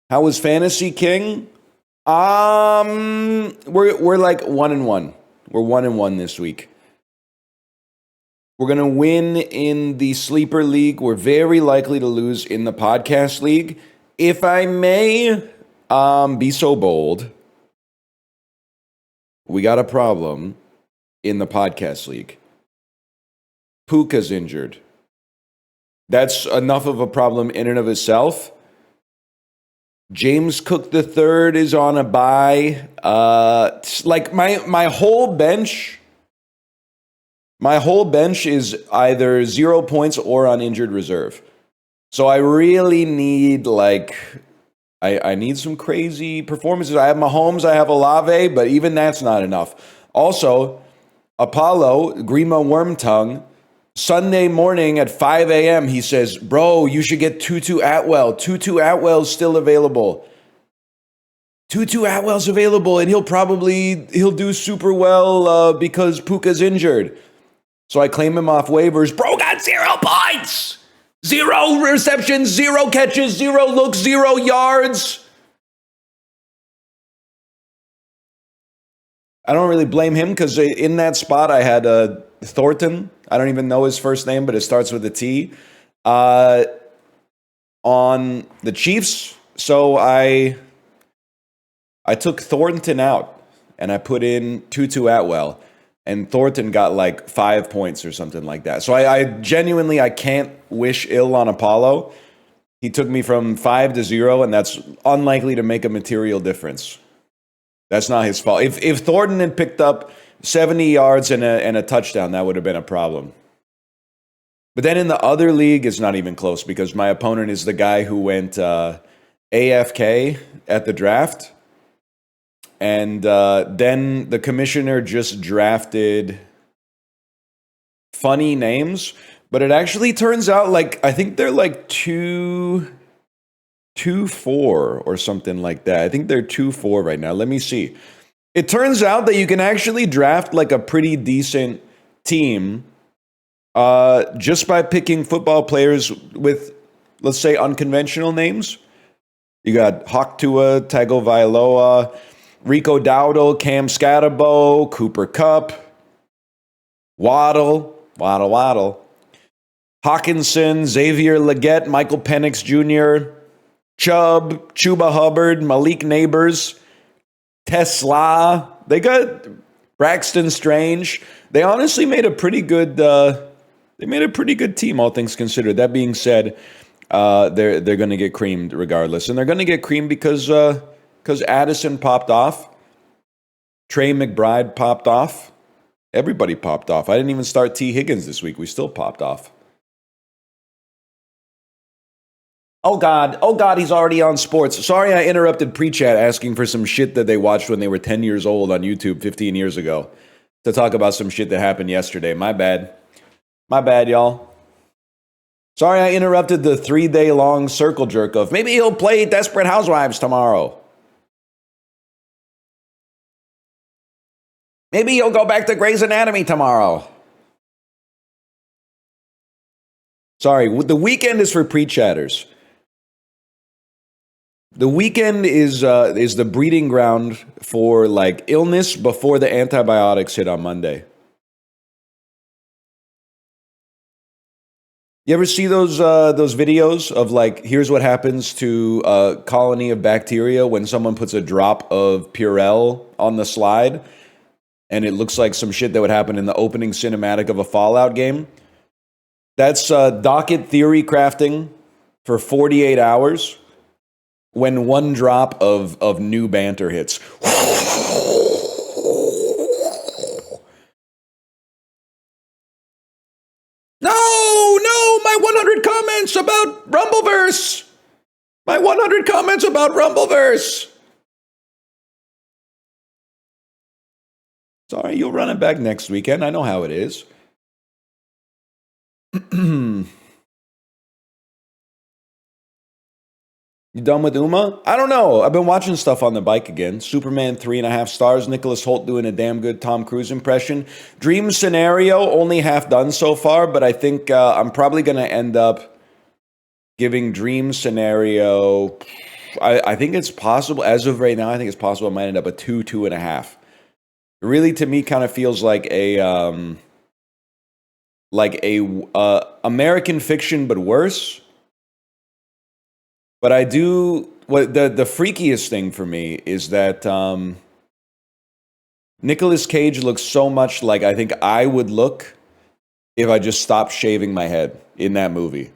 How was Fantasy King? We're like 1-1. We're 1-1 this week. We're gonna win in the sleeper league. We're very likely to lose in the podcast league. If I may be so bold, we got a problem in the podcast league. Puka's injured. That's enough of a problem in and of itself. James Cook III is on a bye. Like my whole bench is either 0 points or on injured reserve. So I really need I need some crazy performances. I have Mahomes, I have Olave, but even that's not enough. Also, Apollo, Grima Wormtongue, Sunday morning at 5 a.m., he says, bro, you should get Tutu Atwell. Tutu Atwell's still available. Tutu Atwell's available, and he'll do super well because Puka's injured. So I claim him off waivers. Bro got 0 points. 0 receptions, 0 catches, 0 looks, 0 yards. I don't really blame him because in that spot I had Thornton. I don't even know his first name, but it starts with a T. On the Chiefs. So I took Thornton out and I put in Tutu Atwell. And Thornton got like 5 points or something like that. So I genuinely, I can't wish ill on Apollo. He took me from 5 to 0, and that's unlikely to make a material difference. That's not his fault. If Thornton had picked up 70 yards and a touchdown, that would have been a problem. But then in the other league, it's not even close because my opponent is the guy who went AFK at the draft. And then the commissioner just drafted funny names, but it actually turns out I think they're like 2-4 or something like that. I think they're 2-4 right now. Let me see. It turns out that you can actually draft like a pretty decent team just by picking football players with, let's say, unconventional names. You got Hawk Tua, Tagovailoa, Rico Dowdle, Cam Scatterbo, Cooper Kupp, Waddle, Hawkinson, Xavier Legette, Michael Penix Jr., Chubb, Chuba Hubbard, Malik Neighbors, Tesla. They got Braxton Strange. They honestly made a pretty good. They made a pretty good team, all things considered. That being said, they're going to get creamed regardless, and they're going to get creamed because Addison popped off, Trey McBride popped off, everybody popped off. I didn't even start T. Higgins this week. We still popped off. Oh God, he's already on sports. Sorry I interrupted pre-chat asking for some shit that they watched when they were 10 years old on YouTube 15 years ago to talk about some shit that happened yesterday. My bad, y'all. Sorry I interrupted the 3-day-long circle jerk of maybe he'll play Desperate Housewives tomorrow. Maybe he'll go back to Grey's Anatomy tomorrow. Sorry, the weekend is for pre-chatters. The weekend is the breeding ground for illness before the antibiotics hit on Monday. You ever see those videos of here's what happens to a colony of bacteria when someone puts a drop of Purell on the slide, and it looks like some shit that would happen in the opening cinematic of a Fallout game? That's docket theory crafting for 48 hours. When one drop of new banter hits. No, my 100 comments about Rumbleverse. My 100 comments about Rumbleverse. Sorry, you'll run it back next weekend. I know how it is. You done with Uma? I don't know. I've been watching stuff on the bike again. Superman 3.5 stars. Nicholas Hoult doing a damn good Tom Cruise impression. Dream Scenario, only half done so far, but I think I'm probably going to end up giving Dream Scenario I think it's possible as of right now. I think it's possible it might end up a 2.5. It really, to me, kind of feels like a American Fiction, but worse. But I do what the freakiest thing for me is that Nicolas Cage looks so much like I think I would look if I just stopped shaving my head in that movie.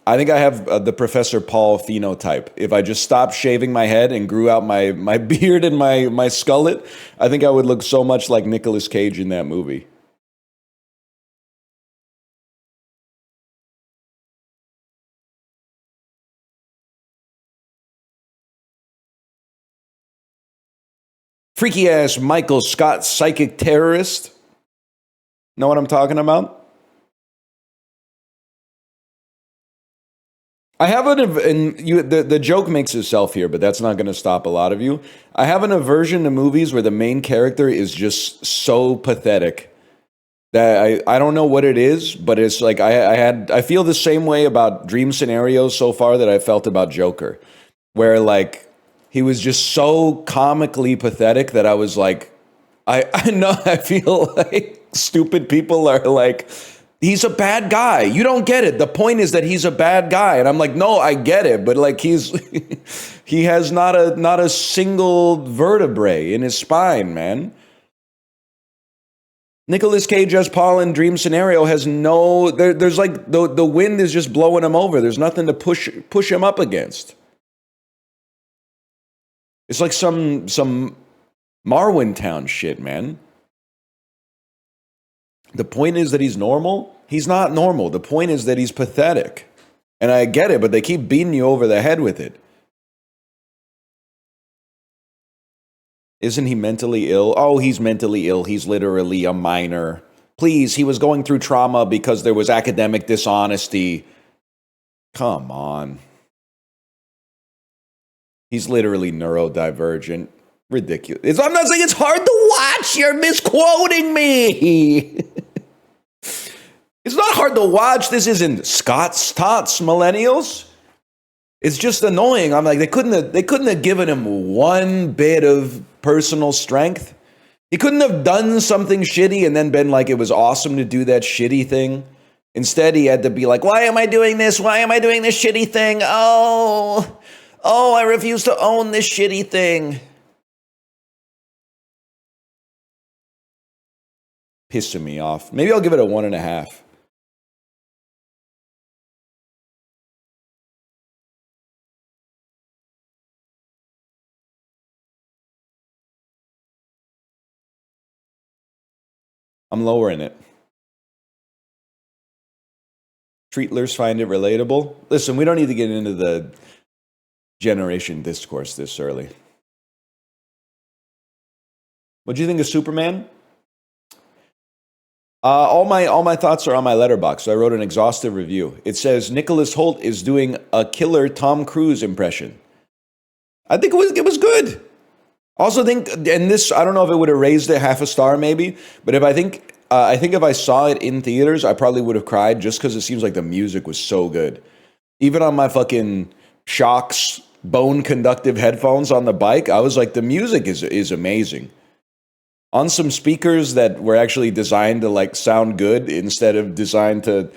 I think I have the Professor Paul phenotype. If I just stopped shaving my head and grew out my beard and my skullet, I think I would look so much like Nicolas Cage in that movie. Freaky ass Michael Scott psychic terrorist. Know what I'm talking about? I have the joke makes itself here, but that's not going to stop a lot of you. I have an aversion to movies where the main character is just so pathetic that I don't know what it is, but it's like I feel the same way about Dream Scenarios so far that I felt about Joker, where like he was just so comically pathetic that I was like, I know I feel like stupid people are like, he's a bad guy. You don't get it. The point is that he's a bad guy. And I'm like, no, I get it. But like he has not a single vertebrae in his spine, man. Nicolas Cage as Paul in Dream Scenario has there's like the wind is just blowing him over. There's nothing to push him up against. It's like some Marwintown shit, man. The point is that he's normal. He's not normal. The point is that he's pathetic. And I get it, but they keep beating you over the head with it. Isn't he mentally ill? Oh, he's mentally ill. He's literally a minor. Please, he was going through trauma because there was academic dishonesty. Come on. He's literally neurodivergent. Ridiculous. I'm not saying it's hard to watch. You're misquoting me. It's not hard to watch. This isn't Scott's Tots Millennials. It's just annoying. I'm like, they couldn't have given him one bit of personal strength. He couldn't have done something shitty and then been like, it was awesome to do that shitty thing. Instead, he had to be like, why am I doing this? Why am I doing this shitty thing? Oh, I refuse to own this shitty thing. Pissing me off. Maybe I'll give it a 1.5. I'm lowering it. Treatlers find it relatable. Listen, we don't need to get into the generation discourse this early. What do you think of Superman? All my thoughts are on my letterbox. So I wrote an exhaustive review. It says Nicholas Hoult is doing a killer Tom Cruise impression. I think it was good. Also think, and this, I don't know if it would have raised it half a star maybe, but I think if I saw it in theaters, I probably would have cried just because it seems like the music was so good. Even on my fucking Shocks bone conductive headphones on the bike, I was like, the music is amazing. On some speakers that were actually designed to like sound good instead of designed to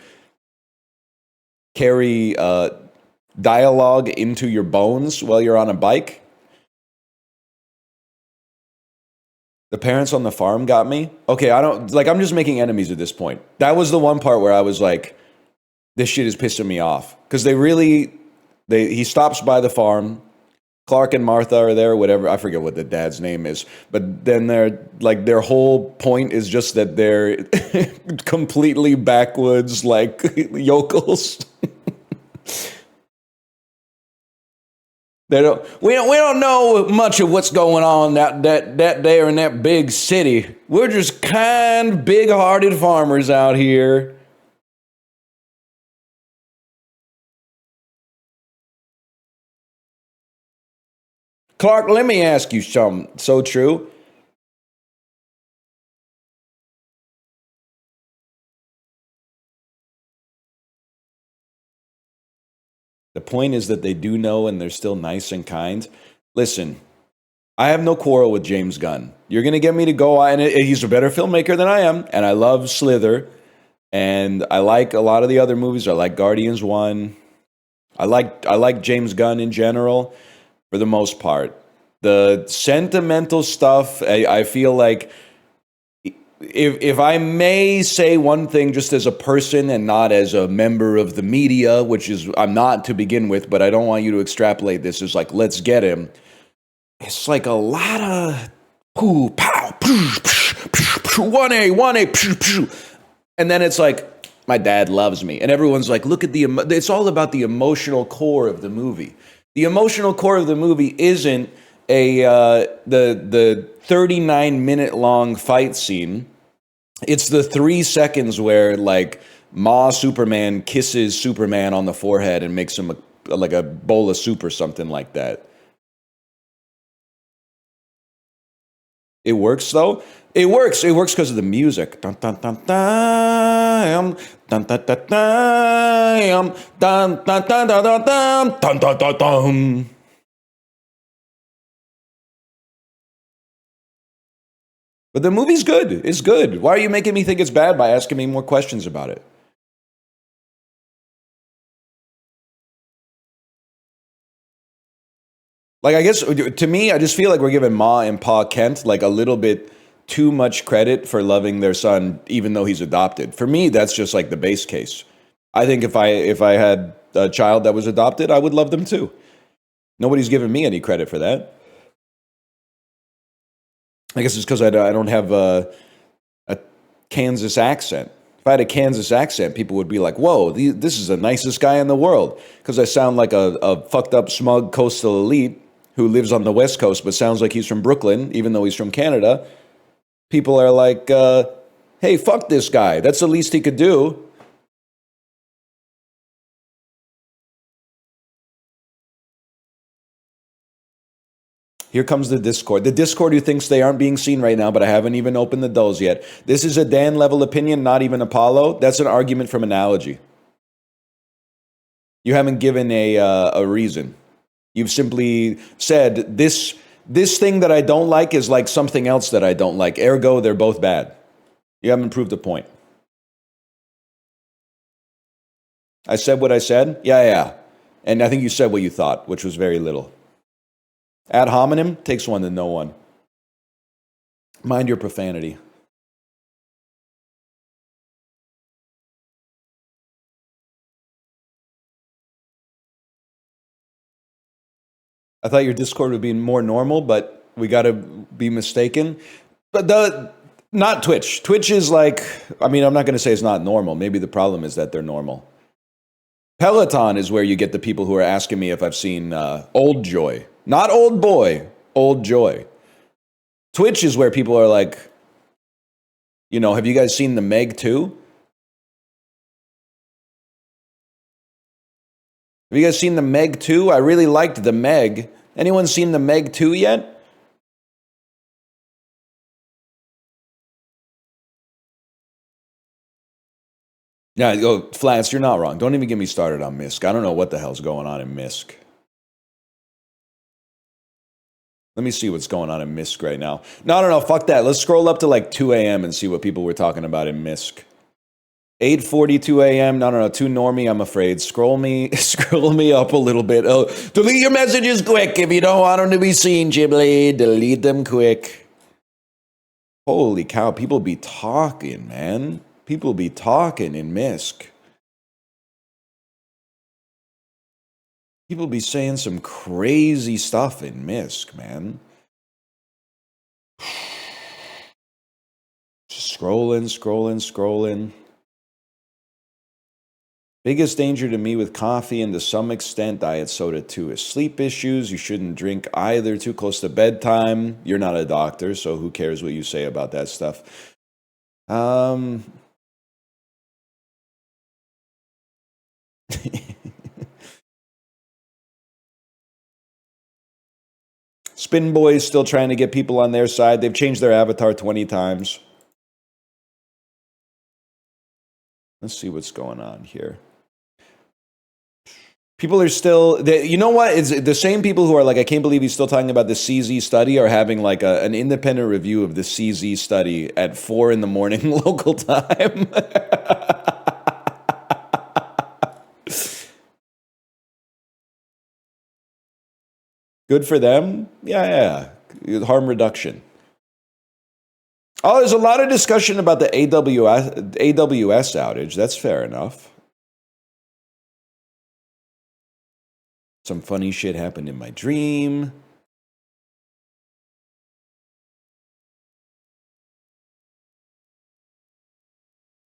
carry dialogue into your bones while you're on a bike. The parents on the farm got me. Okay, I'm just making enemies at this point. That was the one part where I was like, this shit is pissing me off. Because he stops by the farm. Clark and Martha are there, whatever. I forget what the dad's name is. But then their whole point is just that they're completely backwoods, like yokels. We don't know much of what's going on that there in that big city. We're just kind, big-hearted farmers out here. Clark, let me ask you something. So true. The point is that they do know and they're still nice and kind. Listen, I have no quarrel with James Gunn. You're going to get me to go, and he's a better filmmaker than I am, and I love Slither, and I like a lot of the other movies. I like Guardians 1. I like James Gunn in general, for the most part. The sentimental stuff, I feel like, if I may say one thing just as a person and not as a member of the media, which is I'm not to begin with, but I don't want you to extrapolate this as like, let's get him. It's like a lot of poo, pow, 1A, and then it's like, my dad loves me. And everyone's like, look at it's all about the emotional core of the movie. The emotional core of the movie isn't the 39-minute long fight scene. It's the 3 seconds where like Ma Superman kisses Superman on the forehead and makes him like a bowl of soup or something like that. It works though. It works because of the music. Dun, dun, dun, dun, dun, dun, dun, dun, dun, dun, dun, dun, dun, dun, dun, dun. But the movie's good. It's good. Why are you making me think it's bad by asking me more questions about it? Like, I guess, to me, I just feel like we're giving Ma and Pa Kent like a little bit too much credit for loving their son, even though he's adopted. For me, that's just like the base case. I think if I had a child that was adopted, I would love them too. Nobody's given me any credit for that. I guess it's because I don't have a Kansas accent. If I had a Kansas accent, people would be like, whoa, this is the nicest guy in the world. Because I sound like a fucked up, smug coastal elite who lives on the West Coast but sounds like he's from Brooklyn, even though he's from Canada. People are like, hey, fuck this guy. That's the least he could do. Here comes the Discord. The Discord who thinks they aren't being seen right now, but I haven't even opened the dolls yet. This is a Dan level opinion, not even Apollo. That's an argument from analogy. You haven't given a reason. You've simply said this thing that I don't like is like something else that I don't like. Ergo, they're both bad. You haven't proved a point. I said what I said? Yeah. And I think you said what you thought, which was very little. Ad hominem takes one to know one. Mind your profanity. I thought your Discord would be more normal, but we got to be mistaken. But not Twitch. Twitch is like, I mean, I'm not going to say it's not normal. Maybe the problem is that they're normal. Peloton is where you get the people who are asking me if I've seen Old Joy. Not Old Boy, Old Joy. Twitch is where people are like, you know, have you guys seen the Meg 2? Have you guys seen the Meg 2? I really liked the Meg. Anyone seen the Meg 2 yet? Yeah, Flats, you're not wrong. Don't even get me started on Misk. I don't know what the hell's going on in Misk. Let me see what's going on in Misk right now. No, fuck that. Let's scroll up to like 2 a.m. and see what people were talking about in Misk. 8:42 a.m. No, too normie, I'm afraid. Scroll me up a little bit. Oh, delete your messages quick if you don't want them to be seen, Ghibli. Delete them quick. Holy cow, people be talking, man. People be talking in Misk. People be saying some crazy stuff in Misk, man. Just scrolling. Biggest danger to me with coffee and to some extent diet soda too is sleep issues. You shouldn't drink either too close to bedtime. You're not a doctor, so who cares what you say about that stuff? Spin Boy's still trying to get people on their side. They've changed their avatar 20 times. Let's see what's going on here. People are still, you know what? It's the same people who are like, I can't believe he's still talking about the CZ study, are having like an independent review of the CZ study at 4 in the morning local time. Good for them. Yeah. Harm reduction. Oh, there's a lot of discussion about the AWS outage. That's fair enough. Some funny shit happened in my dream.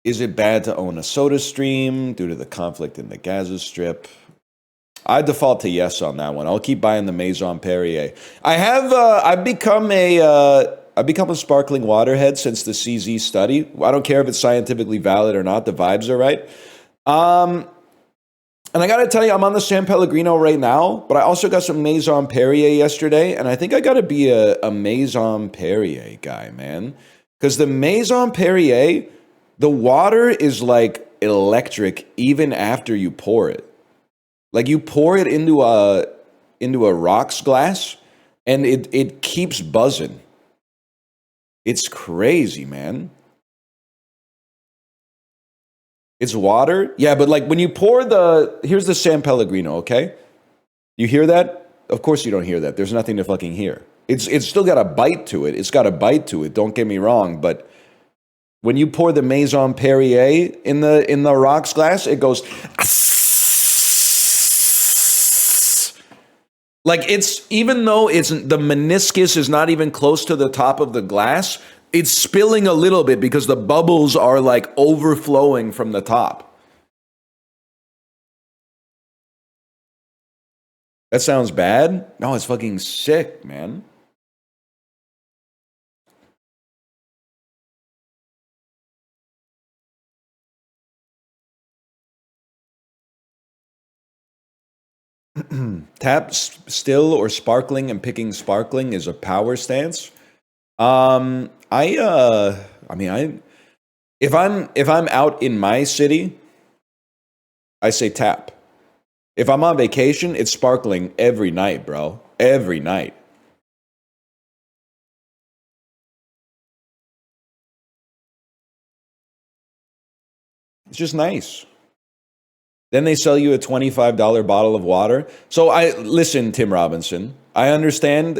Is it bad to own a soda stream due to the conflict in the Gaza Strip? I default to yes on that one. I'll keep buying the Maison Perrier. I've become a sparkling water head since the CZ study. I don't care if it's scientifically valid or not. The vibes are right. And I got to tell you, I'm on the San Pellegrino right now, but I also got some Maison Perrier yesterday, and I think I got to be a Maison Perrier guy, man. Because the Maison Perrier, the water is like electric even after you pour it. Like you pour it into a rocks glass, and it keeps buzzing. It's crazy, man. It's water? Yeah, but like when you pour here's the San Pellegrino, okay? You hear that? Of course you don't hear that. There's nothing to fucking hear. It's still got a bite to it. It's got a bite to it. Don't get me wrong, but when you pour the Maison Perrier in the rocks glass, it goes like even though the meniscus is not even close to the top of the glass, it's spilling a little bit because the bubbles are like overflowing from the top. That sounds bad? No, it's fucking sick, man. Tap still or sparkling and picking sparkling is a power stance. If I'm out in my city, I say tap. If I'm on vacation, it's sparkling every night, bro. Every night. It's just nice. Then they sell you a $25 bottle of water. So listen, Tim Robinson, I understand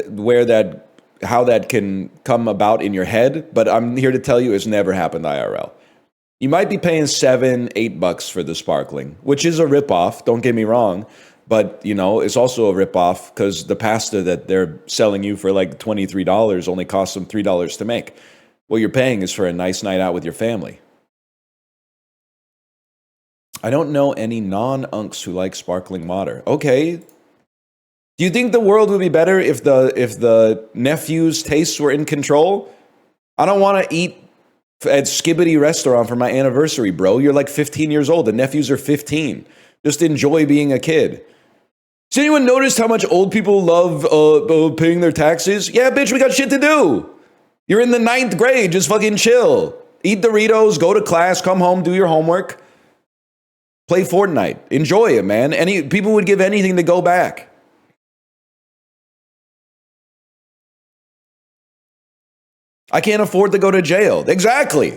how that can come about in your head, but I'm here to tell you it's never happened IRL. You might be paying $7, $8 for the sparkling, which is a ripoff, don't get me wrong, but it's also a ripoff because the pasta that they're selling you for like $23 only costs them $3 to make. What you're paying is for a nice night out with your family. I don't know any non-unks who like sparkling water. Okay. Do you think the world would be better if the nephew's tastes were in control? I don't want to eat at Skibbity restaurant for my anniversary, bro. You're like 15 years old. The nephews are 15. Just enjoy being a kid. Has anyone noticed how much old people love paying their taxes? Yeah, bitch, we got shit to do. You're in the 9th grade. Just fucking chill. Eat Doritos, go to class, come home, do your homework. Play Fortnite. Enjoy it, man. People would give anything to go back. I can't afford to go to jail. Exactly.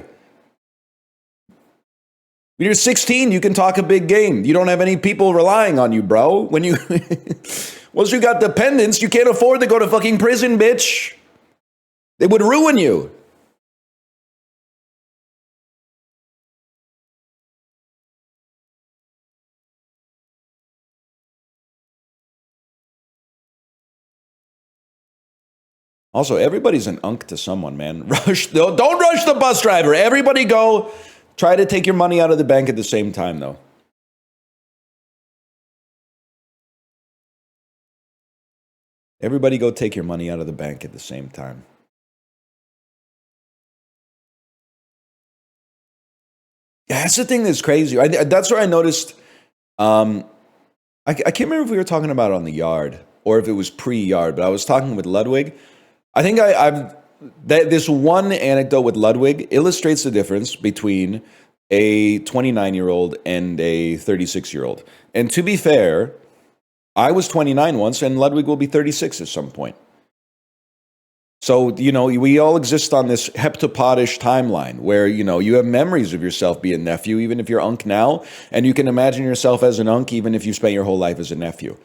When you're 16, you can talk a big game. You don't have any people relying on you, bro. Once you got dependents, you can't afford to go to fucking prison, bitch. It would ruin you. Also, everybody's an unk to someone, man. Don't rush the bus driver. Everybody go. Try to take your money out of the bank at the same time, though. Everybody go take your money out of the bank at the same time. Yeah, that's the thing that's crazy. That's where I noticed. I can't remember if we were talking about it on the yard or if it was pre-yard, but I was talking with Ludwig. I think this one anecdote with Ludwig illustrates the difference between a 29-year-old and a 36-year-old. And to be fair, I was 29 once, and Ludwig will be 36 at some point. So, we all exist on this heptapodish timeline where, you have memories of yourself being nephew, even if you're unc now, and you can imagine yourself as an unc, even if you spent your whole life as a nephew.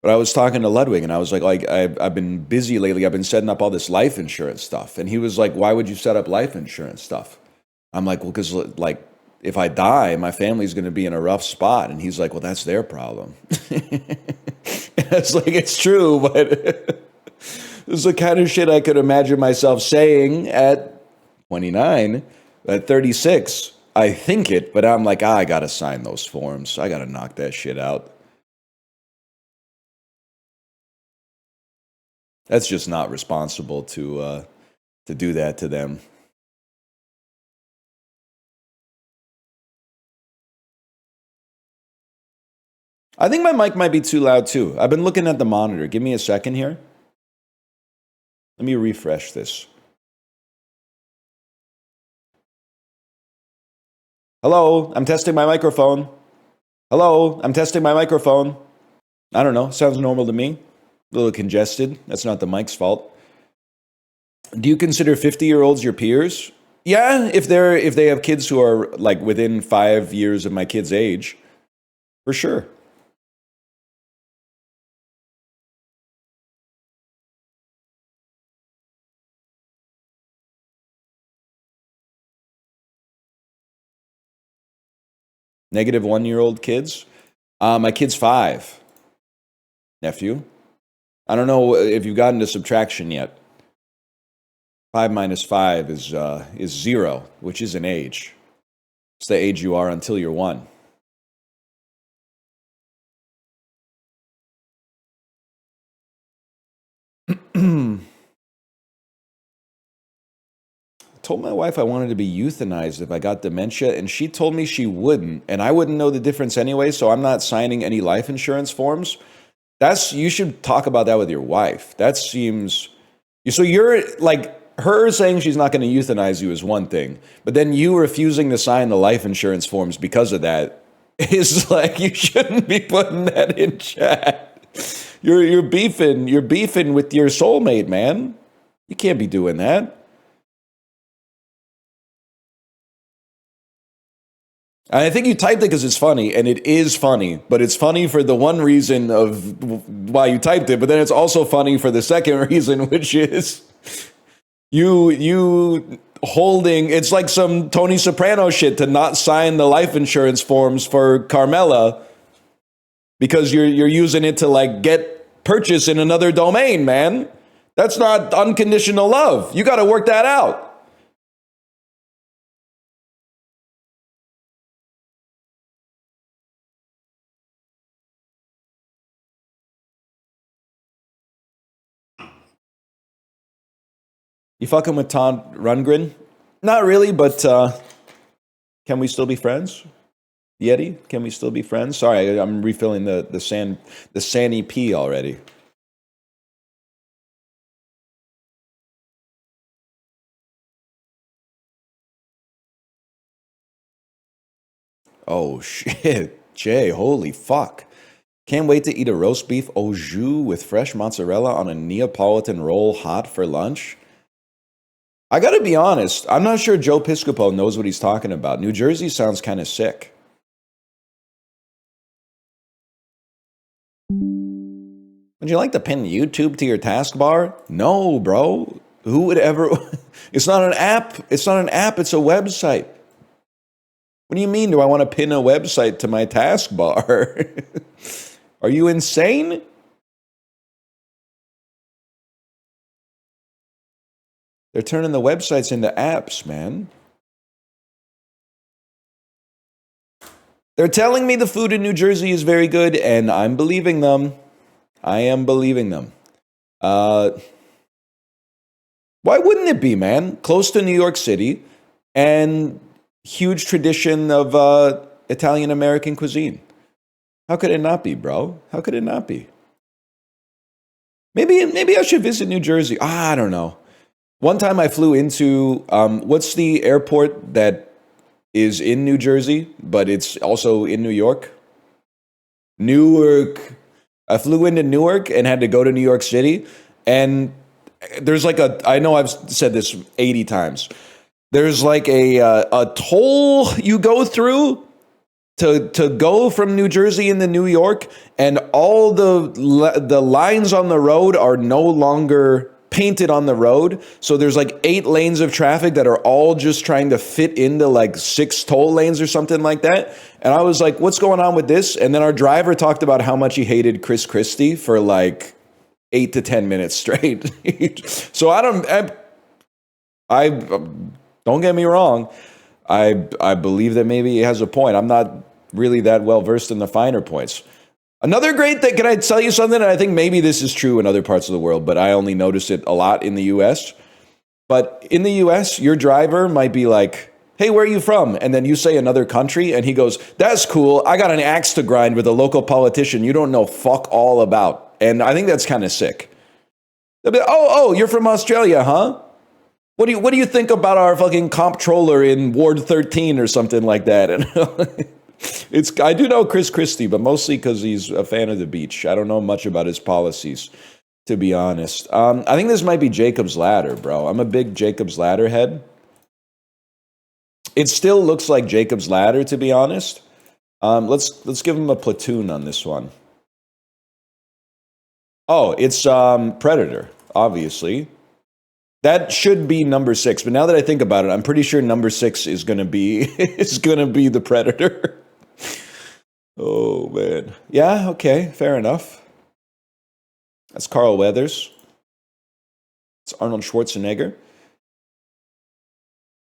But I was talking to Ludwig, and I was like, I've been busy lately. I've been setting up all this life insurance stuff. And he was like, why would you set up life insurance stuff? I'm like, well, because, like, if I die, my family's going to be in a rough spot. And he's like, well, that's their problem. It's like, it's true, but it's the kind of shit I could imagine myself saying at 29, at 36. I think it, but I'm like, I got to sign those forms. I got to knock that shit out. That's just not responsible to do that to them. I think my mic might be too loud too. I've been looking at the monitor. Give me a second here. Let me refresh this. Hello, I'm testing my microphone. Hello, I'm testing my microphone. I don't know. Sounds normal to me. A little congested. That's not the mic's fault. Do you consider 50-year-olds your peers? Yeah, if they have kids who are like within 5 years of my kid's age, for sure. Negative 1-year-old kids. My kid's 5. Nephew. I don't know if you've gotten to subtraction yet. 5 minus 5 is 0, which is an age. It's the age you are until you're 1. Told my wife I wanted to be euthanized if I got dementia, and she told me she wouldn't, and I wouldn't know the difference anyway, so I'm not signing any life insurance forms. You should talk about that with your wife. That seems, so you're like, her saying she's not going to euthanize you is one thing, but then you refusing to sign the life insurance forms because of that is like, you shouldn't be putting that in chat. You're beefing with your soulmate, man. You can't be doing that. I think you typed it because it's funny, and it is funny, but it's funny for the one reason of why you typed it, but then it's also funny for the second reason, which is you holding, it's like some Tony Soprano shit to not sign the life insurance forms for Carmela because you're using it to like get purchase in another domain, man. That's not unconditional love. You got to work that out. You fucking with Todd Rundgren? Not really, but can we still be friends? Yeti, can we still be friends? Sorry, I'm refilling the Sandy P already. Oh shit, Jay, holy fuck. Can't wait to eat a roast beef au jus with fresh mozzarella on a Neapolitan roll hot for lunch. I gotta be honest, I'm not sure Joe Piscopo knows what he's talking about. New Jersey sounds kind of sick. Would you like to pin YouTube to your taskbar? No, bro. Who would ever? It's not an app. It's not an app. It's a website. What do you mean? Do I want to pin a website to my taskbar? Are you insane? They're turning the websites into apps, man. They're telling me the food in New Jersey is very good, and I'm believing them. I am believing them. Why wouldn't it be, man? Close to New York City, and huge tradition of Italian American cuisine. How could it not be, bro? How could it not be? Maybe I should visit New Jersey. I don't know. One time I flew into what's the airport that is in New Jersey, but it's also in New York? Newark. I flew into Newark and had to go to New York City. And there's like I know I've said this 80 times. There's like a toll you go through to go from New Jersey into New York, and all the lines on the road are no longer painted on the road. So there's like 8 lanes of traffic that are all just trying to fit into like 6 toll lanes or something like that. And I was like, what's going on with this? And then our driver talked about how much he hated Chris Christie for like 8 to 10 minutes straight. So I don't get me wrong. I believe that maybe he has a point. I'm not really that well versed in the finer points. Another great thing, can I tell you something? And I think maybe this is true in other parts of the world, but I only notice it a lot in the US. But in the US, your driver might be like, hey, where are you from? And then you say another country, and he goes, that's cool. I got an axe to grind with a local politician you don't know fuck all about. And I think that's kind of sick. They'll be like, oh, you're from Australia, huh? What do you think about our fucking comptroller in Ward 13 or something like that? And I do know Chris Christie, but mostly because he's a fan of the beach. I don't know much about his policies, to be honest. I think this might be Jacob's Ladder, bro. I'm a big Jacob's Ladder head. It still looks like Jacob's Ladder, to be honest. Let's give him a platoon on this one. Oh, it's Predator, obviously. That should be number 6, but now that I think about it, I'm pretty sure number 6 is gonna be the Predator. Oh man, yeah, okay, fair enough. That's Carl Weathers. It's Arnold Schwarzenegger.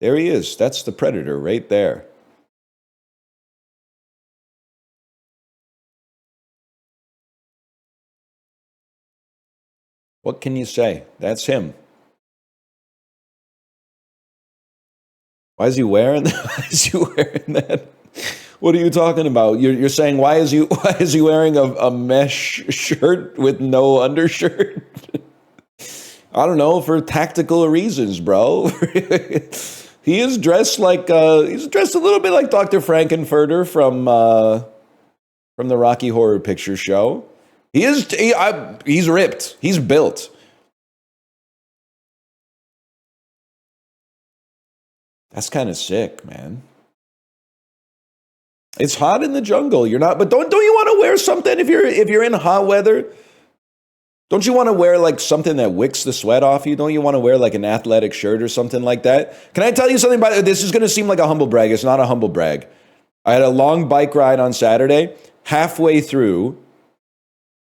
There he is. That's the Predator right there. What can you say? That's him. Why is he wearing that? Why is he wearing that? What are you talking about? You're saying why is he wearing a mesh shirt with no undershirt? I don't know, for tactical reasons, bro. He is dressed like he's dressed a little bit like Dr. Frankenfurter from the Rocky Horror Picture Show. He's ripped. He's built. That's kind of sick, man. It's hot in the jungle. But don't you want to wear something if you're in hot weather? Don't you want to wear like something that wicks the sweat off you? Don't you want to wear like an athletic shirt or something like that? Can I tell you something about this? Is going to seem like a humble brag. It's not a humble brag. I had a long bike ride on Saturday. Halfway through,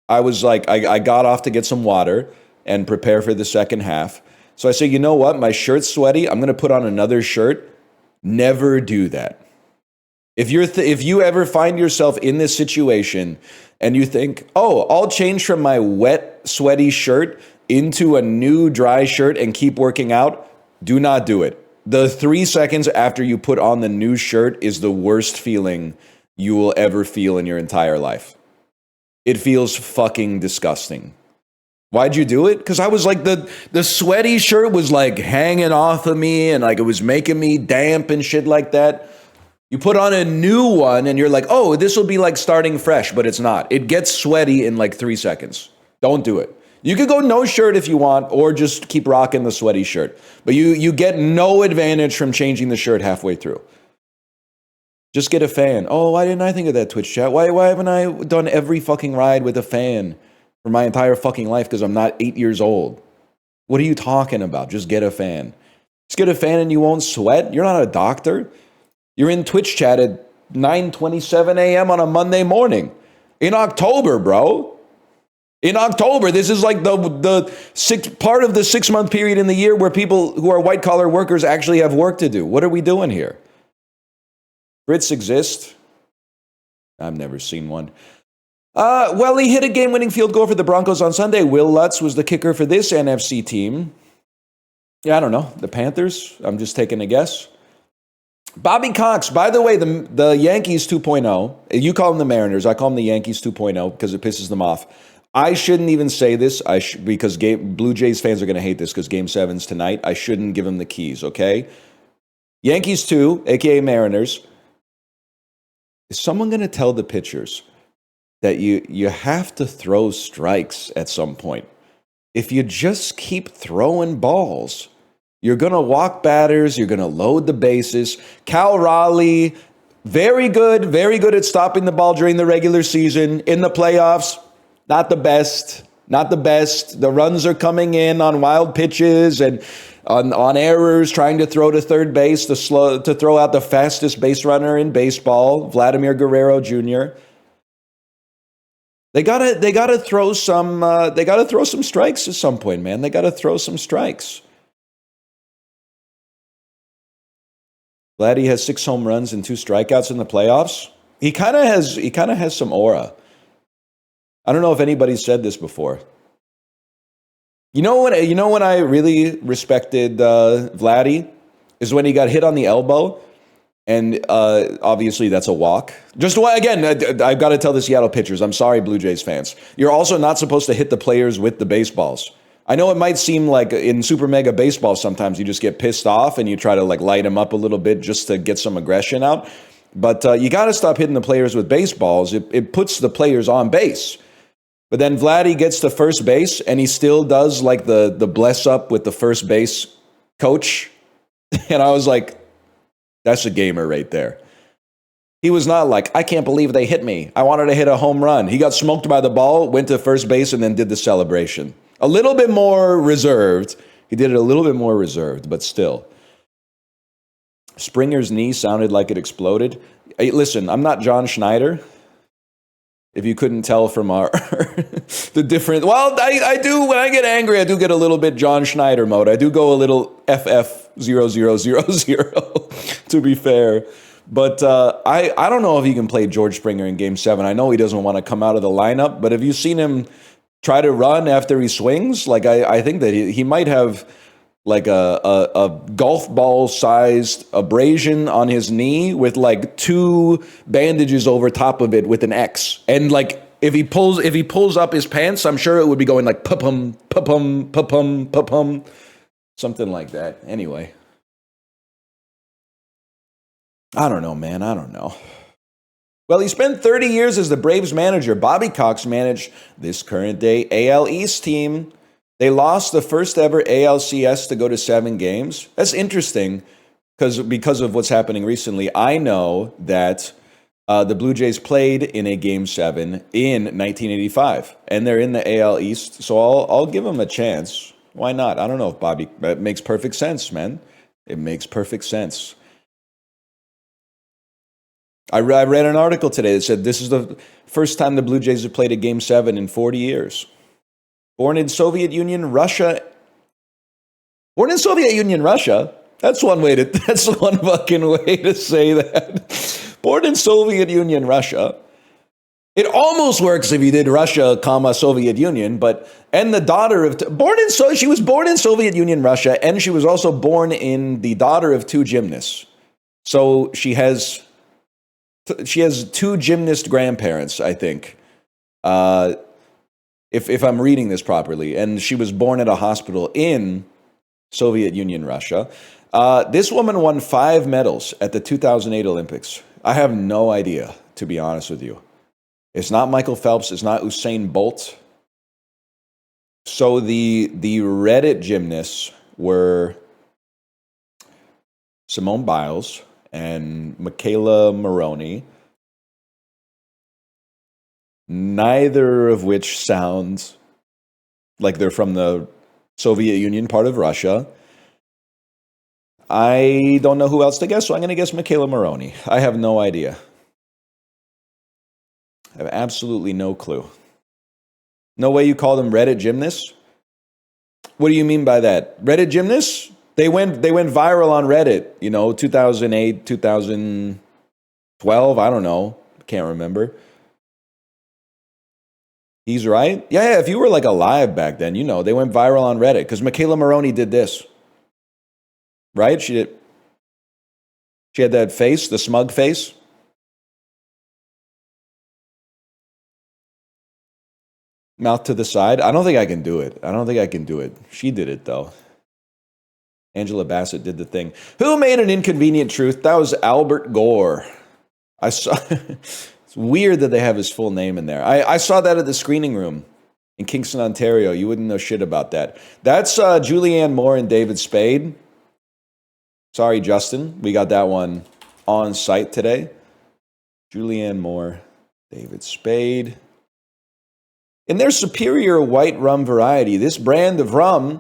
I was like, I got off to get some water and prepare for the second half. So I say, you know what? My shirt's sweaty. I'm going to put on another shirt. Never do that. If you ever find yourself in this situation and you think, oh, I'll change from my wet, sweaty shirt into a new dry shirt and keep working out, do not do it. The 3 seconds after you put on the new shirt is the worst feeling you will ever feel in your entire life. It feels fucking disgusting. Why'd you do it? Because I was like, the sweaty shirt was like hanging off of me and like it was making me damp and shit like that. You put on a new one and you're like, oh, this will be like starting fresh, but it's not. It gets sweaty in like 3 seconds. Don't do it. You could go no shirt if you want, or just keep rocking the sweaty shirt. But you get no advantage from changing the shirt halfway through. Just get a fan. Oh, why didn't I think of that, Twitch chat? Why haven't I done every fucking ride with a fan for my entire fucking life because I'm not 8 years old? What are you talking about? Just get a fan. Just get a fan and you won't sweat. You're not a doctor. You're in Twitch chat at 9:27 a.m. on a Monday morning. In October, bro. In October, this is like the part of the 6-month period in the year where people who are white-collar workers actually have work to do. What are we doing here? Brits exist. I've never seen one. Well, he hit a game-winning field goal for the Broncos on Sunday. Will Lutz was the kicker for this NFC team. Yeah, I don't know. The Panthers? I'm just taking a guess. Bobby Cox, by the way, the Yankees 2.0, you call them the Mariners, I call them the Yankees 2.0 because it pisses them off. I shouldn't even say this because Blue Jays fans are going to hate this because Game 7's tonight. I shouldn't give them the keys, okay? Yankees 2, a.k.a. Mariners. Is someone going to tell the pitchers that you have to throw strikes at some point. If you just keep throwing balls, you're going to walk batters, you're going to load the bases. Cal Raleigh, very good at stopping the ball during the regular season. In the playoffs, not the best. Not the best. The runs are coming in on wild pitches and on errors, trying to throw to third base to throw out the fastest base runner in baseball, Vladimir Guerrero Jr. They gotta throw some strikes at some point, man. They gotta throw some strikes. Vladdy has 6 home runs and 2 strikeouts in the playoffs. He kind of has some aura. I don't know if anybody said this before. You know when I really respected Vladdy is when he got hit on the elbow, and obviously that's a walk. Just again, I've got to tell the Seattle pitchers, I'm sorry, Blue Jays fans. You're also not supposed to hit the players with the baseballs. I know it might seem like in Super Mega Baseball sometimes you just get pissed off and you try to like light them up a little bit just to get some aggression out. But you got to stop hitting the players with baseballs. It puts the players on base. But then Vladdy gets to first base and he still does like the bless up with the first base coach. And I was like, that's a gamer right there. He was not like, I can't believe they hit me. I wanted to hit a home run. He got smoked by the ball, went to first base, and then did the celebration. A little bit more reserved. He did it a little bit more reserved, but still. Springer's knee sounded like it exploded. Hey, listen, I'm not John Schneider. If you couldn't tell from our the different, well, I do, when I get angry, I do get a little bit John Schneider mode. I do go a little FF0000, to be fair. But I don't know if he can play George Springer in Game 7. I know he doesn't want to come out of the lineup, but have you seen him try to run after he swings? Like, I think that he might have like a golf ball sized abrasion on his knee with like 2 bandages over top of it with an X. And like if he pulls up his pants, I'm sure it would be going like pa-pum, pa-pum, pa-pum, pa-pum, something like that. Anyway, I don't know, man. I don't know. Well, he spent 30 years as the Braves manager. Bobby Cox managed this current day AL East team. They lost the first ever ALCS to go to 7 games. That's interesting because of what's happening recently. I know that the Blue Jays played in a Game 7 in 1985, and they're in the AL East, so I'll give them a chance. Why not? I don't know if Bobby... That makes perfect sense, man. It makes perfect sense. I read an article today that said this is the first time the Blue Jays have played a Game 7 in 40 years. Born in Soviet Union, Russia. Born in Soviet Union, Russia. That's one fucking way to say that. Born in Soviet Union, Russia. It almost works if you did Russia, Soviet Union, but and the daughter of she was born in Soviet Union, Russia, and she was also born in the daughter of 2 gymnasts. So she has 2 gymnast grandparents, I think. If I'm reading this properly, and she was born at a hospital in Soviet Union, Russia. This woman won 5 medals at the 2008 Olympics. I have no idea, to be honest with you. It's not Michael Phelps. It's not Usain Bolt. So the Reddit gymnasts were Simone Biles and Michaela Maroney. Neither of which sounds like they're from the Soviet Union part of Russia. I don't know who else to guess, so I'm going to guess Michaela Maroney. I have no idea. I have absolutely no clue. No way you call them Reddit gymnasts? What do you mean by that? Reddit gymnasts? They went viral on Reddit, 2008, 2012, I don't know. Can't remember. He's right. Yeah, if you were like alive back then, they went viral on Reddit because Michaela Maroney did this. Right? She had that face, the smug face. Mouth to the side. I don't think I can do it. She did it, though. Angela Bassett did the thing. Who made an inconvenient truth? That was Albert Gore. I saw... It's It's weird that they have his full name in there. I saw that at the screening room in Kingston, Ontario. You wouldn't know shit about that. That's Julianne Moore and David Spade. Sorry, Justin. We got that one on site today. Julianne Moore, David Spade. In their superior white rum variety, this brand of rum...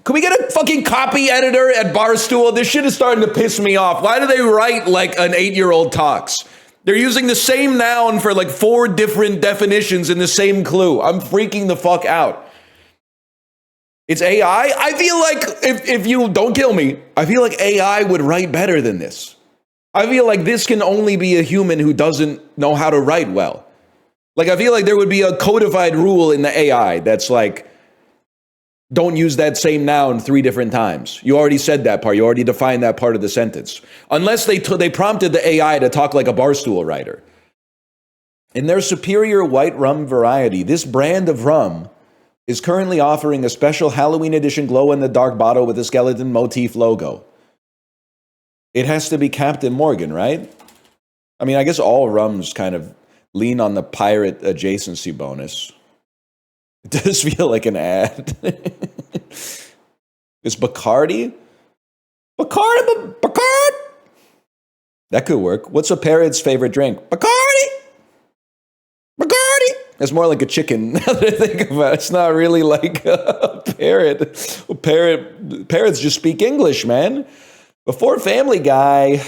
Can we get a fucking copy editor at Barstool? This shit is starting to piss me off. Why do they write like an 8-year-old talks? They're using the same noun for like 4 different definitions in the same clue. I'm freaking the fuck out. It's AI? I feel like, if you don't kill me, I feel like AI would write better than this. I feel like this can only be a human who doesn't know how to write well. Like, I feel like there would be a codified rule in the AI that's like, don't use that same noun 3 different times. You already said that part. You already defined that part of the sentence. Unless they prompted the AI to talk like a Barstool writer. In their superior white rum variety, this brand of rum is currently offering a special Halloween edition glow-in-the-dark bottle with a skeleton motif logo. It has to be Captain Morgan, right? I mean, I guess all rums kind of lean on the pirate adjacency bonus. It does feel like an ad. It's Bacardi? Bacardi? That could work. What's a parrot's favorite drink? Bacardi? It's more like a chicken, now that I think about it. It's not really like a parrot. Parrots just speak English, man. Before Family Guy,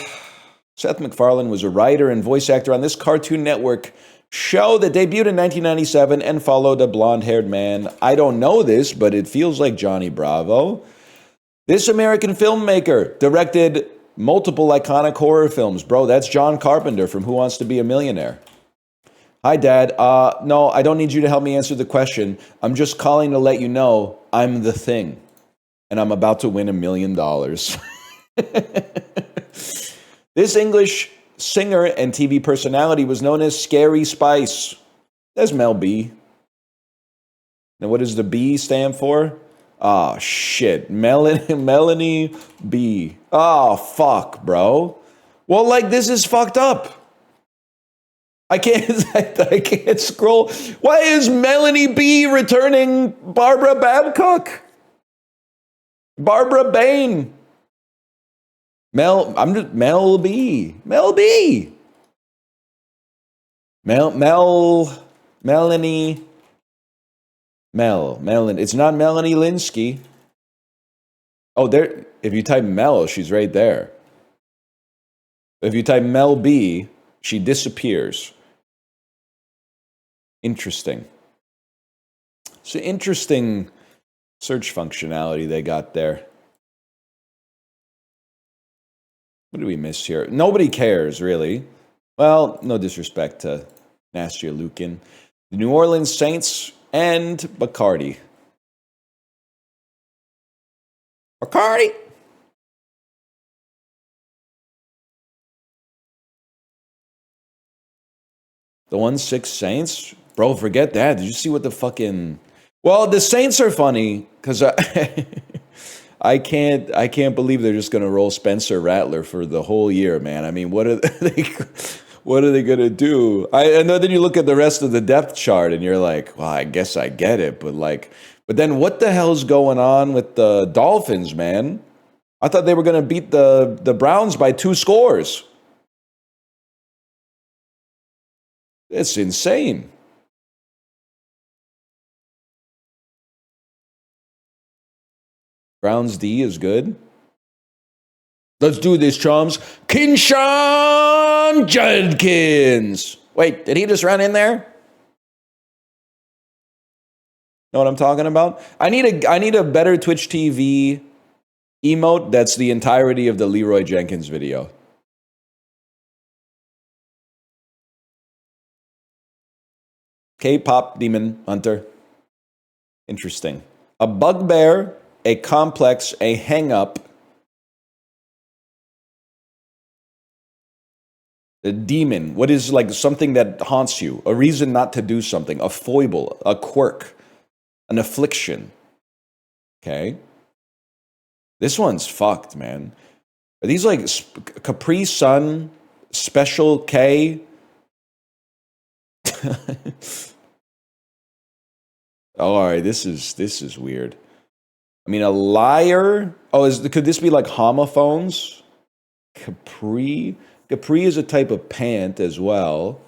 Seth MacFarlane was a writer and voice actor on this Cartoon Network show that debuted in 1997 and followed a blonde-haired man. I don't know this, but it feels like Johnny Bravo. This American filmmaker directed multiple iconic horror films. Bro, that's John Carpenter from Who Wants to Be a Millionaire. Hi, Dad. No, I don't need you to help me answer the question. I'm just calling to let you know I'm the thing, and I'm about to win $1 million. This English singer and TV personality was known as Scary Spice. That's Mel B. Now, what does the B stand for? Oh, shit. Melanie B. Oh, fuck, bro. Well, like, this is fucked up. I can't scroll. Why is Melanie B returning Barbara Babcock? Barbara Bain. Mel B. Melanie. It's not Melanie Linsky. Oh, there. If you type Mel, she's right there. If you type Mel B, she disappears. Interesting. It's an interesting search functionality they got there. What did we miss here? Nobody cares, really. Well, no disrespect to Nastia Lukin. The New Orleans Saints and Bacardi. Bacardi! The 1-6 Saints? Bro, forget that. Did you see what the fucking... Well, the Saints are funny, because I can't believe they're just going to roll Spencer Rattler for the whole year, man. I mean, what are they going to do? And then you look at the rest of the depth chart and you're like, well, I guess I get it. But then what the hell's going on with the Dolphins, man? I thought they were going to beat the Browns by 2 scores. It's insane. Browns D is good. Let's do this, chums. Kinshawn Judkins. Wait, did he just run in there? Know what I'm talking about? I need a better Twitch TV emote that's the entirety of the Leroy Jenkins video. K-pop demon hunter. Interesting. A bugbear, a complex, a hang-up. A demon, what is like something that haunts you, a reason not to do something, a foible, a quirk, an affliction. Okay. This one's fucked, man. Are these like Capri Sun, Special K, Oh, all right, this is weird. I mean, a liar. Oh, could this be like homophones? Capri. Capri is a type of pant as well.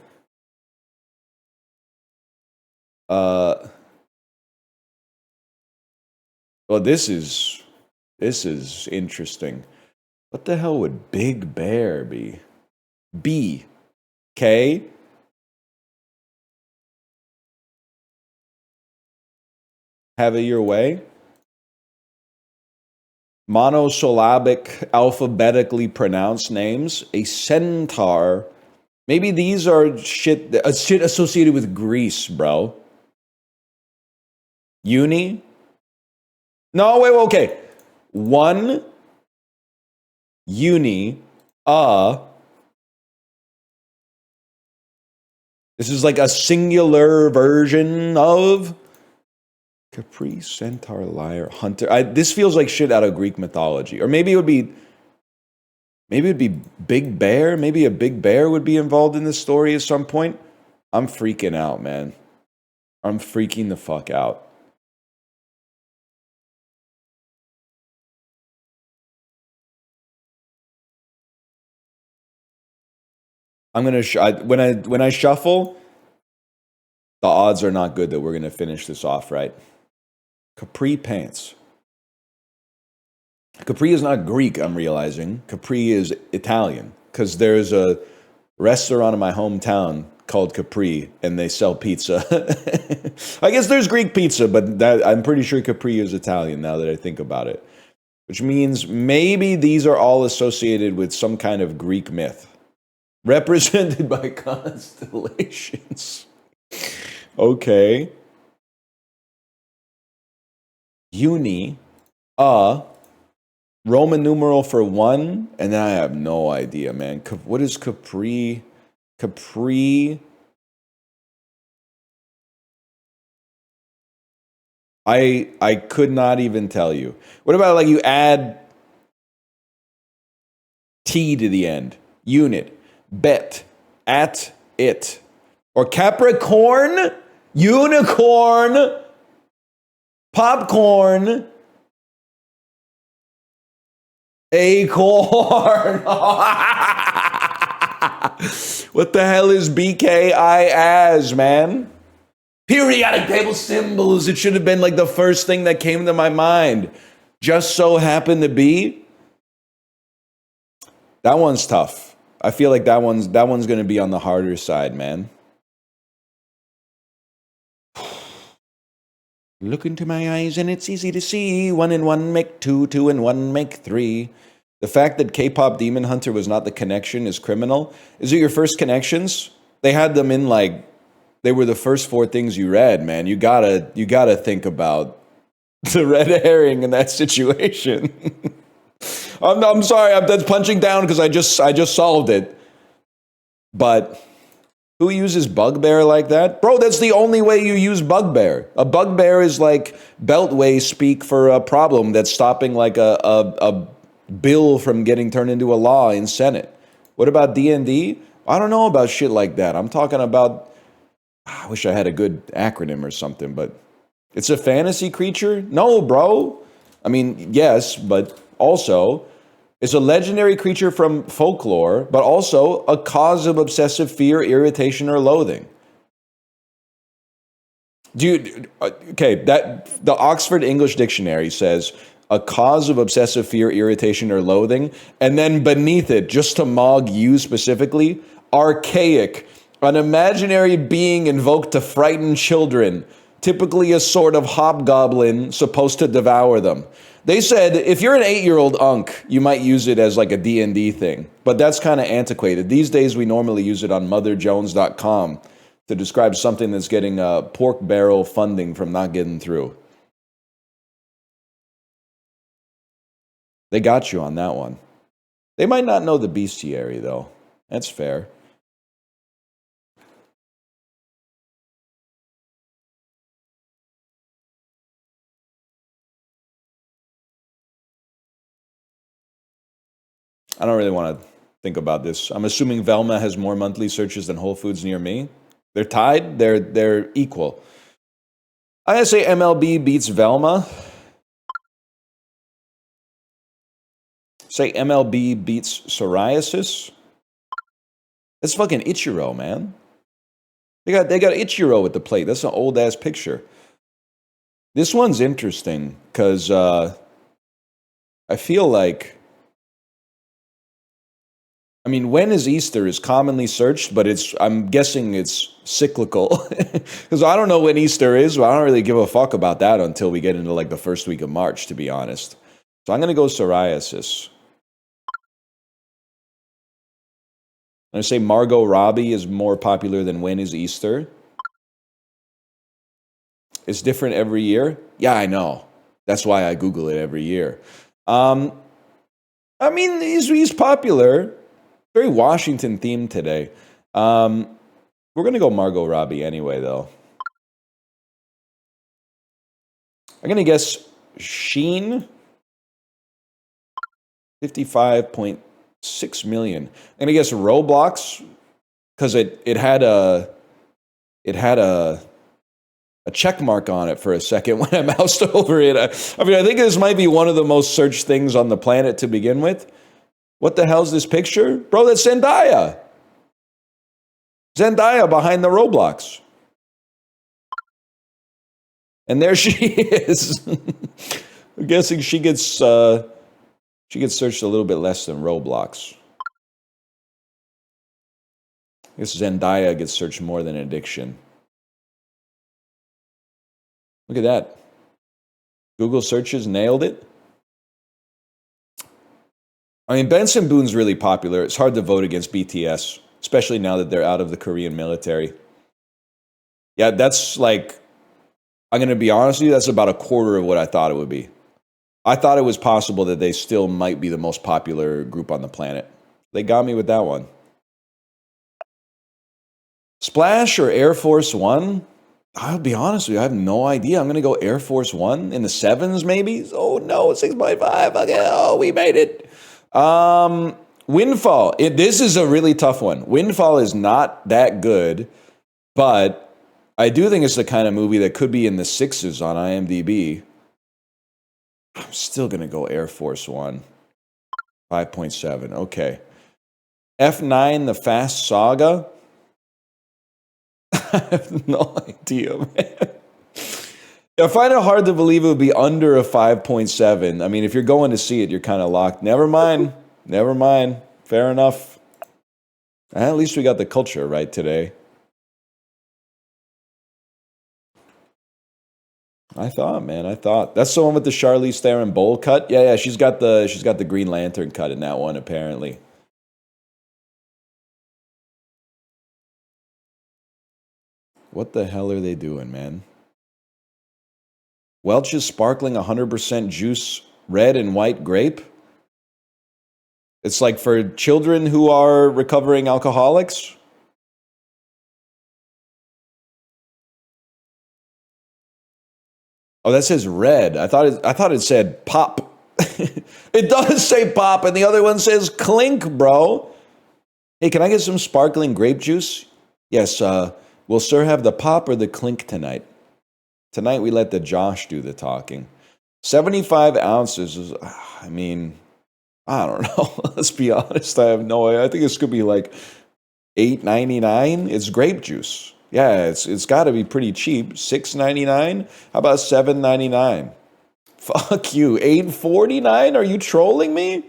Uh. Well, this is interesting. What the hell would Big Bear be? B. K. Have it your way. Monosyllabic, alphabetically pronounced names. A centaur. Maybe these are shit associated with Greece, bro. Uni? No, wait, okay. One, uni, this is like a singular version of Capri, centaur, liar, hunter. This feels like shit out of Greek mythology. Or maybe it'd be Big Bear. Maybe a big bear would be involved in this story at some point. I'm freaking out, man. I'm freaking the fuck out. I'm gonna when I shuffle, the odds are not good that we're gonna finish this off right. Capri pants. Capri is not Greek, I'm realizing. Capri is Italian because there's a restaurant in my hometown called Capri and they sell pizza. I guess there's Greek pizza, but I'm pretty sure Capri is Italian now that I think about it. Which means maybe these are all associated with some kind of Greek myth represented by constellations. Okay. Uni, Roman numeral for one, and then I have no idea, man. What is Capri? Capri. I could not even tell you. What about like you add T to the end? Unit, bet, at it, or Capricorn, unicorn, popcorn. Acorn. What the hell is BKI as, man? Periodic table symbols. It should have been like the first thing that came to my mind. Just so happened to be. That one's tough. I feel like that one's going to be on the harder side, man. Look into my eyes and it's easy to see. 1 and 1 make 2, 2 and 1 make 3. The fact that K-pop Demon Hunter was not the connection is criminal. Is it your first connections? They had them in like, they were the first 4 things you read, man. You gotta think about the red herring in that situation. I'm sorry, that's punching down because I just solved it. But who uses bugbear like that? Bro, that's the only way you use bugbear. A bugbear is like beltway speak for a problem that's stopping like a bill from getting turned into a law in Senate. What about D&D? I don't know about shit like that. I'm talking about, I wish I had a good acronym or something, but it's a fantasy creature? No, bro. I mean, yes, but also it's a legendary creature from folklore, but also a cause of obsessive fear, irritation, or loathing. Okay, that the Oxford English Dictionary says a cause of obsessive fear, irritation, or loathing, and then beneath it, just to mog you specifically, archaic, an imaginary being invoked to frighten children, typically a sort of hobgoblin supposed to devour them. They said if you're an 8-year-old unk, you might use it as like a D&D thing, but that's kind of antiquated. These days, we normally use it on motherjones.com to describe something that's getting pork barrel funding from not getting through. They got you on that one. They might not know the bestiary, though. That's fair. I don't really want to think about this. I'm assuming Velma has more monthly searches than Whole Foods near me. They're tied. They're equal. I gotta say MLB beats Velma. Say MLB beats psoriasis. That's fucking Ichiro, man. They got Ichiro at the plate. That's an old ass picture. This one's interesting because I feel like, I mean, when is Easter is commonly searched, but I'm guessing it's cyclical because I don't know when Easter is. But I don't really give a fuck about that until we get into like the first week of March, to be honest. So I'm gonna go psoriasis. I'm gonna say Margot Robbie is more popular than When is Easter. It's different every year. Yeah, I know. That's why I Google it every year. I mean, he's popular. Very Washington themed today. We're gonna go Margot Robbie anyway, though. I'm gonna guess Sheen. 55.6 million. I'm gonna guess Roblox because it had a check mark on it for a second when I moused over it. I mean, I think this might be one of the most searched things on the planet to begin with. What the hell's this picture? Bro, that's Zendaya. Zendaya behind the Roblox. And there she is. I'm guessing she gets searched a little bit less than Roblox. I guess Zendaya gets searched more than Addiction. Look at that. Google searches nailed it. I mean, Benson Boone's really popular. It's hard to vote against BTS, especially now that they're out of the Korean military. Yeah, that's like, I'm going to be honest with you, that's about a quarter of what I thought it would be. I thought it was possible that they still might be the most popular group on the planet. They got me with that one. Splash or Air Force One? I'll be honest with you, I have no idea. I'm going to go Air Force One in the 7s, maybe. Oh, no, 6.5. Okay, oh, we made it. Windfall. This is a really tough one. Windfall is not that good, but I do think it's the kind of movie that could be in the 6s on IMDb. I'm still going to go Air Force One. 5.7. Okay. F9, The Fast Saga. I have no idea, man. I find it hard to believe it would be under a 5.7. I mean, if you're going to see it, you're kind of locked. Never mind. Never mind. Fair enough. At least we got the culture right today. I thought, man. I thought. That's the one with the Charlize Theron bowl cut? Yeah, she's got the Green Lantern cut in that one, apparently. What the hell are they doing, man? Welch's Sparkling 100% Juice Red and White Grape? It's like for children who are recovering alcoholics? Oh, that says red. I thought it said pop. It does say pop, and the other one says clink, bro. Hey, can I get some sparkling grape juice? Yes, will sir have the pop or the clink tonight? Tonight we let the Josh do the talking. 75 ounces is, I mean, I don't know. Let's be honest. I have no idea. I think this could be like $8.99. It's grape juice. Yeah, it's got to be pretty cheap. $6.99. How about $7.99? Fuck you. $8.49? Are you trolling me?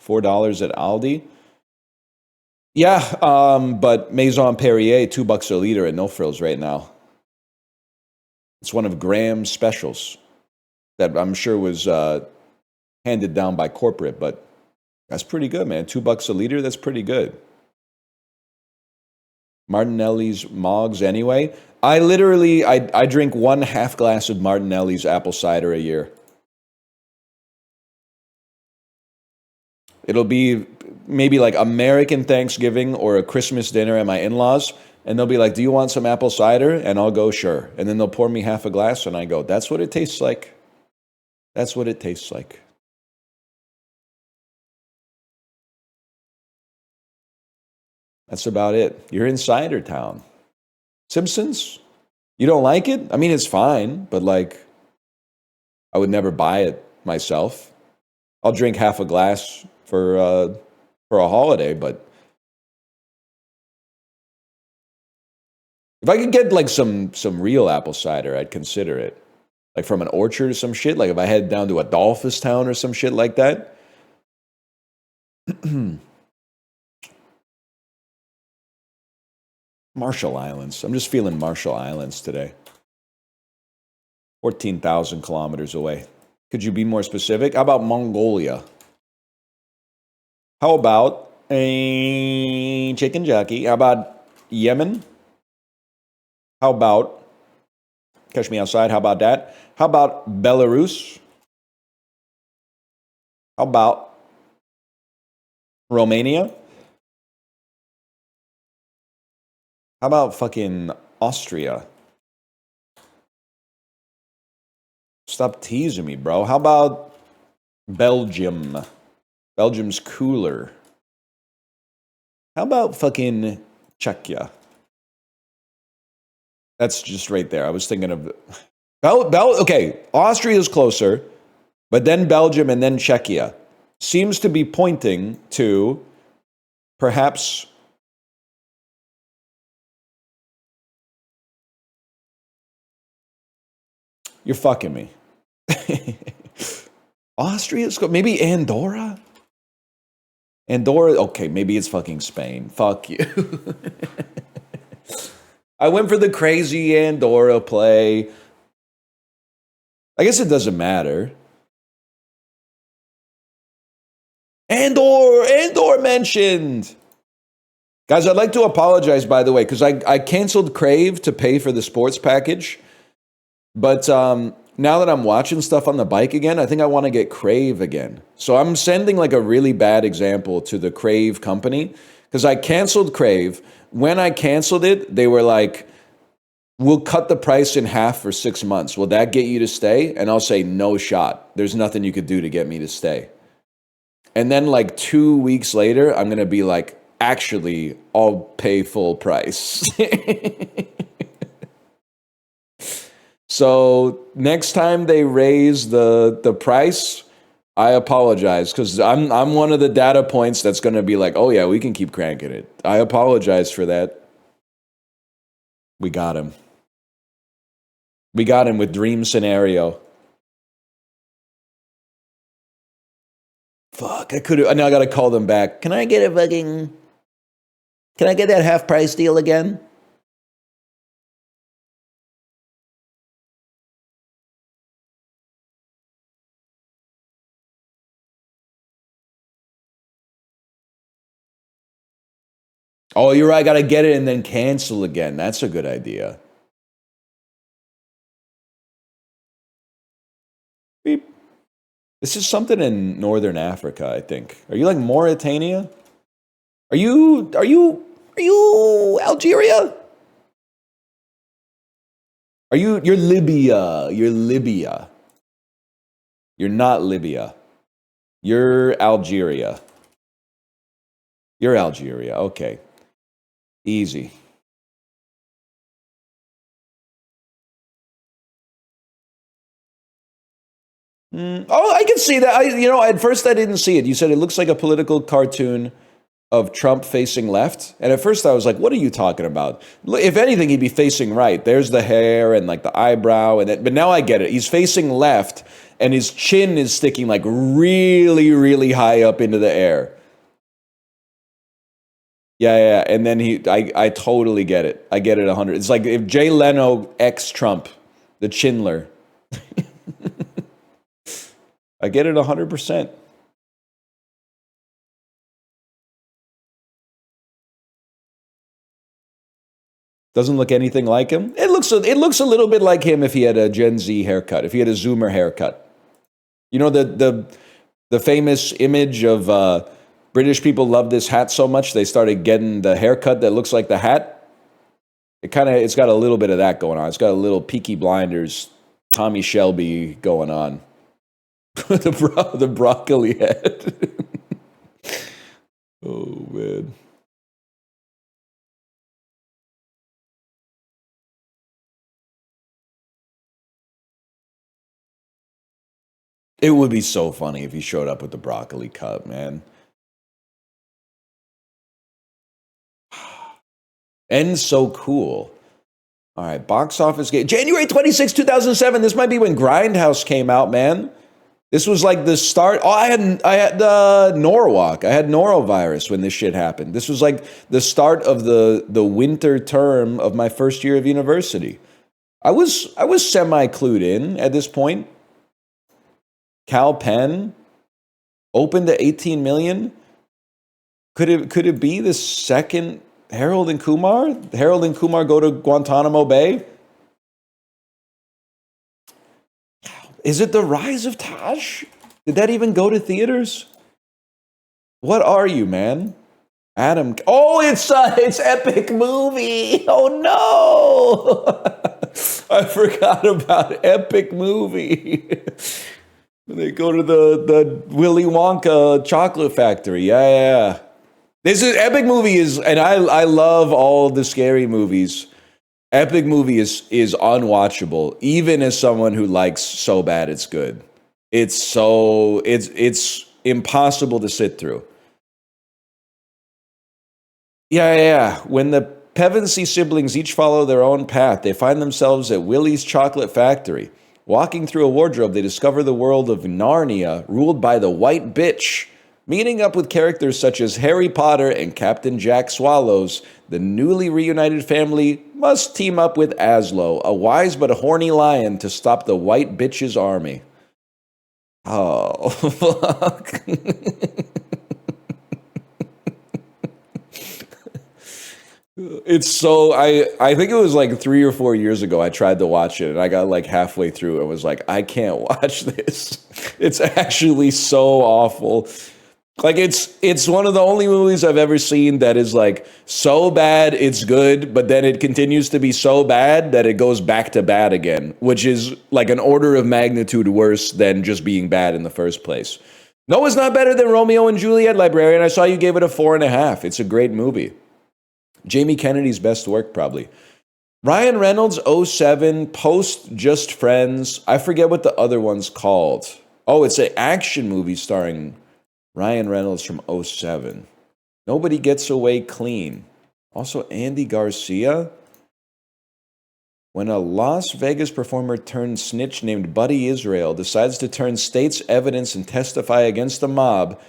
$4 at Aldi. Yeah, but Maison Perrier, $2 a liter at No Frills right now. It's one of Graham's specials that I'm sure was handed down by corporate, but that's pretty good, man. $2 a liter, that's pretty good. Martinelli's Moggs anyway. I literally, I drink 1/2 glass of Martinelli's apple cider a year. It'll be maybe like American Thanksgiving or a Christmas dinner at my in-laws. And they'll be like, do you want some apple cider? And I'll go, sure. And then they'll pour me half a glass and I go, that's what it tastes like. That's what it tastes like. That's about it. You're in cider town. Simpsons? You don't like it? I mean, it's fine, but like, I would never buy it myself. I'll drink half a glass for a holiday, but if I could get like some real apple cider, I'd consider it. Like from an orchard or some shit. Like if I head down to Adolphustown or some shit like that. Marshall Islands. I'm just feeling Marshall Islands today. 14,000 kilometers away. Could you be more specific? How about Mongolia? How about a chicken jockey? How about Yemen? How about, catch me outside, how about that? How about Belarus? How about Romania? How about fucking Austria? Stop teasing me, bro. How about Belgium? Belgium's cooler. How about fucking Czechia? That's just right there. I was thinking of okay, Austria's closer, but then Belgium and then Czechia seems to be pointing to perhaps you're fucking me. Austria's maybe Andorra? Andorra, okay, maybe it's fucking Spain. Fuck you. I went for the crazy Andorra play. I guess it doesn't matter. Andor mentioned. Guys, I'd like to apologize, by the way, because I canceled Crave to pay for the sports package. But now that I'm watching stuff on the bike again, I think I want to get Crave again. So I'm sending like a really bad example to the Crave company because I canceled Crave. When I canceled it, they were like, we'll cut the price in half for 6 months. Will that get you to stay? And I'll say, no shot. There's nothing you could do to get me to stay. And then like 2 weeks later, I'm going to be like, actually, I'll pay full price. So next time they raise the price, I apologize because I'm one of the data points that's going to be like, oh yeah, we can keep cranking it. I apologize for that. We got him. We got him with Dream Scenario. Fuck, I could have. Now I got to call them back. Can I get that half price deal again? Oh, you're right. I got to get it and then cancel again. That's a good idea. Beep. This is something in Northern Africa, I think. Are you like Mauritania? Are you Algeria? You're Libya. You're Libya. You're not Libya. You're Algeria. You're Algeria. Okay. Easy. Oh, I can see that. At first I didn't see it. You said it looks like a political cartoon of Trump facing left. And at first I was like, what are you talking about? If anything, he'd be facing right. There's the hair and like the eyebrow. But now I get it. He's facing left and his chin is sticking like really, really high up into the air. Yeah. And then I totally get it. I get it 100. It's like if Jay Leno ex Trump, the Chinler. I get it 100%. Doesn't look anything like him. It looks a little bit like him if he had a Gen Z haircut, if he had a Zoomer haircut. You know the famous image of British people love this hat so much they started getting the haircut that looks like the hat. It's got a little bit of that going on. It's got a little Peaky Blinders, Tommy Shelby going on. The broccoli head. Oh man. It would be so funny if he showed up with the broccoli cup, man. And so cool. All right, box office game. January 26, 2007. This might be when Grindhouse came out, man. This was like the start. Oh, I had Norwalk. I had norovirus when this shit happened. This was like the start of the winter term of my first year of university. I was semi clued in at this point. Cal Penn opened to 18 million. Could it be the second Harold and Kumar? Harold and Kumar go to Guantanamo Bay? Is it The Rise of Taj? Did that even go to theaters? What are you, man? Adam. Oh, it's Epic Movie. Oh no! I forgot about Epic Movie. They go to the Willy Wonka chocolate factory. Yeah. This is Epic Movie and I love all the scary movies. Epic Movie is unwatchable, even as someone who likes So Bad It's Good. It's impossible to sit through. Yeah. When the Pevensey siblings each follow their own path, they find themselves at Willy's Chocolate Factory. Walking through a wardrobe, they discover the world of Narnia, ruled by the White Bitch. Meeting up with characters such as Harry Potter and Captain Jack Swallows, the newly reunited family must team up with Aslo, a wise but horny lion, to stop the White Bitch's army. Oh, fuck. It's so, I think it was like 3 or 4 years ago I tried to watch it and I got like halfway through and was like, I can't watch this. It's actually so awful. Like it's one of the only movies I've ever seen that is like so bad it's good, but then it continues to be so bad that it goes back to bad again, which is like an order of magnitude worse than just being bad in the first place. No, it's not better than Romeo and Juliet, Librarian. I saw you gave it a 4.5. It's a great movie. Jamie Kennedy's best work, probably. Ryan Reynolds, 07, Post Just Friends. I forget what the other one's called. Oh, it's an action movie starring Ryan Reynolds from 07. Nobody Gets Away Clean. Also, Andy Garcia. When a Las Vegas performer turned snitch named Buddy Israel decides to turn state's evidence and testify against the mob,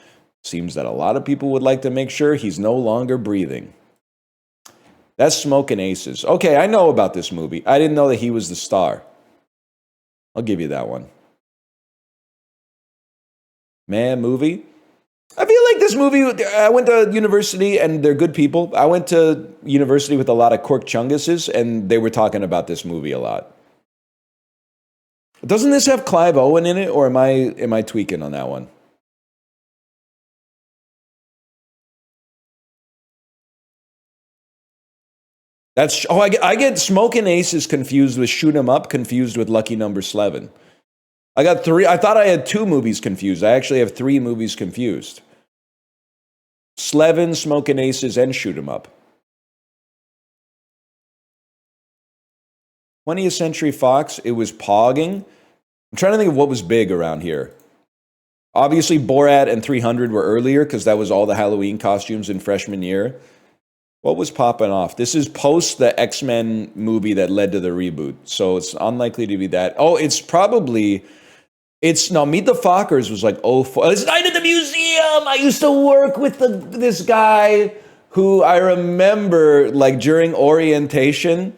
seems that a lot of people would like to make sure he's no longer breathing. That's Smokin' Aces. Okay, I know about this movie. I didn't know that he was the star. I'll give you that one. Man, movie. I feel like this movie, I went to university and they're good people. I went to university with a lot of Cork Chunguses and they were talking about this movie a lot. Doesn't this have Clive Owen in it, or am I tweaking on that one? I get Smokin' Aces confused with Shoot 'Em Up, confused with Lucky Number 11. I got 3. I thought I had 2 movies confused. I actually have 3 movies confused. Slevin, Smokin' Aces, and Shoot 'Em Up. 20th Century Fox, it was Pogging. I'm trying to think of what was big around here. Obviously, Borat and 300 were earlier because that was all the Halloween costumes in freshman year. What was popping off? This is post the X-Men movie that led to the reboot, so it's unlikely to be that. Oh, it's probably... Meet the Fockers was like, it's Night at the Museum! I used to work with this guy who I remember, like, during orientation,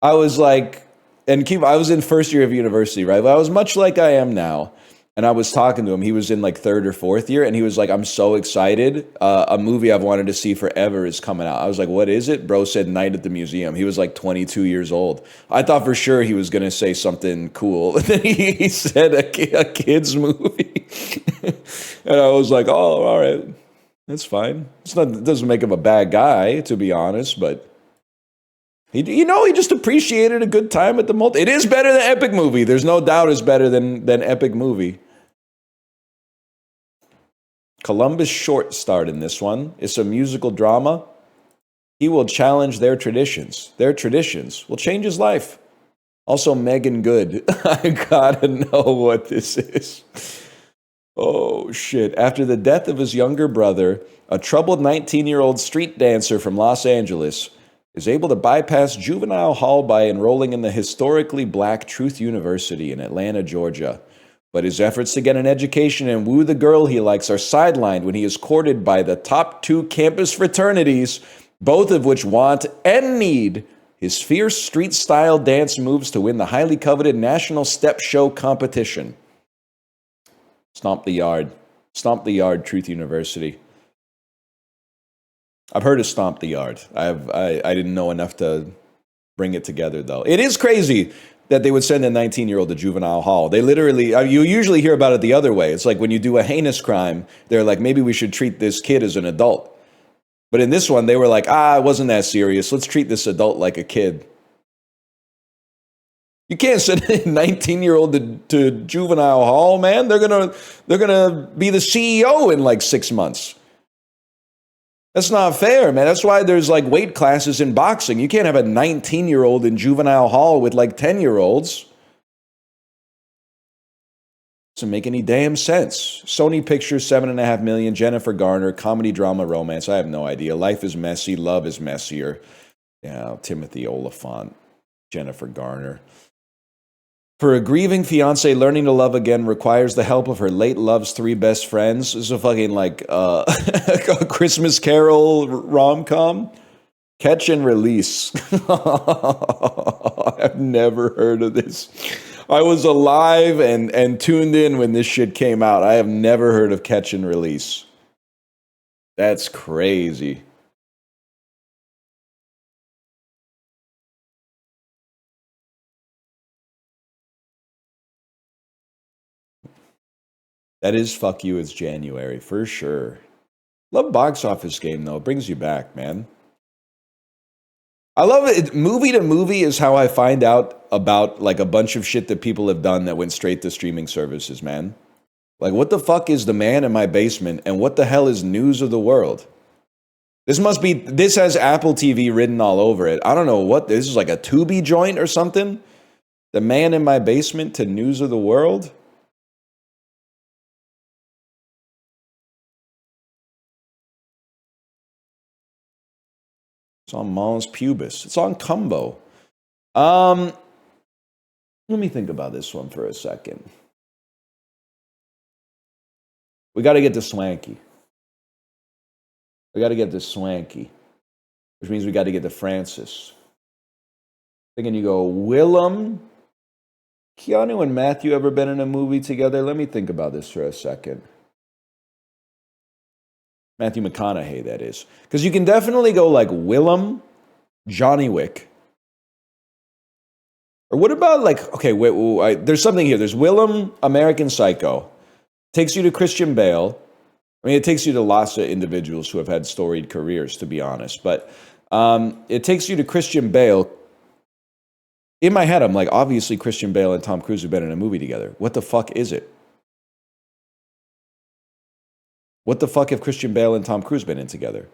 I was like... I was in first year of university, right? But I was much like I am now. And I was talking to him. He was in like 3rd or 4th year. And he was like, I'm so excited. A movie I've wanted to see forever is coming out. I was like, what is it? Bro said Night at the Museum. He was like 22 years old. I thought for sure he was going to say something cool. And then he said a kid's movie. And I was like, oh, all right. That's fine. It doesn't make him a bad guy, to be honest. But He just appreciated a good time at the multi. It is better than Epic Movie. There's no doubt it's better than Epic Movie. Columbus Short starred in this one. It's a musical drama. He will challenge their traditions. Their traditions will change his life. Also, Megan Good. I gotta know what this is. Oh, shit. After the death of his younger brother, a troubled 19-year-old street dancer from Los Angeles is able to bypass juvenile hall by enrolling in the historically black Truth University in Atlanta, Georgia. But his efforts to get an education and woo the girl he likes are sidelined when he is courted by the top 2 campus fraternities, both of which want and need his fierce street-style dance moves to win the highly coveted National Step Show competition. Stomp the Yard. Stomp the Yard, Truth University. I've heard of Stomp the Yard. I didn't know enough to bring it together, though. It is crazy that they would send a 19-year-old to juvenile hall. They literally, you usually hear about it the other way. It's like when you do a heinous crime, they're like, maybe we should treat this kid as an adult. But in this one, they were like, it wasn't that serious. Let's treat this adult like a kid. You can't send a 19-year-old to juvenile hall, man. They're gonna be the CEO in like 6 months. That's not fair, man. That's why there's like weight classes in boxing. You can't have a 19-year-old in juvenile hall with like 10-year-olds. Doesn't make any damn sense. Sony Pictures, $7.5 million. Jennifer Garner, comedy, drama, romance. I have no idea. Life is messy. Love is messier. Yeah, Timothy Oliphant, Jennifer Garner. For a grieving fiance, learning to love again requires the help of her late love's 3 best friends. This is a fucking like a Christmas Carol rom-com. Catch and Release. I've never heard of this. I was alive and tuned in when this shit came out. I have never heard of Catch and Release. That's crazy. That is Fuck You, It's January, for sure. Love Box Office Game, though. It brings you back, man. I love it. Movie to movie is how I find out about like a bunch of shit that people have done that went straight to streaming services, man. Like, what the fuck is The Man in My Basement, and what the hell is News of the World? This has Apple TV written all over it. I don't know what, this is like a Tubi joint or something? The Man in My Basement to News of the World? It's on Mons Pubis. It's on Cumbo. Let me think about this one for a second. We got to get to Swanky. Which means we got to get to Francis. Thinking you go, Willem, Keanu and Matthew ever been in a movie together? Let me think about this for a second. Matthew McConaughey, that is. Because you can definitely go like Willem, Johnny Wick. Or what about like, okay, wait, there's something here. There's Willem, American Psycho. Takes you to Christian Bale. I mean, it takes you to lots of individuals who have had storied careers, to be honest. But it takes you to Christian Bale. In my head, I'm like, obviously Christian Bale and Tom Cruise have been in a movie together. What the fuck is it? What the fuck have Christian Bale and Tom Cruise been in together?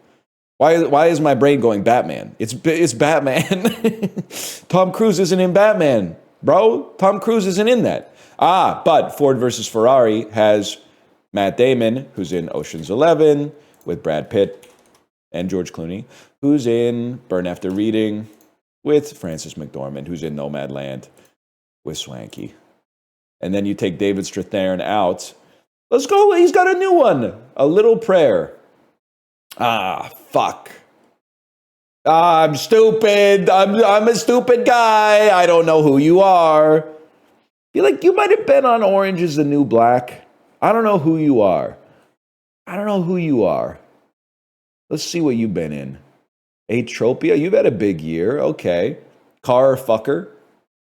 Why is my brain going Batman? It's Batman. Tom Cruise isn't in Batman, bro. Tom Cruise isn't in that. But Ford versus Ferrari has Matt Damon, who's in Ocean's 11, with Brad Pitt and George Clooney, who's in Burn After Reading, with Frances McDormand, who's in Nomadland, with Swanky. And then you take David Strathairn out. Let's go. He's got a new one. A Little Prayer. Fuck. I'm stupid. I'm a stupid guy. I don't know who you are. Feel like you might have been on Orange is the New Black. I don't know who you are. Let's see what you've been in. Atropia. You've had a big year. Okay. Car Fucker.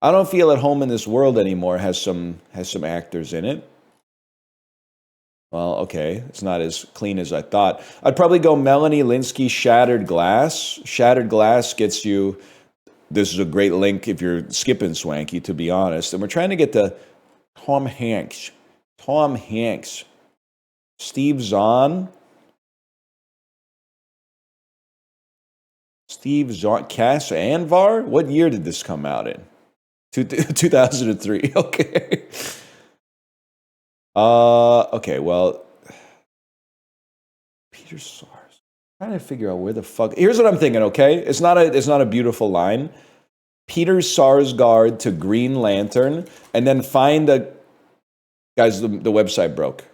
I Don't Feel at Home in This World Anymore has some actors in it. Well, okay, it's not as clean as I thought. I'd probably go Melanie Linsky, Shattered Glass. Shattered Glass gets you this is a great link if you're skipping Swanky, to be honest. And we're trying to get to Tom Hanks. Tom Hanks. Steve Zahn. Steve Zahn. Cass Anvar? What year did this come out in? 2003. Okay. Okay, well. Peter Sars. I'm trying to figure out where the fuck. Here's what I'm thinking, okay? It's not a beautiful line. Peter Sarsgaard to Green Lantern, and then find a. Guys, the website broke.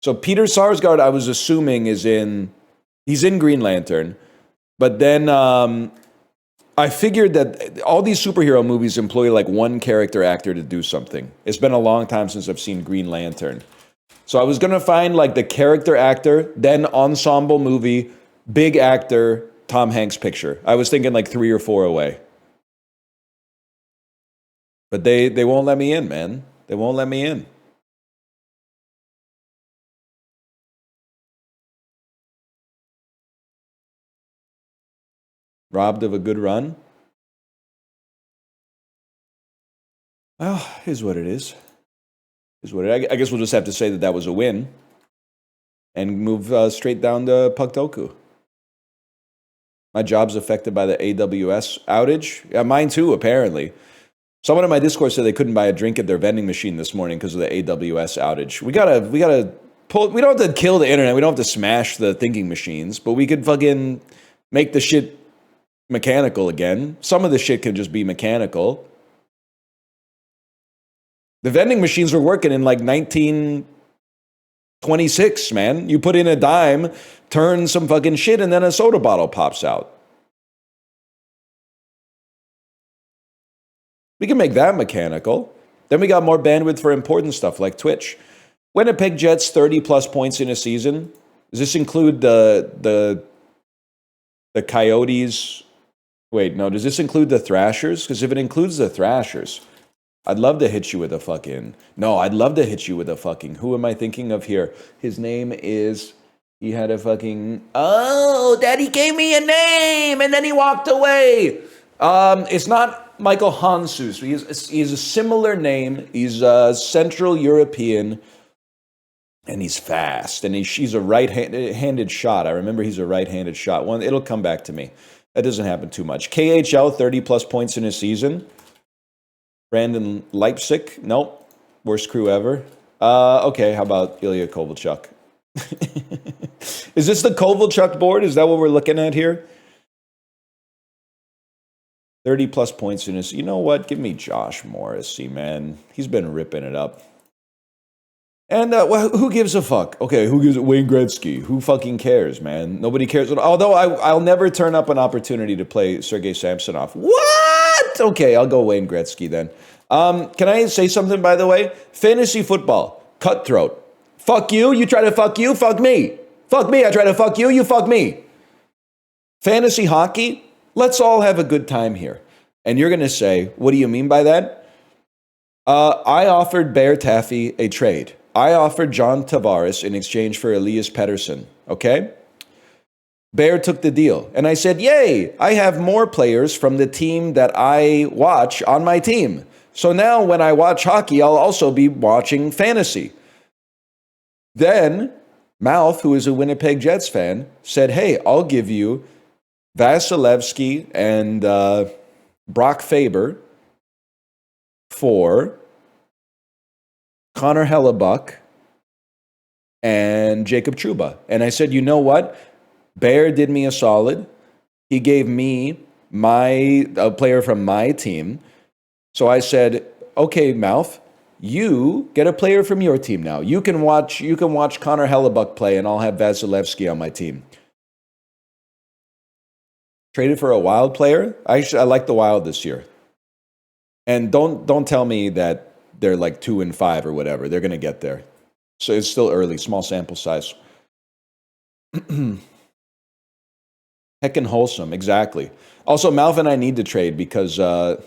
So Peter Sarsgaard, I was assuming, he's in Green Lantern, but then I figured that all these superhero movies employ like one character actor to do something. It's been a long time since I've seen Green Lantern. So I was going to find like the character actor, then ensemble movie, big actor, Tom Hanks picture. I was thinking like 3 or 4 away. But they won't let me in, man. They won't let me in. Robbed of a good run? Well, here's what it is. I guess we'll just have to say that was a win and move straight down to Pucktoku. My job's affected by the AWS outage. Yeah, mine too, apparently. Someone in my Discord said they couldn't buy a drink at their vending machine this morning because of the AWS outage. We gotta pull. We don't have to kill the internet. We don't have to smash the thinking machines, but we could fucking make the shit mechanical again. Some of the shit can just be mechanical. The vending machines were working in like 1926, man. You put in a dime, turn some fucking shit, and then a soda bottle pops out. We can make that mechanical. Then we got more bandwidth for important stuff like Twitch. Winnipeg Jets 30 plus points in a season. Does this include the Coyotes? Wait, no. Does this include the Thrashers? Because if it includes the Thrashers, I'd love to hit you with a fucking. No, I'd love to hit you with a fucking. Who am I thinking of here? His name is. He had a fucking. Oh, Daddy gave me a name and then he walked away. It's not Michael Hansus. He's a similar name. He's Central European, and he's fast. And he's a right-handed shot. I remember he's a right-handed shot. It'll come back to me. That doesn't happen too much. KHL 30 plus points in a season. Brandon Leipzig. Nope. Worst crew ever. Okay, how about Ilya Kovalchuk? Is this the Kovalchuk board? Is that what we're looking at here? 30 plus points in his. You know what? Give me Josh Morrissey, man. He's been ripping it up. And well, who gives a fuck? Okay, who gives it? Wayne Gretzky. Who fucking cares, man? Nobody cares. Although I'll never turn up an opportunity to play Sergei Samsonov. What? Okay, I'll go Wayne Gretzky then. Can I say something, by the way? Fantasy football. Cutthroat. Fuck you. You try to fuck you. Fuck me. Fuck me. I try to fuck you. You fuck me. Fantasy hockey. Let's all have a good time here. And you're going to say, what do you mean by that? I offered Bear Taffy a trade. I offered John Tavares in exchange for Elias Pettersson. Okay? Bear took the deal. And I said, yay, I have more players from the team that I watch on my team. So now when I watch hockey, I'll also be watching fantasy. Then Mouth, who is a Winnipeg Jets fan, said, hey, I'll give you Vasilevsky and Brock Faber for Connor Hellebuck and Jacob Trouba. And I said, you know what? Bear did me a solid. He gave me a player from my team. So I said, okay, Mouth, you get a player from your team now. You can watch Connor Hellebuck play, and I'll have Vasilevsky on my team. Traded for a Wild player. I like the Wild this year. And don't tell me that they're like 2-5 or whatever. They're going to get there. So it's still early, small sample size. Heckin' wholesome, exactly. Also, Malv and I need to trade because I've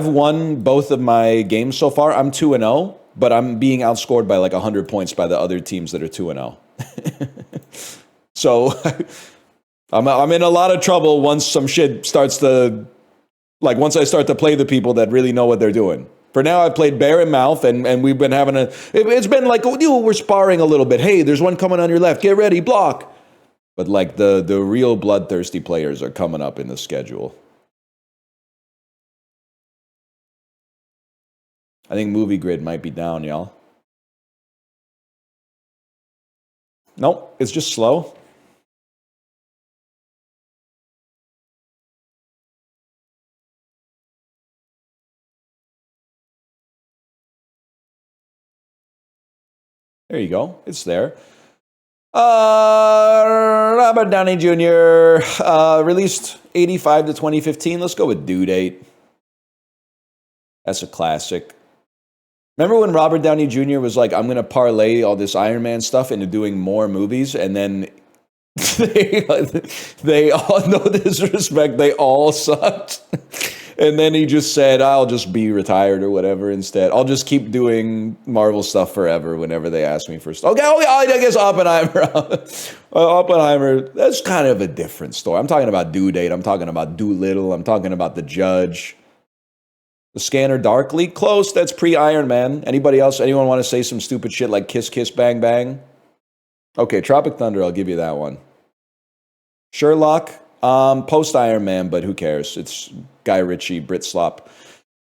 won both of my games so far. I'm 2-0, but I'm being outscored by like 100 points by the other teams that are 2-0. So I'm in a lot of trouble once some shit starts to, like, once I start to play the people that really know what they're doing. For now, I've played Bear and Mouth, and we've been having it's been like, we're sparring a little bit. Hey, there's one coming on your left. Get ready, block. But like the real bloodthirsty players are coming up in the schedule. I think Movie Grid might be down, y'all. Nope, it's just slow. There you go. It's there. Robert Downey Jr. Released 85 to 2015. Let's go with due date. That's a classic. Remember when Robert Downey Jr. was like, I'm going to parlay all this Iron Man stuff into doing more movies, and then they all, no disrespect, they all sucked. And then he just said, I'll just be retired or whatever instead. I'll just keep doing Marvel stuff forever whenever they ask me for stuff. Okay, I guess Oppenheimer. Oppenheimer, that's kind of a different story. I'm talking about Due Date. I'm talking about Doolittle. I'm talking about The Judge. The Scanner Darkly, close. That's pre-Iron Man. Anybody else? Anyone want to say some stupid shit like Kiss Kiss Bang Bang? Okay, Tropic Thunder, I'll give you that one. Sherlock, post-Iron Man, but who cares? It's Guy Ritchie, Brit Slop.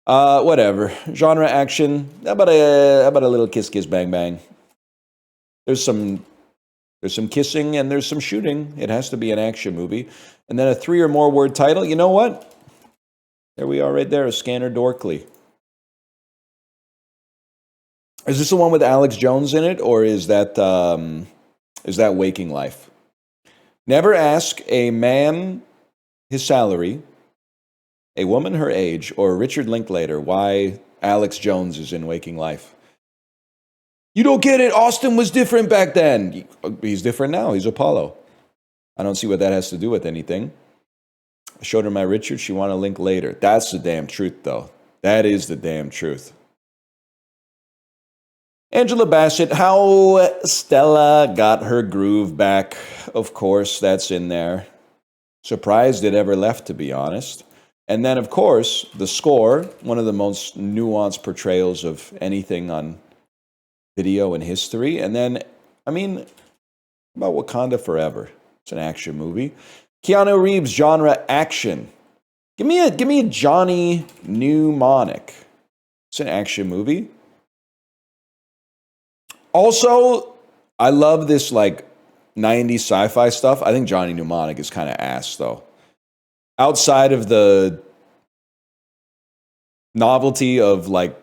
Whatever. Genre action. How about a little Kiss Kiss Bang Bang? There's some kissing and there's some shooting. It has to be an action movie. And then a 3 or more word title. You know what? There we are right there, A Scanner Dorkly. Is this the one with Alex Jones in it, or is that Waking Life? Never ask a man his salary, a woman her age, or Richard Linklater why Alex Jones is in Waking Life. You don't get it. Austin was different back then. He's different now. He's Apollo. I don't see what that has to do with anything. I showed her my Richard. She wanted a link later. That's the damn truth, though. That is the damn truth. Angela Bassett, how Stella got her groove back. Of course, that's in there. Surprised it ever left, to be honest. And then, of course, the score, one of the most nuanced portrayals of anything on video in history. And then, I mean, about Wakanda Forever. It's an action movie. Keanu Reeves, genre action. Give me a Johnny Mnemonic. It's an action movie. Also, I love this like 90s sci-fi stuff. I think Johnny Mnemonic is kind of ass though. Outside of the novelty of like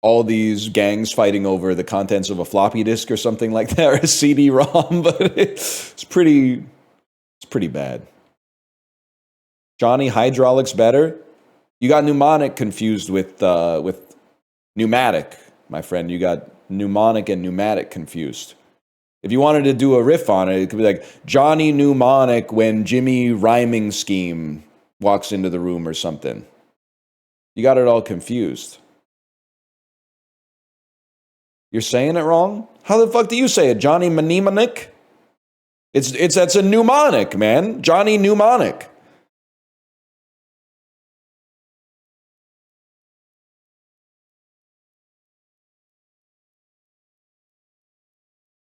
all these gangs fighting over the contents of a floppy disk or something like that, or a CD-ROM, but it's pretty bad. Johnny Hydraulics better. You got mnemonic confused with pneumatic, my friend. You got mnemonic and pneumatic confused. If you wanted to do a riff on it, it could be like Johnny Mnemonic when Jimmy Rhyming Scheme walks into the room or something. You got it all confused. You're saying it wrong? How the fuck do you say it? Johnny Mnemonic? That's a mnemonic, man. Johnny Mnemonic.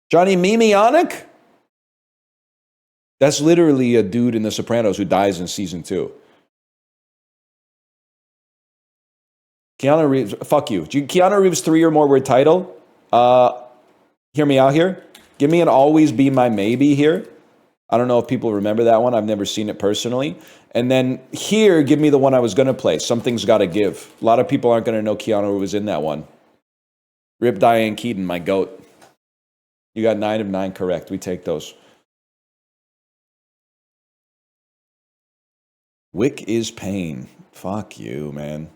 Johnny Mimionic? That's literally a dude in The Sopranos who dies in season 2. Keanu Reeves, fuck you. Keanu Reeves 3 or more word title. Hear me out here. Give me an Always Be My Maybe here. I don't know if people remember that one. I've never seen it personally. And then here, give me the one I was going to play. Something's Gotta Give. A lot of people aren't going to know Keanu was in that one. Rip Diane Keaton, my goat. You got 9 of 9 correct. We take those. Wick is pain. Fuck you, man.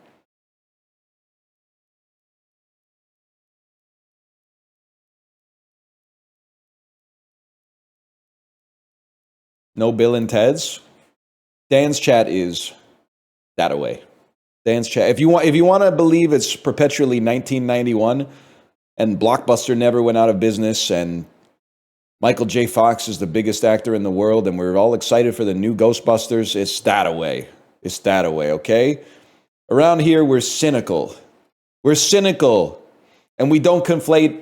No Bill and Ted's. Dan's chat is that away. Dan's chat. If you want to believe it's perpetually 1991 and Blockbuster never went out of business and Michael J. Fox is the biggest actor in the world, and we're all excited for the new Ghostbusters. It's that away. It's that away, okay? Around here, we're cynical. We're cynical, and we don't conflate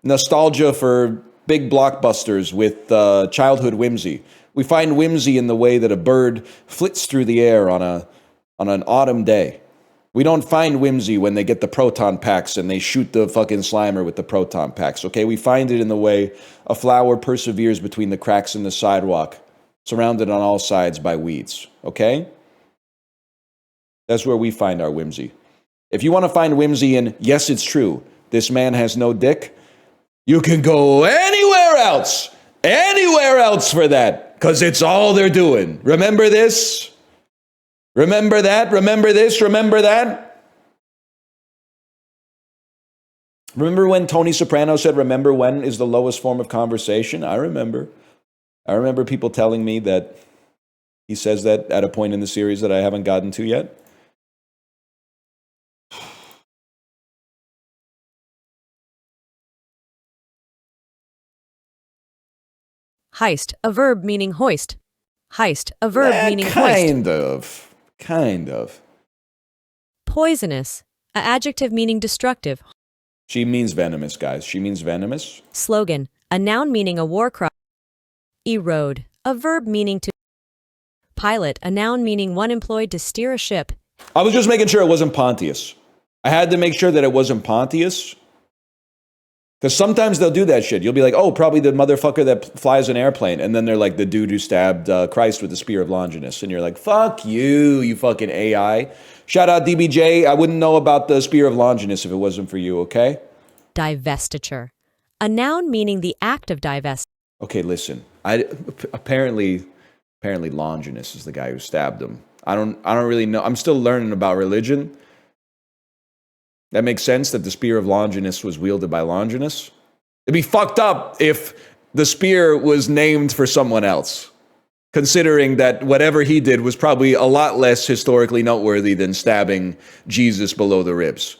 nostalgia for big blockbusters with childhood whimsy. We find whimsy in the way that a bird flits through the air on an autumn day. We don't find whimsy when they get the proton packs and they shoot the fucking Slimer with the proton packs, okay? We find it in the way a flower perseveres between the cracks in the sidewalk, surrounded on all sides by weeds, okay? That's where we find our whimsy. If you want to find whimsy in, yes, it's true, this man has no dick, you can go anywhere else for that, because it's all they're doing. Remember this? Remember that? Remember this? Remember that? Remember when Tony Soprano said, remember when is the lowest form of conversation? I remember. I remember people telling me that he says that at a point in the series that I haven't gotten to yet. Heist, a verb meaning hoist. Heist, a verb meaning hoist. Kind of. Poisonous, an adjective meaning destructive. She means venomous, guys. She means venomous. Slogan, a noun meaning a war cry. Erode, a verb meaning to. Pilot, a noun meaning one employed to steer a ship. I was just making sure it wasn't Pontius. I had to make sure that it wasn't Pontius. Because sometimes they'll do that shit. You'll be like, oh, probably the motherfucker that flies an airplane. And then they're like the dude who stabbed Christ with the spear of Longinus. And you're like, fuck you, you fucking AI. Shout out DBJ. I wouldn't know about the spear of Longinus if it wasn't for you, okay? Divestiture, a noun meaning the act of divest. Okay, listen. Apparently Longinus is the guy who stabbed him. I don't really know. I'm still learning about religion. That makes sense that the spear of Longinus was wielded by Longinus. It'd be fucked up if the spear was named for someone else, considering that whatever he did was probably a lot less historically noteworthy than stabbing Jesus below the ribs.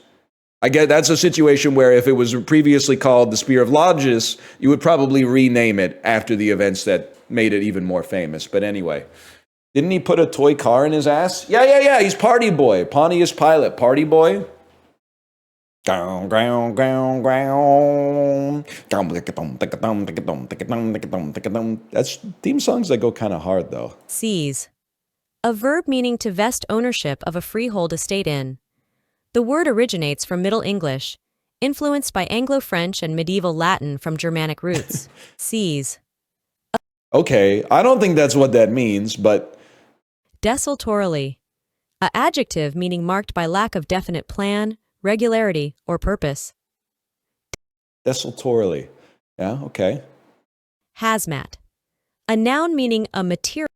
I get that's a situation where if it was previously called the spear of Longinus, you would probably rename it after the events that made it even more famous. But anyway, didn't he put a toy car in his ass? Yeah. He's Party Boy, Pontius Pilate, Party Boy. That's theme songs that go kind of hard, though. Seize, a verb meaning to vest ownership of a freehold estate in. The word originates from Middle English, influenced by Anglo-French and medieval Latin from Germanic roots. Seize. Okay, I don't think that's what that means, but... Desultorily, an adjective meaning marked by lack of definite plan, regularity, or purpose. Desultorily. Yeah, okay. Hazmat, a noun meaning a material.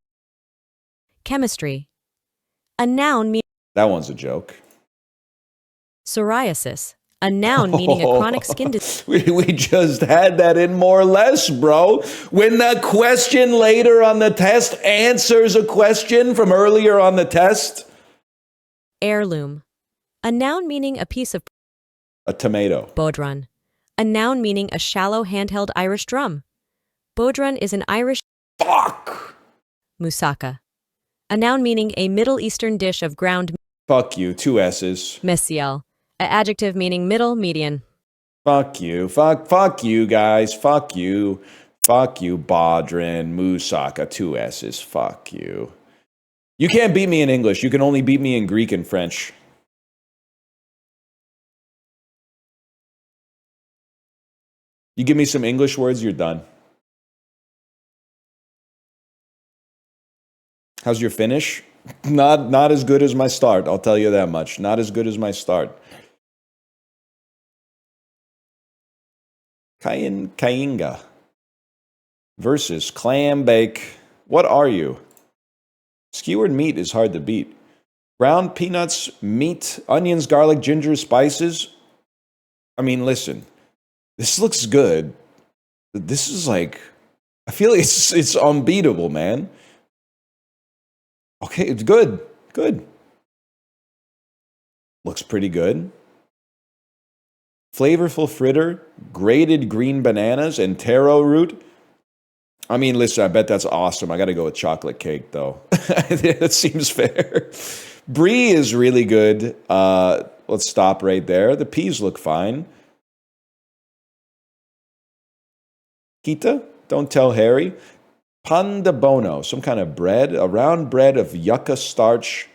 Chemistry, a noun meaning. That one's a joke. Psoriasis, a noun meaning a chronic skin disease. We just had that in more or less, bro. When the question later on the test answers a question from earlier on the test. Heirloom, a noun meaning a piece of. A tomato. Bodhrán, a noun meaning a shallow handheld Irish drum. Bodhrán is an Irish. Fuck! Moussaka, a noun meaning a Middle Eastern dish of ground. Fuck you, 2 S's. Mesiel, an adjective meaning middle, median. Fuck you, fuck you guys, fuck you, Bodhrán, Moussaka, 2 S's, fuck you. You can't beat me in English, you can only beat me in Greek and French. You give me some English words, you're done. How's your finish? Not as good as my start, I'll tell you that much. Not as good as my start. Kainga versus clam bake. What are you? Skewered meat is hard to beat. Ground peanuts, meat, onions, garlic, ginger, spices. I mean, listen. This looks good. This is like, I feel like it's unbeatable, man. Okay, it's good. Good. Looks pretty good. Flavorful fritter, grated green bananas, and taro root. I mean, listen, I bet that's awesome. I got to go with chocolate cake, though. That seems fair. Brie is really good. Let's stop right there. The peas look fine. Kita, don't tell Harry. Pan de bono, some kind of bread, a round bread of yucca starch.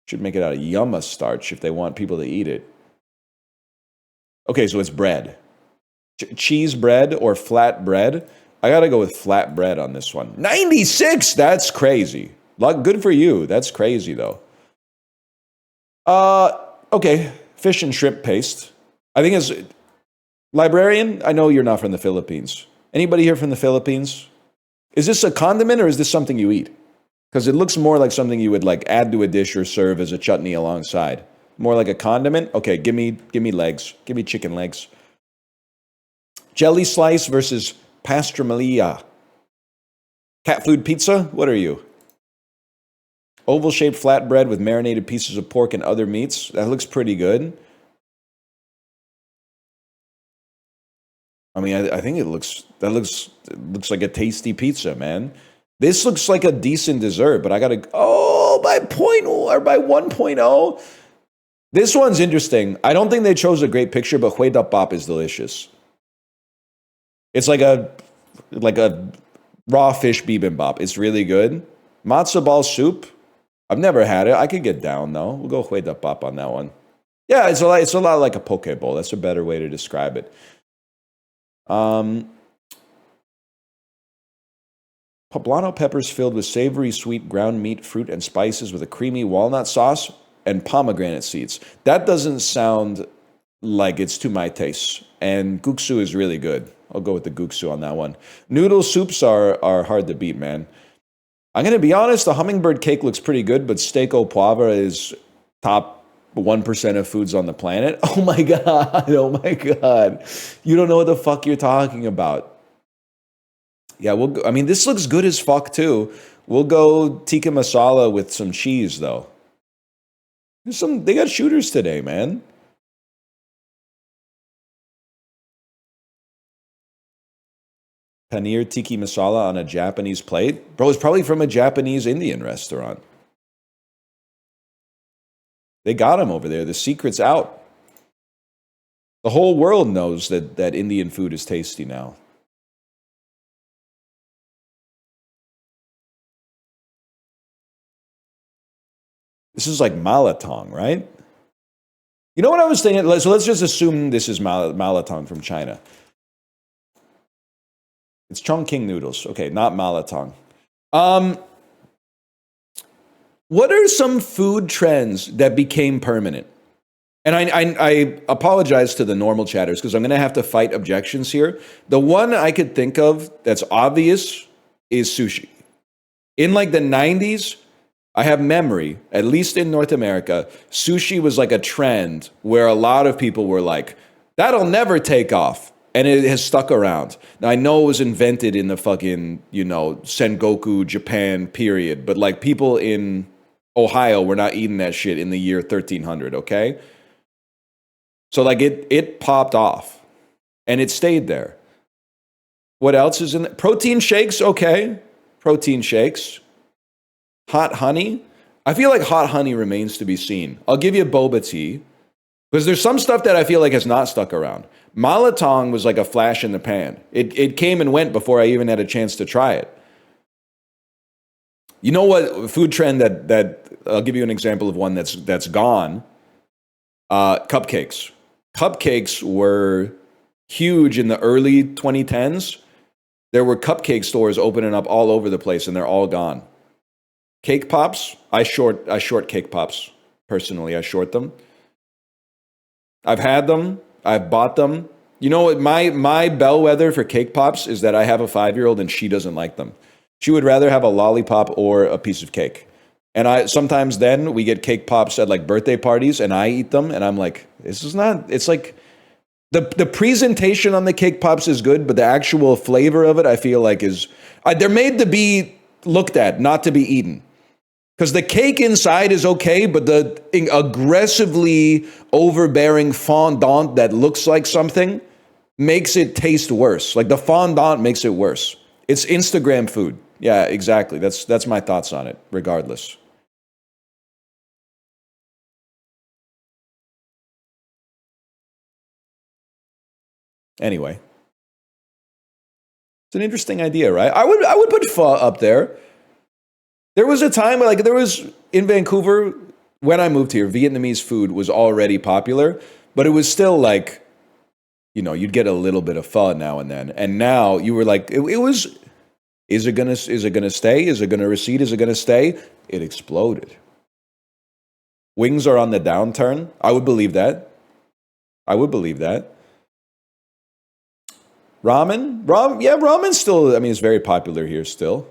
Should make it out of yumma starch if they want people to eat it. Okay, so it's bread. Cheese bread or flat bread. I gotta go with flat bread on this one. 96! That's crazy. Good for you. That's crazy, though. Okay. Fish and shrimp paste. I think it's... Librarian, I know you're not from the Philippines. Anybody here from the Philippines? Is this a condiment or is this something you eat? Because it looks more like something you would like add to a dish or serve as a chutney alongside. More like a condiment? Okay, give me legs. Give me chicken legs. Jelly slice versus pastramalia. Cat food pizza? What are you? Oval-shaped flatbread with marinated pieces of pork and other meats. That looks pretty good. I mean, I think it looks like a tasty pizza, man. This looks like a decent dessert, but I gotta, by 1.0. This one's interesting. I don't think they chose a great picture, but Huay Dap Bap is delicious. It's like a raw fish bibimbap. It's really good. Matzo ball soup. I've never had it. I could get down though. We'll go Huay Dap Bap on that one. Yeah, it's a lot like a poke bowl. That's a better way to describe it. Poblano peppers filled with savory, sweet ground meat, fruit, and spices with a creamy walnut sauce and pomegranate seeds. That doesn't sound like it's to my taste. And guksu is really good. I'll go with the guksu on that one. Noodle soups are hard to beat, man. I'm going to be honest, the hummingbird cake looks pretty good, but steak au poivre is top 1% of foods on the planet. Oh my God. Oh my God. You don't know what the fuck you're talking about. Yeah, I mean, this looks good as fuck too. We'll go tikka masala with some cheese though. They got shooters today, man. Paneer tiki masala on a Japanese plate. Bro, it's probably from a Japanese Indian restaurant. They got him over there. The secret's out. The whole world knows that Indian food is tasty now. This is like malatang, right? You know what I was thinking? So let's just assume this is malatang from China. It's Chongqing noodles. Okay, not malatang. What are some food trends that became permanent? And I apologize to the normal chatters because I'm going to have to fight objections here. The one I could think of that's obvious is sushi. In like the 90s, I have memory, at least in North America, sushi was like a trend where a lot of people were like, that'll never take off. And it has stuck around. Now, I know it was invented in the fucking, Sengoku, Japan period, but like people in Ohio were not eating that shit in the year 1300, okay? So like it popped off and it stayed there. What else is in it? Protein shakes, okay. Protein shakes. Hot honey. I feel like hot honey remains to be seen. I'll give you boba tea because there's some stuff that I feel like has not stuck around. Malatang was like a flash in the pan. It came and went before I even had a chance to try it. You know what food trend that I'll give you an example of one that's gone. Cupcakes. Cupcakes were huge in the early 2010s. There were cupcake stores opening up all over the place, and they're all gone. Cake pops. I short cake pops personally. I short them. I've had them. I've bought them. You know what? My bellwether for cake pops is that I have a 5-year-old and she doesn't like them. She would rather have a lollipop or a piece of cake. And sometimes then we get cake pops at like birthday parties and I eat them and I'm like, this is not, it's like the presentation on the cake pops is good, but the actual flavor of it I feel like they're made to be looked at, not to be eaten. Because the cake inside is okay, but the aggressively overbearing fondant that looks like something makes it taste worse. Like the fondant makes it worse. It's Instagram food. Yeah, exactly. That's my thoughts on it, regardless. Anyway, it's an interesting idea, right? I would put pho up there. There was a time like there was in Vancouver when I moved here, Vietnamese food was already popular, but it was still like, you'd get a little bit of pho now and then. And now you were like, it was, is it gonna stay? Is it gonna recede? Is it gonna stay? It exploded. Wings are on the downturn. I would believe that. I would believe that. Yeah, ramen's still, I mean, it's very popular here still.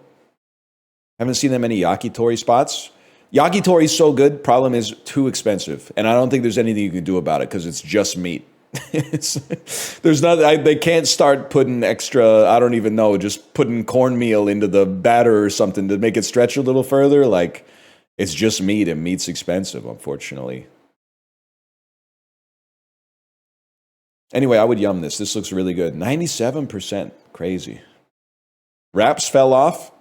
Haven't seen that many yakitori spots. Yakitori's so good. Problem is too expensive, and I don't think there's anything you can do about it because it's just meat. There's not. They can't start putting extra. I don't even know. Just putting cornmeal into the batter or something to make it stretch a little further. Like it's just meat, and meat's expensive, unfortunately. Anyway, I would yum this. This looks really good. 97%. Crazy. Wraps fell off.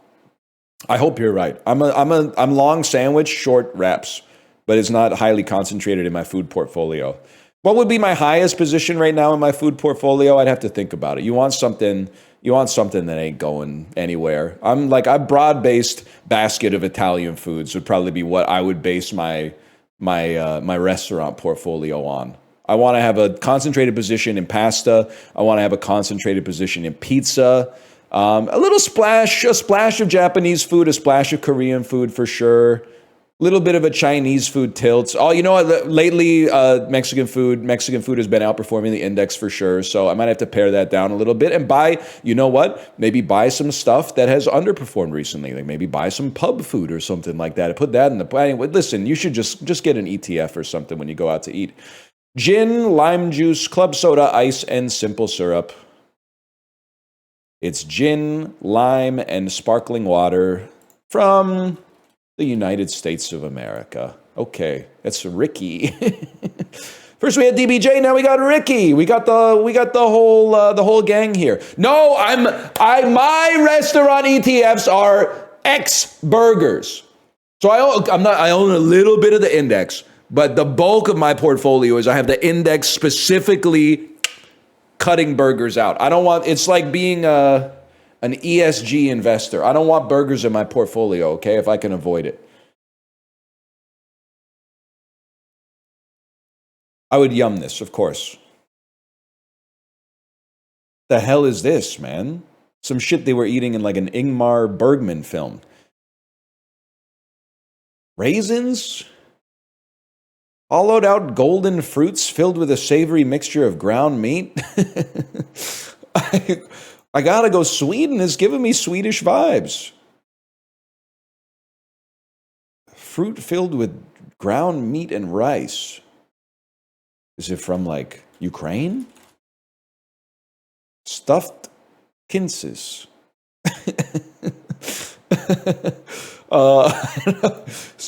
I hope you're right. I'm long sandwich, short wraps, but it's not highly concentrated in my food portfolio. What would be my highest position right now in my food portfolio? I'd have to think about it. You want something that ain't going anywhere. I'm like a broad-based basket of Italian foods would probably be what I would base my restaurant portfolio on. I want to have a concentrated position in pasta. I want to have a concentrated position in pizza. A splash of Japanese food, a splash of Korean food for sure. A little bit of a Chinese food tilt. Oh, you know what? Lately, Mexican food has been outperforming the index for sure. So I might have to pare that down a little bit and you know what? Maybe buy some stuff that has underperformed recently. Like maybe buy some pub food or something like that. Put that in the planning. Listen, you should just get an ETF or something when you go out to eat. Gin, lime juice, club soda, ice, and simple syrup. It's gin, lime, and sparkling water from the United States of America. Okay, that's Ricky. First we had DBJ, now we got Ricky. We got the whole gang here. No, my restaurant ETFs are X burgers. So I own a little bit of the index, but the bulk of my portfolio is I have the index specifically cutting burgers out. It's like being an ESG investor. I don't want burgers in my portfolio, okay, if I can avoid it. I would yum this, of course. The hell is this, man? Some shit they were eating in like an Ingmar Bergman film. Raisins? Hollowed out golden fruits filled with a savory mixture of ground meat? I gotta go. Sweden is giving me Swedish vibes. Fruit filled with ground meat and rice. Is it from like Ukraine? Stuffed kinses.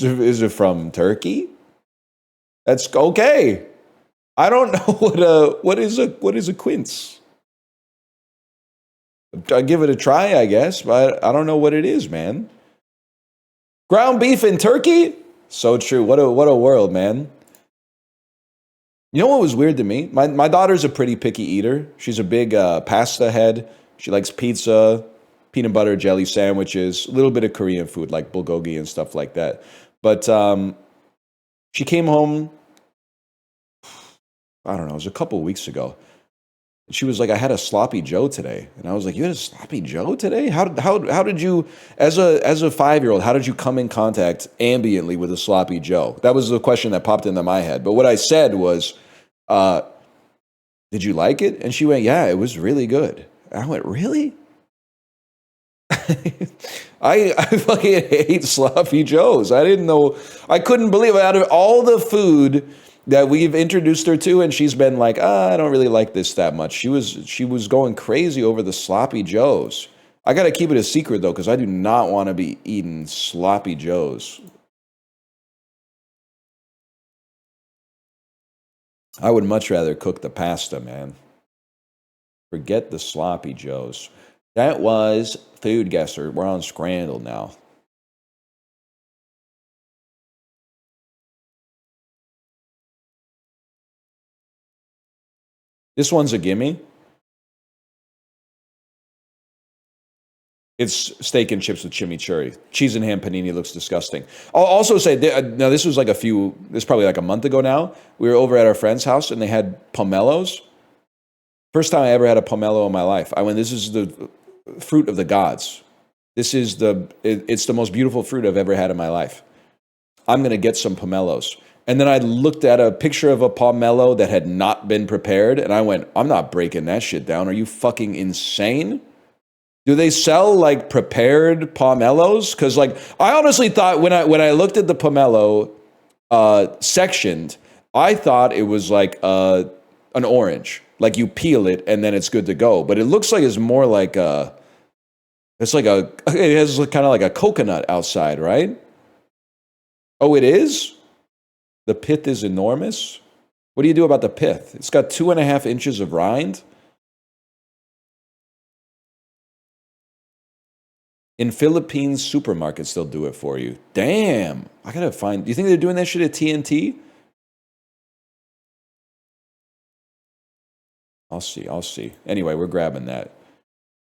Is it from Turkey? That's okay. I don't know what is a quince. I'll give it a try, I guess, but I don't know what it is, man. Ground beef in Turkey? So true. What a world, man. You know what was weird to me? My daughter's a pretty picky eater. She's a big pasta head. She likes pizza, peanut butter jelly sandwiches, a little bit of Korean food like bulgogi and stuff like that. But she came home, I don't know, it was a couple of weeks ago. She was like, I had a sloppy Joe today. And I was like, you had a sloppy Joe today? How did you, as a 5-year-old, how did you come in contact ambiently with a sloppy Joe? That was the question that popped into my head. But what I said was, did you like it? And she went, yeah, it was really good. And I went, really? I fucking hate sloppy Joes. I didn't know, I couldn't believe it. Out of all the food that we've introduced her to, and she's been like, I don't really like this that much. She was going crazy over the sloppy Joes. I got to keep it a secret, though, because I do not want to be eating sloppy Joes. I would much rather cook the pasta, man. Forget the sloppy Joes. That was Food Guesser. We're on Scrandal now. This one's a gimme. It's steak and chips with chimichurri. Cheese and ham panini looks disgusting. I'll also say, now this was like this is probably like a month ago now. We were over at our friend's house and they had pomelos. First time I ever had a pomelo in my life. I went, this is the fruit of the gods. It's the most beautiful fruit I've ever had in my life. I'm going to get some pomelos. And then I looked at a picture of a pomelo that had not been prepared and I went, I'm not breaking that shit down. Are you fucking insane? Do they sell like prepared pomelos? Because like I honestly thought when I looked at the pomelo sectioned, I thought it was like an orange, like you peel it and then it's good to go. But it looks like it's more like it has kind of like a coconut outside, right? Oh, it is? The pith is enormous. What do you do about the pith? It's got 2.5 inches of rind. In Philippines supermarkets, they'll do it for you. Damn. I gotta find. Do you think they're doing that shit at TNT? I'll see. Anyway, we're grabbing that.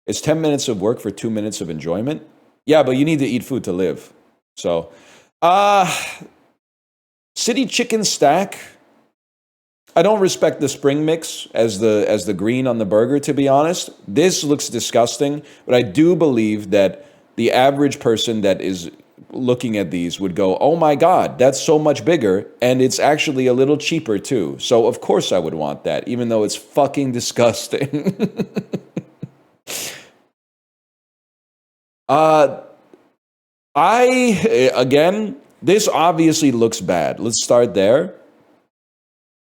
It's 10 minutes of work for 2 minutes of enjoyment. Yeah, but you need to eat food to live. So, City Chicken Stack. I don't respect the spring mix as the green on the burger, to be honest. This looks disgusting, but I do believe that the average person that is looking at these would go, oh my God, that's so much bigger, and it's actually a little cheaper too. So of course I would want that, even though it's fucking disgusting. This obviously looks bad. Let's start there.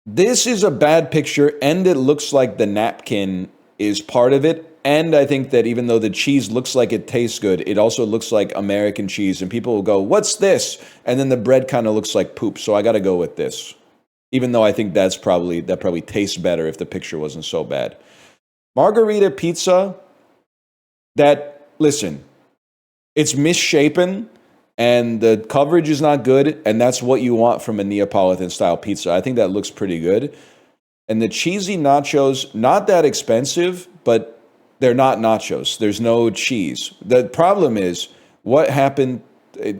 This is a bad picture, and it looks like the napkin is part of it. And I think that even though the cheese looks like it tastes good, it also looks like American cheese. And people will go, what's this? And then the bread kind of looks like poop. So I got to go with this. Even though I think that probably tastes better if the picture wasn't so bad. Margarita pizza, listen, it's misshapen. And the coverage is not good. And that's what you want from a Neapolitan-style pizza. I think that looks pretty good. And the cheesy nachos, not that expensive, but they're not nachos. There's no cheese. The problem is what happened,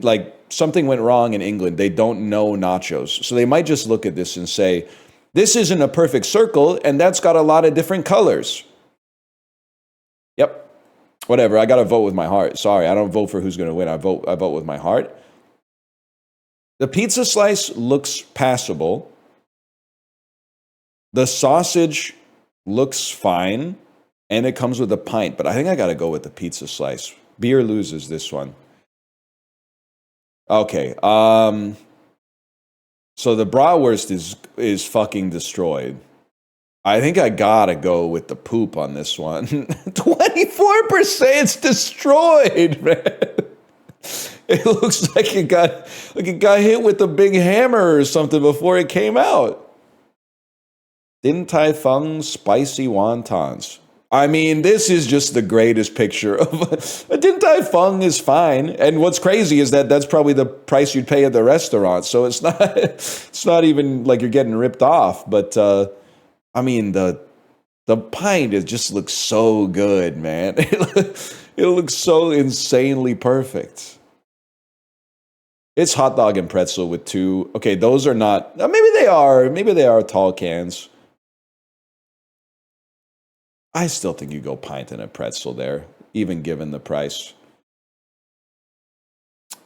like something went wrong in England. They don't know nachos. So they might just look at this and say, this isn't a perfect circle, and that's got a lot of different colors. Yep. Whatever. I got to vote with my heart. Sorry, I don't vote for who's going to win. I vote with my heart. The pizza slice looks passable. The sausage looks fine. And it comes with a pint, but I think I got to go with the pizza slice. Beer loses this one. Okay. So the bratwurst is fucking destroyed. I think I got to go with the poop on this one. 24%, it's destroyed, man. It looks like it got hit with a big hammer or something before it came out. Din Tai Fung spicy wontons. I mean, this is just the greatest picture of a Din Tai Fung is fine. And what's crazy is that that's probably the price you'd pay at the restaurant. So it's not even like you're getting ripped off. But I mean, the pint, it just looks so good, man. It looks so insanely perfect. It's hot dog and pretzel with two. Okay, those are not, maybe they are tall cans. I still think you go pint and a pretzel there, even given the price.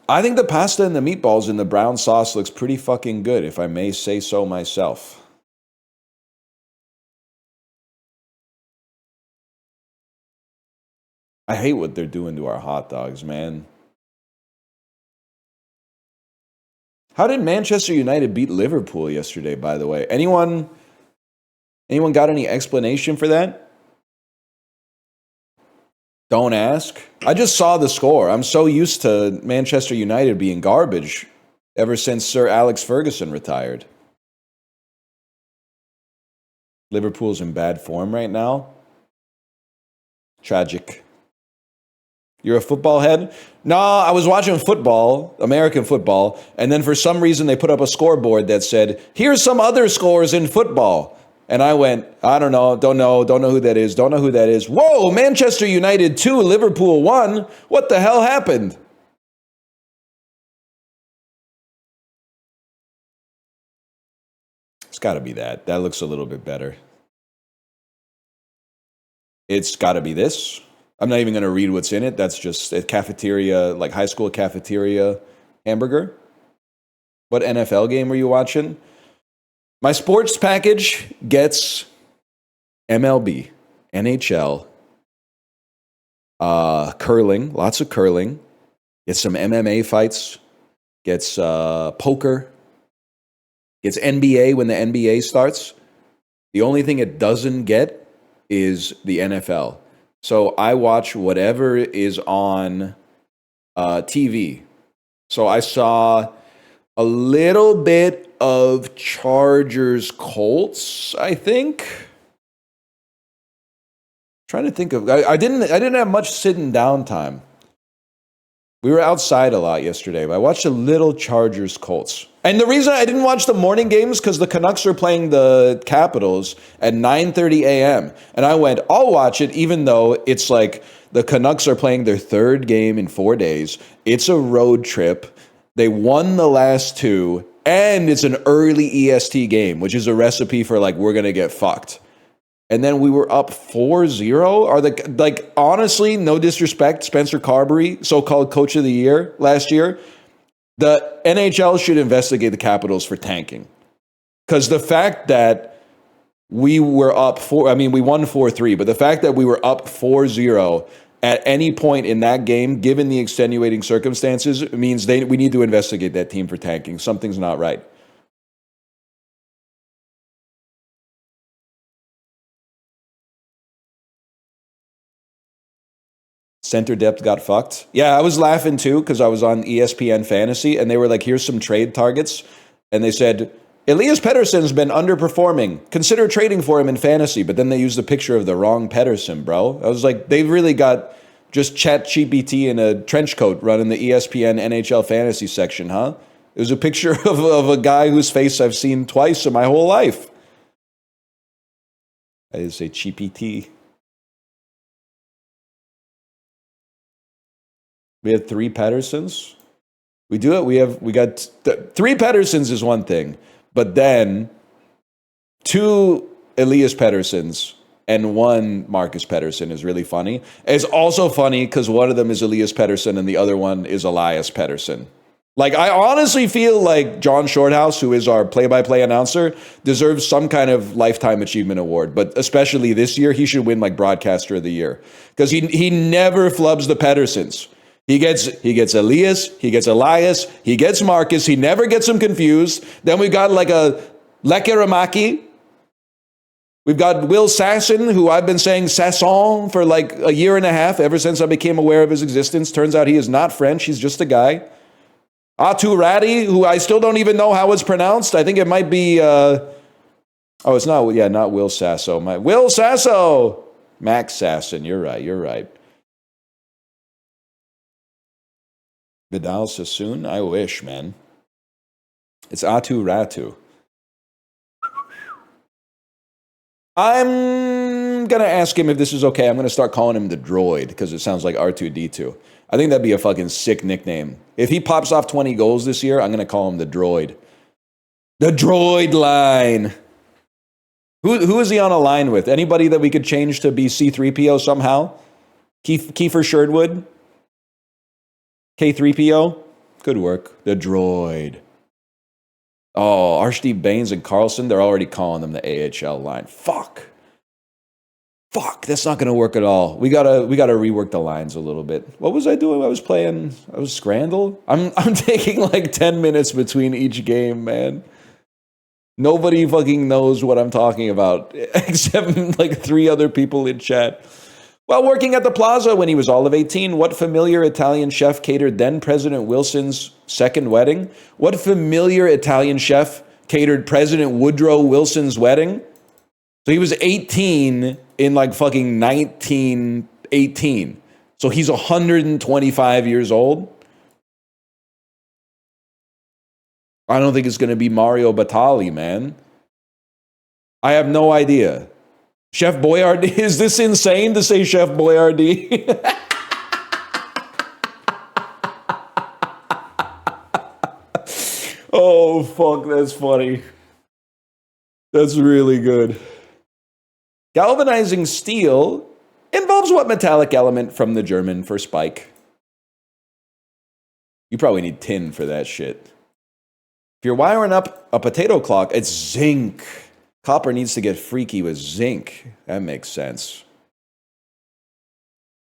I think the pasta and the meatballs in the brown sauce looks pretty fucking good, if I may say so myself. I hate what they're doing to our hot dogs, man. How did Manchester United beat Liverpool yesterday, by the way? Anyone got any explanation for that? Don't ask. I just saw the score. I'm so used to Manchester United being garbage ever since Sir Alex Ferguson retired. Liverpool's in bad form right now. Tragic. You're a football head? No, I was watching football, American football, and then for some reason they put up a scoreboard that said, here's some other scores in football. And I went, I don't know who that is, don't know who that is. Whoa, Manchester United 2, Liverpool 1. What the hell happened? It's got to be that. That looks a little bit better. It's got to be this. I'm not even going to read what's in it. That's just a cafeteria, like high school cafeteria hamburger. What NFL game were you watching? My sports package gets MLB, NHL, curling, lots of curling. Gets some MMA fights. Gets poker. Gets NBA when the NBA starts. The only thing it doesn't get is the NFL. So I watch whatever is on TV. So I saw a little bit of Chargers Colts, I think. Trying to think of I didn't have much sitting down time. We were outside a lot yesterday, but I watched a little Chargers Colts. And the reason I didn't watch the morning games because the Canucks are playing the Capitals at 9:30 a.m. And I went, I'll watch it, even though it's like the Canucks are playing their third game in 4 days. It's a road trip. They won the last two, and it's an early EST game, which is a recipe for like we're gonna get fucked. And then we were up 4-0. Are the like honestly, no disrespect, Spencer Carberry, so-called coach of the year last year. The NHL should investigate the Capitals for tanking. Because the fact that we were up we won 4-3, but the fact that we were up 4-0 at any point in that game, given the extenuating circumstances, means we need to investigate that team for tanking. Something's not right. Center depth got fucked. Yeah, I was laughing too because I was on ESPN Fantasy and they were like, here's some trade targets. And they said, Elias Pettersson's been underperforming. Consider trading for him in fantasy. But then they used a picture of the wrong Pettersson, bro. I was like, they've really got just ChatGPT in a trench coat running the ESPN NHL Fantasy section, huh? It was a picture of a guy whose face I've seen twice in my whole life. I didn't say GPT. We had 3 Petterssons. We do it. We got 3 Petterssons is one thing, but then 2 Elias Petterssons and 1 Marcus Pettersson is really funny. It's also funny because one of them is Elias Pettersson and the other one is Elias Pettersson. Like, I honestly feel like John Shorthouse, who is our play-by-play announcer, deserves some kind of lifetime achievement award. But especially this year, he should win like broadcaster of the year because he never flubs the Petterssons. He gets Elias, he gets Elias, he gets Marcus, he never gets them confused. Then we've got like a Lekeramaki. We've got Will Sasson, who I've been saying Sasson for like a year and a half, ever since I became aware of his existence. Turns out he is not French, he's just a guy. Aturati, who I still don't even know how it's pronounced. I think it might be, it's not Will Sasso. Will Sasso! Max Sasson, you're right. Vidal Sassoon? I wish, man. It's Atu Ratu. I'm going to ask him if this is okay. I'm going to start calling him the droid because it sounds like R2-D2. I think that'd be a fucking sick nickname. If he pops off 20 goals this year, I'm going to call him the droid. The droid line. Who is he on a line with? Anybody that we could change to be C-3PO somehow? Kiefer Sherwood? K3PO? Good work. The droid. Oh, Arshdeep Baines and Carlson, they're already calling them the AHL line. Fuck, that's not going to work at all. We gotta rework the lines a little bit. What was I doing? I was Scrandle? I'm taking like 10 minutes between each game, man. Nobody fucking knows what I'm talking about except like 3 other people in chat. While working at the Plaza when he was all of 18, what familiar Italian chef catered then President Wilson's second wedding? What familiar Italian chef catered President Woodrow Wilson's wedding? So he was 18 in like fucking 1918. So he's 125 years old. I don't think it's going to be Mario Batali, man. I have no idea. Chef Boyardee, is this insane to say Chef Boyardee? Oh, fuck, that's funny. That's really good. Galvanizing steel involves what metallic element from the German for spike? You probably need tin for that shit. If you're wiring up a potato clock, it's zinc. Copper needs to get freaky with zinc. That makes sense.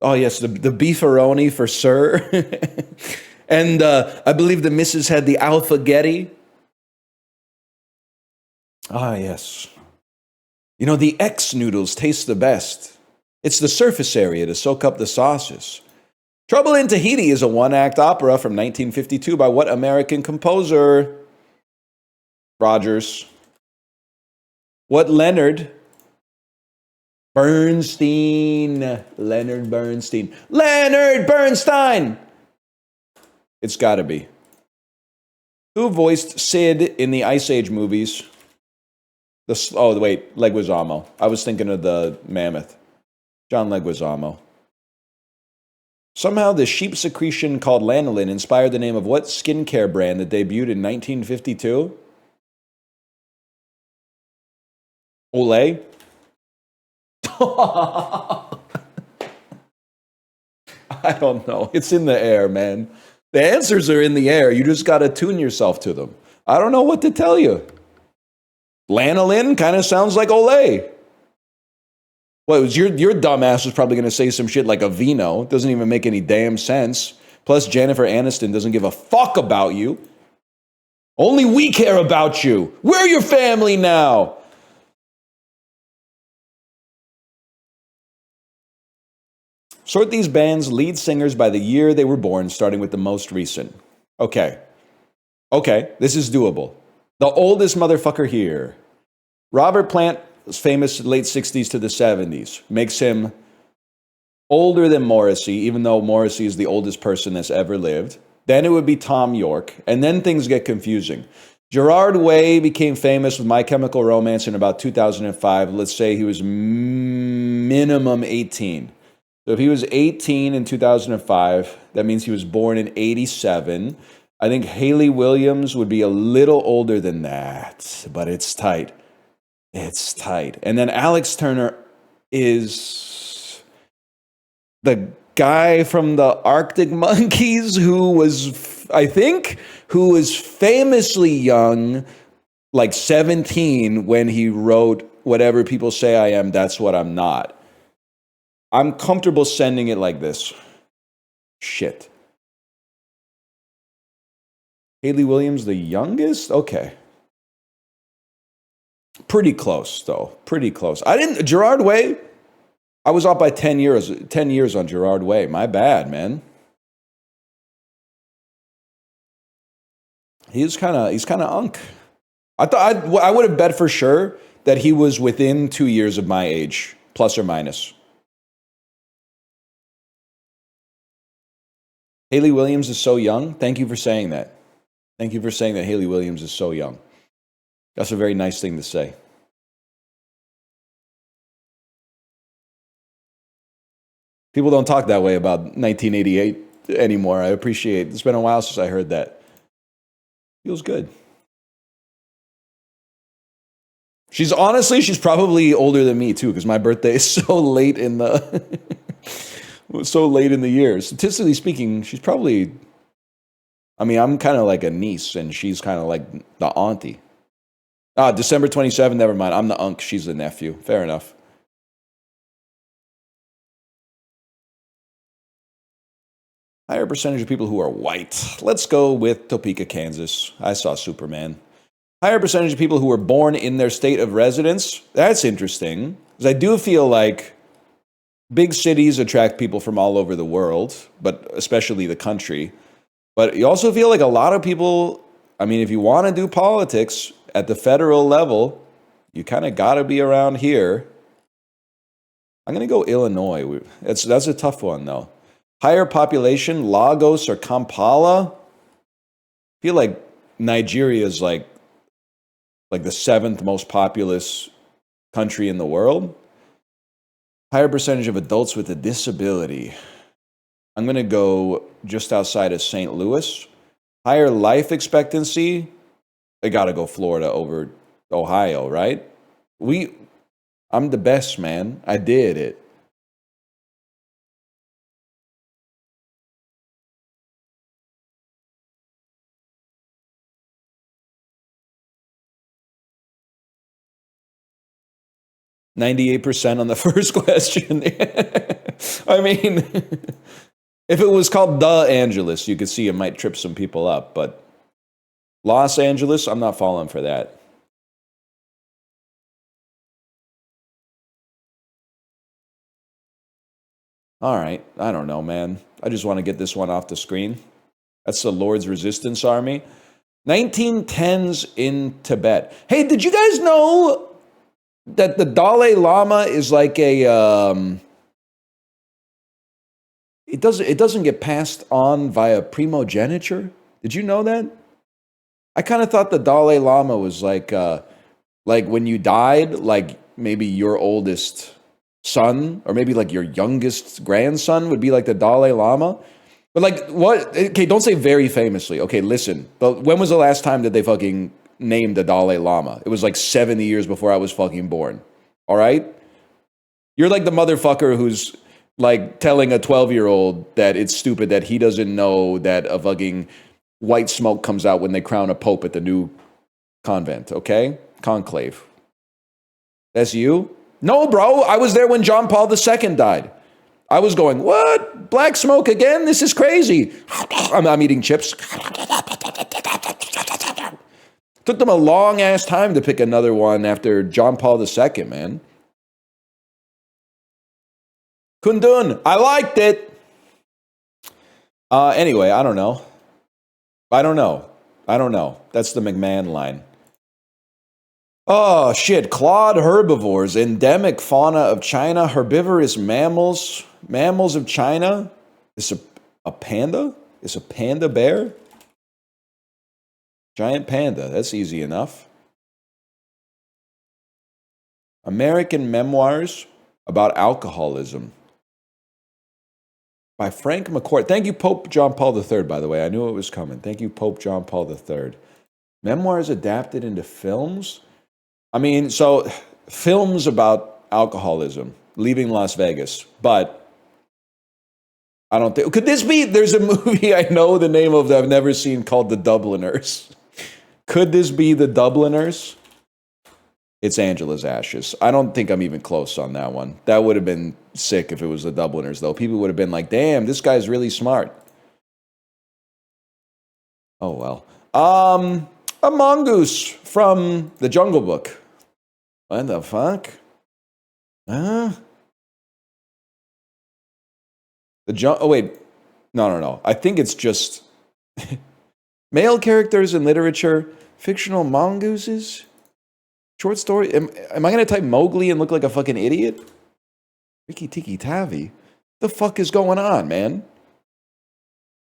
Oh, yes, the beefaroni for sir. And I believe the missus had the alphagetti. Ah, yes. You know, the X noodles taste the best. It's the surface area to soak up the sauces. Trouble in Tahiti is a one-act opera from 1952 by what American composer? Rogers. What Leonard Bernstein? Leonard Bernstein. Leonard Bernstein! It's gotta be. Who voiced Sid in the Ice Age movies? Oh, wait, Leguizamo. I was thinking of the mammoth. John Leguizamo. Somehow the sheep secretion called lanolin inspired the name of what skincare brand that debuted in 1952? Olay? I don't know. It's in the air, man. The answers are in the air. You just got to tune yourself to them. I don't know what to tell you. Lanolin kind of sounds like Olay. Well, it was your dumbass was probably going to say some shit like Aveeno. It doesn't even make any damn sense. Plus, Jennifer Aniston doesn't give a fuck about you. Only we care about you. We're your family now. Sort these bands' lead singers by the year they were born, starting with the most recent. Okay, this is doable. The oldest motherfucker here. Robert Plant was famous late 60s to the 70s. Makes him older than Morrissey, even though Morrissey is the oldest person that's ever lived. Then it would be Tom York, and then things get confusing. Gerard Way became famous with My Chemical Romance in about 2005. Let's say he was minimum 18. So if he was 18 in 2005, that means he was born in 87. I think Haley Williams would be a little older than that, but it's tight. It's tight. And then Alex Turner is the guy from the Arctic Monkeys who was, I think, who was famously young, like 17, when he wrote Whatever People Say I Am, That's What I'm Not. I'm comfortable sending it like this. Shit. Haley Williams, the youngest? Okay. Pretty close, though. Pretty close. Gerard Way, I was off by 10 years on Gerard Way. My bad, man. He's kind of unk. I would have bet for sure that he was within 2 years of my age, plus or minus. Haley Williams is so young. Thank you for saying that. Thank you for saying that Haley Williams is so young. That's a very nice thing to say. People don't talk that way about 1988 anymore. I appreciate it. It's been a while since I heard that. Feels good. She's probably older than me too, because my birthday is so late in the year. Statistically speaking, she's probably, I'm kind of like a niece, and she's kind of like the auntie. December 27th, never mind. I'm the unk, she's the nephew. Fair enough. Higher percentage of people who are white. Let's go with Topeka, Kansas. I saw Superman. Higher percentage of people who were born in their state of residence. That's interesting, because I do feel like big cities attract people from all over the world, but especially the country. But you also feel like a lot of people, if you want to do politics at the federal level, you kind of got to be around here. I'm going to go Illinois. That's a tough one, though. Higher population, Lagos or Kampala? I feel like Nigeria is like the seventh most populous country in the world. Higher percentage of adults with a disability. I'm going to go just outside of St. Louis. Higher life expectancy. They got to go Florida over Ohio, right? I'm the best, man. I did it. %98 on the first question. I mean, if it was called The Angeles, you could see it might trip some people up, but Los Angeles, I'm not falling for that. All right, I don't know, man. I just want to get this one off the screen. That's the Lord's Resistance Army. 1910s in Tibet. Hey, did you guys know that the Dalai Lama is like a it doesn't get passed on via primogeniture? Did you know that? I kind of thought the Dalai Lama was like when you died, like maybe your oldest son or maybe like your youngest grandson would be like the Dalai Lama. But like what? Okay, don't say very famously. Okay, listen. But when was the last time that they fucking named the Dalai Lama? It was like 70 years before I was fucking born. All right? You're like the motherfucker who's like telling a 12-year-old that it's stupid that he doesn't know that a fucking white smoke comes out when they crown a pope at the new convent, okay? Conclave. That's you? No, bro. I was there when John Paul II died. I was going, what? Black smoke again? This is crazy. I'm eating chips. Took them a long-ass time to pick another one after John Paul II, man. Kundun. I liked it. Anyway, I don't know. That's the McMahon line. Oh, shit. Clawed herbivores. Endemic fauna of China. Herbivorous mammals. Mammals of China. Is a panda? Is a panda bear? Giant panda. That's easy enough. American Memoirs about Alcoholism. By Frank McCourt. Thank you, Pope John Paul III, by the way. I knew it was coming. Thank you, Pope John Paul III. Memoirs adapted into films? I mean, so films about alcoholism, leaving Las Vegas, but I don't think, could this be, there's a movie I know the name of that I've never seen called The Dubliners. Could this be The Dubliners? It's Angela's Ashes. I don't think I'm even close on that one. That would have been sick if it was The Dubliners, though. People would have been like, damn, this guy's really smart. Oh, well. A mongoose from The Jungle Book. What the fuck? Huh? Oh, wait. No. I think it's just male characters in literature, fictional mongooses, short story. Am I going to type Mowgli and look like a fucking idiot? Rikki Tikki Tavi? The fuck is going on, man?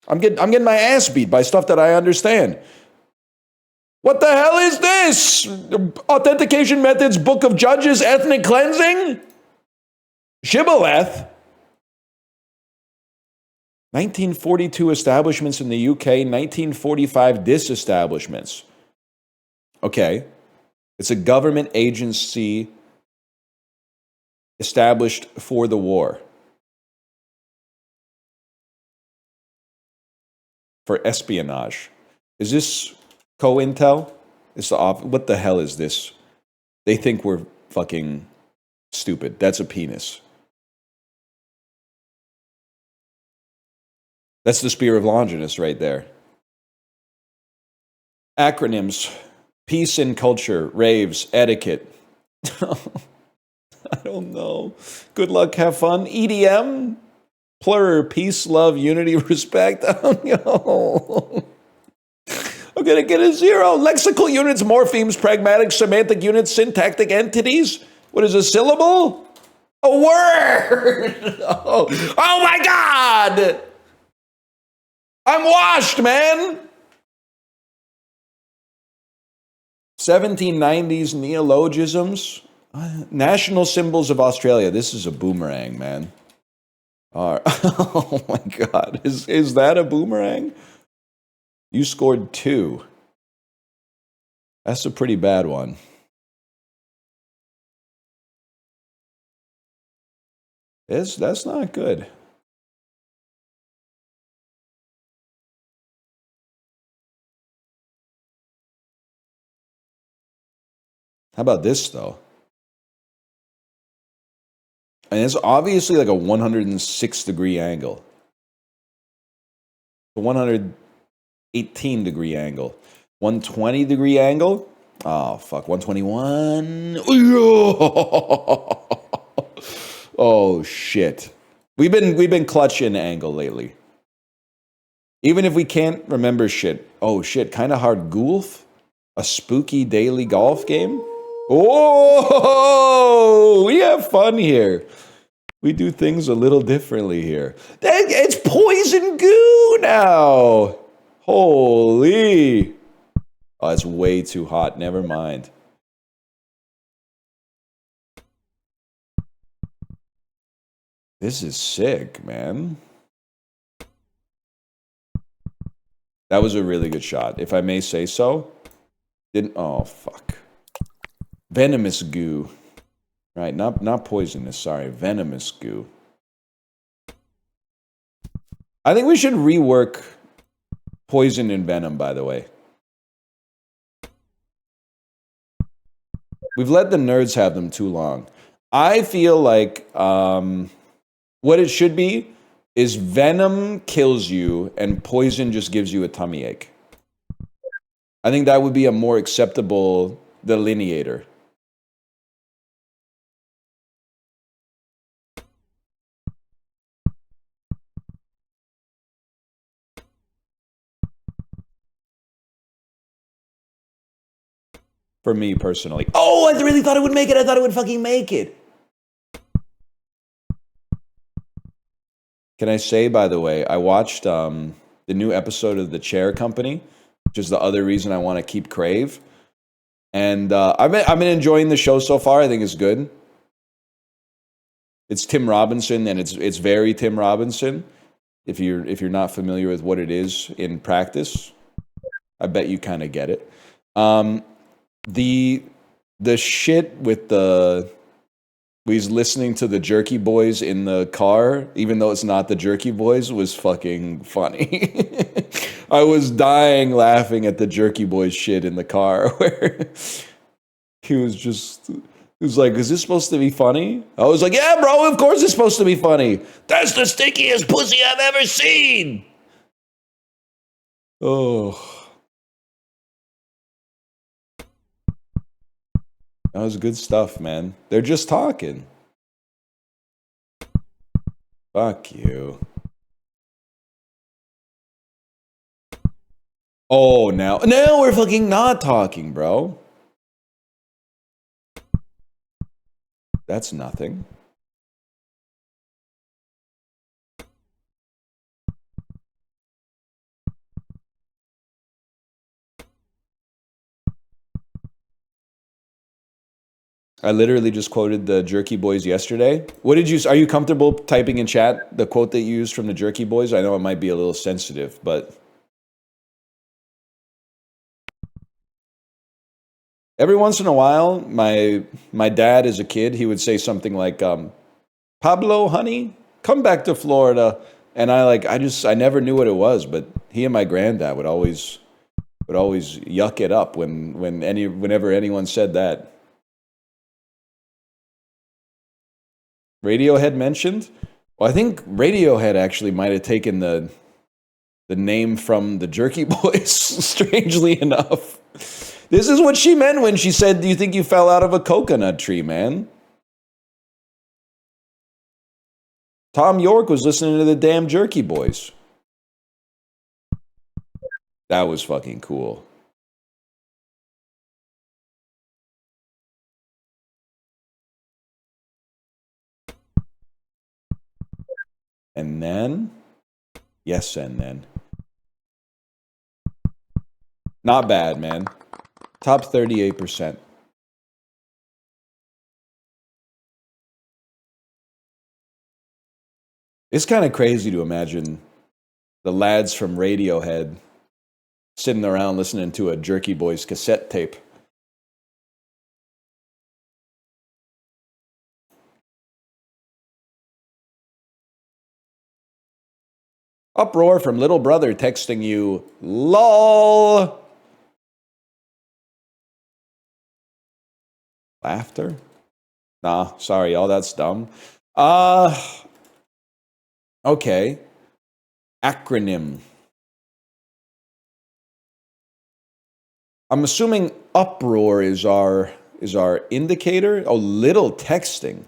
I'm getting my ass beat by stuff that I understand. What the hell is this? Authentication Methods, Book of Judges, Ethnic Cleansing? Shibboleth? 1942 establishments in the UK, 1945 disestablishments. Okay. It's a government agency established for the war. For espionage. Is this COINTEL? What the hell is this? They think we're fucking stupid. That's a penis. That's the Spear of Longinus right there. Acronyms. Peace and culture. Raves. Etiquette. I don't know. Good luck. Have fun. EDM. Plur. Peace, love, unity, respect. Oh, no. I'm going to get a 0. Lexical units, morphemes, pragmatic, semantic units, syntactic entities. What is a syllable? A word! Oh my god! I'm washed, man! 1790s neologisms. National symbols of Australia. This is a boomerang, man. Oh my god. Is that a boomerang? You scored 2. That's a pretty bad one. That's not good. How about this, though? And it's obviously like a 106-degree angle. A 118-degree angle. 120-degree angle? Oh, fuck. 121. Oh, shit. We've been clutching angle lately. Even if we can't remember shit. Oh, shit. Kind of hard golf? A spooky daily golf game? Oh, we have fun here. We do things a little differently here. It's poison goo now. Holy. Oh, it's way too hot. Never mind. This is sick, man. That was a really good shot, if I may say so. Oh, fuck. Venomous goo. Right, not poisonous, sorry. Venomous goo. I think we should rework poison and venom, by the way. We've let the nerds have them too long. I feel like what it should be is venom kills you and poison just gives you a tummy ache. I think that would be a more acceptable delineator. For me personally. Oh, I really thought it would make it. I thought it would fucking make it. Can I say, by the way, I watched the new episode of The Chair Company, which is the other reason I want to keep Crave. And I've been enjoying the show so far. I think it's good. It's Tim Robinson, and it's very Tim Robinson. If you're not familiar with what it is in practice, I bet you kind of get it. The shit with he's listening to the Jerky Boys in the car, even though it's not the Jerky Boys, was fucking funny. I was dying laughing at the Jerky Boys shit in the car where he was like, is this supposed to be funny? I was like, yeah, bro, of course it's supposed to be funny. That's the stinkiest pussy I've ever seen. Oh. That was good stuff, man. They're just talking. Fuck you. Oh, now we're fucking not talking, bro. That's nothing. I literally just quoted the Jerky Boys yesterday. Are you comfortable typing in chat the quote that you used from the Jerky Boys? I know it might be a little sensitive, but every once in a while, my dad as a kid, he would say something like, Pablo, honey, come back to Florida. And I never knew what it was, but he and my granddad would always yuck it up whenever anyone said that. Radiohead mentioned? Well, I think Radiohead actually might have taken the name from the Jerky Boys, strangely enough. This is what she meant when she said, do you think you fell out of a coconut tree, man? Tom York was listening to the damn Jerky Boys. That was fucking cool. And then, yes, and then. Not bad, man. Top 38%. It's kind of crazy to imagine the lads from Radiohead sitting around listening to a Jerky Boys cassette tape. Uproar from little brother texting you, LOL. Laughter? Nah, sorry, y'all, that's dumb. Okay. Acronym. I'm assuming uproar is our indicator. Oh, little texting.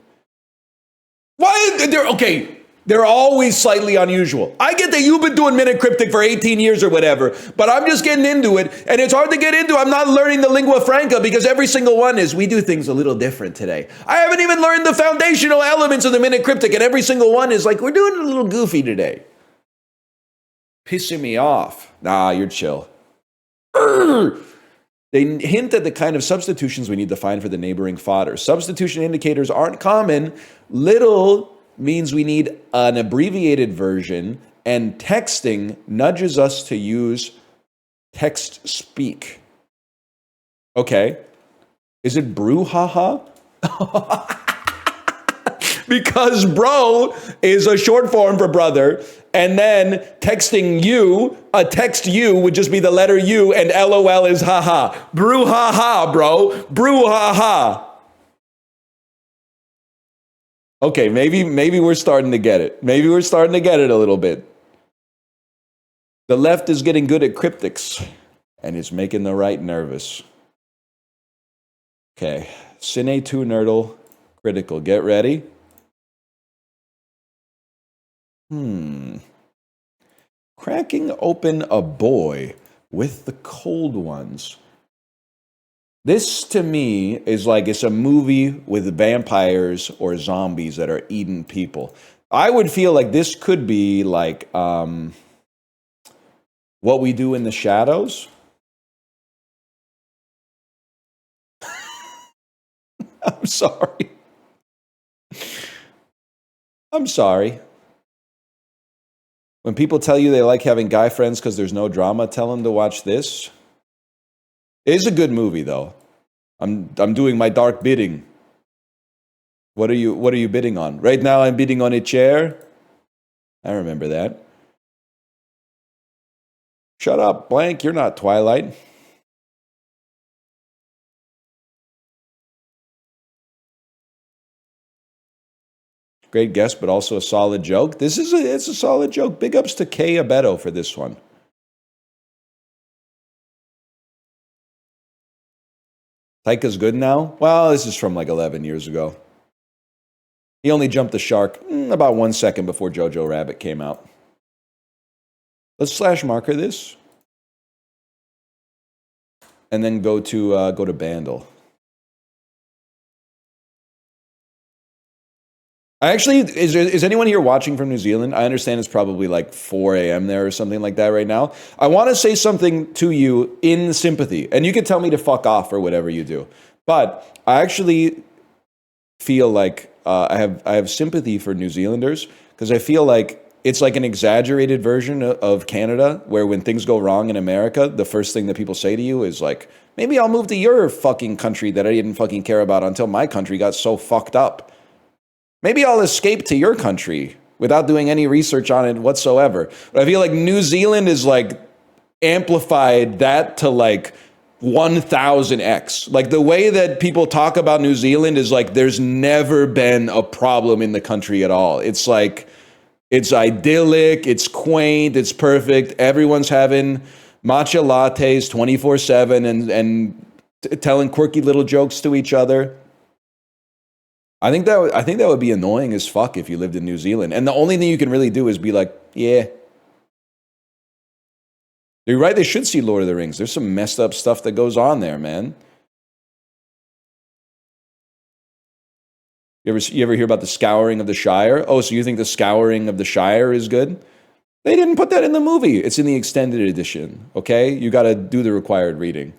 Why? They're always slightly unusual. I get that you've been doing Minute Cryptic for 18 years or whatever, but I'm just getting into it, and it's hard to get into. I'm not learning the lingua franca because every single one is, we do things a little different today. I haven't even learned the foundational elements of the Minute Cryptic, and every single one is like, we're doing it a little goofy today. Pissing me off. Nah, you're chill. They hint at the kind of substitutions we need to find for the neighboring fodder. Substitution indicators aren't common. Little means we need an abbreviated version, and texting nudges us to use text speak. Okay. Is it brouhaha? Because bro is a short form for brother, and then texting you, a text you would just be the letter U, and LOL is haha. Brouhaha, bro. Brouhaha. Okay, maybe we're starting to get it. Maybe we're starting to get it a little bit. The left is getting good at cryptics, and it's making the right nervous. Okay, Cine 2 Nerdle, critical. Get ready. Cracking open a boy with the cold ones. This, to me, is like it's a movie with vampires or zombies that are eating people. I would feel like this could be like What We Do in the Shadows. I'm sorry. I'm sorry. When people tell you they like having guy friends because there's no drama, tell them to watch this. It is a good movie, though. I'm doing my dark bidding. What are you bidding on? Right now I'm bidding on a chair. I remember that. Shut up, blank. You're not Twilight. Great guess, but also a solid joke. It's a solid joke. Big ups to Kay Abeto for this one. Taika's good now? Well, this is from like 11 years ago. He only jumped the shark about 1 second before Jojo Rabbit came out. Let's slash marker this. And then go to Bandle. Is anyone here watching from New Zealand? I understand it's probably like 4 a.m. there or something like that right now. I want to say something to you in sympathy, and you can tell me to fuck off or whatever you do. But I actually feel like I have sympathy for New Zealanders because I feel like it's like an exaggerated version of Canada, where when things go wrong in America, the first thing that people say to you is like, maybe I'll move to your fucking country that I didn't fucking care about until my country got so fucked up. Maybe I'll escape to your country without doing any research on it whatsoever. But I feel like New Zealand is like amplified that to like 1000x. Like the way that people talk about New Zealand is like there's never been a problem in the country at all. It's like, it's idyllic, it's quaint, it's perfect. Everyone's having matcha lattes 24/7 and telling quirky little jokes to each other. I think that would be annoying as fuck if you lived in New Zealand. And the only thing you can really do is be like, yeah. You're right, they should see Lord of the Rings. There's some messed up stuff that goes on there, man. You ever hear about the Scouring of the Shire? Oh, so you think the Scouring of the Shire is good? They didn't put that in the movie. It's in the extended edition. Okay, you got to do the required reading.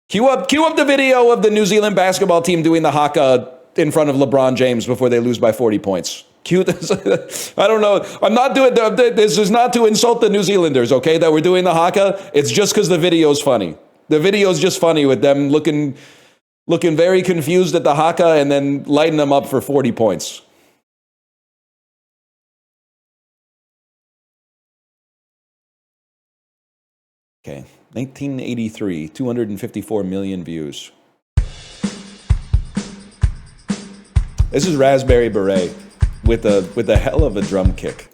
Cue up the video of the New Zealand basketball team doing the haka in front of LeBron James before they lose by 40 points. Cue this. I don't know. I'm not doing this is not to insult the New Zealanders, okay, that we're doing the haka. It's just because the video's funny. The video's just funny with them looking very confused at the haka and then lighting them up for 40 points. Okay, 1983, 254 million views. This is Raspberry Beret with a hell of a drum kick.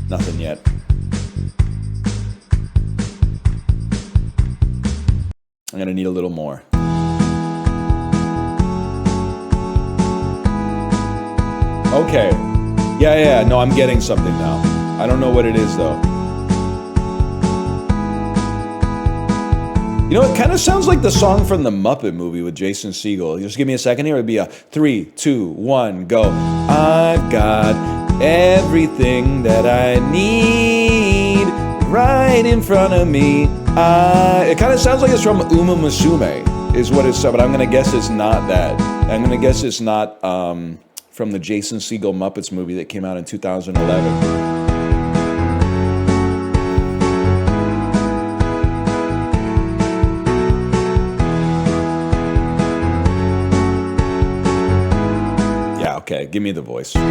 Nothing yet. I'm gonna need a little more. Okay. Yeah, no, I'm getting something now. I don't know what it is, though. You know, it kind of sounds like the song from the Muppet movie with Jason Segel. Just give me a second here. It'd be a 3, 2, 1, go. I've got everything that I need right in front of me. It kind of sounds like it's from Uma Musume, is what it's, but I'm going to guess it's not that. I'm going to guess it's not from the Jason Segel Muppets movie that came out in 2011. Okay, give me the voice. Okay.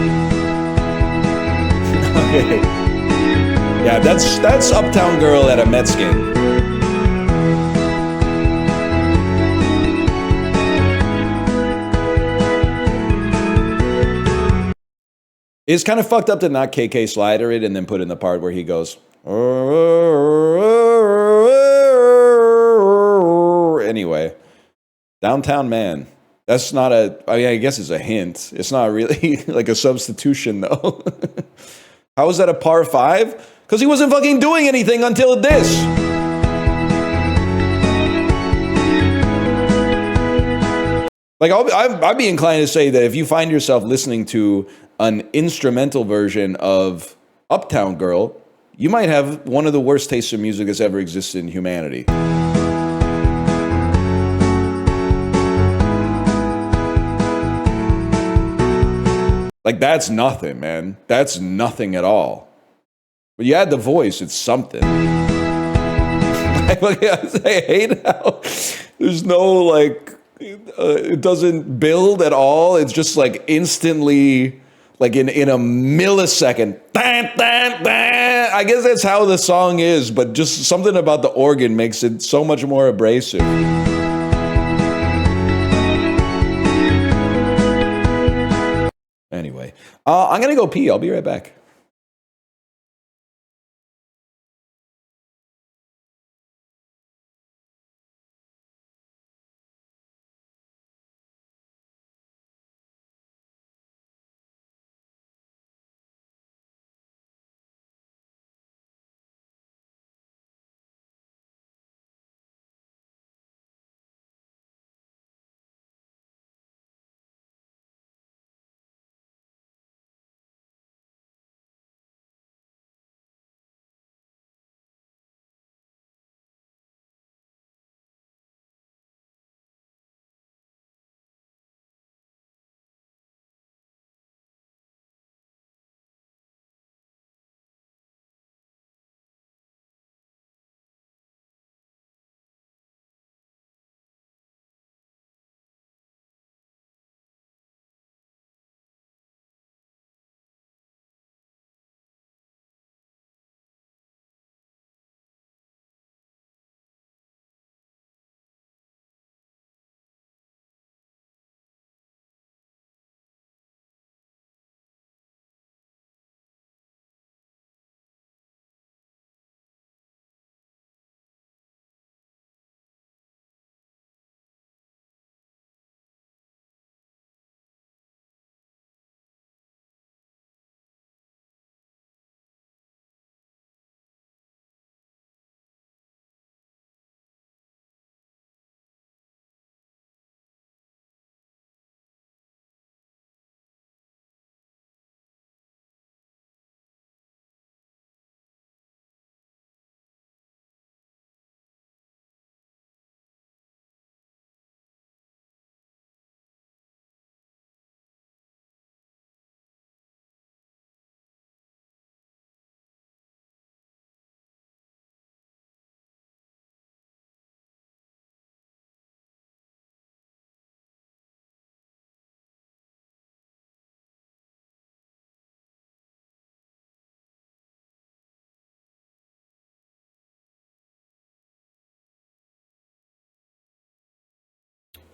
Yeah, that's Uptown Girl at a Mets game. It's kind of fucked up to not KK Slider it and then put in the part where he goes. Anyway, Downtown Man. That's not I guess it's a hint. It's not really like a substitution, though. How is that a par 5? Because he wasn't fucking doing anything until this. Like, I'd be inclined to say that if you find yourself listening to an instrumental version of Uptown Girl, you might have one of the worst tastes of music that's ever existed in humanity. Like, that's nothing, man. That's nothing at all. But you add the voice, it's something. I hate how there's no, like, it doesn't build at all. It's just, like, instantly, like, in a millisecond. I guess that's how the song is, but just something about the organ makes it so much more abrasive. Anyway, I'm going to go pee. I'll be right back.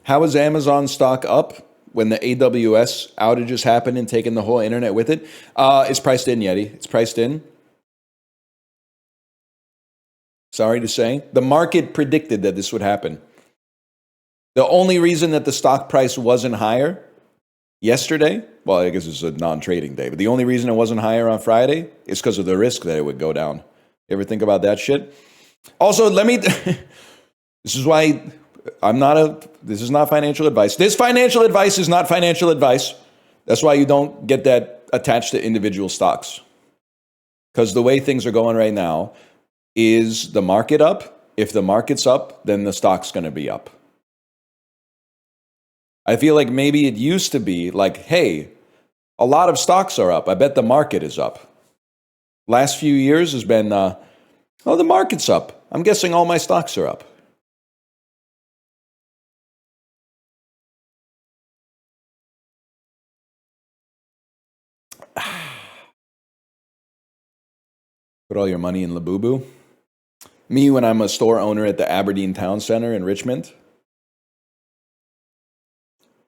How is Amazon stock up when the AWS outages happened and taking the whole internet with it? It's priced in, Yeti. It's priced in. Sorry to say. The market predicted that this would happen. The only reason that the stock price wasn't higher yesterday, well, I guess it's a non-trading day, but the only reason it wasn't higher on Friday is because of the risk that it would go down. You ever think about that shit? Also, this is why this is not financial advice. This financial advice is not financial advice. That's why you don't get that attached to individual stocks. Because the way things are going right now, is the market up? If the market's up, then the stock's going to be up. I feel like maybe it used to be like, hey, a lot of stocks are up. I bet the market is up. Last few years has been, the market's up. I'm guessing all my stocks are up. Put all your money in Labubu. Me, when I'm a store owner at the Aberdeen Town Center in Richmond.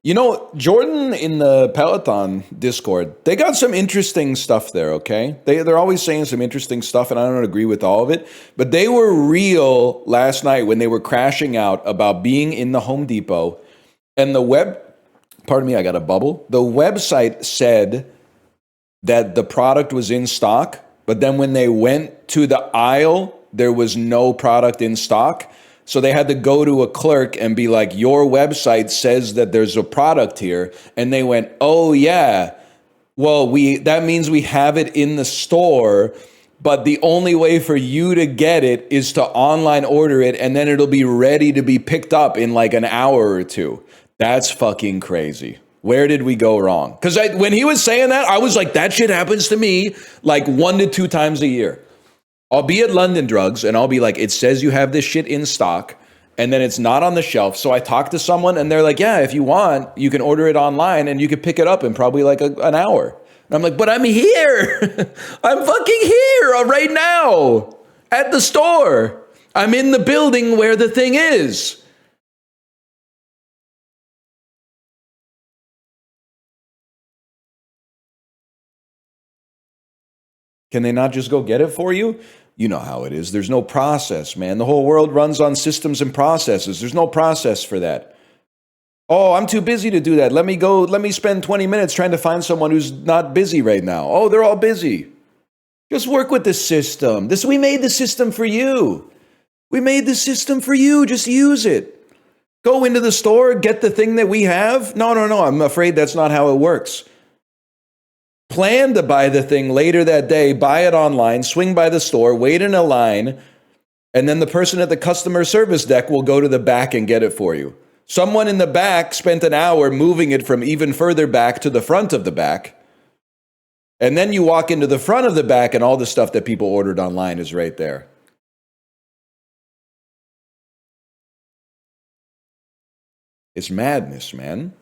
You know, Jordan in the Peloton Discord, they got some interesting stuff there, okay? They're always saying some interesting stuff, and I don't agree with all of it. But they were real last night when they were crashing out about being in the Home Depot. And pardon me, I got a bubble. The website said that the product was in stock, but then when they went to the aisle, there was no product in stock. So they had to go to a clerk and be like, your website says that there's a product here. And they went, oh yeah, well, that means we have it in the store, but the only way for you to get it is to online order it, and then it'll be ready to be picked up in like an hour or two. That's fucking crazy. Where did we go wrong? Because when he was saying that, I was like, that shit happens to me like 1 to 2 times a year. I'll be at London Drugs and I'll be like, it says you have this shit in stock, and then it's not on the shelf. So I talk to someone and they're like, yeah, if you want, you can order it online and you can pick it up in probably like an hour. And I'm like, but I'm here. I'm fucking here right now at the store. I'm in the building where the thing is. Can they not just go get it for you? You know how it is. There's no process, man. The whole world runs on systems and processes. There's no process for that. Oh, I'm too busy to do that. Let me spend 20 minutes trying to find someone who's not busy right now. Oh, they're all busy. Just work with the system. We made the system for you. We made the system for you. Just use it. Go into the store, get the thing that we have. No. I'm afraid that's not how it works. Plan to buy the thing later that day, buy it online, swing by the store, wait in a line, and then the person at the customer service deck will go to the back and get it for you. Someone in the back spent an hour moving it from even further back to the front of the back. And then you walk into the front of the back and all the stuff that people ordered online is right there. It's madness, man.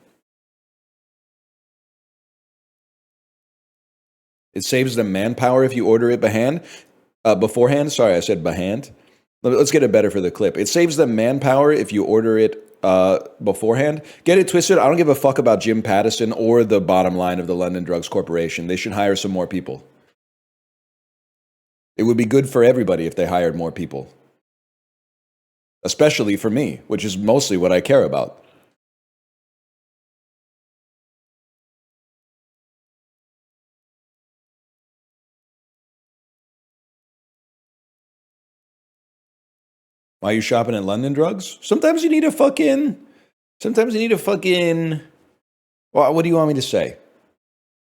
It saves them manpower if you order it beforehand. Sorry, I said behand. Let's get it better for the clip. It saves them manpower if you order it beforehand. Get it twisted. I don't give a fuck about Jim Pattison or the bottom line of the London Drugs Corporation. They should hire some more people. It would be good for everybody if they hired more people. Especially for me, which is mostly what I care about. Why are you shopping at London Drugs? Sometimes you need a fucking, well, what do you want me to say?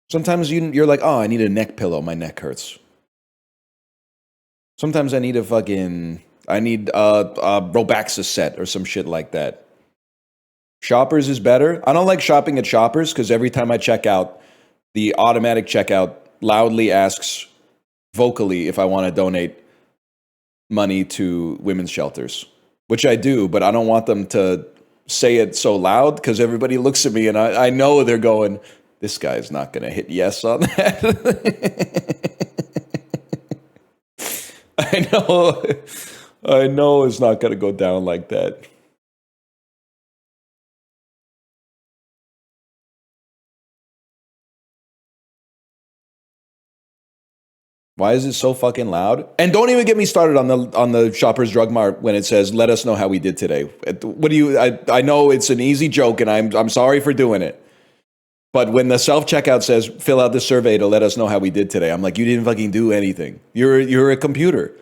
Sometimes you're like, oh, I need a neck pillow. My neck hurts. Sometimes I need a Robaxa set or some shit like that. Shoppers is better. I don't like shopping at Shoppers because every time I check out, the automatic checkout loudly asks vocally if I want to donate money to women's shelters, which I do, but I don't want them to say it so loud because everybody looks at me and I know they're going, this guy's not going to hit yes on that. I know it's not going to go down like that. Why is it so fucking loud? And don't even get me started on the Shoppers Drug Mart when it says, "Let us know how we did today." What do you? I know it's an easy joke, and I'm sorry for doing it. But when the self checkout says, "Fill out the survey to let us know how we did today," I'm like, you didn't fucking do anything. You're a computer.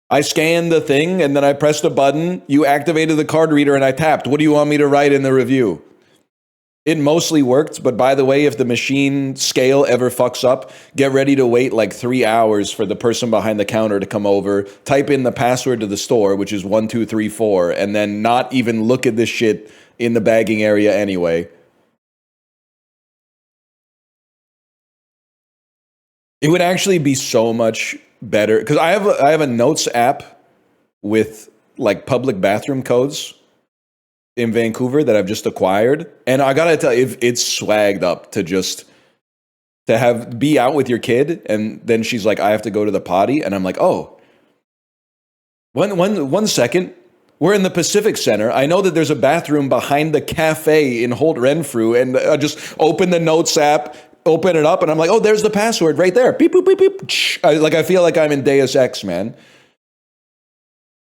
I scanned the thing and then I pressed a button. You activated the card reader and I tapped. What do you want me to write in the review? It mostly worked, but by the way, if the machine scale ever fucks up, get ready to wait like 3 hours for the person behind the counter to come over, type in the password to the store, which is 1234, and then not even look at this shit in the bagging area anyway. It would actually be so much better because I have a notes app with like public bathroom codes in Vancouver that I've just acquired, and I gotta tell you, it's swagged up to just to have be out with your kid, and then she's like, "I have to go to the potty," and I'm like, "Oh, one second." We're in the Pacific Center. I know that there's a bathroom behind the cafe in Holt Renfrew, and I just open the notes app, open it up, and I'm like, oh, there's the password right there. Beep, boop, beep, beep. I feel like I'm in Deus Ex, man.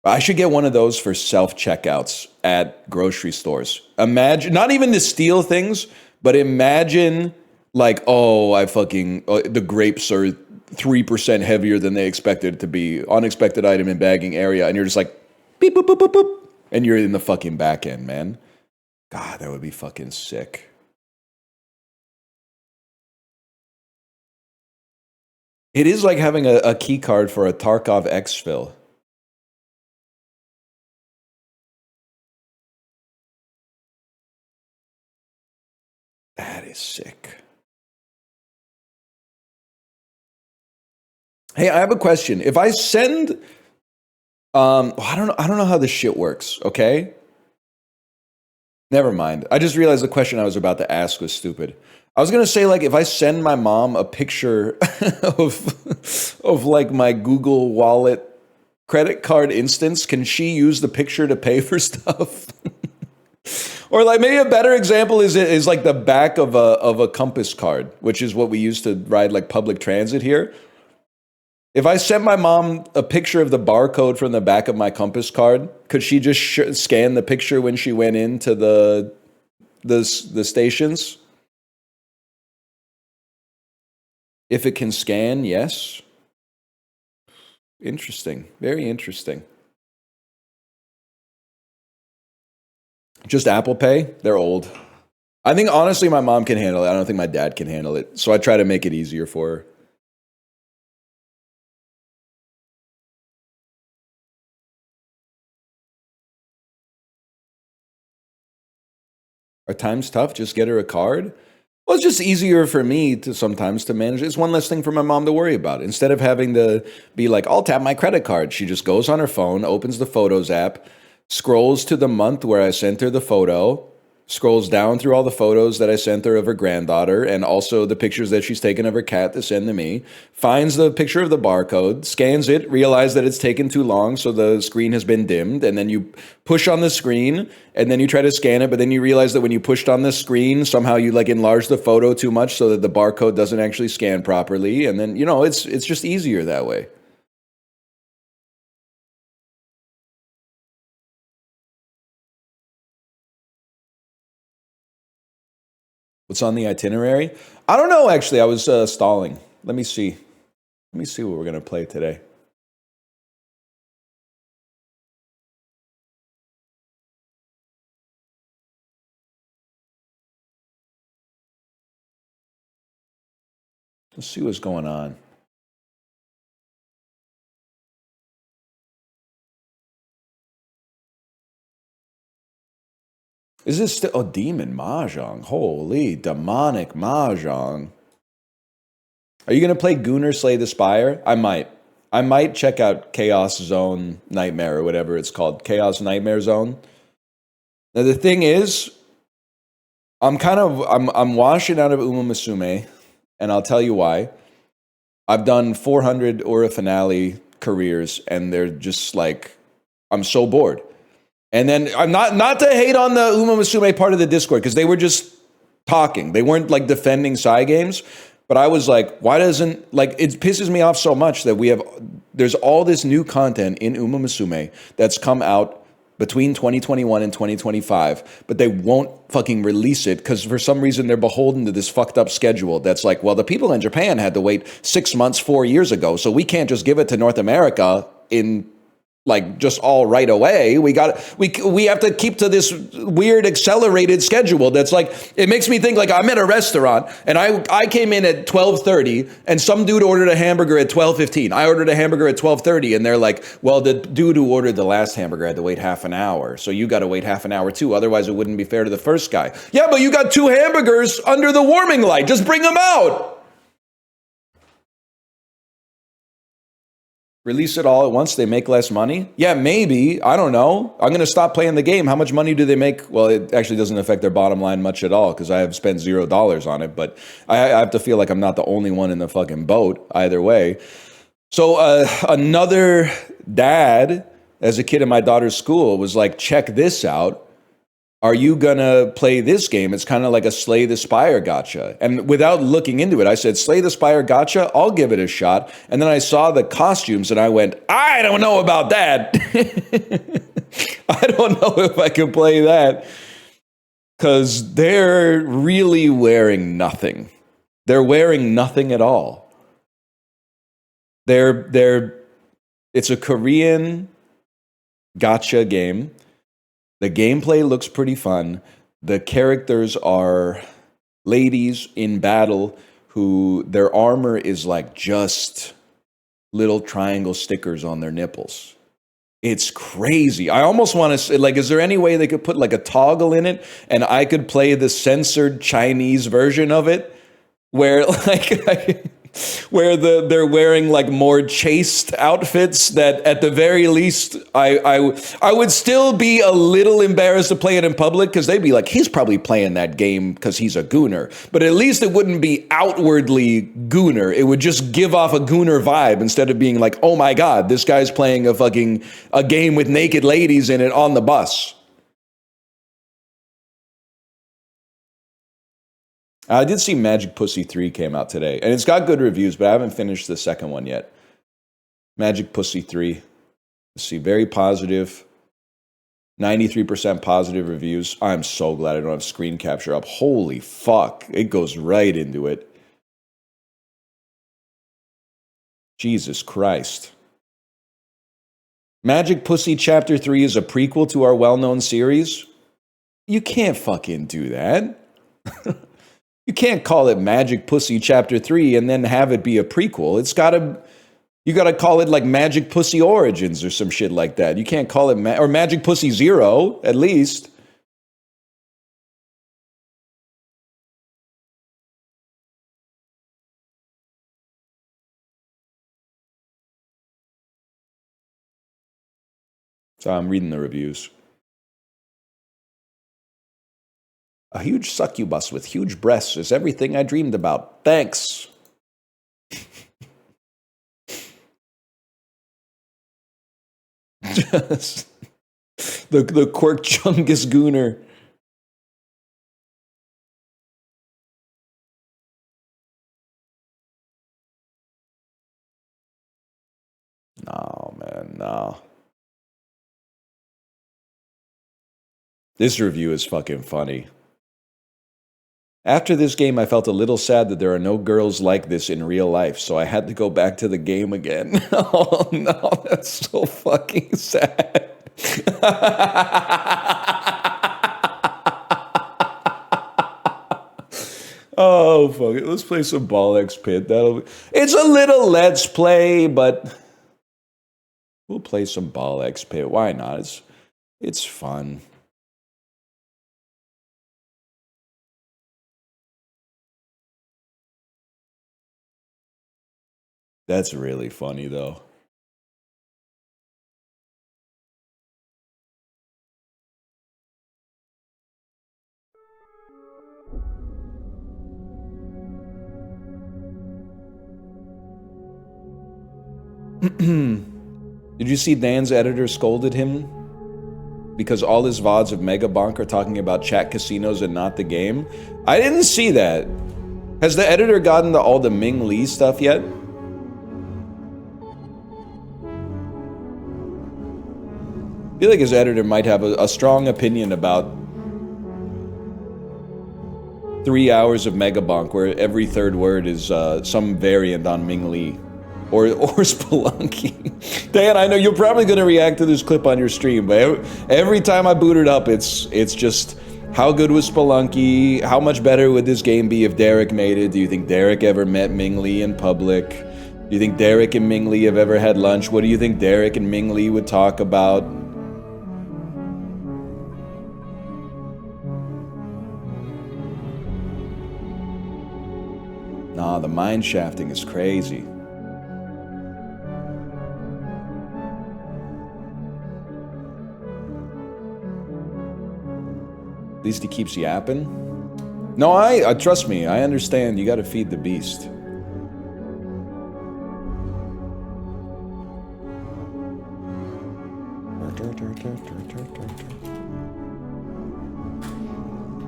I should get one of those for self-checkouts at grocery stores. Imagine, not even to steal things, but imagine like, oh, the grapes are 3% heavier than they expected it to be. Unexpected item in bagging area. And you're just like, beep, boop, boop, boop, boop. And you're in the fucking back end, man. God, that would be fucking sick. It is like having a key card for a Tarkov exfil. That is sick. Hey, I have a question. If I send, I don't know how this shit works. Okay, never mind. I just realized the question I was about to ask was stupid. I was gonna say, like, if I send my mom a picture of like my Google Wallet credit card instance, can she use the picture to pay for stuff? Or like maybe a better example is like the back of a Compass card, which is what we use to ride like public transit here. If I sent my mom a picture of the barcode from the back of my Compass card, could she just scan the picture when she went into the stations? If it can scan, yes. Interesting. Very interesting. Just Apple Pay? They're old. I think honestly my mom can handle it. I don't think my dad can handle it. So I try to make it easier for her. Are times tough? Just get her a card? Well, it's just easier for me to sometimes to manage. It's one less thing for my mom to worry about. Instead of having to be like, I'll tap my credit card. She just goes on her phone, opens the Photos app, scrolls to the month where I sent her the photo, scrolls down through all the photos that I sent her of her granddaughter and also the pictures that she's taken of her cat to send to me, finds the picture of the barcode, scans it, realizes that it's taken too long, so the screen has been dimmed, and then you push on the screen, and then you try to scan it, but then you realize that when you pushed on the screen, somehow you like enlarge the photo too much so that the barcode doesn't actually scan properly, and then, it's just easier that way. What's on the itinerary? I don't know, actually. I was stalling. Let me see. Let me see what we're going to play today. Let's see what's going on. Is this still... Oh, Demon Mahjong. Holy demonic Mahjong. Are you going to play Gunnar Slay the Spire? I might. I might check out Chaos Zone Nightmare or whatever it's called. Chaos Nightmare Zone. Now, the thing is, I'm washing out of Uma Musume, and I'll tell you why. I've done 400 Ura Finale careers, and they're just like, I'm so bored. And then I'm not to hate on the Uma Musume part of the Discord, because they were just talking. They weren't like defending Psy games. But I was like, why doesn't, like, it pisses me off so much that there's all this new content in Uma Musume that's come out between 2021 and 2025, but they won't fucking release it because for some reason they're beholden to this fucked up schedule that's like, well, the people in Japan had to wait 6 months, 4 years ago, so we can't just give it to North America in like just all right away. We have to keep to this weird accelerated schedule that's like, it makes me think like I'm at a restaurant and I came in at 12:30 and some dude ordered a hamburger at 12:15. I ordered a hamburger at 12:30 and they're like, well, the dude who ordered the last hamburger had to wait half an hour, so you got to wait half an hour too, otherwise it wouldn't be fair to the first guy. Yeah, but you got 2 hamburgers under the warming light, just bring them out. Release it all at once, they make less money? Yeah, maybe. I don't know. I'm going to stop playing the game. How much money do they make? Well, it actually doesn't affect their bottom line much at all because I have spent $0 on it, but I have to feel like I'm not the only one in the fucking boat either way. So another dad, as a kid in my daughter's school, was like, check this out. Are you going to play this game? It's kind of like a Slay the Spire gacha. And without looking into it, I said, Slay the Spire gacha, I'll give it a shot. And then I saw the costumes and I went, I don't know about that. I don't know if I can play that. Because they're really wearing nothing. They're wearing nothing at all. It's a Korean gacha game. The gameplay looks pretty fun. The characters are ladies in battle who their armor is like just little triangle stickers on their nipples. It's crazy. I almost want to say, like, is there any way they could put like a toggle in it and I could play the censored Chinese version of it where like they're wearing like more chaste outfits that at the very least I would still be a little embarrassed to play it in public because they'd be like, he's probably playing that game because he's a gooner. But at least it wouldn't be outwardly gooner. It would just give off a gooner vibe instead of being like, oh my God, this guy's playing a game with naked ladies in it on the bus. I did see Magic Pussy 3 came out today, and it's got good reviews, but I haven't finished the second one yet. Magic Pussy 3. Let's see, very positive. 93% positive reviews. I'm so glad I don't have screen capture up. Holy fuck. It goes right into it. Jesus Christ. Magic Pussy Chapter 3 is a prequel to our well-known series? You can't fucking do that. You can't call it Magic Pussy Chapter 3 and then have it be a prequel. You gotta call it like Magic Pussy Origins or some shit like that. You can't call it, or Magic Pussy 0, at least. So I'm reading the reviews. A huge succubus with huge breasts is everything I dreamed about. Thanks. Just the Quirk Chungus Gooner. No, man, no. This review is fucking funny. After this game, I felt a little sad that there are no girls like this in real life, so I had to go back to the game again. Oh no, that's so fucking sad. Oh, fuck it. Let's play some Ball X Pit. It's a little Let's Play, but we'll play some Ball X Pit. Why not? It's fun. That's really funny, though. Did you see Dan's editor scolded him because all his VODs of Mega Bonk are talking about chat casinos and not the game? I didn't see that. Has the editor gotten to all the Ming Lee stuff yet? I feel like his editor might have a strong opinion about 3 hours of Megabonk where every third word is some variant on Ming Lee. Or Spelunky. Dan, I know you're probably going to react to this clip on your stream, but every time I boot it up, it's just, how good was Spelunky? How much better would this game be if Derek made it? Do you think Derek ever met Ming Lee in public? Do you think Derek and Ming Lee have ever had lunch? What do you think Derek and Ming Lee would talk about? Nah, the mind shafting is crazy. At least he keeps yapping. No, I trust me, I understand. You gotta feed the beast.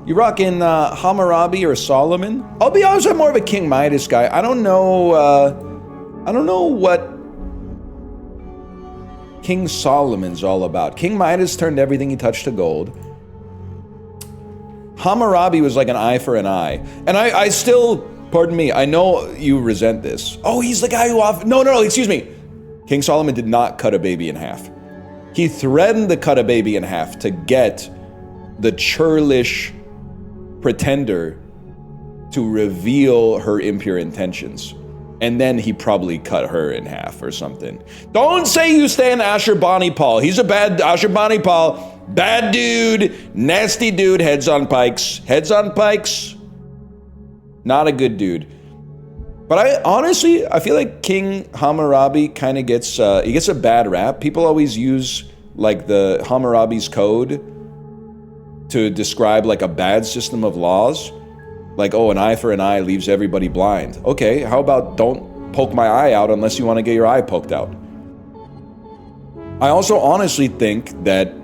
You rockin' Hammurabi or Solomon? I'll be honest, I'm more of a King Midas guy. I don't know what King Solomon's all about. King Midas turned everything he touched to gold. Hammurabi was like an eye for an eye. And I still, pardon me, I know you resent this. Oh, he's the guy who No, excuse me. King Solomon did not cut a baby in half. He threatened to cut a baby in half to get the churlish pretender to reveal her impure intentions. And then he probably cut her in half or something. Don't say you stand Ashurbanipal. He's a bad Ashurbanipal. Bad dude, nasty dude, heads on pikes. Heads on pikes, not a good dude. But I feel like King Hammurabi kind of gets, he gets a bad rap. People always use like the Hammurabi's code to describe like a bad system of laws. Like, oh, an eye for an eye leaves everybody blind. Okay, how about don't poke my eye out unless you want to get your eye poked out? I also honestly think that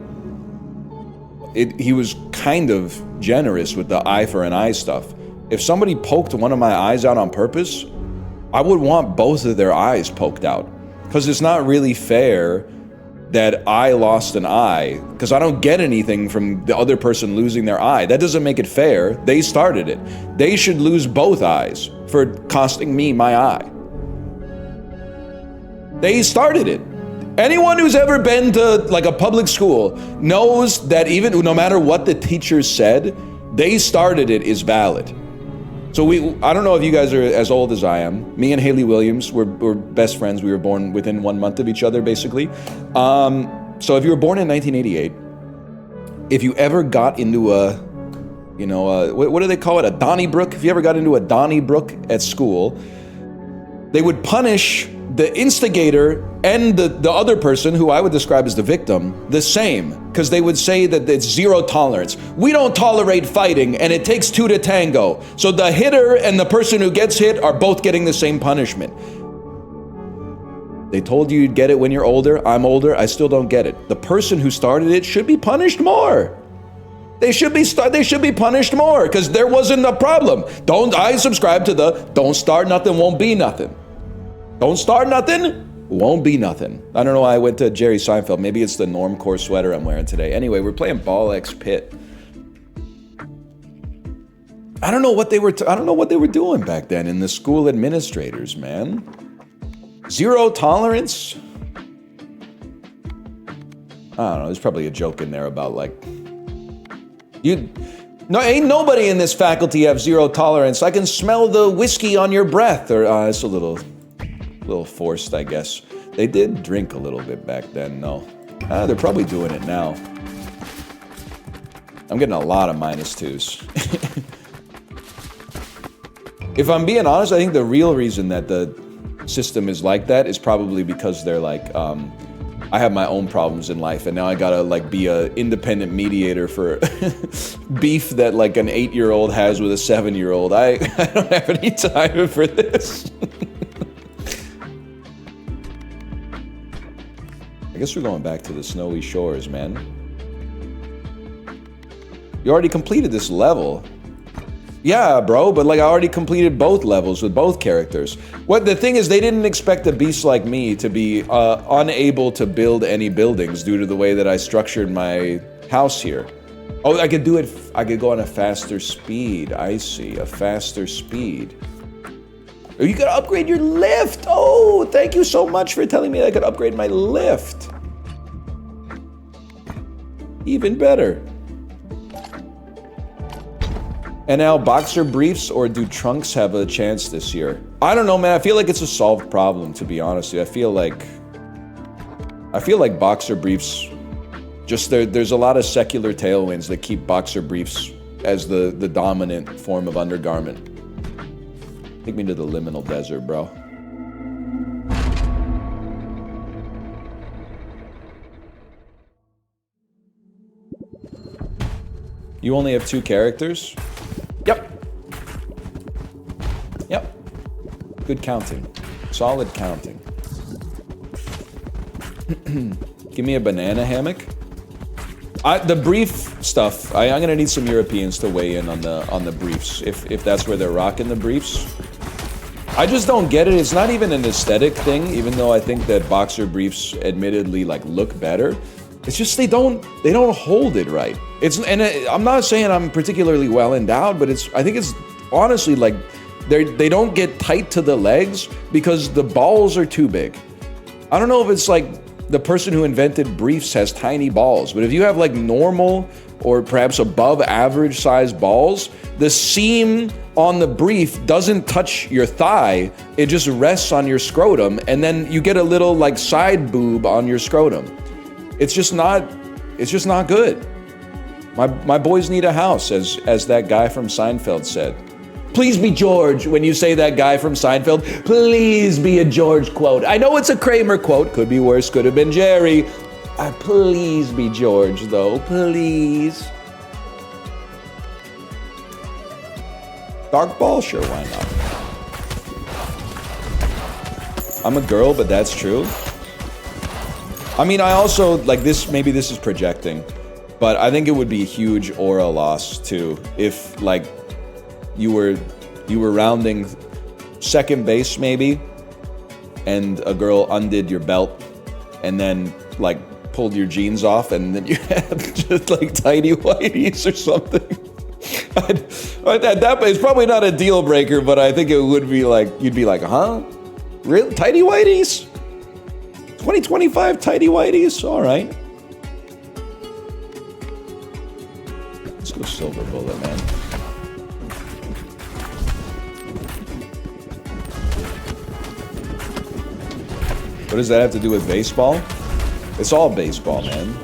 he was kind of generous with the eye for an eye stuff. If somebody poked one of my eyes out on purpose, I would want both of their eyes poked out. Because it's not really fair that I lost an eye, because I don't get anything from the other person losing their eye. That doesn't make it fair. They started it. They should lose both eyes for costing me my eye. They started it. Anyone who's ever been to like a public school knows that even no matter what the teachers said, they started it is valid. So I don't know if you guys are as old as I am. Me and Haley Williams, we're best friends. We were born within 1 month of each other, basically. So if you were born in 1988, if you ever got into a, what do they call it? A Donnybrook? If you ever got into a Donnybrook at school, they would punish the instigator and the other person, who I would describe as the victim, the same, because they would say that it's zero tolerance. We don't tolerate fighting, and it takes two to tango. So the hitter and the person who gets hit are both getting the same punishment. They told you you'd get it when you're older. I'm older. I still don't get it. The person who started it should be punished more. They should be punished more, because there wasn't a problem. I subscribe to the don't start nothing, won't be nothing. Don't start nothing, won't be nothing. I don't know why I went to Jerry Seinfeld. Maybe it's the Normcore sweater I'm wearing today. Anyway, we're playing Ball X Pit. I don't know what they were doing back then in the school administrators, man. Zero tolerance. I don't know. There's probably a joke in there about like ain't nobody in this faculty have zero tolerance. I can smell the whiskey on your breath. Or it's a little forced, I guess. They did drink a little bit back then, though. They're probably doing it now. I'm getting a lot of -2s. If I'm being honest, I think the real reason that the system is like that is probably because they're like, I have my own problems in life, and now I gotta like be a independent mediator for beef that like an 8-year-old has with a 7-year-old. I don't have any time for this. I guess we're going back to the snowy shores, man. You already completed this level. Yeah, bro, but like I already completed both levels with both characters. What the thing is, they didn't expect a beast like me to be unable to build any buildings due to the way that I structured my house here. Oh, I could do it, I could go on a faster speed. I see, a faster speed. Oh, you gotta upgrade your lift. Oh, thank you so much for telling me I could upgrade my lift. Even better. And now, boxer briefs or do trunks have a chance this year? I don't know, man. I feel like it's a solved problem, to be honest with you. I feel like boxer briefs, just there's a lot of secular tailwinds that keep boxer briefs as the dominant form of undergarment. Take me to the liminal desert, bro. You only have 2 characters? Yep. Yep. Good counting. Solid counting. Give me a banana hammock. The brief stuff, I'm gonna need some Europeans to weigh in on the briefs, if that's where they're rocking the briefs. I just don't get it. It's not even an aesthetic thing, even though I think that boxer briefs admittedly like look better. It's just they don't hold it right. I'm not saying I'm particularly well endowed, but I think it's honestly like they don't get tight to the legs because the balls are too big. I don't know if it's like the person who invented briefs has tiny balls, but if you have like normal or perhaps above average size balls, the seam on the brief doesn't touch your thigh, it just rests on your scrotum, and then you get a little like side boob on your scrotum. It's just not good. My boys need a house, as that guy from Seinfeld said. Please be George when you say that guy from Seinfeld. Please be a George quote. I know it's a Kramer quote. Could be worse, could have been Jerry. Please be George, though. Please. Dark ball? Sure, why not? I'm a girl, but that's true. I mean, I also, like this, maybe this is projecting, but I think it would be a huge aura loss, too, if, like, you were rounding second base, maybe, and a girl undid your belt, and then, like, pulled your jeans off, and then you had just, like, tidy whities or something. At that point, it's probably not a deal breaker, but I think it would be like, you'd be like, huh? Really? Tidy whities? 2025 tidy whities? All right. Let's go silver bullet, man. What does that have to do with baseball? It's all baseball, man.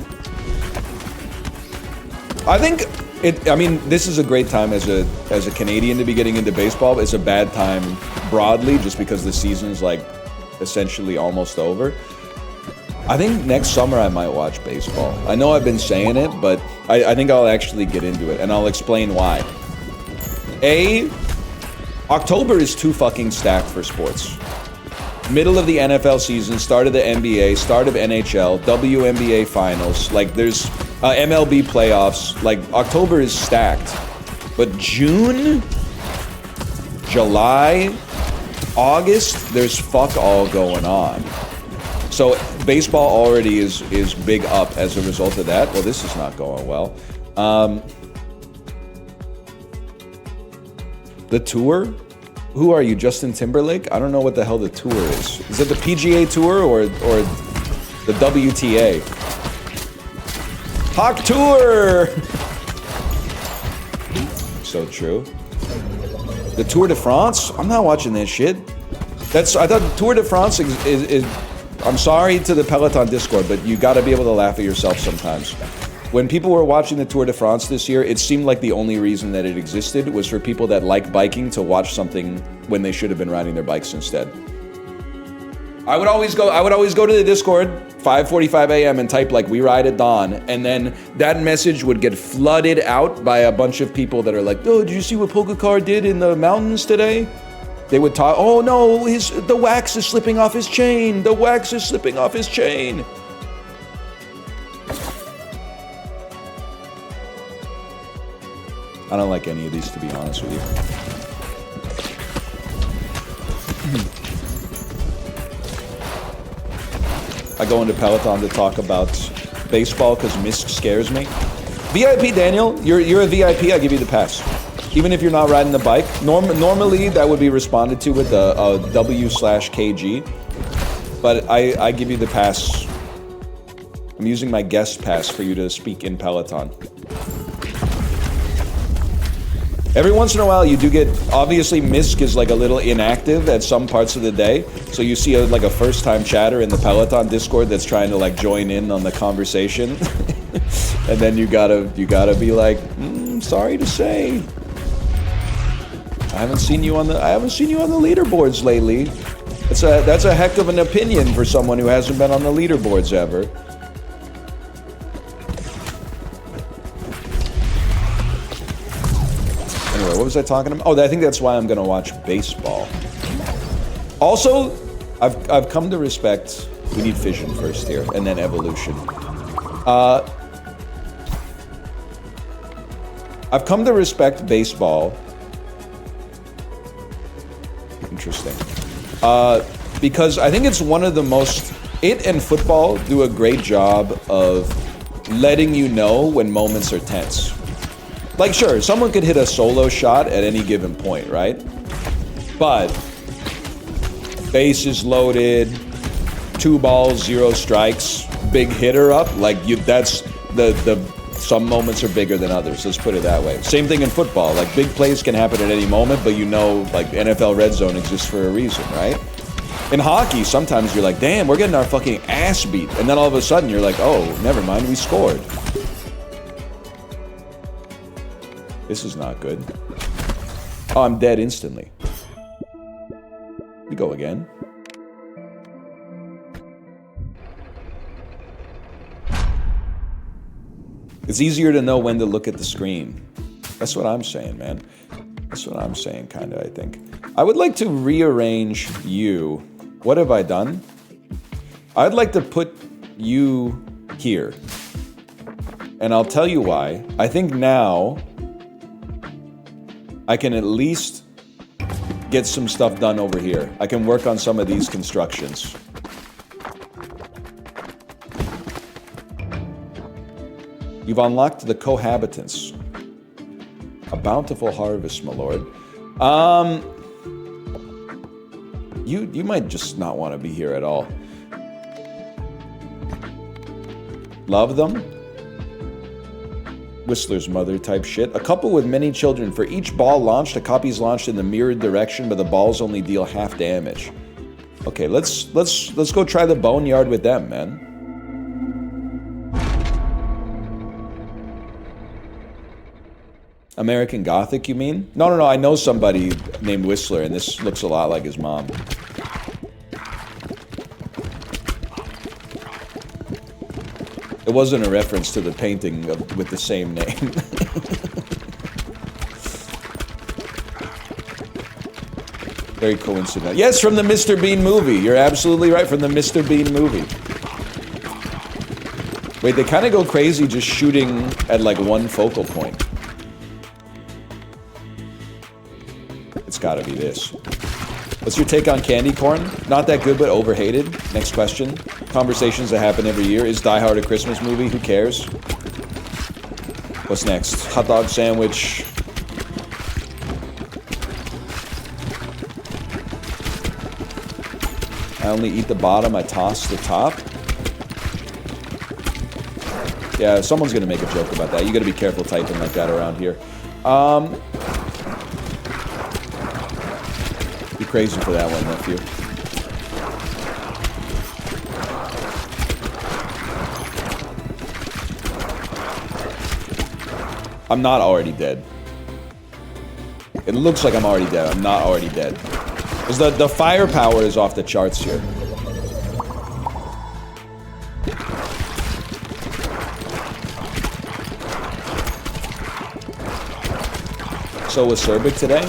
I mean, this is a great time as a Canadian to be getting into baseball. It's a bad time broadly, just because the season's like essentially almost over. I think next summer I might watch baseball. I know I've been saying it, but I think I'll actually get into it, and I'll explain why. October is too fucking stacked for sports. Middle of the NFL season, start of the NBA, start of NHL, WNBA finals, like there's MLB playoffs, like October is stacked. But June, July, August, there's fuck all going on. So baseball already is big up as a result of that. Well, this is not going well. The tour? Who are you, Justin Timberlake? I don't know what the hell the tour is. Is it the PGA Tour or the WTA? Hawk Tour! So true. The Tour de France? I'm not watching that shit. I thought the Tour de France is I'm sorry to the Peloton Discord, but you gotta be able to laugh at yourself sometimes. When people were watching the Tour de France this year, it seemed like the only reason that it existed was for people that like biking to watch something when they should have been riding their bikes instead. I would always go to the Discord, 5:45 a.m. and type like, "We ride at dawn," and then that message would get flooded out by a bunch of people that are like, "Oh, did you see what Pogacar did in the mountains today?" They would talk, "Oh no, the wax is slipping off his chain. The wax is slipping off his chain." I don't like any of these, to be honest with you. I go into Peloton to talk about baseball because Misk scares me. VIP, Daniel, you're a VIP, I give you the pass. Even if you're not riding the bike. Normally, that would be responded to with a W/KG. But I give you the pass. I'm using my guest pass for you to speak in Peloton. Every once in a while, you do get, obviously, Misk is like a little inactive at some parts of the day. So you see like a first-time chatter in the Peloton Discord that's trying to like join in on the conversation. And then you gotta be like, sorry to say, I haven't seen you on the leaderboards lately. That's a heck of an opinion for someone who hasn't been on the leaderboards ever. Anyway, what was I talking about? Oh, I think that's why I'm gonna watch baseball. Also, I've come to respect. We need fission first here, and then evolution. I've come to respect baseball. Interesting. Because I think it's one of the most... It and football do a great job of letting you know when moments are tense. Like, sure, someone could hit a solo shot at any given point, right? But bases loaded, 2 balls, 0 strikes, big hitter up, like that's some moments are bigger than others, let's put it that way. Same thing in football, like big plays can happen at any moment, but you know, like NFL Red Zone exists for a reason, right? In hockey, sometimes you're like, damn, we're getting our fucking ass beat. And then all of a sudden you're like, oh, never mind, we scored. This is not good. Oh, I'm dead instantly. We go again. It's easier to know when to look at the screen. That's what I'm saying, man. That's what I'm saying, kind of, I think. I would like to rearrange you. What have I done? I'd like to put you here. And I'll tell you why. I think now I can at least get some stuff done over here. I can work on some of these constructions. You've unlocked the cohabitants. A bountiful harvest, my lord. You might just not want to be here at all. Love them? Whistler's mother type shit. A couple with many children. For each ball launched, a copy is launched in the mirrored direction, but the balls only deal half damage. Okay, let's go try the boneyard with them, man. American Gothic, you mean? No, I know somebody named Whistler, and this looks a lot like his mom. It wasn't a reference to the painting with the same name. Very coincidental. Yes, from the Mr. Bean movie. You're absolutely right, from the Mr. Bean movie. Wait, they kind of go crazy just shooting at like one focal point. It's gotta be this. What's your take on candy corn? Not that good, but overhated. Next question. Conversations that happen every year. Is Die Hard a Christmas movie? Who cares? What's next? Hot dog sandwich. I only eat the bottom, I toss the top. Yeah, someone's gonna make a joke about that. You gotta be careful typing like that around here. Be crazy for that one, nephew. I'm not already dead. It looks like I'm already dead. I'm not already dead. Because the firepower is off the charts here. So was Cerbic today?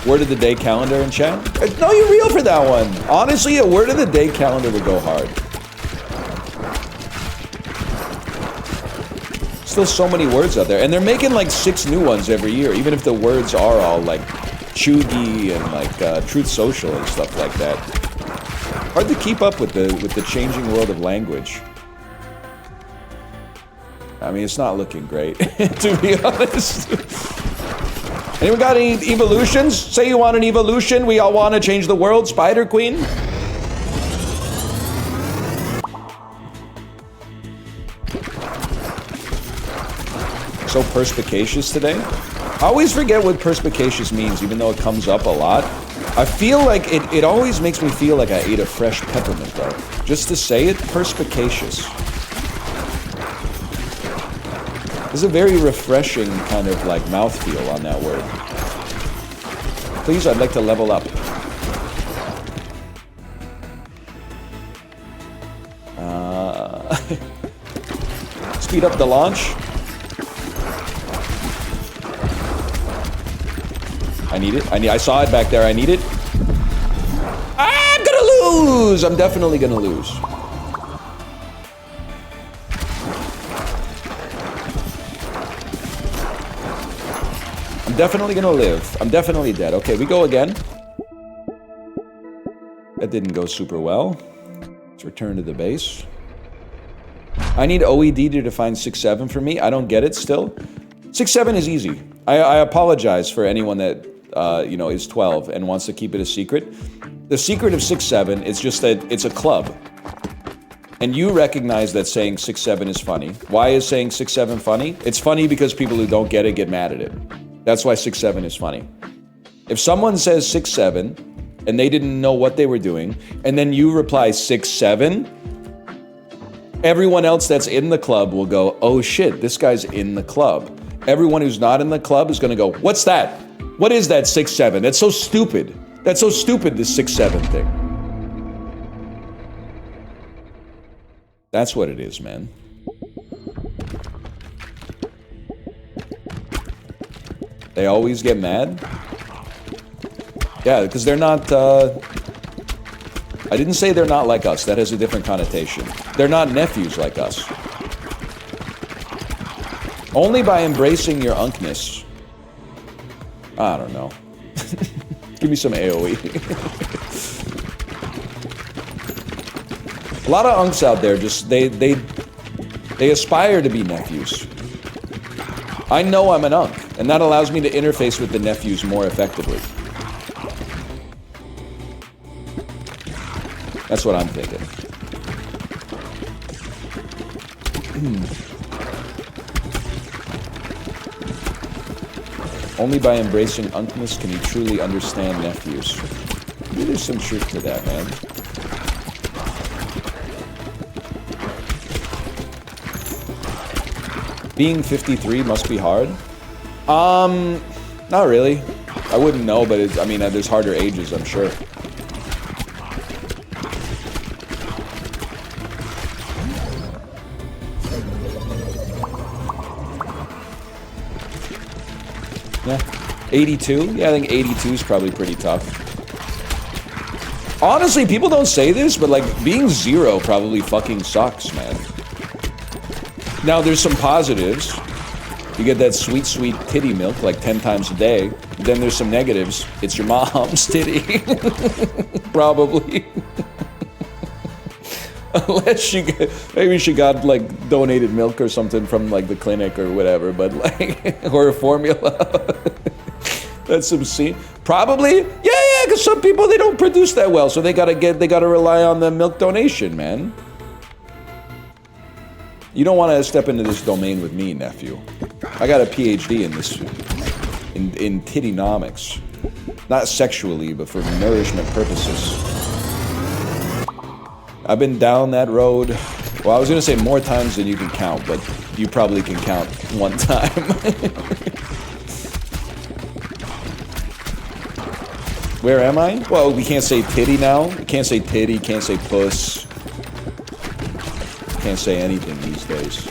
Word of the day calendar in chat? No, you're real for that one. Honestly, a word of the day calendar would go hard. Still so many words out there. And they're making like 6 new ones every year, even if the words are all like chuggy and like Truth Social and stuff like that. Hard to keep up with the changing world of language. I mean, it's not looking great, to be honest. Anyone got any evolutions? Say you want an evolution. We all want to change the world. Spider Queen? So perspicacious today? I always forget what perspicacious means, even though it comes up a lot. I feel like it always makes me feel like I ate a fresh peppermint, though. Just to say it, perspicacious. There's a very refreshing kind of like mouthfeel on that word. Please, I'd like to level up. Speed up the launch. I need it. I saw it back there. I need it. I'm gonna lose. I'm definitely gonna lose. I'm definitely gonna live. I'm definitely dead. Okay, we go again. That didn't go super well. Let's return to the base. I need OED to define 6-7 for me. I don't get it still. 6-7 is easy. I apologize for anyone that you know, is 12 and wants to keep it a secret. The secret of 6-7 is just that it's a club. And you recognize that saying 6-7 is funny. Why is saying 6-7 funny? It's funny because people who don't get it get mad at it. That's why 6-7 is funny. If someone says 6-7 and they didn't know what they were doing, and then you reply 6-7, everyone else that's in the club will go, oh shit, this guy's in the club. Everyone who's not in the club is gonna go, what's that? What is that 6-7? That's so stupid. That's so stupid, this 6-7 thing. That's what it is, man. They always get mad? Yeah, because they're not, I didn't say they're not like us. That has a different connotation. They're not nephews like us. Only by embracing your unkness. I don't know. Give me some AoE. A lot of unks out there just, they aspire to be nephews. I know I'm an unk, and that allows me to interface with the nephews more effectively. That's what I'm thinking. Only by embracing unkness can you truly understand nephews. Maybe there's some truth to that, man. Being 53 must be hard? Not really. I wouldn't know, but I mean, there's harder ages, I'm sure. Yeah. 82? Yeah, I think 82 is probably pretty tough. Honestly, people don't say this, but like, being 0 probably fucking sucks, man. Now, there's some positives. You get that sweet, sweet titty milk like 10 times a day. Then there's some negatives. It's your mom's titty. Probably. Unless maybe she got like donated milk or something from like the clinic or whatever, but like, or a formula. That's some scene. Probably, yeah, because some people, they don't produce that well, so they gotta rely on the milk donation, man. You don't want to step into this domain with me, nephew. I got a PhD in this, in tittynomics. Not sexually, but for nourishment purposes. I've been down that road. Well, I was going to say more times than you can count, but you probably can count one time. Where am I? Well, we can't say titty now. We can't say titty, can't say puss. Can't say anything these days.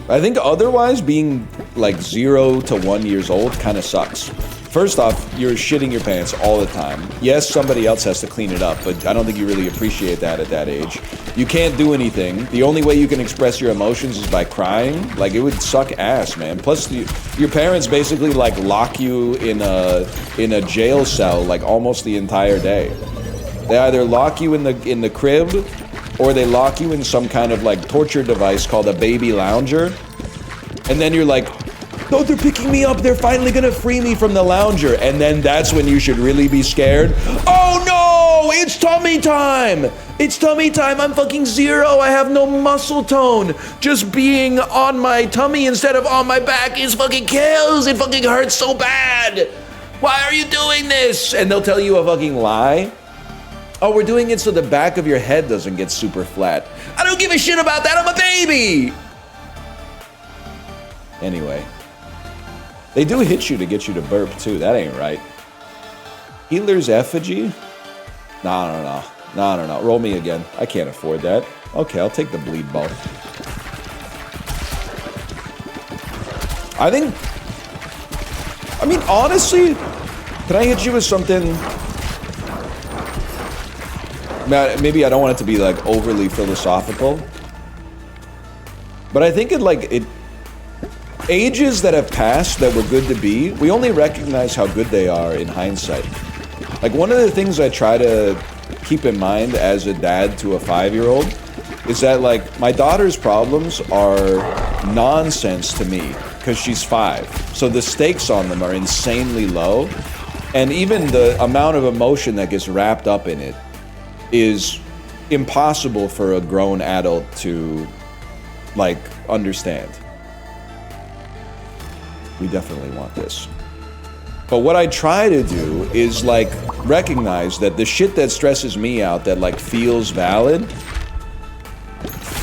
I think otherwise, being like 0 to 1 years old kind of sucks. First off, you're shitting your pants all the time. Yes, somebody else has to clean it up, but I don't think you really appreciate that at that age. You can't do anything. The only way you can express your emotions is by crying. Like, it would suck ass, man. Plus, your parents basically like lock you in a jail cell like almost the entire day. They either lock you in the crib, or they lock you in some kind of like torture device called a baby lounger. And then you're like, no, they're picking me up. They're finally gonna free me from the lounger. And then that's when you should really be scared. Oh no, it's tummy time. It's tummy time. I'm fucking zero. I have no muscle tone. Just being on my tummy instead of on my back is fucking kills. It fucking hurts so bad. Why are you doing this? And they'll tell you a fucking lie. Oh, we're doing it so the back of your head doesn't get super flat. I don't give a shit about that. I'm a baby. Anyway. They do hit you to get you to burp, too. That ain't right. Healer's effigy? No. Roll me again. I can't afford that. Okay, I'll take the bleed ball. I mean, honestly, can I hit you with something? Maybe I don't want it to be, like, overly philosophical. But I think ages that have passed that were good to be, we only recognize how good they are in hindsight. Like, one of the things I try to keep in mind as a dad to a 5-year-old is that, like, my daughter's problems are nonsense to me because she's 5. So the stakes on them are insanely low. And even the amount of emotion that gets wrapped up in it is impossible for a grown adult to, like, understand. We definitely want this. But what I try to do is, like, recognize that the shit that stresses me out that, like, feels valid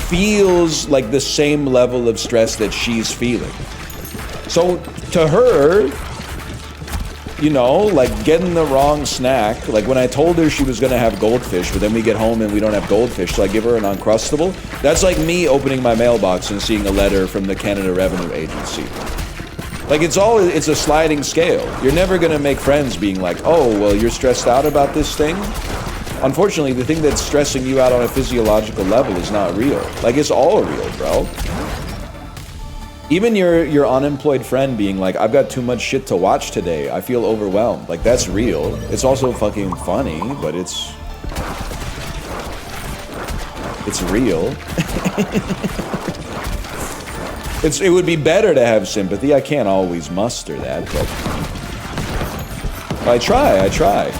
feels like the same level of stress that she's feeling. So to her, you know, like, getting the wrong snack, like when I told her she was gonna have goldfish, but then we get home and we don't have goldfish, so I give her an Uncrustable. That's like me opening my mailbox and seeing a letter from the Canada Revenue Agency. Like, it's a sliding scale. You're never gonna make friends being like, oh, well, you're stressed out about this thing? Unfortunately, the thing that's stressing you out on a physiological level is not real. Like, it's all real, bro. Even your unemployed friend being like, I've got too much shit to watch today. I feel overwhelmed. Like, that's real. It's also fucking funny, but it's real. It would be better to have sympathy. I can't always muster that, but I try.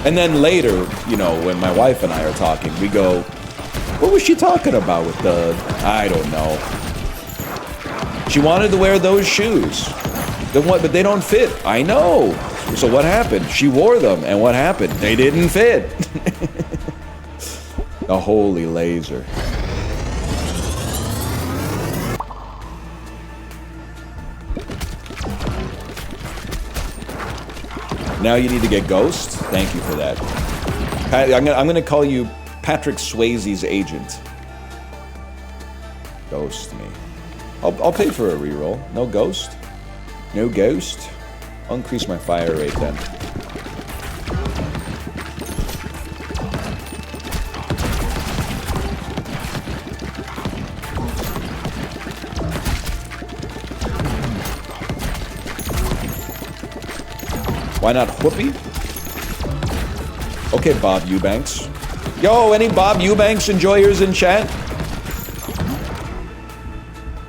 And then later, you know, when my wife and I are talking, we go, what was she talking about with I don't know. She wanted to wear those shoes. But they don't fit. I know. So what happened? She wore them, and what happened? They didn't fit. A holy laser. Now you need to get Ghost? Thank you for that. I'm gonna call you Patrick Swayze's agent. Ghost me. I'll pay for a reroll. No Ghost? No Ghost? I'll increase my fire rate then. Why not Whoopi? Okay, Bob Eubanks. Yo, any Bob Eubanks enjoyers in chat?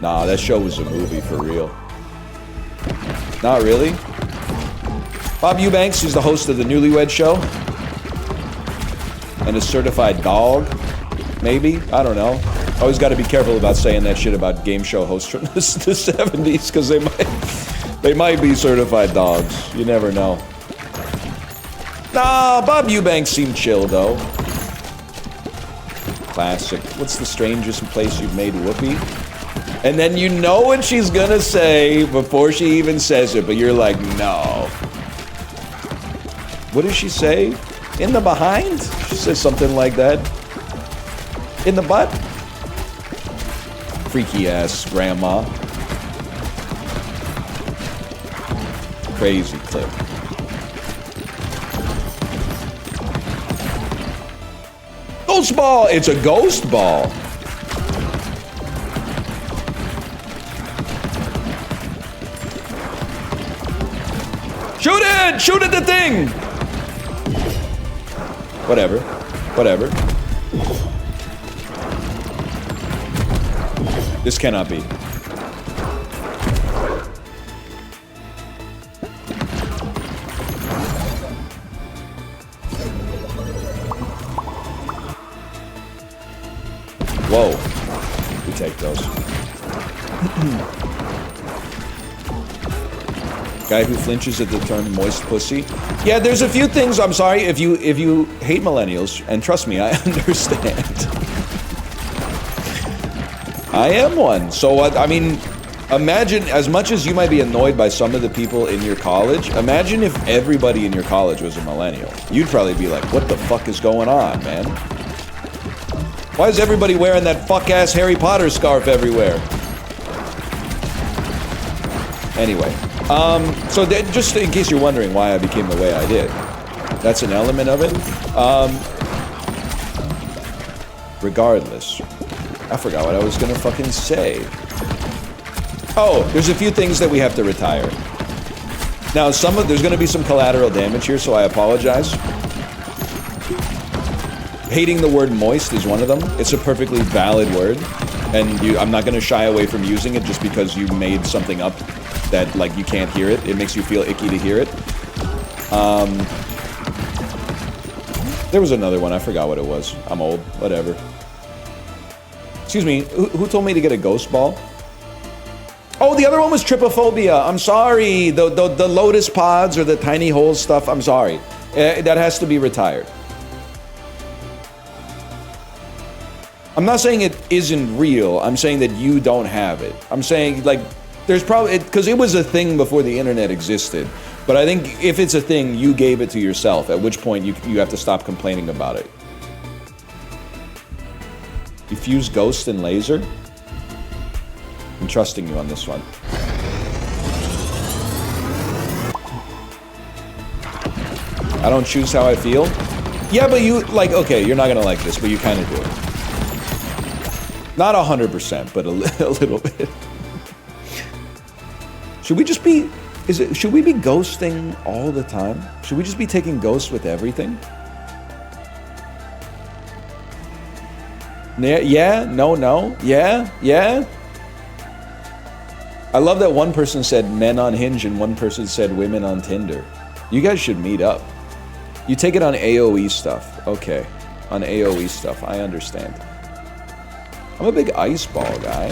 Nah, that show was a movie for real. Not really? Bob Eubanks is the host of the Newlywed Show. And a certified dog, maybe? I don't know. Always got to be careful about saying that shit about game show hosts from the 70s, because they might be certified dogs. You never know. Nah, Bob Eubanks seemed chill, though. Classic. What's the strangest place you've made Whoopi? And then you know what she's gonna say before she even says it, but you're like, no. What does she say? In the behind? She says something like that. In the butt? Freaky ass grandma. Crazy clip. ghost ball. It's a ghost ball. Shoot it! Shoot at the thing! Whatever. Whatever. This cannot be. Whoa. We take those. Guy who flinches at the term moist pussy. Yeah, there's a few things. I'm sorry if you hate millennials, and trust me, I understand. I am one. So I mean, imagine, as much as you might be annoyed by some of the people in your college, imagine if everybody in your college was a millennial. You'd probably be like, what the fuck is going on, man? Why is everybody wearing that fuck-ass Harry Potter scarf everywhere? Anyway, so just in case you're wondering why I became the way I did, that's an element of it. Regardless, I forgot what I was gonna fucking say. Oh, there's a few things that we have to retire. Now, there's gonna be some collateral damage here, so I apologize. Hating the word moist is one of them. It's a perfectly valid word, and I'm not gonna shy away from using it just because you made something up that, like, you can't hear it. It makes you feel icky to hear it. There was another one, I forgot what it was. I'm old, whatever. Excuse me, who told me to get a ghost ball? Oh, the other one was trypophobia. I'm sorry. The lotus pods or the tiny holes stuff, I'm sorry. That has to be retired. I'm not saying it isn't real. I'm saying that you don't have it. I'm saying, like, there's probably, because it was a thing before the internet existed. But I think if it's a thing, you gave it to yourself, at which point you have to stop complaining about it. You fuse ghost and laser? I'm trusting you on this one. I don't choose how I feel? Yeah, but you, like, okay, you're not gonna like this, but you kind of do. Not 100%, but a little bit. Should we just be, should we be ghosting all the time? Should we just be taking ghosts with everything? Yeah, no, yeah. I love that one person said men on Hinge and one person said women on Tinder. You guys should meet up. You take it on AOE stuff. Okay, on AOE stuff, I understand. I'm a big ice ball guy.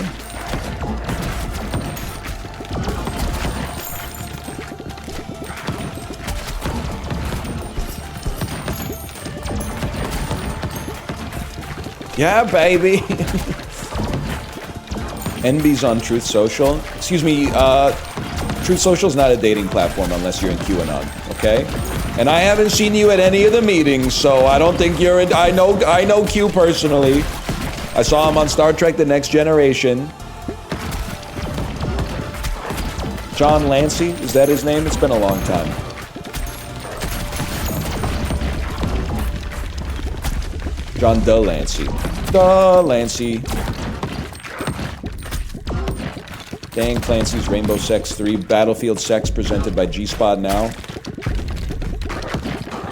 Yeah, baby. NB's on Truth Social. Excuse me, Truth Social is not a dating platform unless you're in QAnon, okay? And I haven't seen you at any of the meetings, so I don't think you're in. I know Q personally. I saw him on Star Trek: The Next Generation. John Lancey, is that his name? It's been a long time. John Delancey. Delancey. Dan Clancy's Rainbow Sex 3. Battlefield Sex presented by G-Spot Now.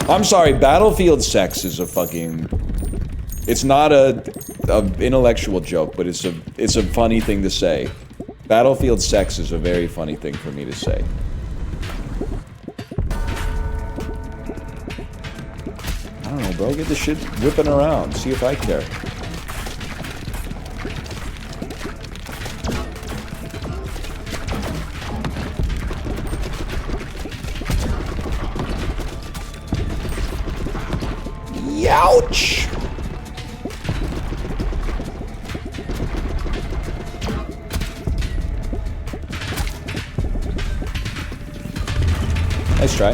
I'm sorry, Battlefield Sex is a fucking... It's not a intellectual joke, but it's a funny thing to say. Battlefield Sex is a very funny thing for me to say. I don't know, bro. Get this shit whipping around. See if I care. Youch! Nice try.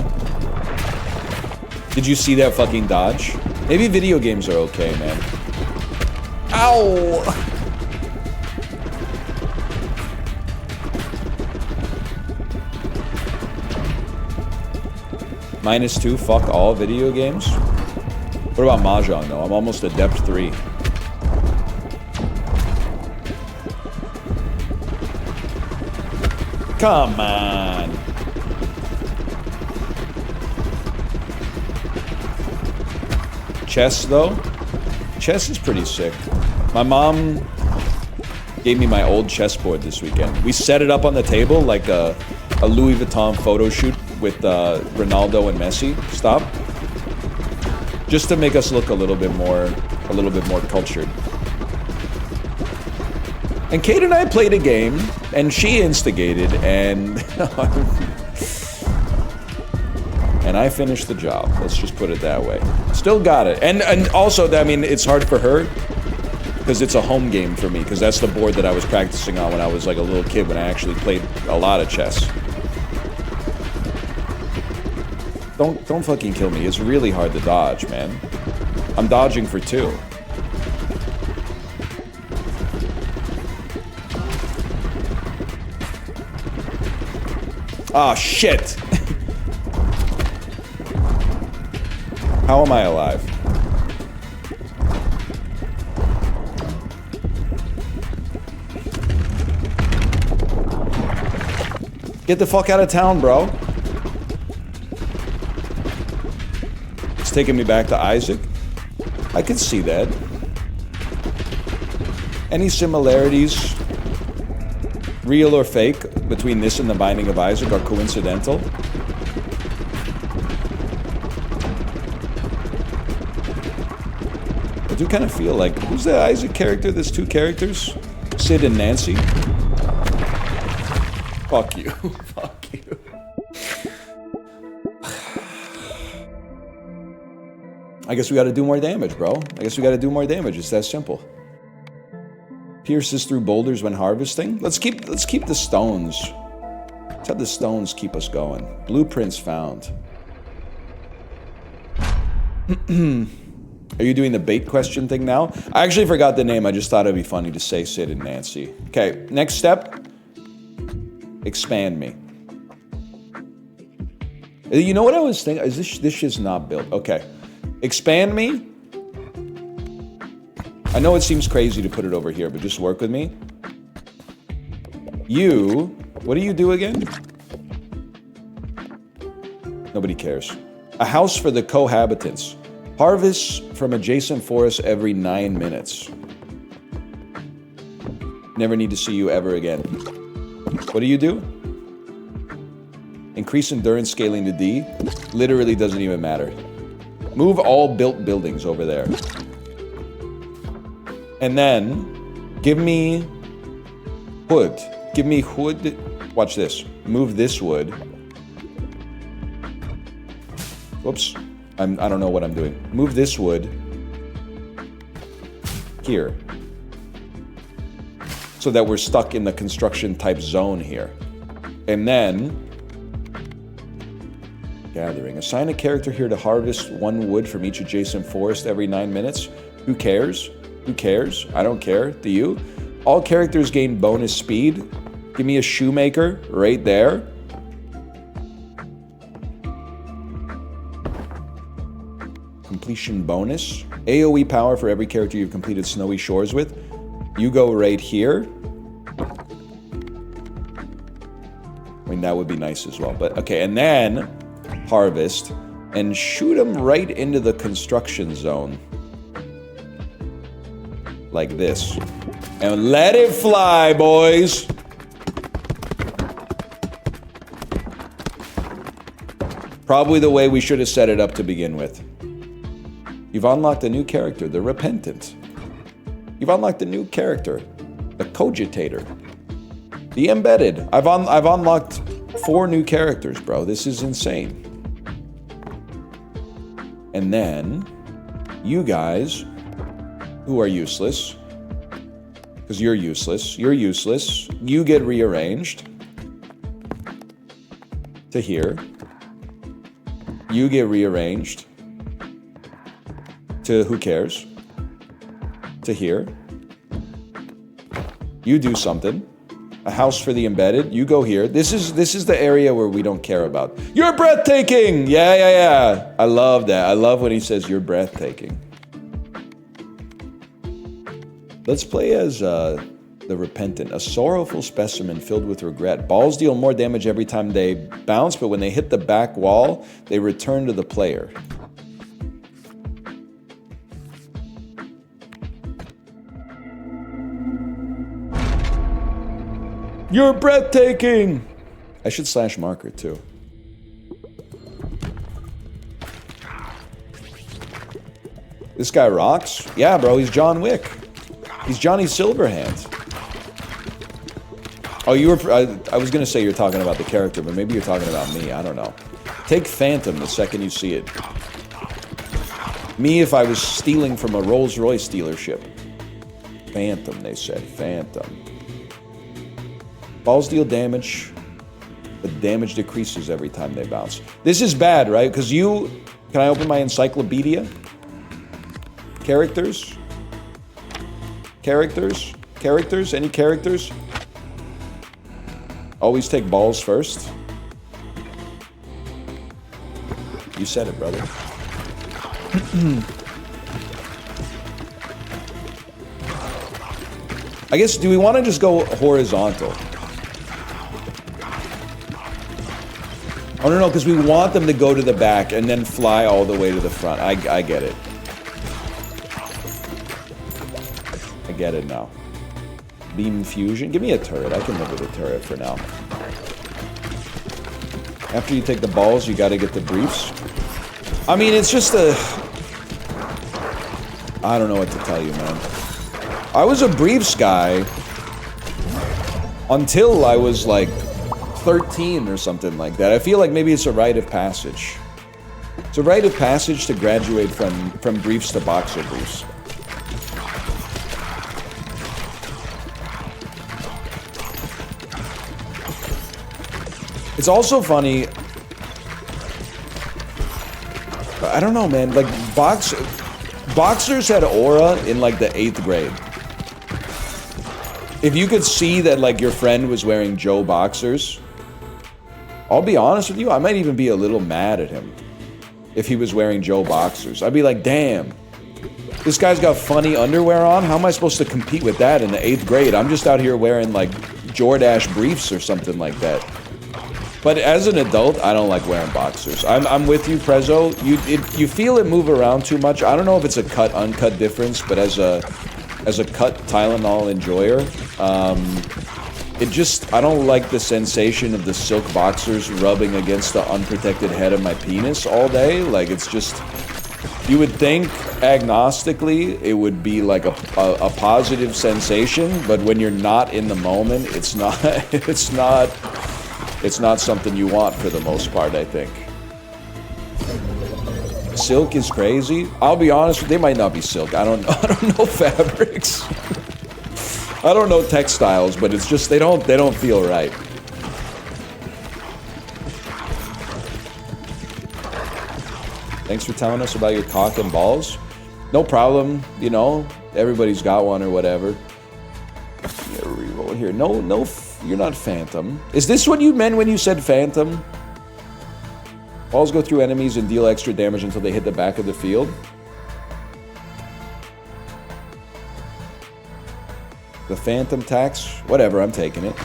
Did you see that fucking dodge? Maybe video games are okay, man. Ow! -2, fuck all video games? What about Mahjong, though? I'm almost at depth 3. Come on. Chess, though? Chess is pretty sick. My mom gave me my old chessboard this weekend. We set it up on the table like a Louis Vuitton photo shoot with Ronaldo and Messi. Stop. Just to make us look a little bit more cultured. And Kate and I played a game, and she instigated, and and I finished the job. Let's just put it that way. Still got it. And also, I mean, it's hard for her because it's a home game for me, because that's the board that I was practicing on when I was like a little kid, when I actually played a lot of chess. Don't fucking kill me. It's really hard to dodge, man. I'm dodging for 2. Ah, shit! How am I alive? Get the fuck out of town, bro. It's taking me back to Isaac. I can see that. Any similarities, real or fake, between this and the Binding of Isaac are coincidental? I do kind of feel like, who's the Isaac character? There's 2 characters? Sid and Nancy? Fuck you. Fuck you. I guess we gotta do more damage, bro. I guess we gotta do more damage. It's that simple. Pierces through boulders when harvesting. Let's keep the stones. Let's have the stones keep us going. Blueprints found. Are you doing the bait question thing now? I actually forgot the name. I just thought it'd be funny to say Sid and Nancy. Okay, next step. Expand me. You know what I was thinking? Is this shit's not built. Okay. Expand me. I know it seems crazy to put it over here, but just work with me. What do you do again? Nobody cares. A house for the cohabitants. Harvest from adjacent forests every 9 minutes. Never need to see you ever again. What do you do? Increase endurance scaling to D. Literally doesn't even matter. Move all built buildings over there. And then, give me wood. Give me wood. Watch this. Move this wood. Whoops. I don't know what I'm doing. Move this wood here. So that we're stuck in the construction type zone here. And then, gathering. Assign a character here to harvest 1 wood from each adjacent forest every 9 minutes. Who cares? Who cares? I don't care. Do you? All characters gain bonus speed. Give me a shoemaker right there. Completion bonus. AoE power for every character you've completed Snowy Shores with. You go right here. I mean, that would be nice as well. But okay, and then harvest and shoot them right into the construction zone. Like this. And let it fly, boys! Probably the way we should have set it up to begin with. You've unlocked a new character, the Repentant. You've unlocked a new character, the Cogitator. The Embedded. I've unlocked 4 new characters, bro. This is insane. And then, you guys, who are useless, because you're useless, you get rearranged to here. You get rearranged to who cares, to here. You do something. A house for the embedded. You go here. This is the area where we don't care about. You're breathtaking! Yeah. I love that. I love when he says you're breathtaking. Let's play as the Repentant, a sorrowful specimen filled with regret. Balls deal more damage every time they bounce, but when they hit the back wall, they return to the player. You're breathtaking! I should slash marker too. This guy rocks? Yeah, bro, he's John Wick. He's Johnny Silverhand. Oh, you were... I was gonna say you're talking about the character, but maybe you're talking about me. I don't know. Take Phantom the second you see it. Me if I was stealing from a Rolls-Royce dealership. Phantom, they said. Phantom. Balls deal damage, but damage decreases every time they bounce. This is bad, right? Because you... Can I open my encyclopedia? Characters? Characters? Characters? Any characters? Always take balls first. You said it, brother. I guess, do we want to just go horizontal? Oh, no, because we want them to go to the back and then fly all the way to the front. I get it. I get it now. Beam fusion. Give me a turret. I can live with a turret for now. After you take the balls, you gotta get the briefs. I mean, it's just a... I don't know what to tell you, man. I was a briefs guy until I was like 13 or something like that. I feel like maybe it's a rite of passage. It's a rite of passage to graduate from briefs to boxer briefs. It's also funny. I don't know, man. Like boxers had aura in like the 8th grade. If you could see that like your friend was wearing Joe boxers, I'll be honest with you, I might even be a little mad at him if he was wearing Joe boxers. I'd be like, damn, this guy's got funny underwear on. How am I supposed to compete with that in the 8th grade? I'm just out here wearing like Jordache briefs or something like that. But as an adult, I don't like wearing boxers. I'm with you, Prezzo. You feel it move around too much. I don't know if it's a cut uncut difference, but as a cut Tylenol enjoyer, it just, I don't like the sensation of the silk boxers rubbing against the unprotected head of my penis all day. Like, it's just, you would think agnostically it would be like a positive sensation, but when you're not in the moment, it's not something you want for the most part, I think. Silk is crazy. I'll be honest, they might not be silk. I don't know fabrics. I don't know textiles, but it's just they don't feel right. Thanks for telling us about your cock and balls. No problem, you know, everybody's got one or whatever. Reroll here. No, you're not Phantom. Is this what you meant when you said Phantom? Balls go through enemies and deal extra damage until they hit the back of the field. The Phantom tax? Whatever, I'm taking it.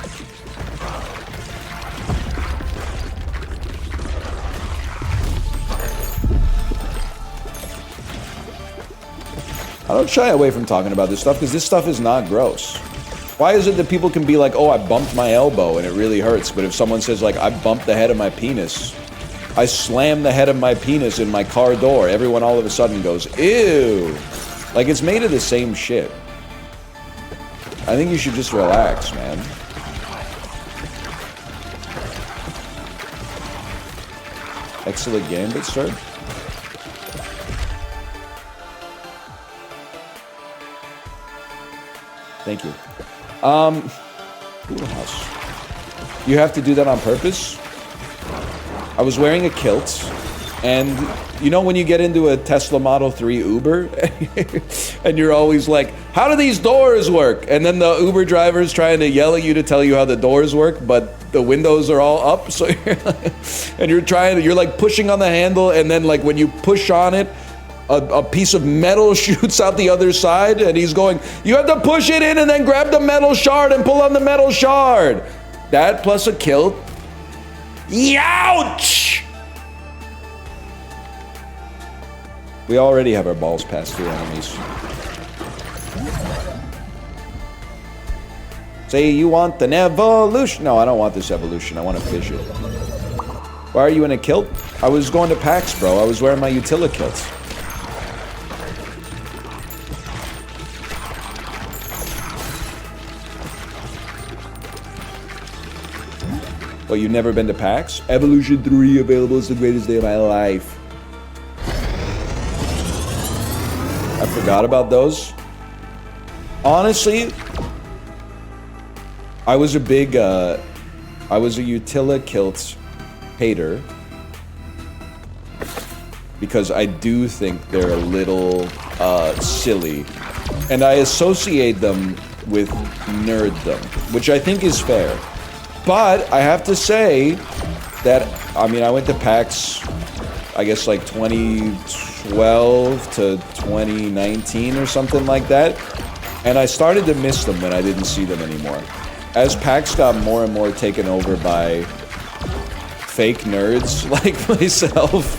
I don't shy away from talking about this stuff because this stuff is not gross. Why is it that people can be like, oh, I bumped my elbow and it really hurts, but if someone says like, I bumped the head of my penis, I slammed the head of my penis in my car door, everyone all of a sudden goes, ew. Like, it's made of the same shit. I think you should just relax, man. Excellent gambit, sir. Thank you. Pool house. You have to do that on purpose? I was wearing a kilt, And you know when you get into a Tesla Model 3 Uber and you're always like, how do these doors work? And then the Uber driver's trying to yell at you to tell you how the doors work, but the windows are all up. So you're like pushing on the handle, and then like when you push on it, a piece of metal shoots out the other side, and he's going, you have to push it in and then grab the metal shard and pull on the metal shard. That plus a kilt. Youch! We already have our balls passed through enemies. Say you want an evolution. No, I don't want this evolution. I want a fission. Why are you in a kilt? I was going to PAX, bro. I was wearing my Utila kilts. Well, you've never been to PAX? Evolution 3 available. It's the greatest day of my life. I forgot about those. Honestly, I was a Utila kilt hater because I do think they're a little silly, and I associate them with nerddom, which I think is fair. But I have to say that, I mean, I went to PAX, I guess like 2012 to 2019 or something like that, and I started to miss them when I didn't see them anymore. As PAX got more and more taken over by fake nerds like myself,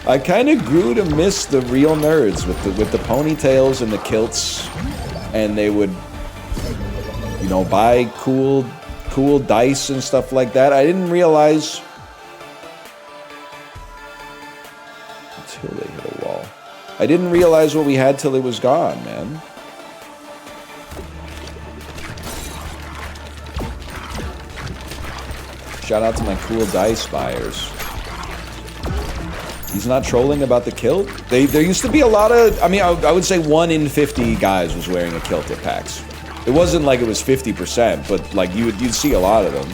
I kind of grew to miss the real nerds with the ponytails and the kilts, and they would, you know, buy cool dice and stuff like that. I didn't realize until they hit a wall. I didn't realize what we had till it was gone, man. Shout out to my cool dice buyers. He's not trolling about the kilt? There used to be a lot of, I mean, I would say 1 in 50 guys was wearing a kilt at PAX. It wasn't like it was 50%, but like you'd see a lot of them.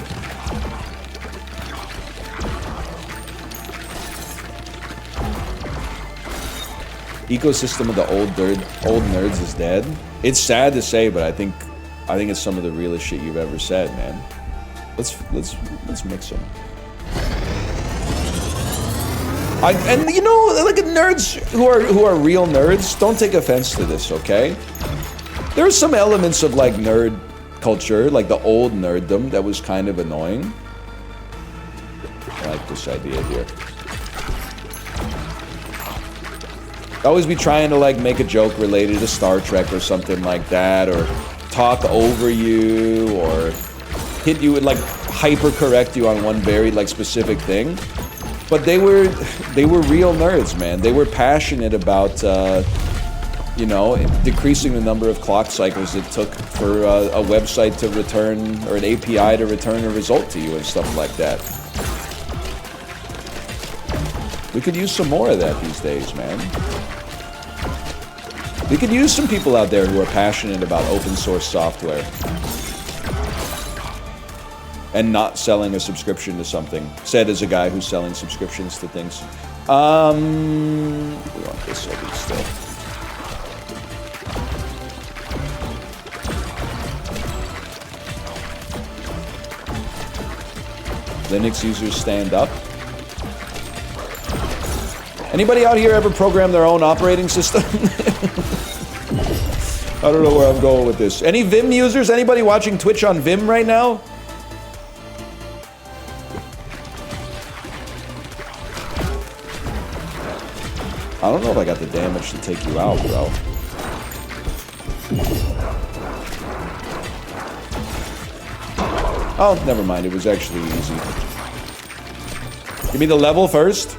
Ecosystem of the old nerds is dead. It's sad to say, but I think it's some of the realest shit you've ever said, man. Let's mix them. And you know, like nerds who are real nerds, don't take offense to this, okay? There's some elements of like nerd culture, like the old nerddom, that was kind of annoying. I like this idea here. Always be trying to like make a joke related to Star Trek or something like that, or talk over you, or hit you and like hyper correct you on one very like specific thing. But they were real nerds, man. They were passionate about you know, decreasing the number of clock cycles it took for a website to return, or an API to return a result to you and stuff like that. We could use some more of that these days, man. We could use some people out there who are passionate about open source software and not selling a subscription to something. Said as a guy who's selling subscriptions to things. We want this over still. Linux users stand up. Anybody out here ever program their own operating system? I don't know where I'm going with this. Any Vim users? Anybody watching Twitch on Vim right now? I don't know if I got the damage to take you out, bro. Oh, never mind. It was actually easy. Give me the level first.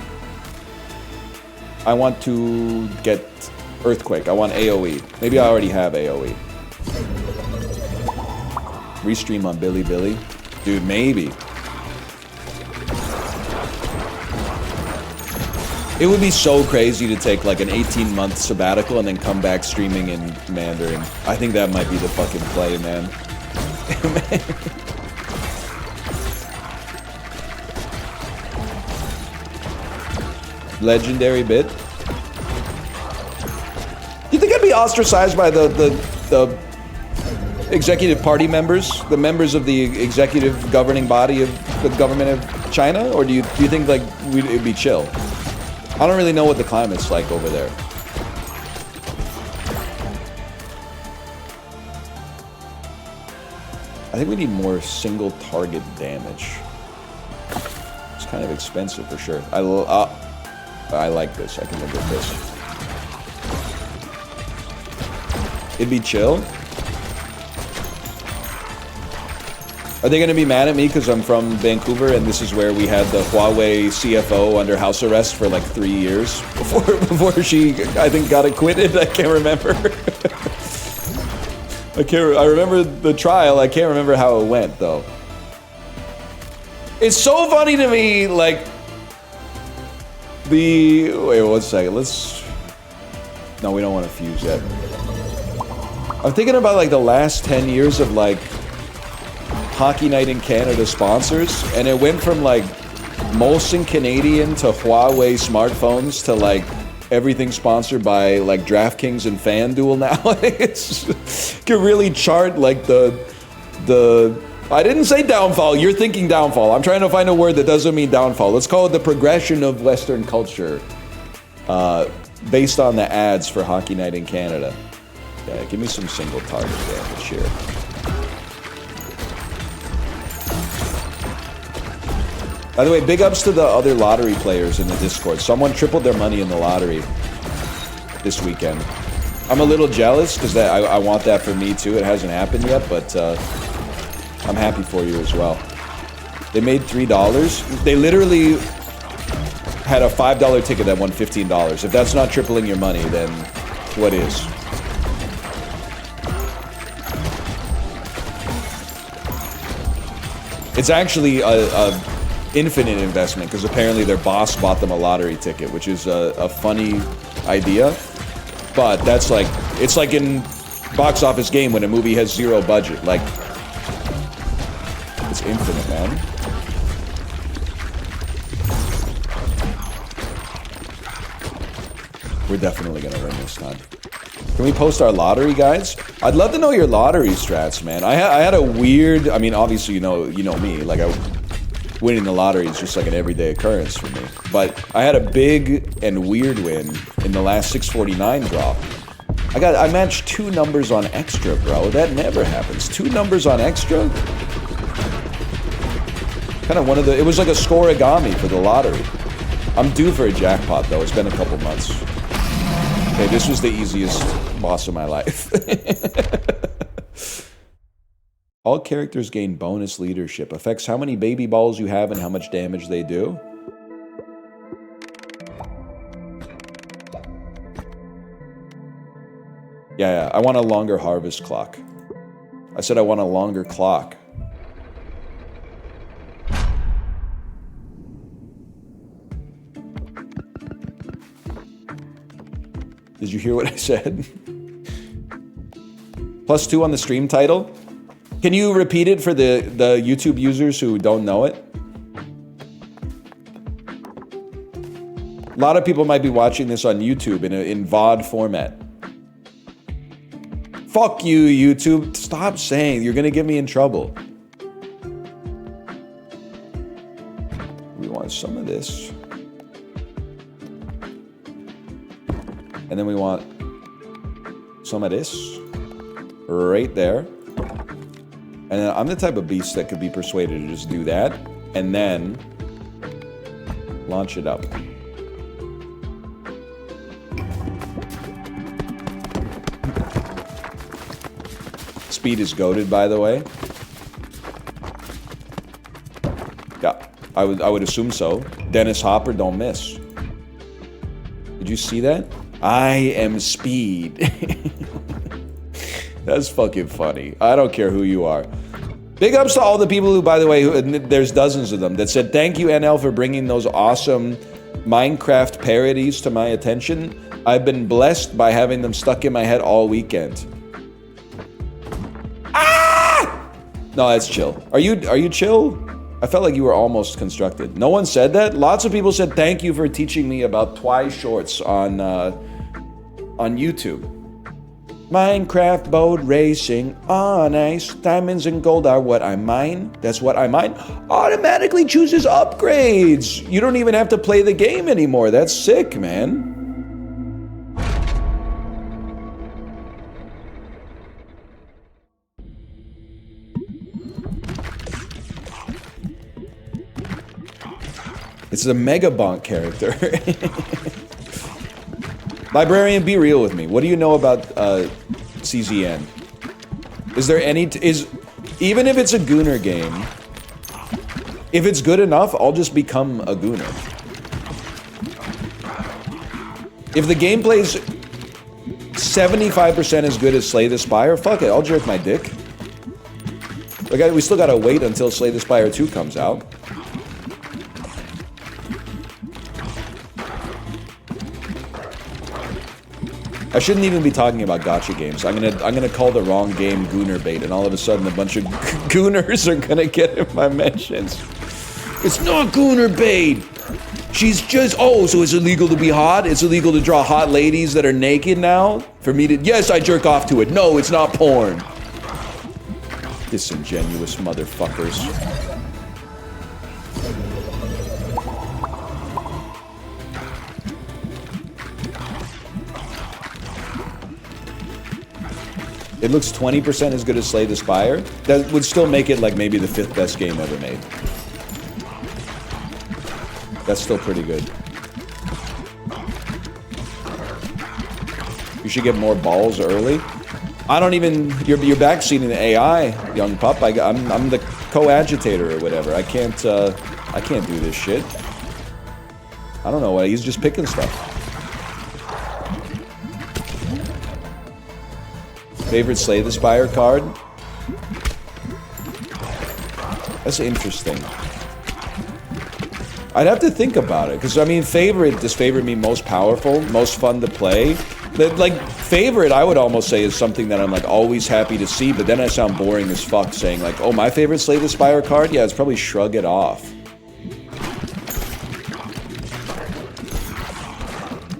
I want to get Earthquake. I want AoE. Maybe I already have AoE. Restream on Billy. Dude, maybe. It would be so crazy to take like an 18-month sabbatical and then come back streaming in Mandarin. I think that might be the fucking play, man. legendary bit. You think I'd be ostracized by the executive party members, the members of the executive governing body of the government of China, or do you think like it'd be chill? I don't really know what the climate's like over there. I think we need more single target damage. It's kind of expensive for sure. I like this. I can live with this. It'd be chill. Are they going to be mad at me because I'm from Vancouver and this is where we had the Huawei CFO under house arrest for like 3 years before she, I think, got acquitted? I can't remember. I remember the trial. I can't remember how it went though. It's so funny to me, like wait 1 second. No, we don't want to fuse yet. I'm thinking about like the last 10 years of like Hockey Night in Canada sponsors, and it went from like Molson Canadian to Huawei smartphones to like everything sponsored by like DraftKings and FanDuel now. It's can really chart like the I didn't say downfall, you're thinking downfall. I'm trying to find a word that doesn't mean downfall. Let's call it the progression of Western culture based on the ads for Hockey Night in Canada. Yeah, give me some single target damage here. By the way, big ups to the other lottery players in the Discord. Someone tripled their money in the lottery this weekend. I'm a little jealous because I want that for me too. It hasn't happened yet, but I'm happy for you as well. They made $3. They literally had a $5 ticket that won $15. If that's not tripling your money, then what is? It's actually a infinite investment because apparently their boss bought them a lottery ticket, which is a funny idea. But that's like, it's like in box office game when a movie has zero budget. Like, it's infinite, man. We're definitely gonna win this time. Can we post our lottery guides? I'd love to know your lottery strats, man. I had a weird, I mean, obviously you know me, like winning the lottery is just like an everyday occurrence for me. But I had a big and weird win in the last 649 draw. I matched 2 numbers on extra, bro. That never happens. 2 numbers on extra? Kind of it was like a scoreigami for the lottery. I'm due for a jackpot though. It's been a couple months. Okay, this was the easiest boss of my life. All characters gain bonus leadership. Affects how many baby balls you have and how much damage they do. Yeah, I want a longer harvest clock. I said I want a longer clock. Did you hear what I said? +2 on the stream title. Can you repeat it for the YouTube users who don't know it? A lot of people might be watching this on YouTube in VOD format. Fuck you, YouTube. Stop saying. You're gonna get me in trouble. We want some of this. And then we want some of this right there. And then I'm the type of beast that could be persuaded to just do that and then launch it up. Speed is goated, by the way. Yeah, I would assume so. Dennis Hopper, don't miss. Did you see that? I am speed. That's fucking funny. I don't care who you are. Big ups to all the people who, by the way, there's dozens of them, that said, thank you, NL, for bringing those awesome Minecraft parodies to my attention. I've been blessed by having them stuck in my head all weekend. Ah! No, that's chill. Are you chill? I felt like you were almost constructed. No one said that? Lots of people said thank you for teaching me about Twi shorts on YouTube. Minecraft boat racing on ice. Diamonds and gold are what I mine. That's what I mine. Automatically chooses upgrades. You don't even have to play the game anymore. That's sick, man. It's a Mega Bonk character. Librarian, be real with me. What do you know about CZN? Is there any... even if it's a Gooner game, if it's good enough, I'll just become a Gooner. If the gameplay's 75% as good as Slay the Spire, fuck it, I'll jerk my dick. We still gotta wait until Slay the Spire 2 comes out. I shouldn't even be talking about gacha games. I'm gonna call the wrong game Gooner Bait, and all of a sudden a bunch of Gooners are gonna get in my mentions. It's not Gooner Bait. She's just so it's illegal to be hot. It's illegal to draw hot ladies that are naked now. For me to yes, I jerk off to it. No, it's not porn. Disingenuous motherfuckers. It looks 20% as good as Slay the Spire. That would still make it like maybe the 5th best game ever made. That's still pretty good. You should get more balls early. I don't even... You're backseating the AI, young pup. I'm the co-agitator or whatever. I can't do this shit. I don't know why. He's just picking stuff. Favorite Slay the Spire card? That's interesting. I'd have to think about it, because I mean, does favorite mean most powerful, most fun to play? Like, favorite, I would almost say is something that I'm like always happy to see, but then I sound boring as fuck saying like, oh, my favorite Slay the Spire card? Yeah, it's probably Shrug It Off.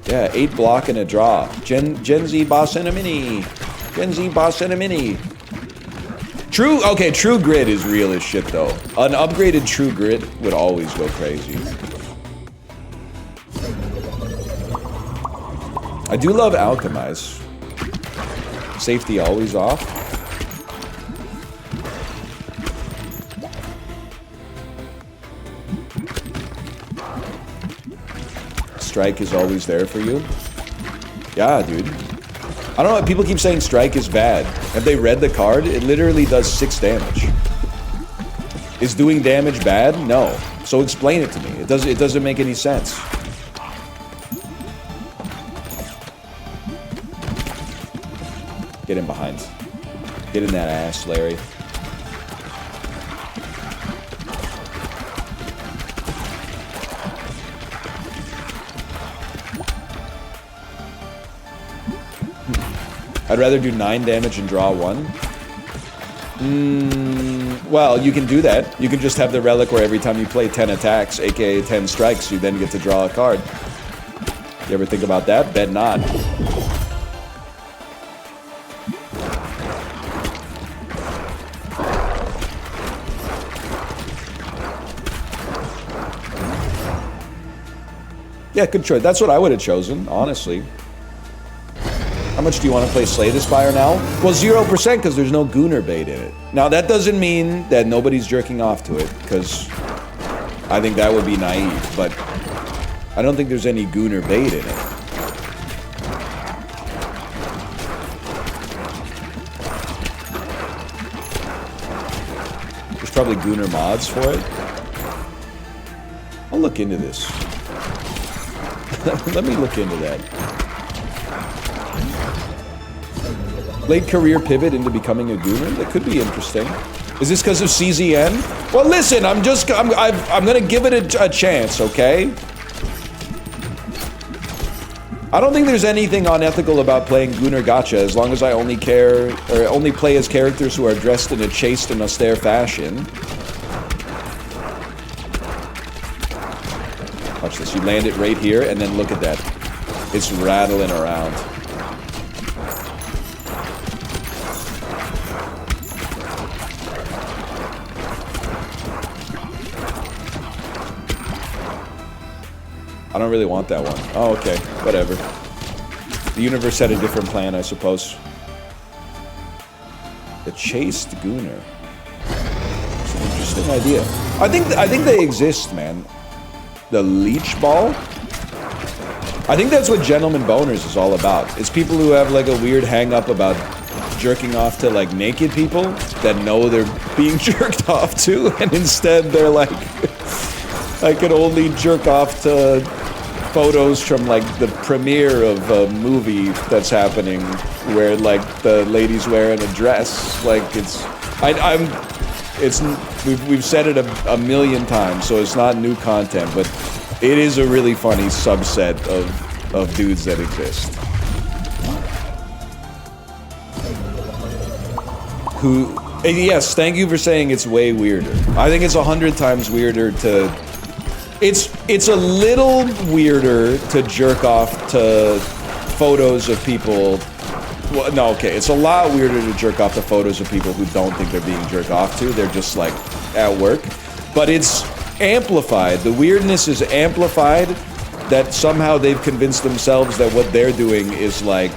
Yeah, 8 block and a draw. Gen Z boss and a mini. Gen Z boss and a mini. True grit is real as shit though. An upgraded true grit would always go crazy. I do love Alchemize. Safety always off. Strike is always there for you. Yeah, dude. I don't know, people keep saying Strike is bad. Have they read the card? It literally does 6 damage. Is doing damage bad? No. So explain it to me. It doesn't make any sense. Get in behind. Get in that ass, Larry. I'd rather do 9 damage and draw 1. Well, you can do that. You can just have the relic where every time you play 10 attacks, aka 10 strikes, you then get to draw a card. You ever think about that? Bet not. Yeah, good choice. That's what I would have chosen, honestly. How much do you want to play Slay the Spire now? Well, 0% because there's no Gooner Bait in it. Now, that doesn't mean that nobody's jerking off to it, because I think that would be naive, but I don't think there's any Gooner Bait in it. There's probably Gooner mods for it. I'll look into this. Let me look into that. Late career pivot into becoming a Gooner? That could be interesting. Is this because of CZN? Well, listen, I'm gonna give it a chance, okay? I don't think there's anything unethical about playing Gooner Gacha as long as I only play as characters who are dressed in a chaste and austere fashion. watch this. You land it right here, and then look at that. It's rattling around. I don't really want that one. Oh, okay. Whatever. The universe had a different plan, I suppose. The Chased Gooner. It's an interesting idea. I think they exist, man. The Leech Ball? I think that's what Gentleman Boners is all about. It's people who have like a weird hang-up about jerking off to like naked people that know they're being jerked off to, and instead they're like, I can only jerk off to photos from like the premiere of a movie that's happening where like the lady's wearing a dress. Like we've said it a million times, so it's not new content, but it is a really funny subset of dudes that exist. Who, and yes, thank you for saying it's way weirder. I think it's 100 times weirder to, it's a little weirder to jerk off to photos of people. Well, no, okay, it's a lot weirder to jerk off to photos of people who don't think they're being jerked off to. They're just like at work. But it's amplified. The weirdness is amplified that somehow they've convinced themselves that what they're doing is like,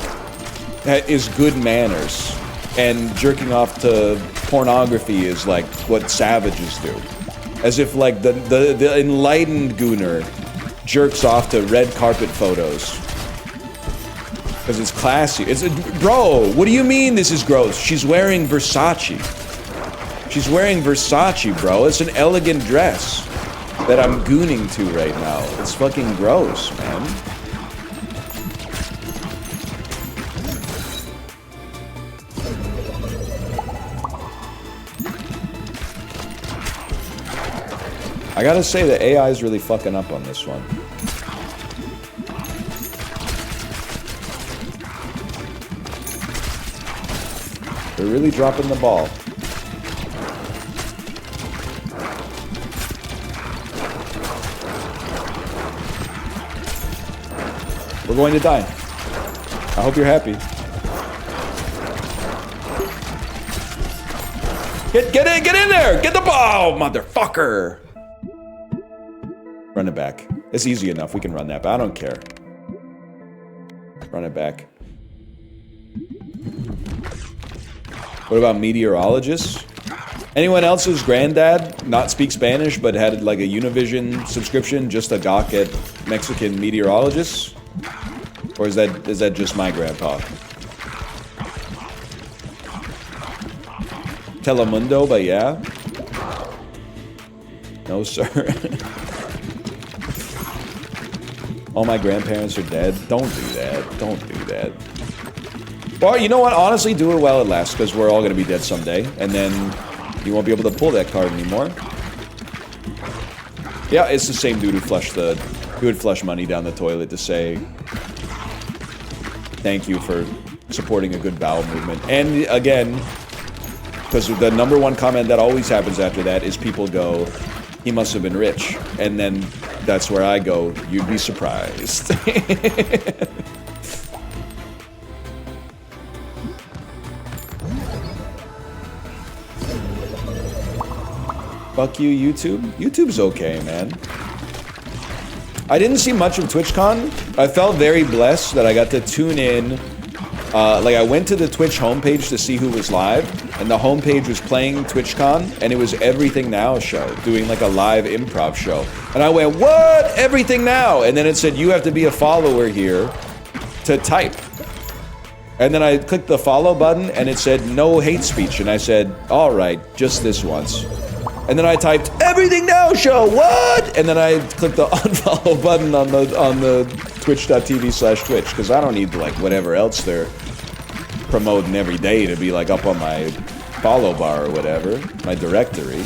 is good manners. And jerking off to pornography is like what savages do. As if like the enlightened gooner jerks off to red carpet photos. Because it's classy. Bro, what do you mean this is gross? She's wearing Versace. She's wearing Versace, bro. It's an elegant dress that I'm gooning to right now. It's fucking gross, man. I gotta say, the AI is really fucking up on this one. They're really dropping the ball. We're going to die. I hope you're happy. Get in there! Get the ball, motherfucker! Run it back. It's easy enough. We can run that, but I don't care. Run it back. What about meteorologists? Anyone else's granddad not speak Spanish but had like a Univision subscription just to gawk at Mexican meteorologists? Or is that just my grandpa? Telemundo, but yeah. No, sir. All my grandparents are dead. Don't do that. Don't do that. Well, you know what? Honestly, do it while it lasts, because we're all going to be dead someday, and then you won't be able to pull that card anymore. Yeah, it's the same dude who would flush money down the toilet to say thank you for supporting a good bowel movement. And again, because the number one comment that always happens after that is people go, he must have been rich. And then that's where I go, you'd be surprised. Fuck you, YouTube. YouTube's okay, man. I didn't see much of TwitchCon. I felt very blessed that I got to tune in. Like, I went to the Twitch homepage to see who was live, and the homepage was playing TwitchCon, and it was Everything Now show, doing like a live improv show. And I went, what? Everything Now? And then it said, you have to be a follower here to type. And then I clicked the follow button, and it said, no hate speech. And I said, all right, just this once. And then I typed, Everything Now show, what? And then I clicked the unfollow button on the twitch.tv/Twitch, because I don't need like whatever else they're promoting every day to be like up on my follow bar or whatever, my directory.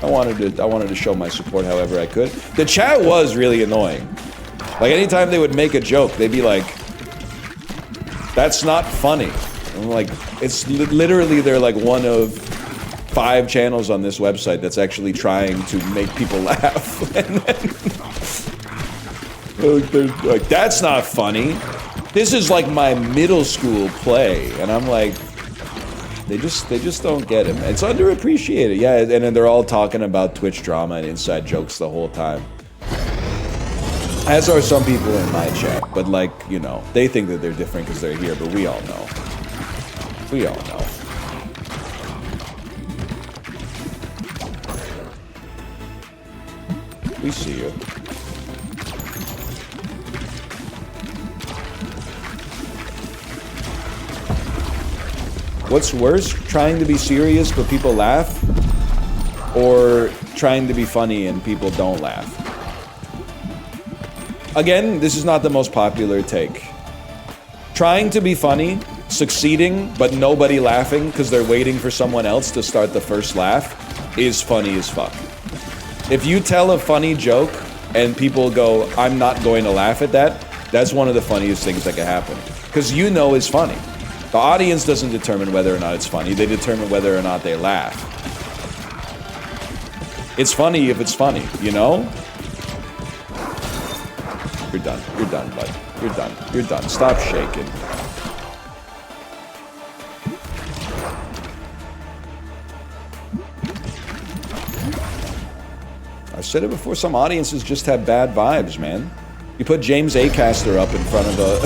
I wanted to show my support however I could. The chat was really annoying. Like anytime they would make a joke, they'd be like, that's not funny. I'm like, it's literally they're like one of 5 channels on this website that's actually trying to make people laugh. And then Like, that's not funny. This is like my middle school play, and I'm like, they just don't get it, man. It's underappreciated, yeah. And then they're all talking about Twitch drama and inside jokes the whole time. As are some people in my chat, but like, you know, they think that they're different because they're here, but we all know. We all know. We see you. What's worse, trying to be serious but people laugh, or trying to be funny and people don't laugh? Again, this is not the most popular take. Trying to be funny, succeeding, but nobody laughing because they're waiting for someone else to start the first laugh is funny as fuck. If you tell a funny joke and people go, I'm not going to laugh at that, that's one of the funniest things that can happen. Because you know it's funny. The audience doesn't determine whether or not it's funny, they determine whether or not they laugh. It's funny if it's funny, you know? You're done, bud. You're done. Stop shaking. I said it before, some audiences just have bad vibes, man. You put James Acaster up in front of a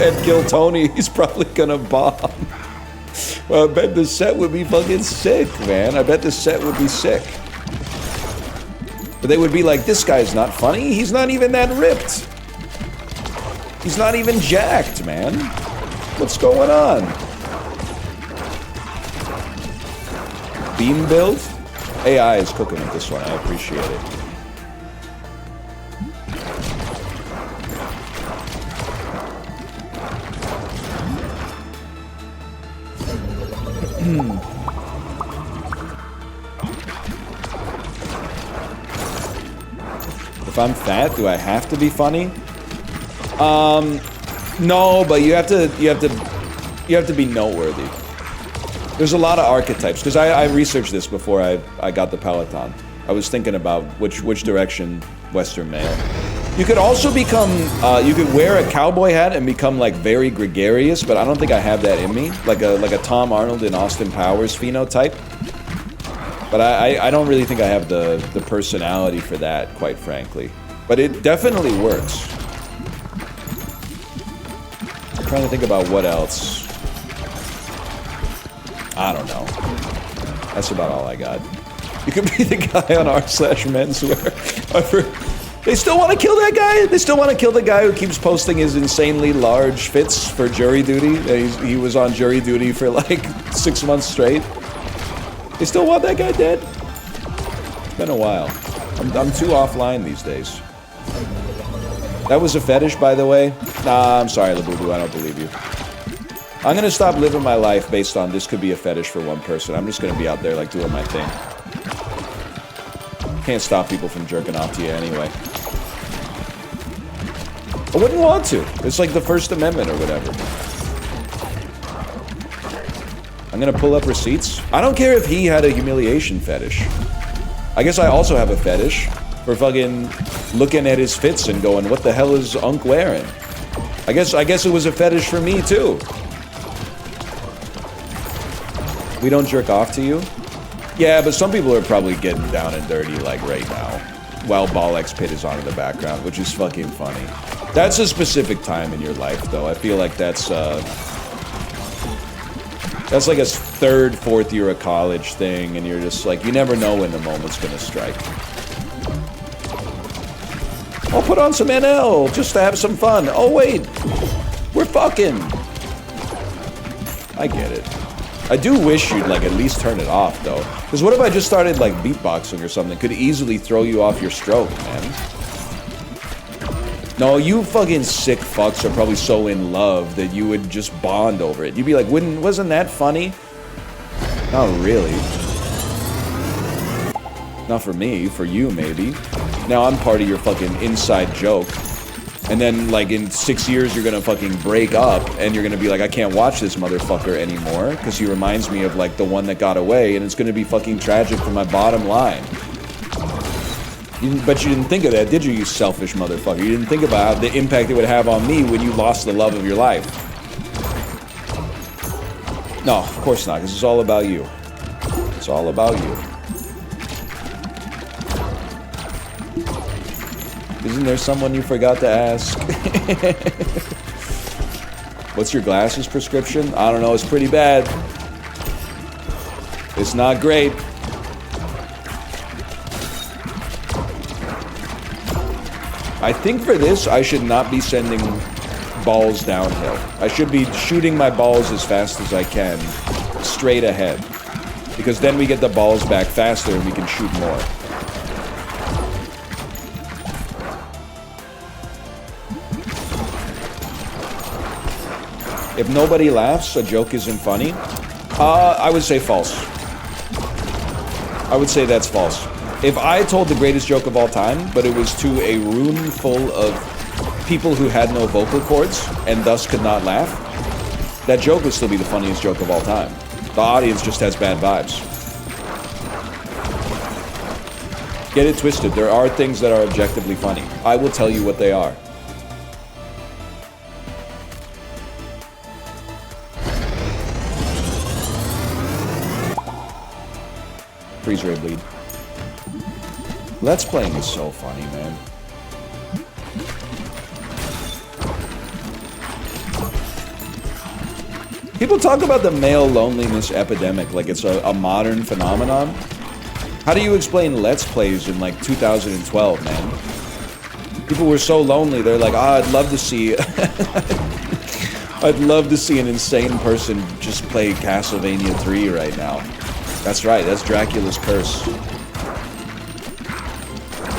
and kill Tony, he's probably gonna bomb. Well, I bet the set would be fucking sick, man. I bet the set would be sick. But they would be like, this guy's not funny. He's not even that ripped. He's not even jacked, man. What's going on? Beam build? AI is cooking with this one. I appreciate it. If I'm fat, do I have to be funny? No, but you have to be noteworthy. There's a lot of archetypes, because I researched this before I got the Peloton. I was thinking about which direction Western male. You could also become, you could wear a cowboy hat and become like very gregarious, but I don't think I have that in me. Like a Tom Arnold and Austin Powers phenotype. But I don't really think I have the personality for that, quite frankly. But it definitely works. I'm trying to think about what else. I don't know. That's about all I got. You could be the guy on r/menswear. They still want to kill that guy? They still want to kill the guy who keeps posting his insanely large fits for jury duty? He was on jury duty for like 6 months straight. They still want that guy dead? It's been a while. I'm too offline these days. That was a fetish, by the way? Nah, I'm sorry, Labubu, I don't believe you. I'm gonna stop living my life based on this could be a fetish for one person. I'm just gonna be out there, like, doing my thing. Can't stop people from jerking off to you anyway. I wouldn't want to. It's like the First Amendment or whatever. I'm gonna pull up receipts. I don't care if he had a humiliation fetish. I guess I also have a fetish for fucking looking at his fits and going, what the hell is Unk wearing? I guess it was a fetish for me too. We don't jerk off to you? Yeah, but some people are probably getting down and dirty like right now, while Ball-X Pit is on in the background, which is fucking funny. That's a specific time in your life, though. I feel like that's like a third, fourth year of college thing, and you're just like, you never know when the moment's gonna strike. I'll put on some NL just to have some fun. Oh wait, we're fucking. I get it. I do wish you'd like at least turn it off though. Because what if I just started like beatboxing or something? Could easily throw you off your stroke, man. No, you fucking sick fucks are probably so in love that you would just bond over it. You'd be like, wasn't that funny? Not really. Not for me, for you maybe. Now I'm part of your fucking inside joke. And then like in 6 years you're gonna fucking break up and you're gonna be like, I can't watch this motherfucker anymore because he reminds me of like the one that got away, and it's gonna be fucking tragic for my bottom line. But you didn't think of that, did you, you selfish motherfucker? You didn't think about the impact it would have on me when you lost the love of your life. No, of course not, because it's all about you. It's all about you. Isn't there someone you forgot to ask? What's your glasses prescription? I don't know, it's pretty bad. It's not great. I think for this, I should not be sending balls downhill. I should be shooting my balls as fast as I can, straight ahead. Because then we get the balls back faster and we can shoot more. If nobody laughs, a joke isn't funny. I would say false. I would say that's false. If I told the greatest joke of all time, but it was to a room full of people who had no vocal cords and thus could not laugh, that joke would still be the funniest joke of all time. The audience just has bad vibes. Get it twisted. There are things that are objectively funny. I will tell you what they are. Freeze ray bleed. Let's Playing is so funny, man. People talk about the male loneliness epidemic like it's a modern phenomenon. How do you explain Let's Plays in like 2012, man? People were so lonely, they're like, I'd love to see... I'd love to see an insane person just play Castlevania 3 right now. That's right, that's Dracula's curse.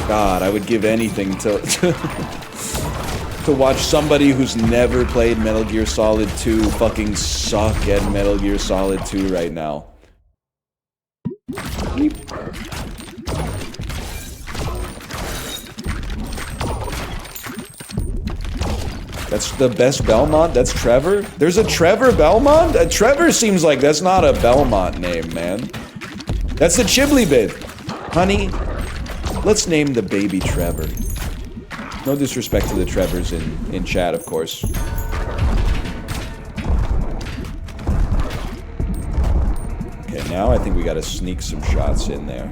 God, I would give anything to watch somebody who's never played Metal Gear Solid 2 fucking suck at Metal Gear Solid 2 right now. That's the best Belmont? That's Trevor? There's a Trevor Belmont? Trevor seems like that's not a Belmont name, man. That's the Chibli bit. Honey, let's name the baby Trevor. No disrespect to the Trevors in chat, of course. Okay, now I think we gotta sneak some shots in there.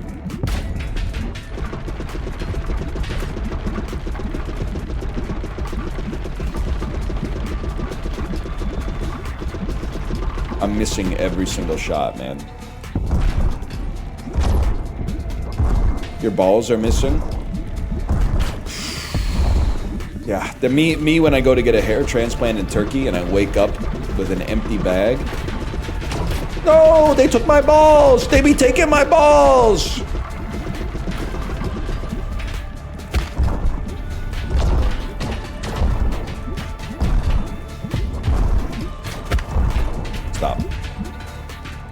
I'm missing every single shot, man. Your balls are missing? Yeah, me when I go to get a hair transplant in Turkey and I wake up with an empty bag. No, they took my balls! They be taking my balls! Stop.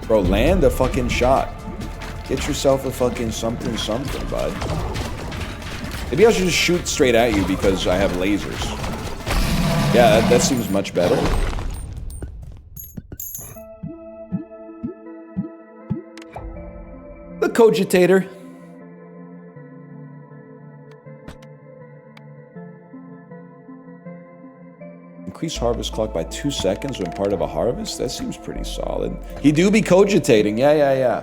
Bro, land a fucking shot. Get yourself a fucking something, bud. Maybe I should just shoot straight at you because I have lasers. Yeah, that seems much better. The cogitator. Increase harvest clock by 2 seconds when part of a harvest? That seems pretty solid. He do be cogitating. Yeah.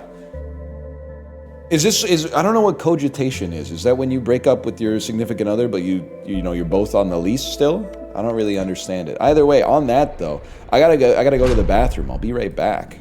I don't know what cogitation is. Is that when you break up with your significant other, but you know, you're both on the lease still? I don't really understand it. Either way, on that though, I gotta go to the bathroom. I'll be right back.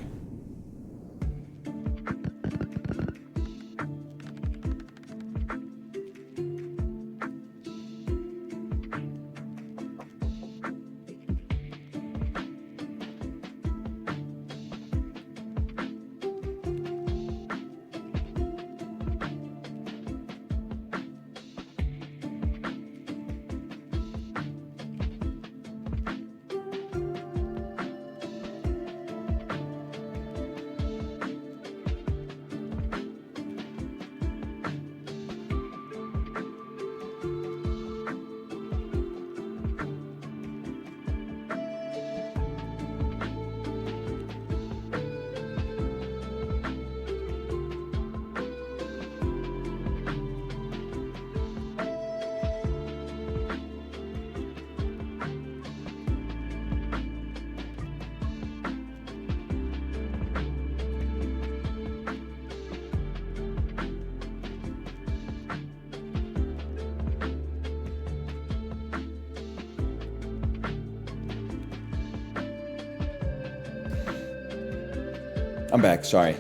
I'm back. Sorry.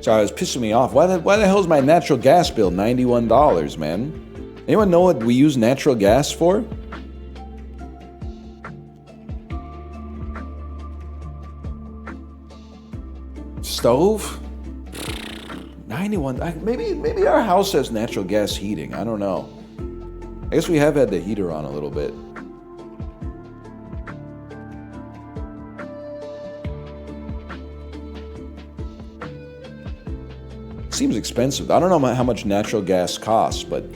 Sorry, it was pissing me off. Why the hell is my natural gas bill $91, man? Anyone know what we use natural gas for? Stove? 91. Maybe our house has natural gas heating. I don't know. I guess we have had the heater on a little bit. Seems expensive. I don't know how much natural gas costs, but a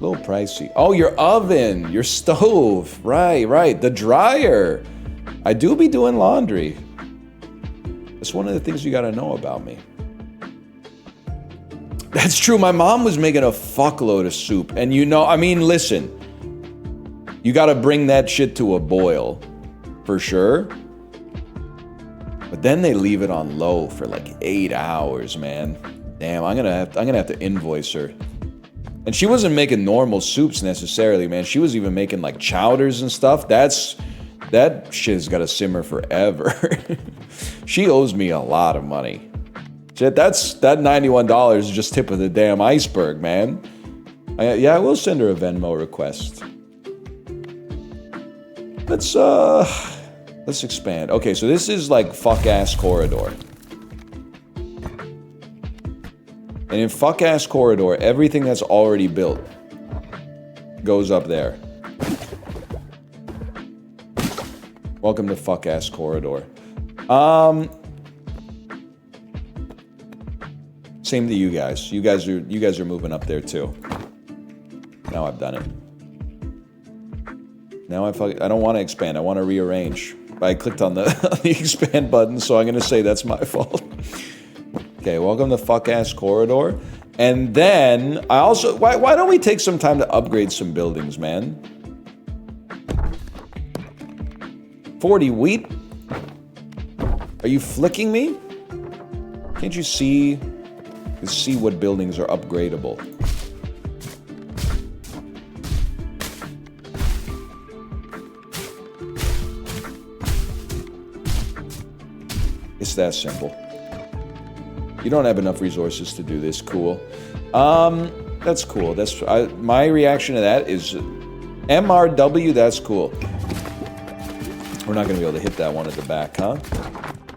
little pricey. Oh, your oven, your stove. Right. The dryer. I do be doing laundry. That's one of the things you gotta know about me. That's true. My mom was making a fuckload of soup. And you know, I mean, listen. You gotta bring that shit to a boil. For sure. But then they leave it on low for like 8 hours, man. Damn, I'm gonna have to invoice her. And she wasn't making normal soups necessarily, man. She was even making like chowders and stuff. That shit's gotta simmer forever. She owes me a lot of money. Shit, that $91 is just tip of the damn iceberg, man. Yeah, I will send her a Venmo request. Let's expand. Okay, so this is like fuck-ass corridor. And in fuck-ass corridor, everything that's already built goes up there. Welcome to fuck-ass corridor. Same to you guys. You guys are moving up there too. Now I've done it. Now I don't want to expand. I want to rearrange. I clicked on the expand button, so I'm gonna say that's my fault. Okay, welcome to fuck-ass corridor. And then I also why don't we take some time to upgrade some buildings, man? 40 wheat? Are you flicking me? Can't you see what buildings are upgradable? It's that simple. You don't have enough resources to do this. Cool. That's cool. My reaction to that is MRW. That's cool. We're not gonna be able to hit that one at the back, huh?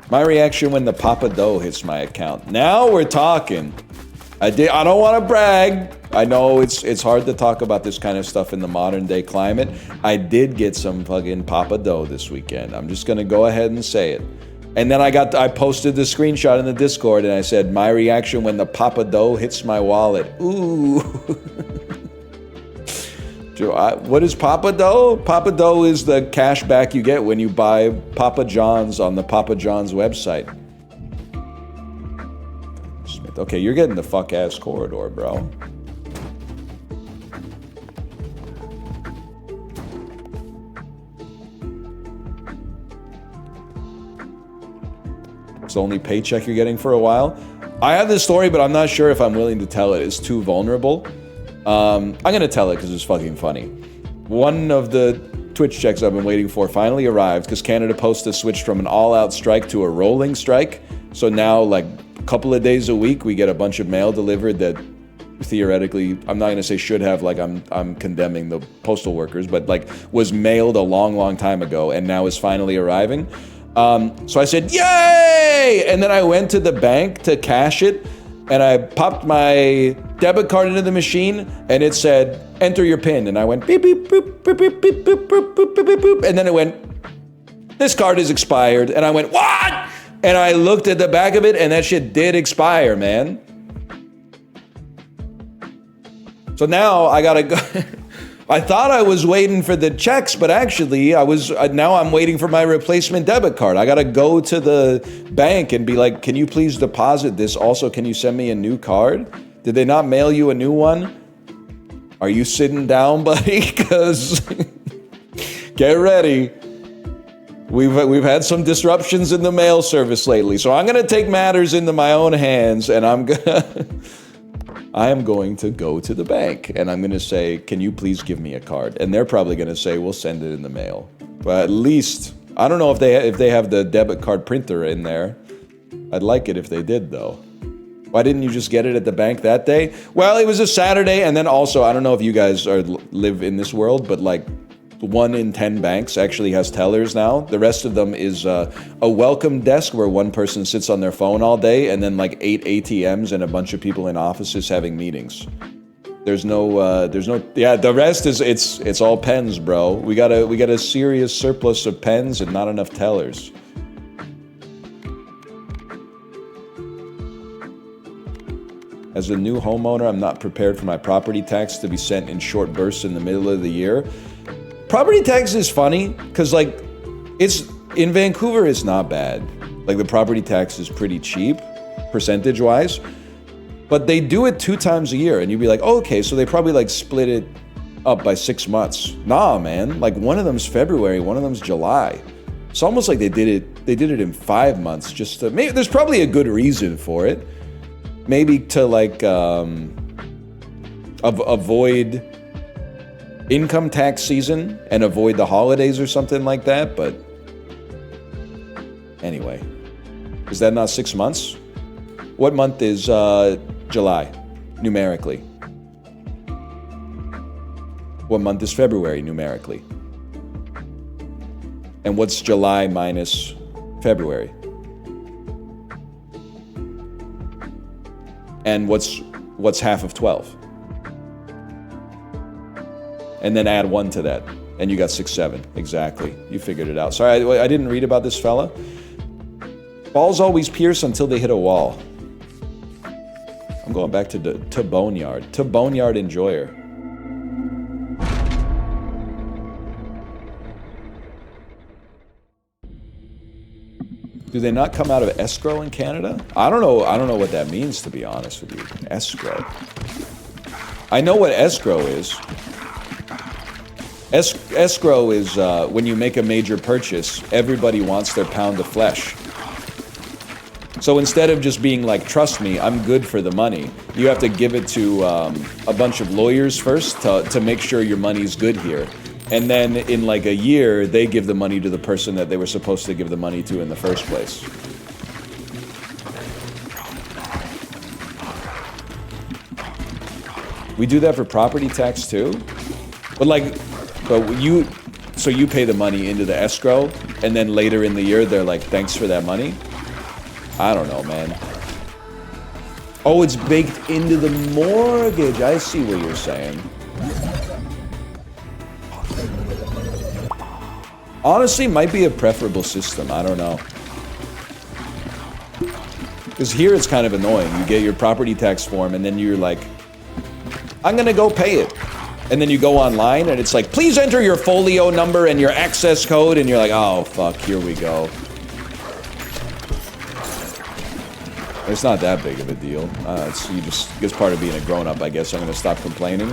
My reaction when the Papa Dough hits my account. Now we're talking. I don't want to brag. I know it's hard to talk about this kind of stuff in the modern day climate. I did get some fucking Papa Dough this weekend. I'm just gonna go ahead and say it. And then I posted the screenshot in the Discord and I said, my reaction when the Papa Dough hits my wallet. Ooh. What is Papa Dough? Papa Dough is the cash back you get when you buy Papa John's on the Papa John's website. Okay, you're getting the fuck-ass corridor, bro. It's the only paycheck you're getting for a while. I have this story, but I'm not sure if I'm willing to tell it. It's too vulnerable. I'm gonna tell it because it's fucking funny. One of the Twitch checks I've been waiting for finally arrived because Canada Post has switched from an all-out strike to a rolling strike. So now, like, a couple of days a week, we get a bunch of mail delivered that theoretically, I'm not gonna say should have, like I'm condemning the postal workers, but like was mailed a long time ago and now is finally arriving. So I said, yay! And then I went to the bank to cash it and I popped my debit card into the machine and it said, enter your PIN. And I went beep, beep, boop, beep, beep, beep, boop, boop, boop, boop, boop, boop. And then it went, this card is expired. And I went, what? And I looked at the back of it and that shit did expire, man. So now I gotta go. I thought I was waiting for the checks, but actually now I'm waiting for my replacement debit card. I gotta go to the bank and be like, can you please deposit this? Also, can you send me a new card? Did they not mail you a new one? Are you sitting down, buddy? Because get ready. We've had some disruptions in the mail service lately. So I'm gonna take matters into my own hands and I am going to go to the bank and I'm going to say, can you please give me a card? And they're probably going to say, we'll send it in the mail. But at least I don't know if they have the debit card printer in there. I'd like it if they did, though. Why didn't you just get it at the bank that day? Well, it was a Saturday, and then also, I don't know if you guys live in this world, but like 1 in 10 banks actually has tellers now. The rest of them is a welcome desk where one person sits on their phone all day, and then like 8 ATMs and a bunch of people in offices having meetings. There's no, yeah, the rest is, it's all pens, bro. We got a serious surplus of pens and not enough tellers. As a new homeowner, I'm not prepared for my property tax to be sent in short bursts in the middle of the year. Property tax is funny, because like, it's, in Vancouver, it's not bad. Like the property tax is pretty cheap, percentage-wise. But they do it 2 times a year, and you'd be like, oh, okay, so they probably like split it up by 6 months. Nah, man, like one of them's February, one of them's July. It's almost like they did it in 5 months just to, maybe there's probably a good reason for it. Maybe to like avoid income tax season and avoid the holidays or something like that, but anyway. Is that not 6 months? What month is July, numerically? What month is February, numerically? And what's July minus February? And what's half of 12? And then add 1 to that, and you got 6, 7. Exactly, you figured it out. Sorry, I didn't read about this fella. Balls always pierce until they hit a wall. I'm going back to Boneyard. To Boneyard Enjoyer. Do they not come out of escrow in Canada? I don't know what that means, to be honest with you. Escrow. I know what escrow is. Escrow is when you make a major purchase, everybody wants their pound of flesh. So instead of just being like, trust me, I'm good for the money, you have to give it to a bunch of lawyers first to make sure your money's good here. And then in like a year, they give the money to the person that they were supposed to give the money to in the first place. We do that for property tax too? So you pay the money into the escrow, and then later in the year, they're like, thanks for that money? I don't know, man. Oh, it's baked into the mortgage. I see what you're saying. Honestly, might be a preferable system. I don't know. Because here it's kind of annoying. You get your property tax form, and then you're like, I'm gonna go pay it. And then you go online, and it's like, please enter your folio number and your access code, and you're like, oh, fuck, here we go. It's not that big of a deal. It's part of being a grown-up, I guess. I'm gonna stop complaining.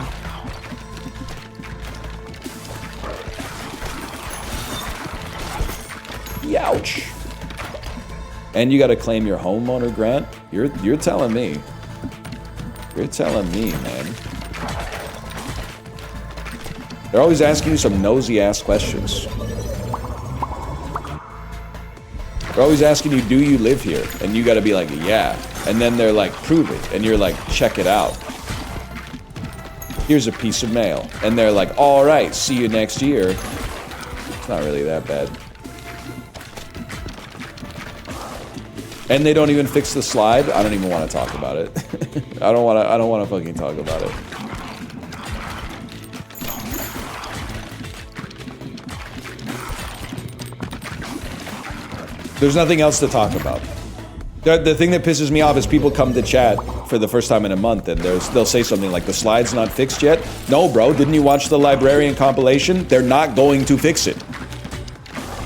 Youch. And you gotta claim your homeowner grant? You're telling me. You're telling me, man. They're always asking you some nosy-ass questions. They're always asking you, do you live here? And you gotta be like, yeah. And then they're like, prove it. And you're like, check it out. Here's a piece of mail. And they're like, all right, see you next year. It's not really that bad. And they don't even fix the slide. I don't even want to talk about it. I don't want to fucking talk about it. There's nothing else to talk about. The thing that pisses me off is people come to chat for the first time in a month and they'll say something like, the slide's not fixed yet. No, bro, didn't you watch the librarian compilation? They're not going to fix it.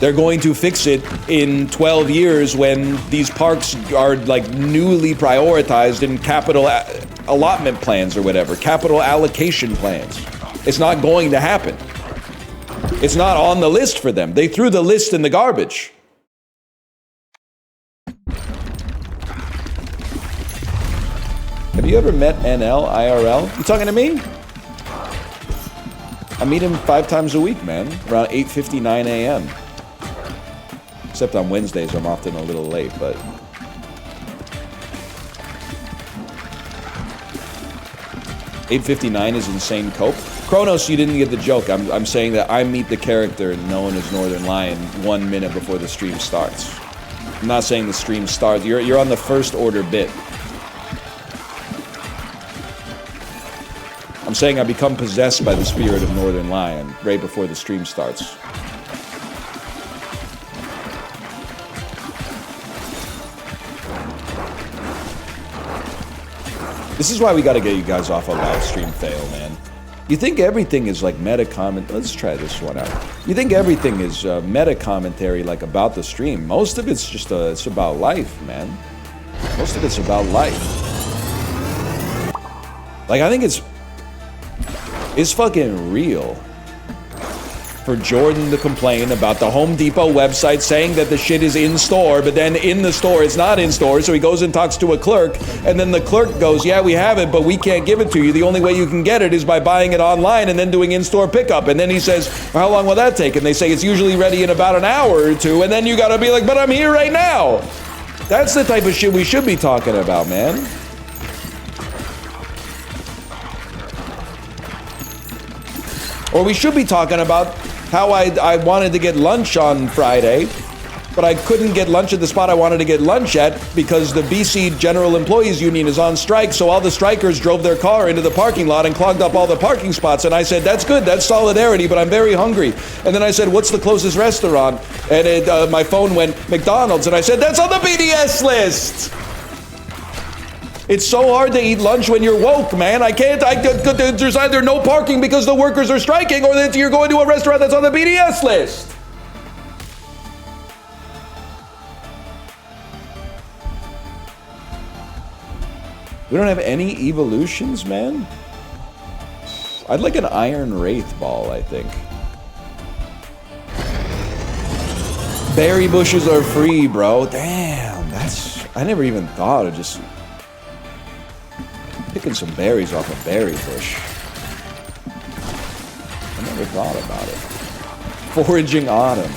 They're going to fix it in 12 years when these parks are like newly prioritized in capital allotment plans or whatever, capital allocation plans. It's not going to happen. It's not on the list for them. They threw the list in the garbage. Have you ever met NL IRL? You talking to me? I meet him 5 times a week, man, around 8:59 a.m. Except on Wednesdays, I'm often a little late, but... $8.59 is insane cope. Kronos, you didn't get the joke. I'm saying that I meet the character known as Northern Lion 1 minute before the stream starts. I'm not saying the stream starts. You're on the first order bit. I'm saying I become possessed by the spirit of Northern Lion right before the stream starts. This is why we gotta get you guys off a live stream fail, man. You think everything is like meta comment. Let's try this one out. You think everything is meta commentary like about the stream. Most of it's just it's about life, man. Most of it's about life. Like I think it's fucking real for Jordan to complain about the Home Depot website saying that the shit is in store, but then in the store it's not in store, so he goes and talks to a clerk, and then the clerk goes, yeah, we have it, but we can't give it to you. The only way you can get it is by buying it online and then doing in-store pickup. And then he says, well, how long will that take? And they say it's usually ready in about an hour or two, and then you gotta be like, but I'm here right now. That's the type of shit we should be talking about, man. Or we should be talking about how I wanted to get lunch on Friday, but I couldn't get lunch at the spot I wanted to get lunch at because the BC General Employees Union is on strike, so all the strikers drove their car into the parking lot and clogged up all the parking spots. And I said, that's good, that's solidarity, but I'm very hungry. And then I said, what's the closest restaurant? And my phone went, McDonald's, and I said, that's on the BDS list! It's so hard to eat lunch when you're woke, man. There's either no parking because the workers are striking, or that you're going to a restaurant that's on the BDS list. We don't have any evolutions, man. I'd like an Iron Wraith ball, I think. Berry bushes are free, bro. Damn, I never even thought of just picking some berries off a berry bush. I never thought about it. Foraging autumn.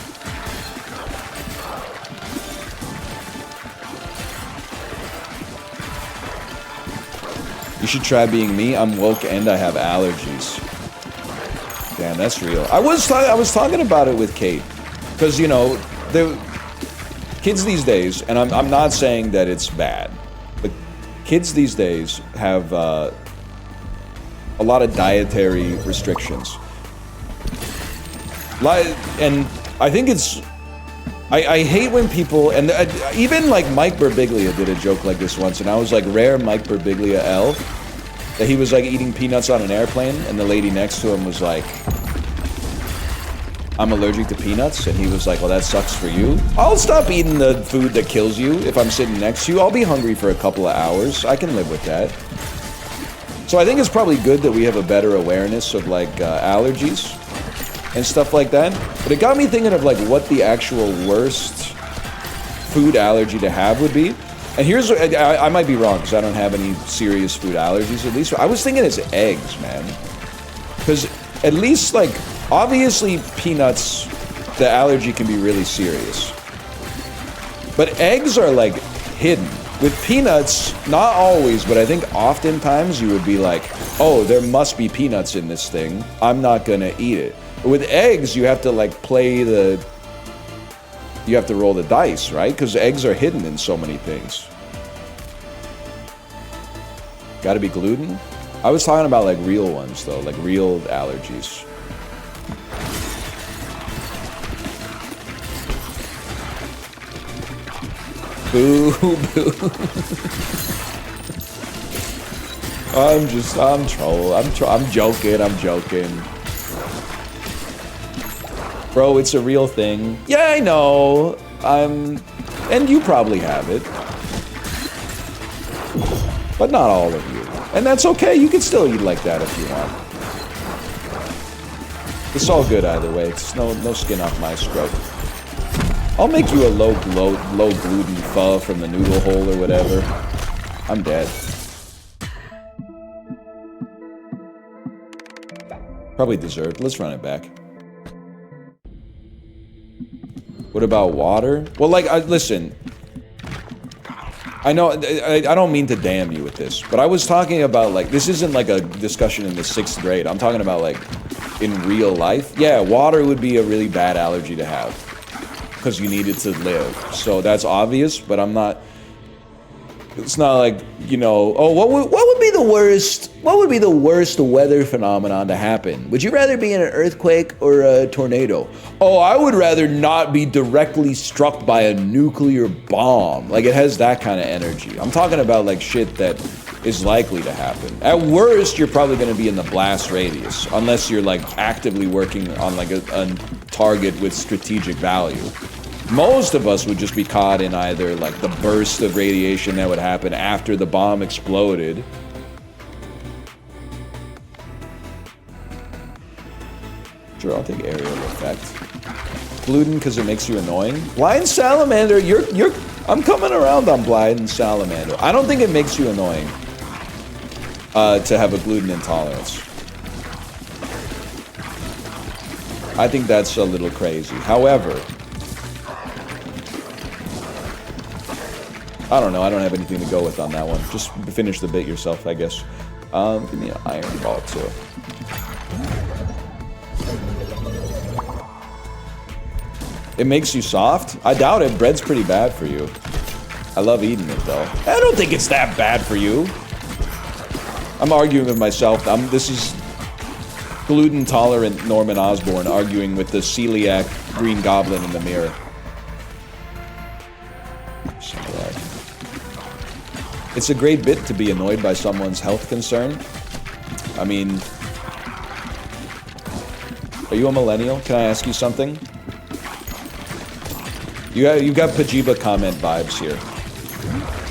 You should try being me. I'm woke and I have allergies. Damn, that's real. I was talking about it with Kate, because you know, kids these days, and I'm not saying that it's bad. Kids these days have a lot of dietary restrictions. And I think it's... I hate when people... And even like Mike Birbiglia did a joke like this once, and I was like, rare Mike Birbiglia L. That he was like eating peanuts on an airplane, and the lady next to him was like, I'm allergic to peanuts, and he was like, well, that sucks for you. I'll stop eating the food that kills you if I'm sitting next to you. I'll be hungry for a couple of hours. I can live with that. So I think it's probably good that we have a better awareness of like allergies and stuff like that. But it got me thinking of like what the actual worst food allergy to have would be. And here's, I might be wrong because I don't have any serious food allergies, at least. I was thinking it's eggs, man. Because at least like, obviously, peanuts, the allergy can be really serious. But eggs are, like, hidden. With peanuts, not always, but I think oftentimes you would be like, oh, there must be peanuts in this thing. I'm not gonna eat it. But with eggs, you have to, like, you have to roll the dice, right? Because eggs are hidden in so many things. Gotta be gluten? I was talking about, like, real ones, though. Like, real allergies. Boo, boo. I'm joking. Bro, it's a real thing. Yeah, I know. And you probably have it. But not all of you. And that's okay, you can still eat like that if you want. It's all good either way. It's no skin off my scrub. I'll make you a low gluten pho from the noodle hole or whatever. I'm dead. Probably deserved. Let's run it back. What about water? Well, like, listen. I know, I don't mean to damn you with this, but I was talking about, like, this isn't like a discussion in the 6th grade. I'm talking about, like, in real life. Yeah, water would be a really bad allergy to have. Because you need it to live. So that's obvious, but I'm not... It's not like, you know, oh, what would be the worst weather phenomenon to happen? Would you rather be in an earthquake or a tornado? Oh, I would rather not be directly struck by a nuclear bomb. Like, it has that kind of energy. I'm talking about, like, shit that is likely to happen. At worst, you're probably going to be in the blast radius, unless you're, like, actively working on, like, a target with strategic value. Most of us would just be caught in either, like, the burst of radiation that would happen after the bomb exploded. Sure, I'll take aerial effect. Gluten, because it makes you annoying. Blind salamander, I'm coming around on blind salamander. I don't think it makes you annoying to have a gluten intolerance. I think that's a little crazy. However, I don't know. I don't have anything to go with on that one. Just finish the bit yourself, I guess. Give me an iron ball, too. It makes you soft? I doubt it. Bread's pretty bad for you. I love eating it, though. I don't think it's that bad for you. I'm arguing with myself. This is gluten-tolerant Norman Osborn arguing with the celiac Green Goblin in the mirror. It's a great bit to be annoyed by someone's health concern. I mean, are you a millennial? Can I ask you something? You got Pajiba comment vibes here.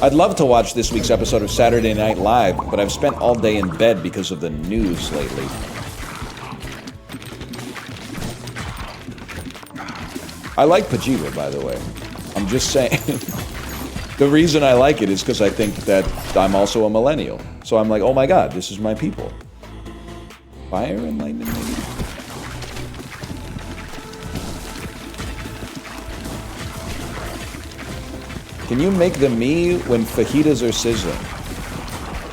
I'd love to watch this week's episode of Saturday Night Live, but I've spent all day in bed because of the news lately. I like Pajiba, by the way. I'm just saying. The reason I like it is because I think that I'm also a millennial. So I'm like, oh my god, this is my people. Fire and lightning, maybe? Can you make the me when fajitas are sizzling?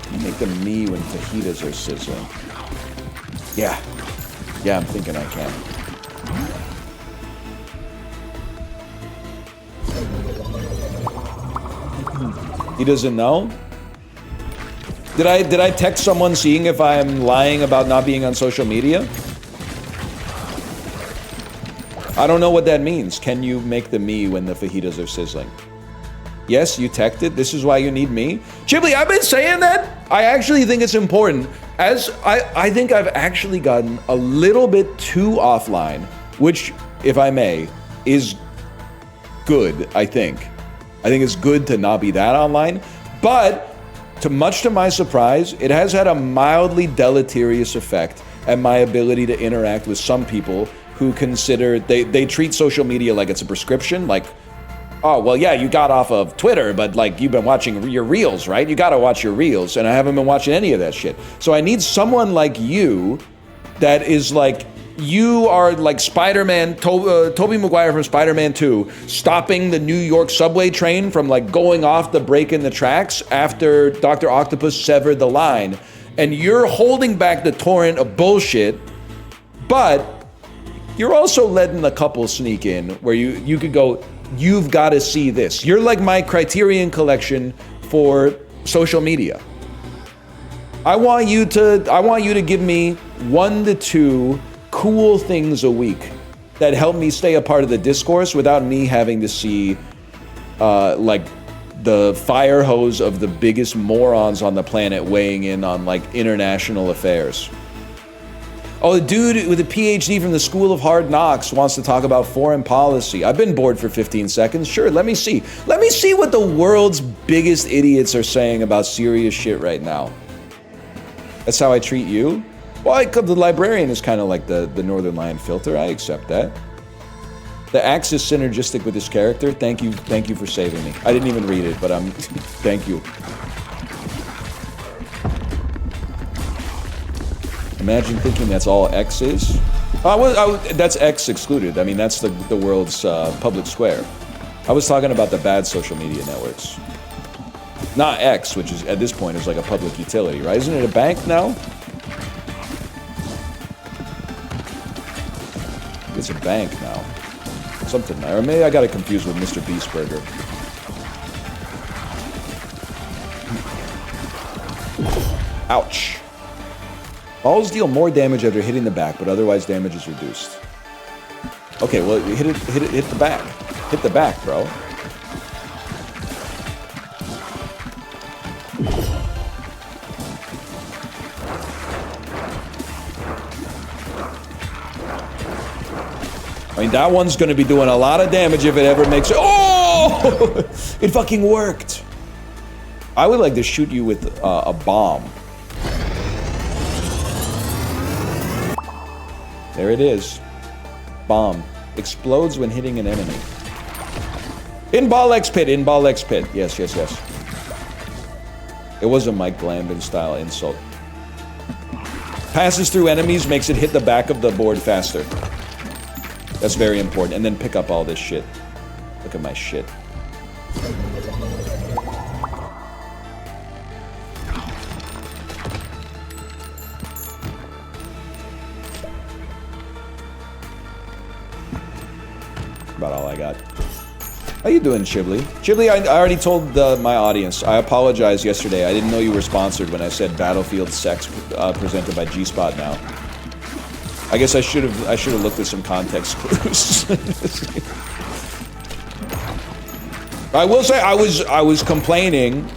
Can you make the me when fajitas are sizzling? Yeah. Yeah, I'm thinking I can. He doesn't know? Did I text someone seeing if I'm lying about not being on social media? I don't know what that means. Can you make the me when the fajitas are sizzling? Yes, you texted. This is why you need me. Chibli, I've been saying that. I actually think it's important. As I think I've actually gotten a little bit too offline, which, if I may, is good, I think. I think it's good to not be that online, but much to my surprise, it has had a mildly deleterious effect at my ability to interact with some people who consider, they treat social media like it's a prescription, like, oh, well, yeah, you got off of Twitter, but, like, you've been watching your reels, right? You gotta watch your reels, and I haven't been watching any of that shit. So I need someone like you that is, like, you are like Spider-Man, Tobey Maguire from Spider-Man 2, stopping the New York subway train from, like, going off the break in the tracks after Dr. Octopus severed the line. And you're holding back the torrent of bullshit, but you're also letting a couple sneak in where you could go, you've got to see this. You're like my Criterion collection for social media. I want you to give me 1 to 2 cool things a week that help me stay a part of the discourse without me having to see like the fire hose of the biggest morons on the planet weighing in on, like, international affairs. Oh, the dude with a PhD from the School of Hard Knocks wants to talk about foreign policy. I've been bored for 15 seconds. Sure, let me see. Let me see what the world's biggest idiots are saying about serious shit right now. That's how I treat you? Well, the librarian is kind of like the Northern Lion filter. I accept that. The axe is synergistic with his character. Thank you for saving me. I didn't even read it, but thank you. Imagine thinking that's all X is. That's X excluded. I mean, that's the world's public square. I was talking about the bad social media networks. Not X, which is, at this point, is like a public utility, right? Isn't it a bank now? It's a bank now. Something, or maybe I got it confused with Mr. Beast Burger. Ouch. Balls deal more damage after hitting the back, but otherwise damage is reduced. Okay, well, hit the back. Hit the back, bro. I mean, that one's gonna be doing a lot of damage if it ever makes it. Oh! It fucking worked. I would like to shoot you with a bomb. There it is. Bomb. Explodes when hitting an enemy. In ball X pit, in ball X pit. Yes, yes, yes. It was a Mike Glandon style insult. Passes through enemies, makes it hit the back of the board faster. That's very important. And then pick up all this shit. Look at my shit. About all I got. How you doing, Chibli? Chibli, I already told my audience. I apologize yesterday. I didn't know you were sponsored when I said Battlefield Sex presented by G-Spot now. I guess I should have looked at some context clues. I will say I was complaining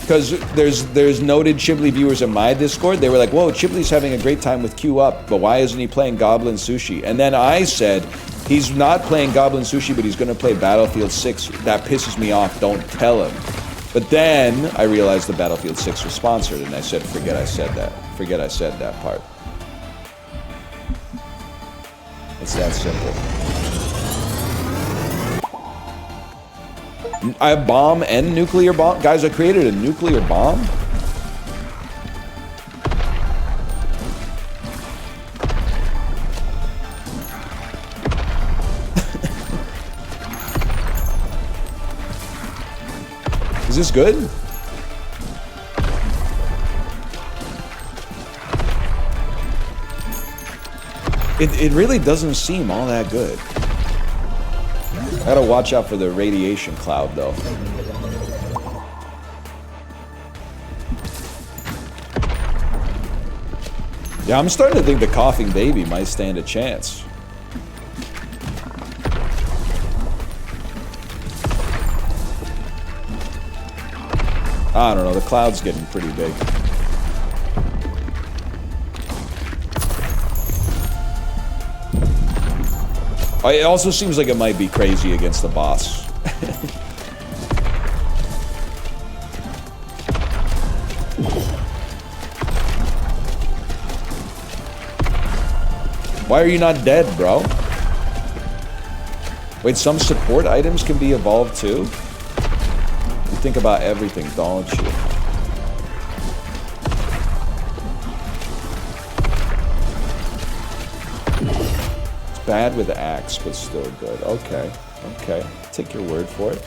because there's noted Chibli viewers in my Discord. They were like, "Whoa, Chibli's having a great time with Q Up, but why isn't he playing Goblin Sushi?" And then I said, "He's not playing Goblin Sushi, but he's going to play Battlefield 6. That pisses me off. Don't tell him." But then I realized the Battlefield 6 was sponsored, and I said, "Forget I said that. Forget I said that part." It's that simple. I have bomb and nuclear bomb. Guys, I created a nuclear bomb. Is this good? It really doesn't seem all that good. I gotta watch out for the radiation cloud, though. Yeah, I'm starting to think the coughing baby might stand a chance. I don't know, the cloud's getting pretty big. It also seems like it might be crazy against the boss. Why are you not dead, bro? Wait, some support items can be evolved too? You think about everything, don't you? Bad with the axe, but still good. Okay, okay. Take your word for it.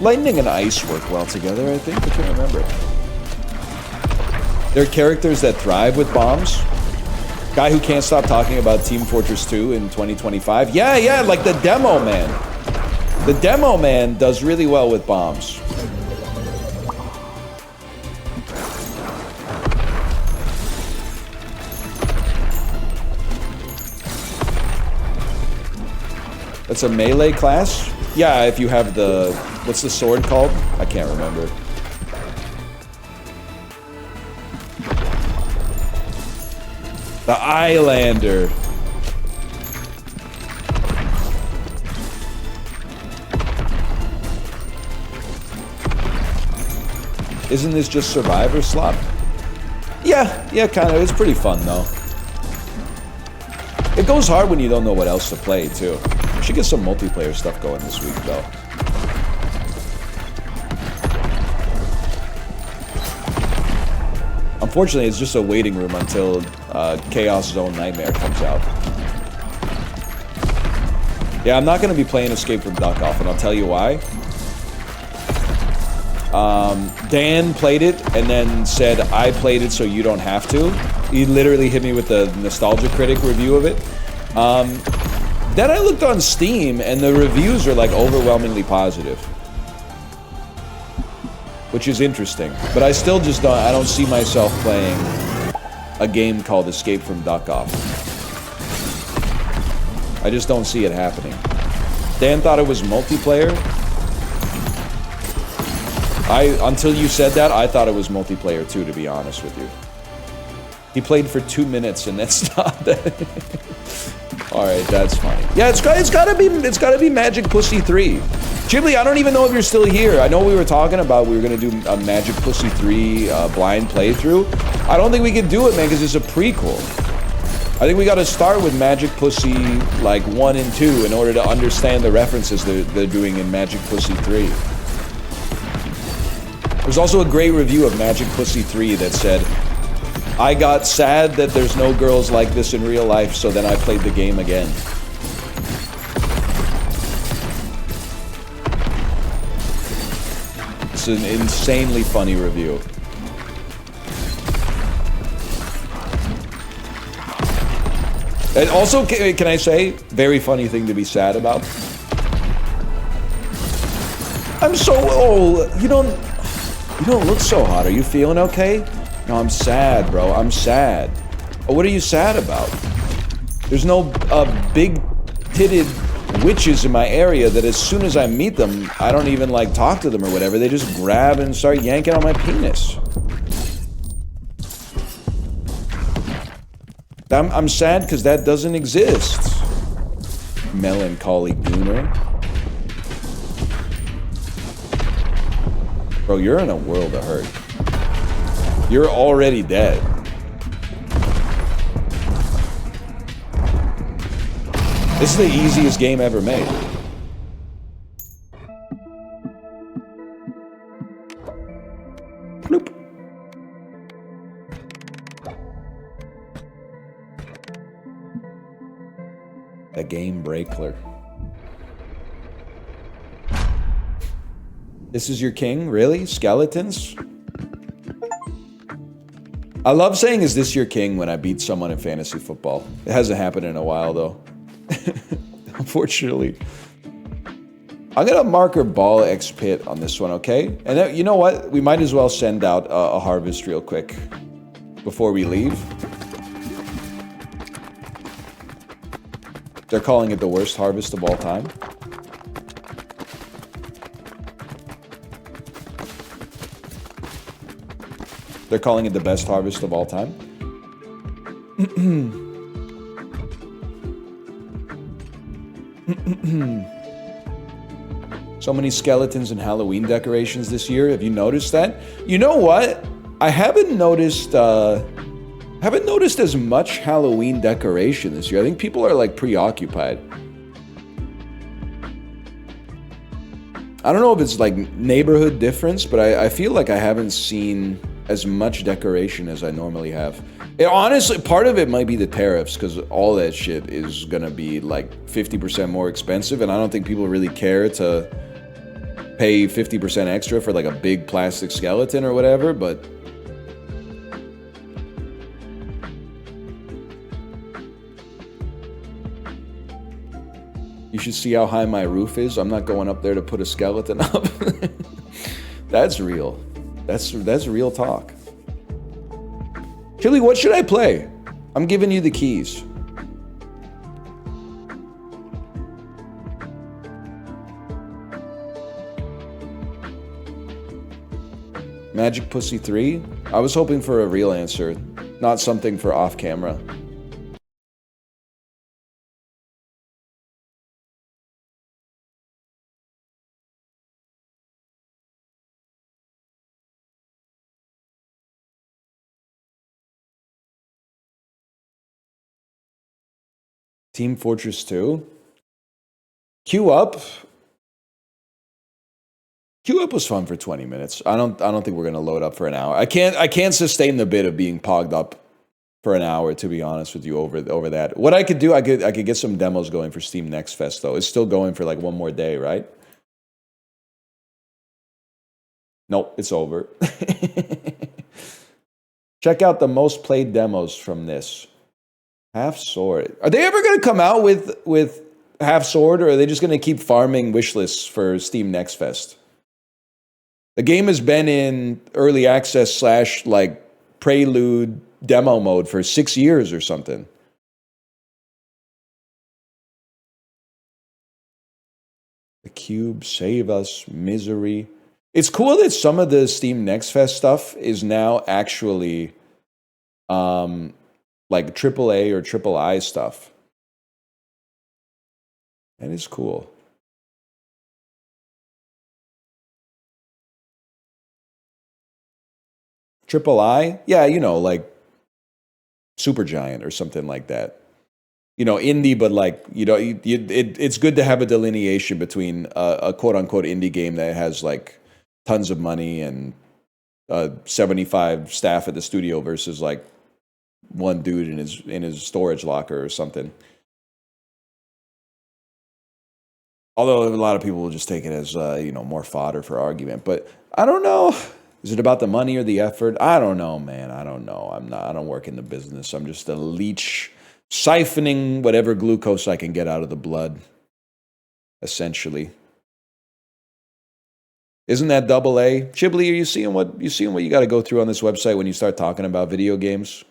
Lightning and ice work well together, I think. I can't remember. There are characters that thrive with bombs. Guy who can't stop talking about Team Fortress 2 in 2025. Yeah, like the demo man. The demo man does really well with bombs. That's a melee class? Yeah, if you have the... What's the sword called? I can't remember. The Islander. Isn't this just Survivor slop? Yeah, kind of. It's pretty fun, though. It goes hard when you don't know what else to play, too. We should get some multiplayer stuff going this week, though. Unfortunately, it's just a waiting room until Chaos Zone Nightmare comes out. Yeah, I'm not going to be playing Escape from Duck Off, and I'll tell you why. Dan played it and then said, I played it so you don't have to. He literally hit me with the Nostalgia Critic review of it. Then I looked on Steam, and the reviews are like overwhelmingly positive. Which is interesting. But I still just don't see myself playing a game called Escape from Duck Off. I just don't see it happening. Dan thought it was multiplayer. Until you said that, I thought it was multiplayer too, to be honest with you. He played for 2 minutes and then stopped. Alright, that's funny. Yeah, it's gotta be Magic Pussy 3. Ghibli, I don't even know if you're still here. I know we were talking about we were gonna do a Magic Pussy 3 blind playthrough. I don't think we can do it, man, because it's a prequel. I think we gotta start with Magic Pussy, like, 1 and 2 in order to understand the references they're doing in Magic Pussy 3. There's also a great review of Magic Pussy 3 that said, I got sad that there's no girls like this in real life, so then I played the game again. It's an insanely funny review. And also, can I say, very funny thing to be sad about? I'm so old. You don't look so hot. Are you feeling okay? No, I'm sad, bro. I'm sad. Oh, what are you sad about? There's no big-titted witches in my area that as soon as I meet them, I don't even, like, talk to them or whatever. They just grab and start yanking on my penis. I'm sad because that doesn't exist. Melancholy gooner. Bro, you're in a world of hurt. You're already dead. This is the easiest game ever made. Bloop. A game breakler. This is your king? Really? Skeletons? I love saying, is this your king, when I beat someone in fantasy football. It hasn't happened in a while, though. Unfortunately. I'm gonna marker ball X pit on this one, okay? And then, you know what? We might as well send out a harvest real quick before we leave. They're calling it the worst harvest of all time. They're calling it the best harvest of all time. So many skeletons and Halloween decorations this year. Have you noticed that? You know what? I haven't noticed as much Halloween decoration this year. I think people are like preoccupied. I don't know if it's like neighborhood difference, but I feel like I haven't seen as much decoration as I normally have. Honestly, part of it might be the tariffs, because all that shit is gonna be like 50% more expensive, and I don't think people really care to pay 50% extra for like a big plastic skeleton or whatever, but you should see how high my roof is. I'm not going up there to put a skeleton up. That's real. That's real talk. Chili, what should I play? I'm giving you the keys. Magic Pussy 3? I was hoping for a real answer, not something for off camera. Team Fortress 2? Queue up? Queue up was fun for 20 minutes. I don't think we're gonna load up for an hour. I can't sustain the bit of being pogged up for an hour, to be honest with you, over that. What I could do, I could get some demos going for Steam Next Fest though. It's still going for like one more day, right? Nope, it's over. Check out the most played demos from this. Half Sword. Are they ever gonna come out with Half Sword, or are they just gonna keep farming wishlists for Steam Next Fest? The game has been in early access / like prelude demo mode for 6 years or something. The Cube, Save Us, Misery. It's cool that some of the Steam Next Fest stuff is now actually like AAA or III stuff. That is cool. III? Yeah, you know, like Supergiant or something like that. You know, indie, but like, you know, it's good to have a delineation between a quote-unquote indie game that has like tons of money and 75 staff at the studio versus like one dude in his storage locker or something. Although a lot of people will just take it as you know, more fodder for argument. But I don't know. Is it about the money or the effort? I don't know, man. I don't know. I don't work in the business. I'm just a leech siphoning whatever glucose I can get out of the blood, essentially. Isn't that double A? Chibli, are you seeing what you got to go through on this website when you start talking about video games?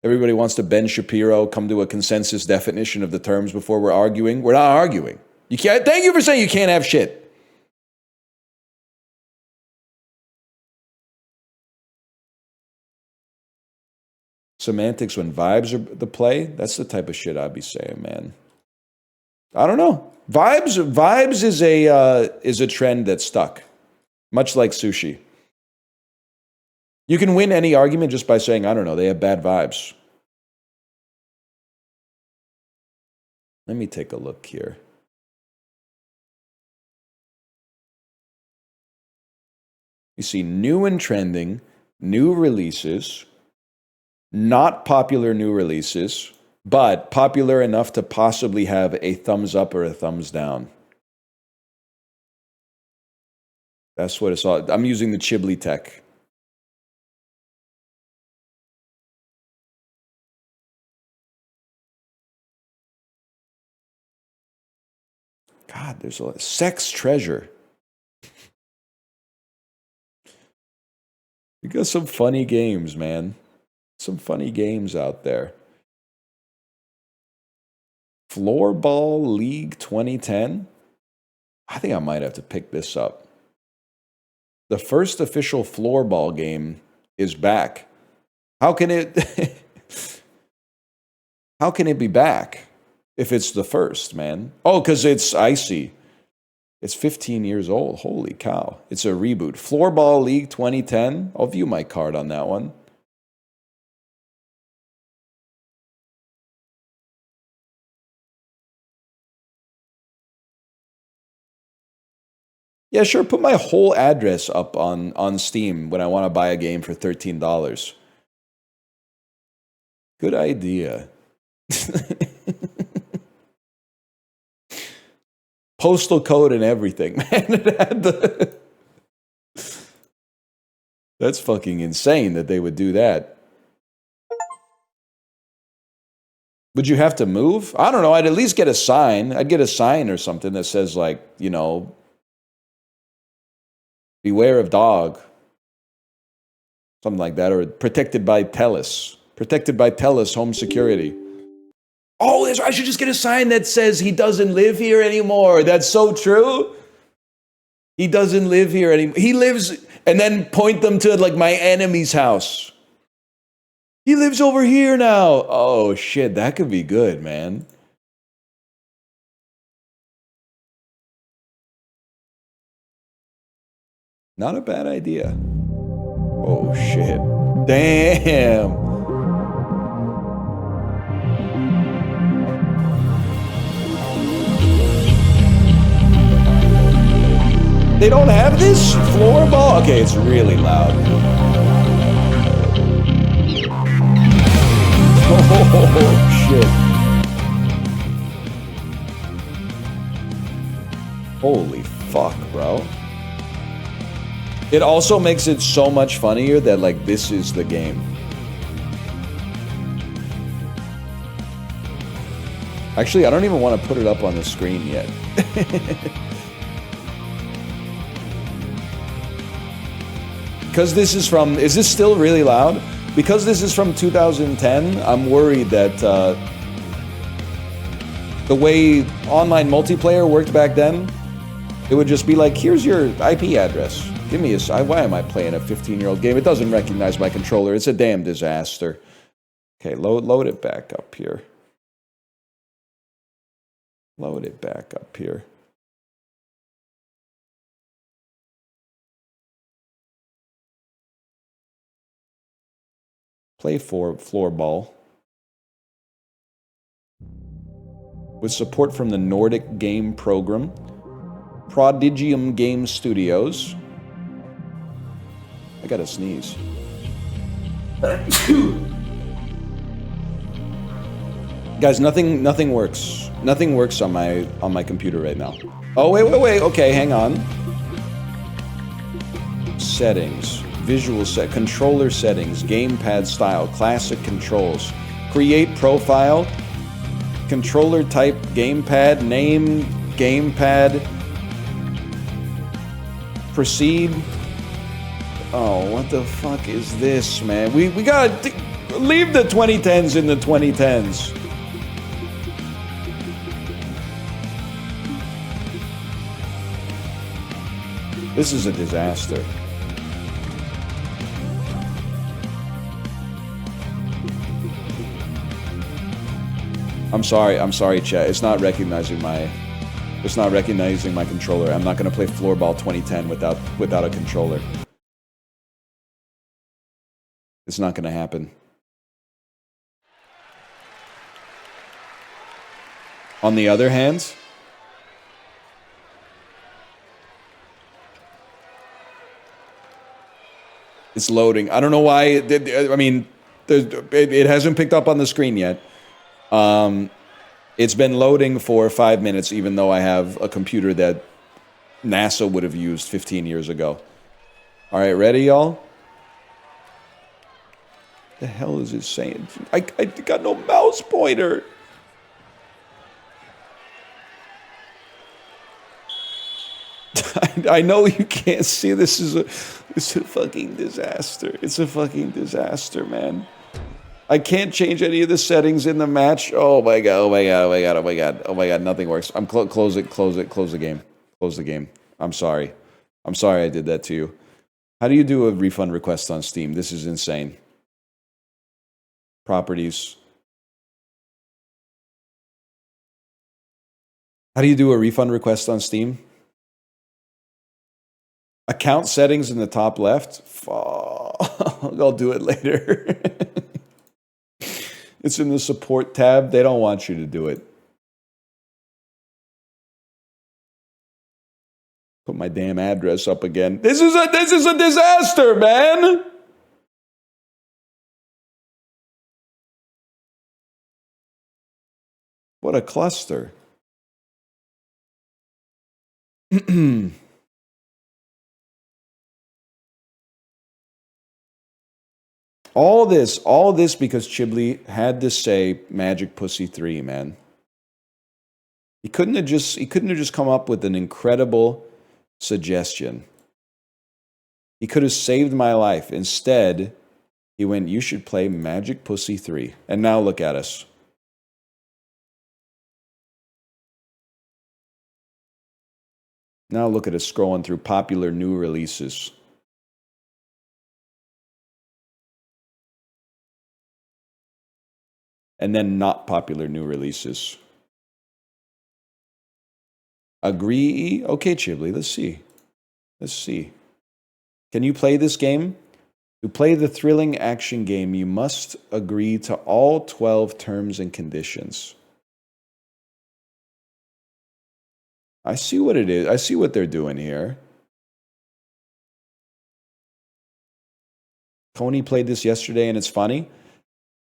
Everybody wants to Ben Shapiro, come to a consensus definition of the terms before we're arguing. We're not arguing. You can't. Thank you for saying you can't have shit. Semantics when vibes are the play. That's the type of shit I'd be saying, man. I don't know. Vibes is a trend that stuck, much like sushi. You can win any argument just by saying, I don't know, they have bad vibes. Let me take a look here. You see new and trending, new releases, not popular new releases, but popular enough to possibly have a thumbs up or a thumbs down. That's what it's all. I'm using the Chibli tech. God, there's a lot. Sex treasure. You got some funny games, man. Some funny games out there. Floorball League 2010. I think I might have to pick this up. The first official floorball game is back. How can it How can it be back if it's the first, man? Oh, cuz it's icy. It's 15 years old. Holy cow. It's a reboot. Floorball League 2010. I'll view my card on that one. Yeah, sure. Put my whole address up on Steam when I want to buy a game for $13. Good idea. Postal code and everything, man. That's fucking insane that they would do that. Would you have to move? I don't know. I'd at least get a sign. I'd get a sign or something that says, like, you know, beware of dog. Something like that. Or protected by TELUS. Protected by TELUS home security. Oh, I should just get a sign that says he doesn't live here anymore. That's so true. He doesn't live here anymore. He lives, and then point them to like my enemy's house. He lives over here now. Oh shit, that could be good, man. Not a bad idea. Oh shit. Damn. They don't have this floorball? Okay, it's really loud. Oh, shit. Holy fuck, bro. It also makes it so much funnier that, like, this is the game. Actually, I don't even want to put it up on the screen yet. Because this is from... Is this still really loud? Because this is from 2010, I'm worried that the way online multiplayer worked back then, it would just be like, here's your IP address. Give me a... Why am I playing a 15-year-old game? It doesn't recognize my controller. It's a damn disaster. Okay, load it back up here. Load it back up here. Play floorball. With support from the Nordic Game Program, Prodigium Game Studios. I gotta sneeze. Guys, nothing works. Nothing works on my computer right now. Oh, wait. Okay, hang on. Settings. Visual set. Controller settings. Gamepad style. Classic controls. Create profile. Controller type. Gamepad. Name. Gamepad. Proceed. Oh, what the fuck is this, man? We gotta leave the 2010s in the 2010s. This is a disaster. I'm sorry, chat. It's not recognizing my controller. I'm not gonna play Floorball 2010 without a controller. It's not gonna happen. On the other hand, it's loading. I don't know why. I mean, it hasn't picked up on the screen yet. It's been loading for 5 minutes, even though I have a computer that NASA would have used 15 years ago. All right, ready, y'all? The hell is it saying? I got no mouse pointer. I know you can't see. It's a fucking disaster. It's a fucking disaster, man. I can't change any of the settings in the match. Oh my god, nothing works. Close the game. Close the game. I'm sorry I did that to you. How do you do a refund request on Steam? This is insane. Properties. How do you do a refund request on Steam? Account settings in the top left. I'll do it later. It's in the support tab. They don't want you to do it. Put my damn address up again. This is a disaster, man. What a cluster. All this because Chiblee had to say Magic Pussy 3, man. He couldn't have just come up with an incredible suggestion. He could have saved my life. Instead, he went, you should play Magic Pussy 3. And now look at us. Now look at us scrolling through popular new releases. And then not popular new releases. Agree? Okay, Chiblee, let's see. Let's see. Can you play this game? To play the thrilling action game, you must agree to all 12 terms and conditions. I see what it is. I see what they're doing here. Coney played this yesterday and it's funny.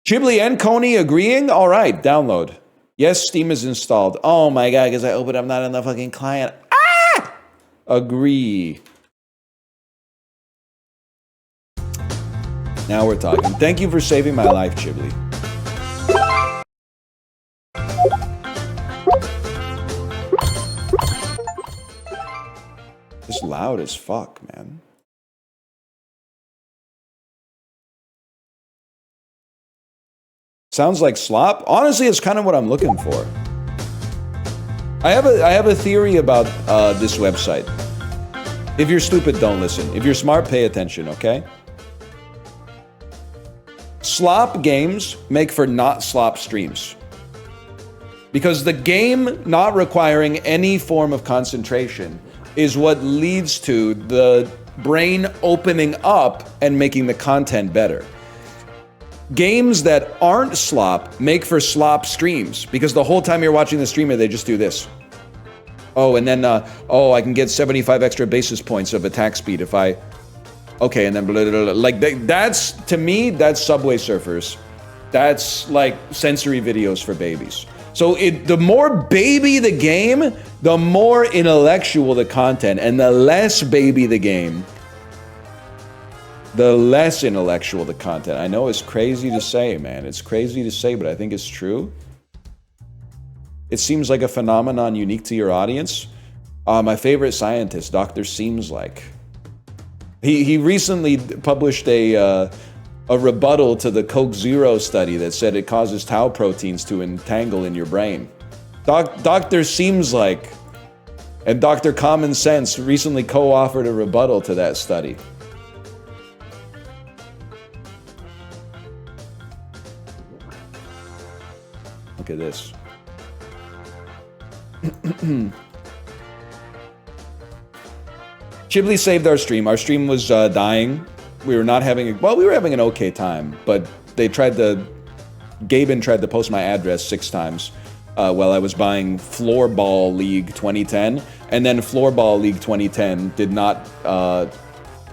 Chiblee and Coney agreeing? All right, download. Yes, Steam is installed. Oh my God, because I opened up not on the fucking client. Ah! Agree. Now we're talking. Thank you for saving my life, Chiblee. It's loud as fuck, man. Sounds like slop. Honestly, it's kind of what I'm looking for. I have a theory about this website. If you're stupid, don't listen. If you're smart, pay attention, okay? Slop games make for not slop streams. Because the game not requiring any form of concentration is what leads to the brain opening up and making the content better. Games that aren't slop make for slop streams because the whole time you're watching the streamer, they just do this. Oh, and then, I can get 75 extra basis points of attack speed if I... Okay, and then blah, blah, blah. Like, that's, to me, that's Subway Surfers. That's, like, sensory videos for babies. So the more baby the game, the more intellectual the content, and the less baby the game, the less intellectual the content. I know it's crazy to say, man. It's crazy to say, but I think it's true. It seems like a phenomenon unique to your audience. My favorite scientist, Dr. Seems Like. He recently published a rebuttal to the Coke Zero study that said it causes tau proteins to entangle in your brain. Dr. Seems Like and Dr. Common Sense recently co-authored a rebuttal to that study. Look at this. Chiblee saved our stream. Our stream was dying. We were not having we were having an okay time, but they tried to... Gaben tried to post my address 6 times while I was buying Floorball League 2010, and then Floorball League 2010 did not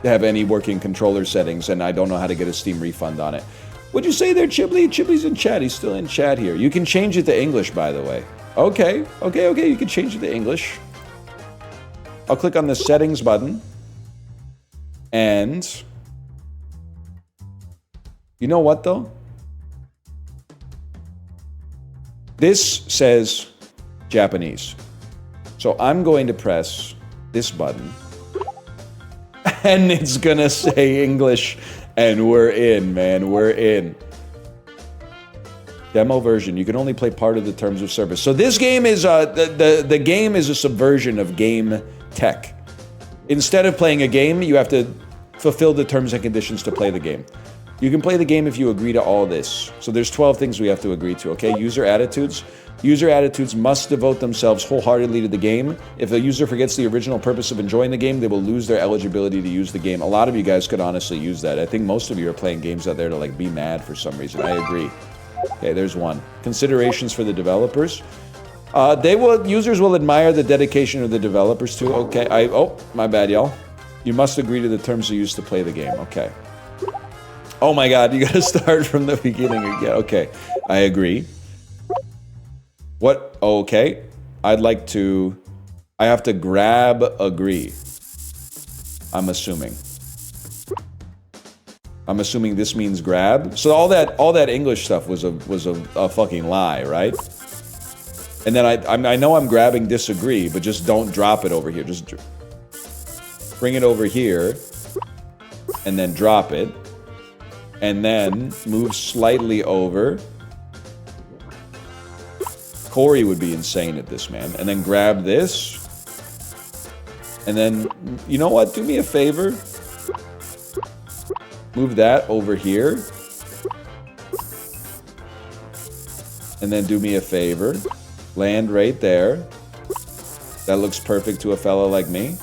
have any working controller settings, and I don't know how to get a Steam refund on it. What'd you say there, Chiblee? Chiblee's in chat. He's still in chat here. You can change it to English, by the way. Okay. You can change it to English. I'll click on the settings button. And... you know what, though? This says Japanese. So I'm going to press this button. And it's gonna say English. And we're in, man. We're in. Demo version. You can only play part of the terms of service. So this game is the game is a subversion of game tech. Instead of playing a game, you have to fulfill the terms and conditions to play the game. You can play the game if you agree to all this. So there's 12 things we have to agree to, okay? User attitudes. User attitudes must devote themselves wholeheartedly to the game. If a user forgets the original purpose of enjoying the game, they will lose their eligibility to use the game. A lot of you guys could honestly use that. I think most of you are playing games out there to like be mad for some reason. I agree. Okay, there's one. Considerations for the developers. Users will admire the dedication of the developers too. Okay, oh, my bad, y'all. You must agree to the terms used to play the game. Okay. Oh my God, you gotta start from the beginning again. Okay, I agree. What? Okay. I have to grab agree. I'm assuming this means grab. So all that English stuff was a fucking lie, right? And then I know I'm grabbing disagree, but just don't drop it over here. Just bring it over here and then drop it. And then move slightly over. Corey would be insane at this, man. And then grab this. And then, you know what? Do me a favor. Move that over here. And then do me a favor. Land right there. That looks perfect to a fellow like me.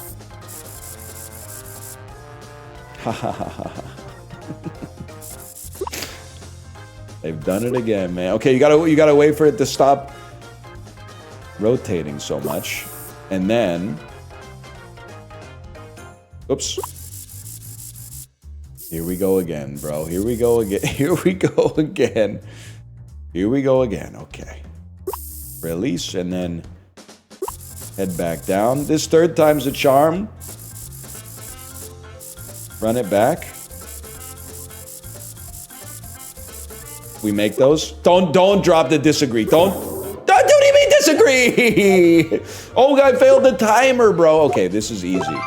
Ha ha ha ha ha. They've done it again, man. Okay, you gotta wait for it to stop rotating so much. And then... oops. Here we go again, bro. Here we go again. Here we go again. Here we go again. Okay. Release and then head back down. This third time's a charm. Run it back. We make those. Don't drop the disagree. Don't even disagree. Oh, I failed the timer, bro. Okay, this is easy.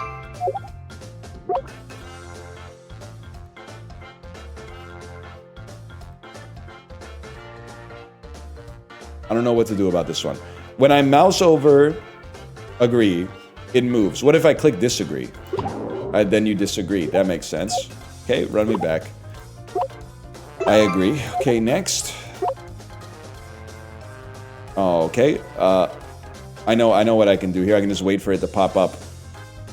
I don't know what to do about this one. When I mouse over agree, it moves. What if I click disagree? Then you disagree. That makes sense. Okay, run me back. I agree. Okay, next. Oh, okay. I know what I can do here. I can just wait for it to pop up.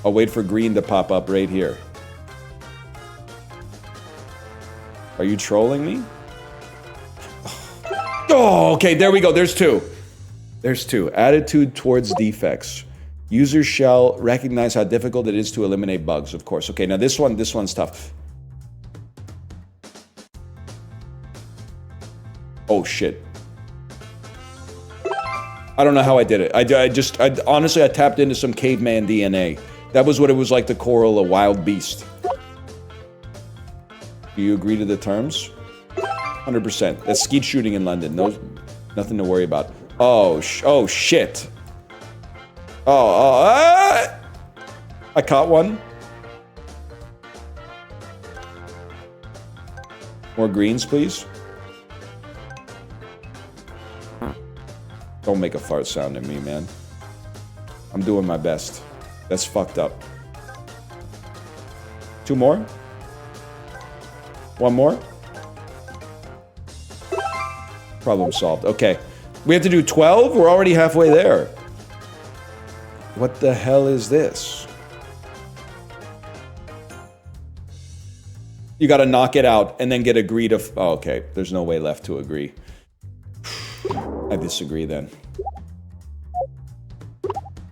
I'll wait for green to pop up right here. Are you trolling me? Oh, okay, there we go. There's two. There's two. Attitude towards defects. Users shall recognize how difficult it is to eliminate bugs, of course. Okay, now this one's tough. Oh, shit. I don't know how I did it. I honestly, I tapped into some caveman DNA. That was what it was like to coral a wild beast. Do you agree to the terms? 100%. That's skeet shooting in London. No, nothing to worry about. Oh shit. I caught one. More greens, please. Don't make a fart sound at me, man. I'm doing my best. That's fucked up. Two more? One more? Problem solved. Okay. We have to do 12? We're already halfway there. What the hell is this? You gotta knock it out and then get agreed to... Oh, okay. There's no way left to agree. I disagree then.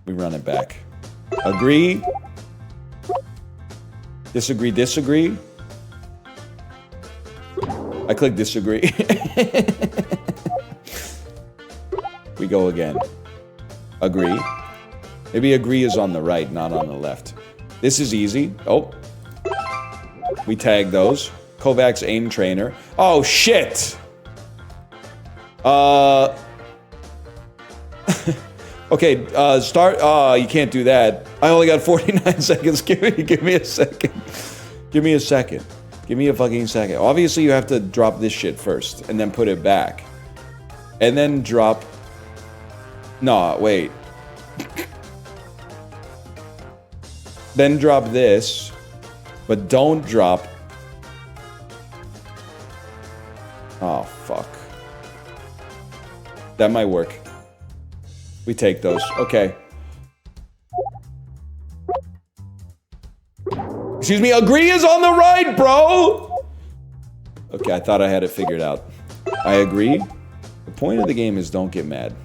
We run it back. Agree. Disagree, disagree. I click disagree. We go again. Agree. Maybe agree is on the right, not on the left. This is easy. Oh. We tag those. Kovacs aim trainer. Oh, shit! Okay, start. You can't do that. I only got 49 seconds. Give me a second. Give me a second. Give me a fucking second. Obviously, you have to drop this shit first, and then put it back. And then drop... No, wait. Then drop this, but don't drop... Oh, fuck. That might work. We take those. Okay. Excuse me, agree is on the right, bro! Okay, I thought I had it figured out. I agree. The point of the game is don't get mad.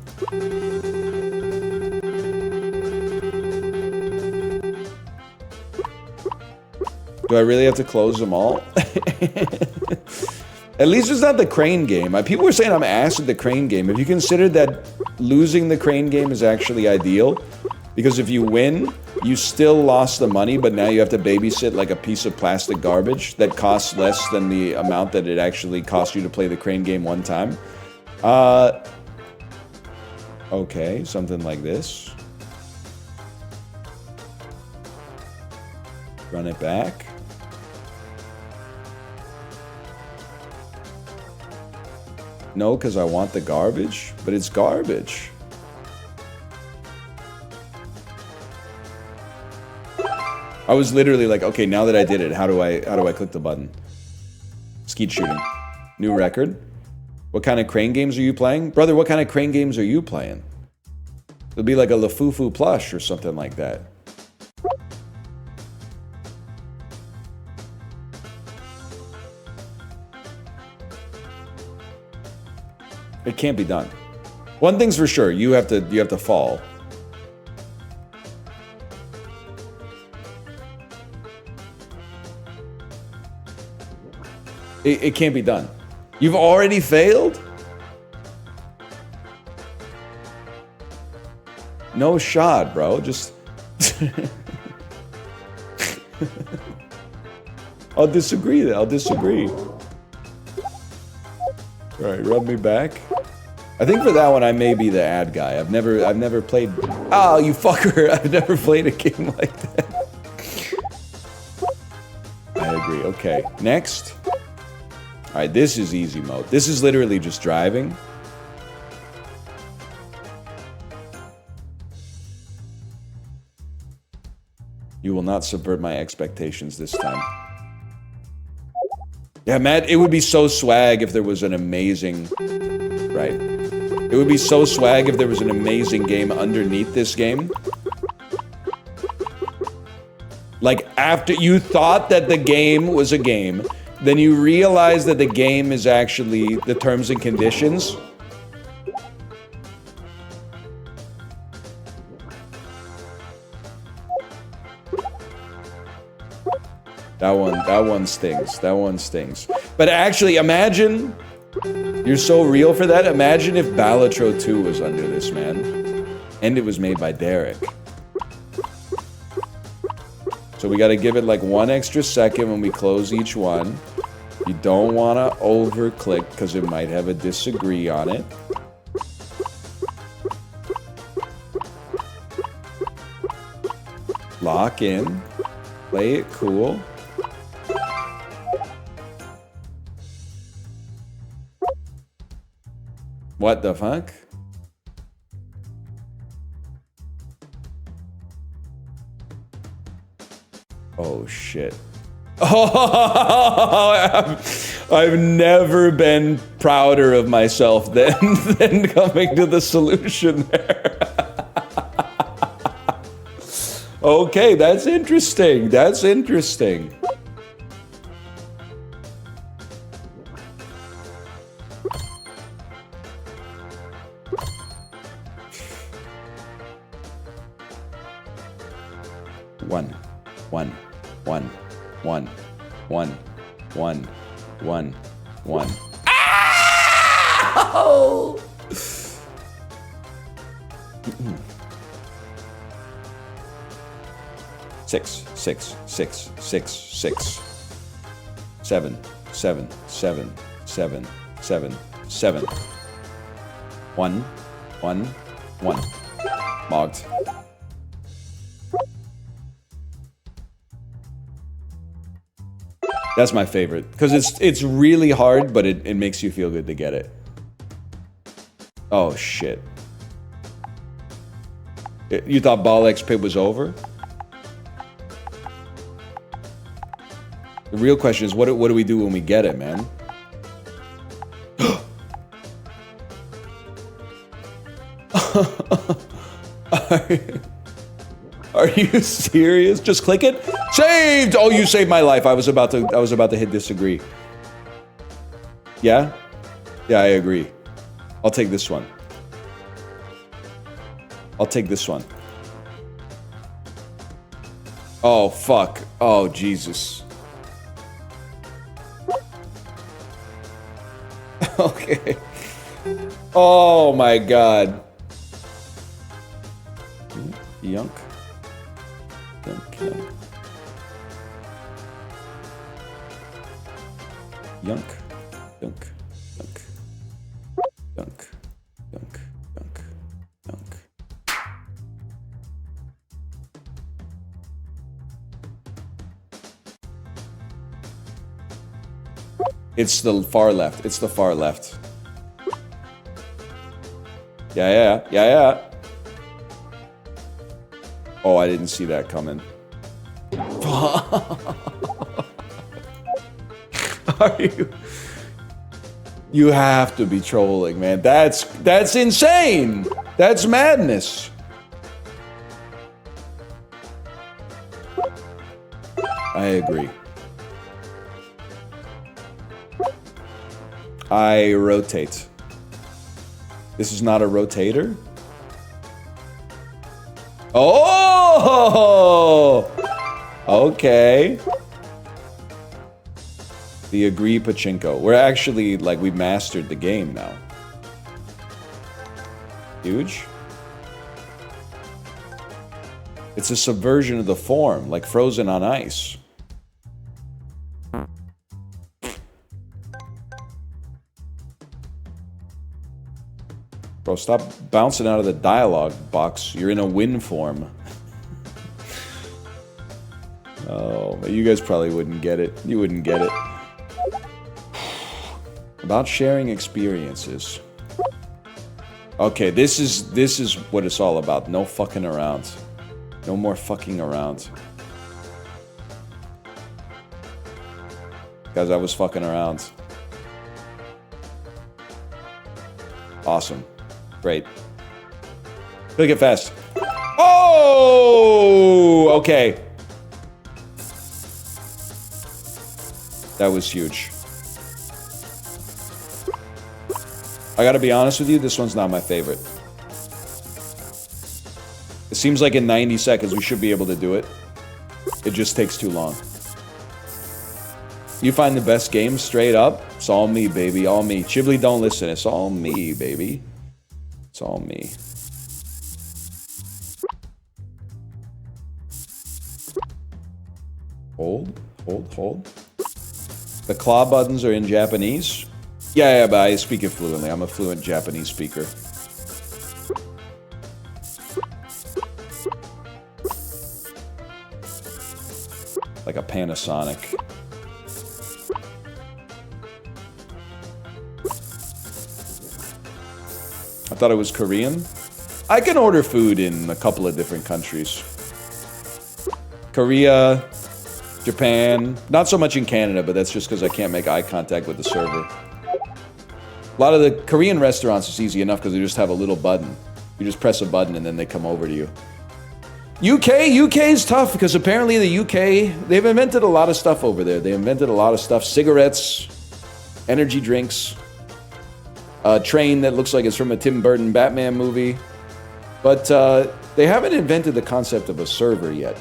Do I really have to close them all? At least it's not the crane game. People were saying I'm ass at the crane game. If you consider that losing the crane game is actually ideal, because if you win, you still lost the money, but now you have to babysit like a piece of plastic garbage that costs less than the amount that it actually cost you to play the crane game one time. Okay, something like this. Run it back. No, because I want the garbage, but it's garbage. I was literally like, okay, now that I did it, how do I click the button? Skeet shooting. New record. What kind of crane games are you playing? Brother, what kind of crane games are you playing? It'll be like a Lafufu plush or something like that. It can't be done. One thing's for sure, you have to fall. It can't be done. You've already failed? No shot, bro. Just... I'll disagree. I'll disagree. All right, rub me back. I think for that one, I may be the ad guy. I've never played... Oh, you fucker. I've never played a game like that. I agree. Okay, next. All right, this is easy mode. This is literally just driving. You will not subvert my expectations this time. Yeah, Matt, it would be so swag if there was an amazing... Right. It would be so swag if there was an amazing game underneath this game. Like, after you thought that the game was a game, then you realize that the game is actually the terms and conditions. That one stings. That one stings. But actually, imagine... You're so real for that. Imagine if Balatro 2 was under this, man. And it was made by Derek. So we gotta give it like 1 extra second when we close each one. You don't wanna over-click because it might have a disagree on it. Lock in. Play it cool. What the fuck? Oh shit. Oh, I've never been prouder of myself than coming to the solution there. Okay, that's interesting. That's interesting. One. Ow! Six. 7. One. Logged. That's my favorite, because it's really hard, but it makes you feel good to get it. Oh shit. You thought Ball X Pit was over? The real question is, what do we do when we get it, man? Are you serious? Just click it? Saved! Oh, you saved my life. I was about to hit disagree. Yeah? Yeah, I agree. I'll take this one. I'll take this one. Oh, fuck. Oh, Jesus. Okay. Oh, my God. Yunk. Yunk. It's the far left. It's the far left. Yeah. Oh, I didn't see that coming. Are you? You have to be trolling, man. That's insane. That's madness. I agree. I rotate. This is not a rotator? Oh! Okay. The Agree Pachinko. We're actually, like, we've mastered the game now. Huge. It's a subversion of the form, like Frozen on Ice. Bro, stop bouncing out of the dialogue box. You're in a win form. Oh, you guys probably wouldn't get it. You wouldn't get it. About sharing experiences. Okay, this is what it's all about. No fucking around. No more fucking around. Guys, I was fucking around. Awesome. Great. Click it fast. Oh! Okay. That was huge. I gotta be honest with you, this one's not my favorite. It seems like in 90 seconds we should be able to do it. It just takes too long. You find the best game straight up? It's all me, baby. All me. Chibli, don't listen. It's all me, baby. It's all me. Hold. The claw buttons are in Japanese? Yeah, but I speak it fluently. I'm a fluent Japanese speaker. Like a Panasonic. I thought it was Korean. I can order food in a couple of different countries. Korea, Japan, not so much in Canada, but that's just because I can't make eye contact with the server. A lot of the Korean restaurants, it's easy enough because they just have a little button. You just press a button and then they come over to you. UK is tough because apparently the UK, they've invented a lot of stuff over there. They invented a lot of stuff. Cigarettes, energy drinks, a train that looks like it's from a Tim Burton Batman movie. But they haven't invented the concept of a server yet.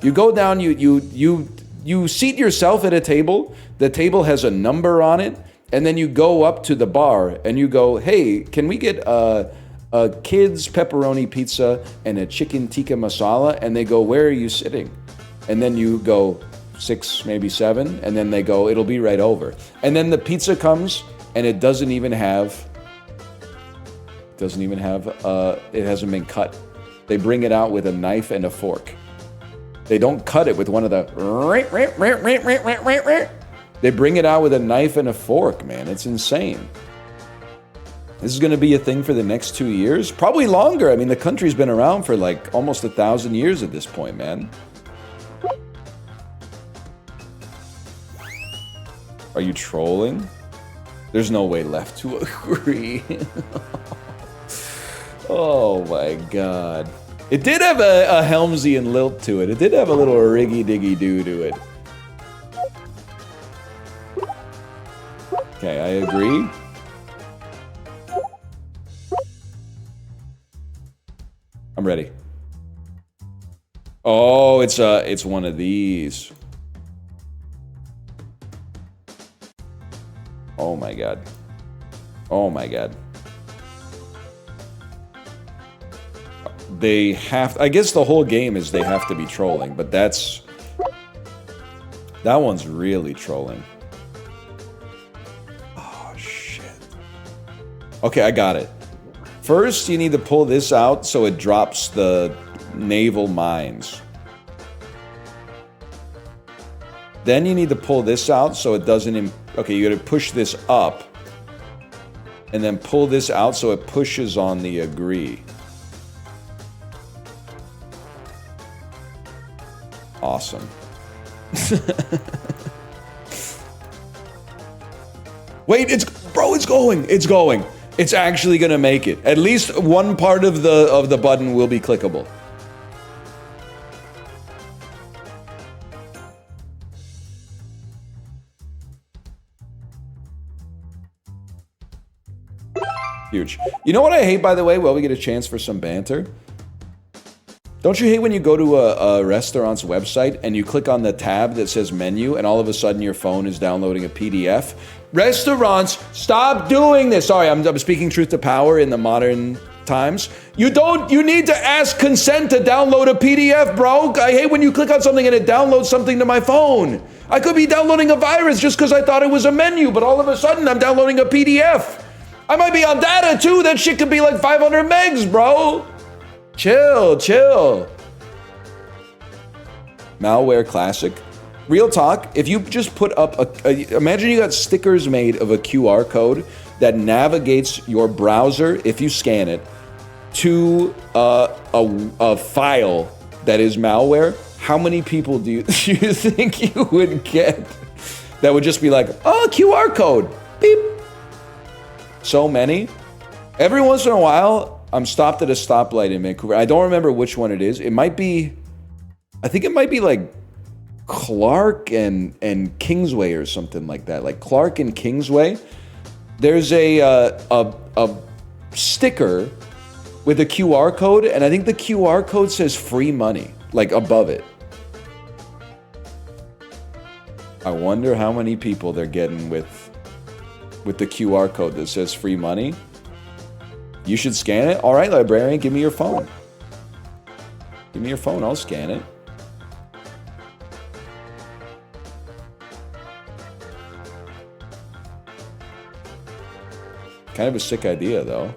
You go down, you seat yourself at a table. The table has a number on it. And then you go up to the bar and you go, hey, can we get a kid's pepperoni pizza and a chicken tikka masala? And they go, where are you sitting? And then you go 6, maybe 7. And then they go, it'll be right over. And then the pizza comes and it doesn't even have, it hasn't been cut. They bring it out with a knife and a fork. They don't cut it with one of the, they bring it out with a knife and a fork, man. It's insane. This is going to be a thing for the next 2 years. Probably longer. I mean, the country's been around for like almost 1,000 years at this point, man. Are you trolling? There's no way left to agree. Oh my god. It did have a Helmsian lilt to it. It did have a little riggy-diggy-doo to it. Okay, I agree. I'm ready. Oh, it's one of these. Oh my god. Oh my god. They have, I guess the whole game is they have to be trolling, but that one's really trolling. Oh shit. Okay, I got it. First, you need to pull this out so it drops the naval mines. Then you need to pull this out so it doesn't... Okay, you gotta push this up. And then pull this out so it pushes on the agree. Awesome. Wait, it's going. It's going. It's actually gonna make it. At least one part of the button will be clickable. Huge. You know what I hate, by the way, while we get a chance for some banter? Don't you hate when you go to a restaurant's website and you click on the tab that says menu and all of a sudden your phone is downloading a PDF? Restaurants, stop doing this. Sorry, I'm speaking truth to power in the modern times. You need to ask consent to download a PDF, bro. I hate when you click on something and it downloads something to my phone. I could be downloading a virus just because I thought it was a menu, but all of a sudden I'm downloading a PDF. I might be on data too. That shit could be like 500 megs, bro. Chill. Malware classic. Real talk, if you just put up imagine you got stickers made of a QR code that navigates your browser, if you scan it, to a file that is malware, how many people do you think you would get that would just be like, oh, QR code, beep. So many. Every once in a while, I'm stopped at a stoplight in Vancouver. I don't remember which one it is. I think it might be like Clark and Kingsway or something like that. Like Clark and Kingsway. There's a sticker with a QR code, and I think the QR code says free money, like above it. I wonder how many people they're getting with the QR code that says free money. You should scan it. All right, librarian, give me your phone. Give me your phone, I'll scan it. Kind of a sick idea, though.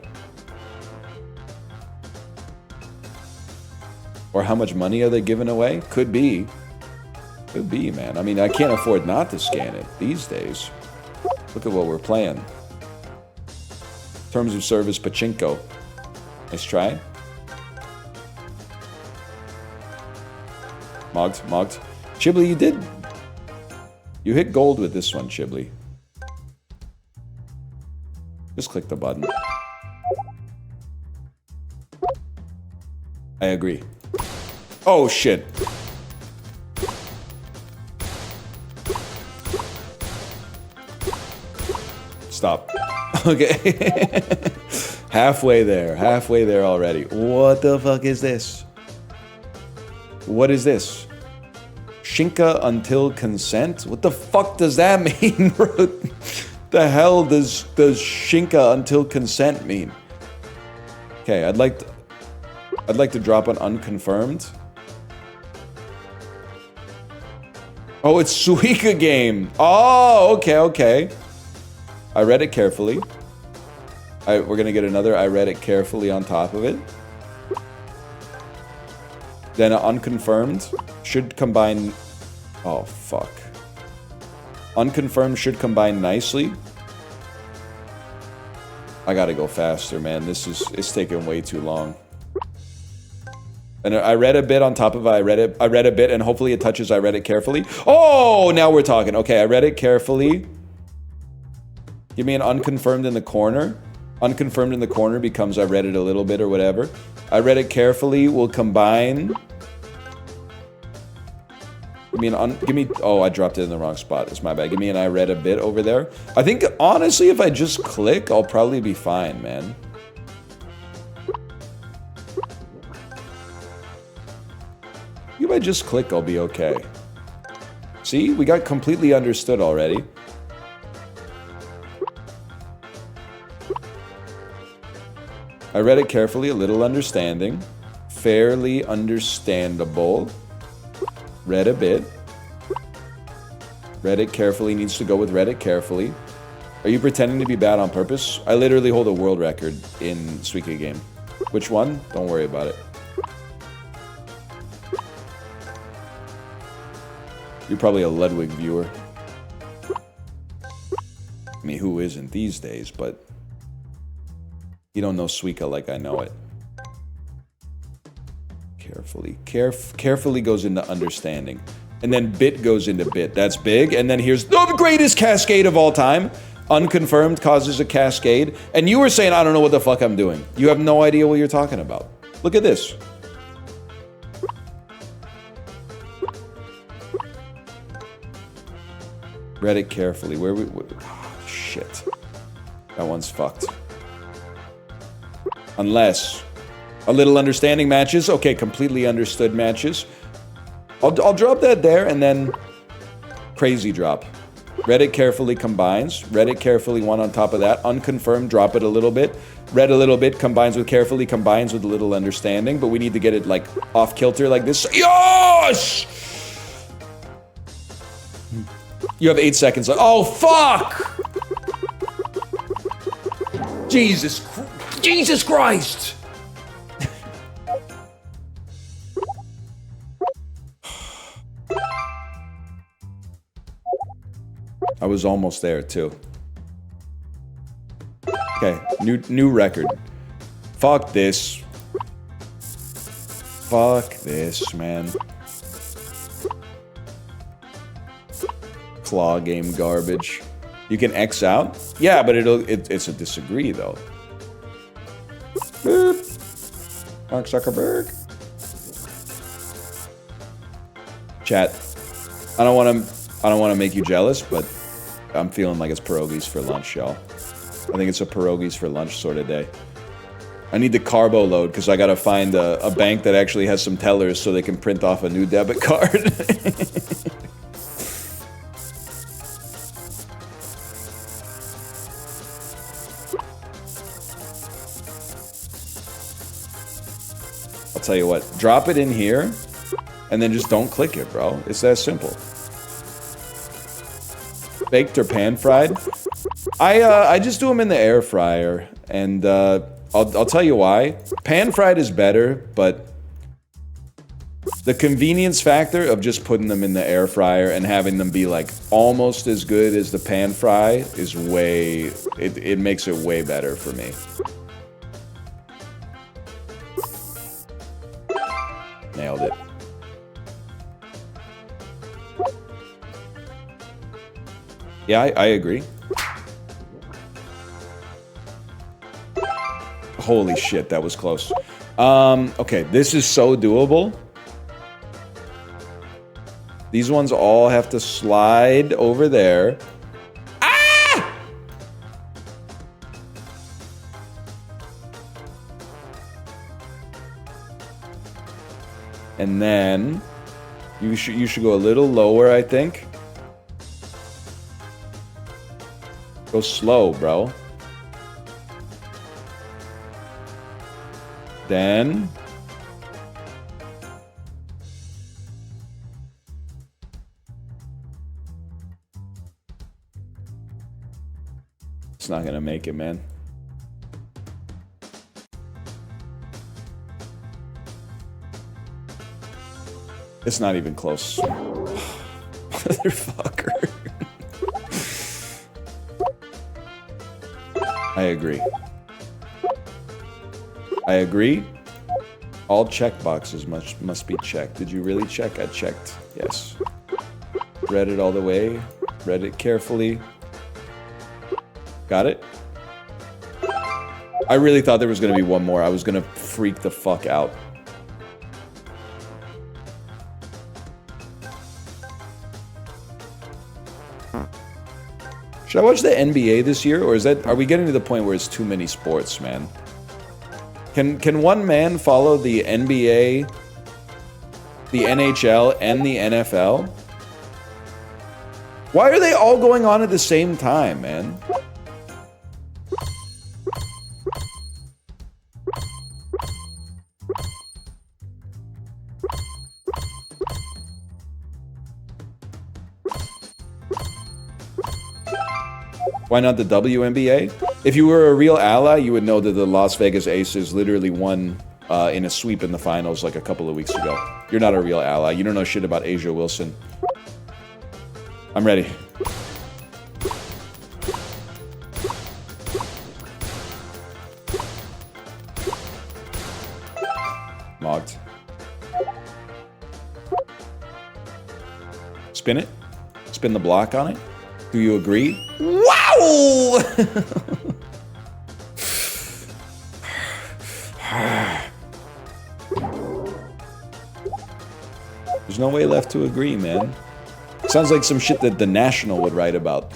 Or how much money are they giving away? Could be. Could be, man. I mean, I can't afford not to scan it these days. Look at what we're playing. Terms of service, pachinko. Nice try. Mogged. Chibli, you hit gold with this one, Chibli. Just click the button. I agree. Oh, shit. Stop. Okay. Halfway there already. What the fuck is this? What is this? Shinka until consent? What the fuck does that mean, bro? The hell does Shinka until consent mean? Okay, I'd like to drop an unconfirmed. Oh, it's Suika game. Oh, okay. I read it carefully. We're gonna get another I read it carefully on top of it. Then an unconfirmed should combine. Oh, fuck. Unconfirmed should combine nicely. I gotta go faster, man. It's taking way too long. And I read a bit on top of it. I read a bit, and hopefully it touches I read it carefully. Oh, now we're talking. Okay, I read it carefully. Give me an unconfirmed in the corner. Unconfirmed in the corner becomes I read it a little bit or whatever. I read it carefully will combine. Oh, I dropped it in the wrong spot. It's my bad. Give me an I read a bit over there. I think, honestly, if I just click, I'll probably be fine, man. If I just click, I'll be okay. See? We got completely understood already. I read it carefully, a little understanding. Fairly understandable. Read a bit. Read it carefully needs to go with read it carefully. Are you pretending to be bad on purpose? I literally hold a world record in Suika game. Which one? Don't worry about it. You're probably a Ludwig viewer. I mean, who isn't these days, but you don't know Suika like I know it. Carefully. Carefully goes into understanding. And then bit goes into bit. That's big. And then here's the greatest cascade of all time. Unconfirmed causes a cascade. And you were saying, I don't know what the fuck I'm doing. You have no idea what you're talking about. Look at this. Read it carefully. Oh, shit. That one's fucked. Unless A little understanding matches. Okay, completely understood matches. I'll drop that there, and then crazy drop. Read it carefully, combines. Read it carefully, one on top of that. Unconfirmed, drop it a little bit. Read a little bit, combines with carefully, combines with a little understanding. But we need to get it, like, off kilter like this. Yes! You have 8 seconds left. Oh, fuck! Jesus Christ! I was almost there, too. Okay, new record. Fuck this. Fuck this, man. Claw game garbage. You can X out? Yeah, but it's a disagree, though. Boop. Mark Zuckerberg. Chat. I don't want to make you jealous, but I'm feeling like it's pierogies for lunch, y'all. I think it's a pierogies for lunch sort of day. I need the carbo load because I gotta find a bank that actually has some tellers so they can print off a new debit card. I'll tell you what, drop it in here and then just don't click it, bro. It's that simple. Baked or pan fried? I just do them in the air fryer, and I'll tell you why. Pan fried is better, but the convenience factor of just putting them in the air fryer and having them be like almost as good as the pan fry is way, it makes it way better for me. Nailed it. Yeah, I agree. Holy shit, that was close. Okay, this is so doable. These ones all have to slide over there. Ah! And then you should go a little lower, I think. Go slow, bro. Then it's not gonna make it, man. It's not even close. Motherfucker. I agree. I agree. All checkboxes must be checked. Did you really check? I checked. Yes. Read it all the way. Read it carefully. Got it? I really thought there was going to be one more. I was going to freak the fuck out. Should I watch the NBA this year, or are we getting to the point where it's too many sports, man? Can one man follow the NBA, the NHL, and the NFL? Why are they all going on at the same time, man? Why not the WNBA? If you were a real ally, you would know that the Las Vegas Aces literally won in a sweep in the finals like a couple of weeks ago. You're not a real ally. You don't know shit about Asia Wilson. I'm ready. Logged. Spin it. Spin the block on it. Do you agree? Wow! There's no way left to agree, man. Sounds like some shit that The National would write about.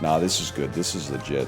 Nah, this is good. This is legit.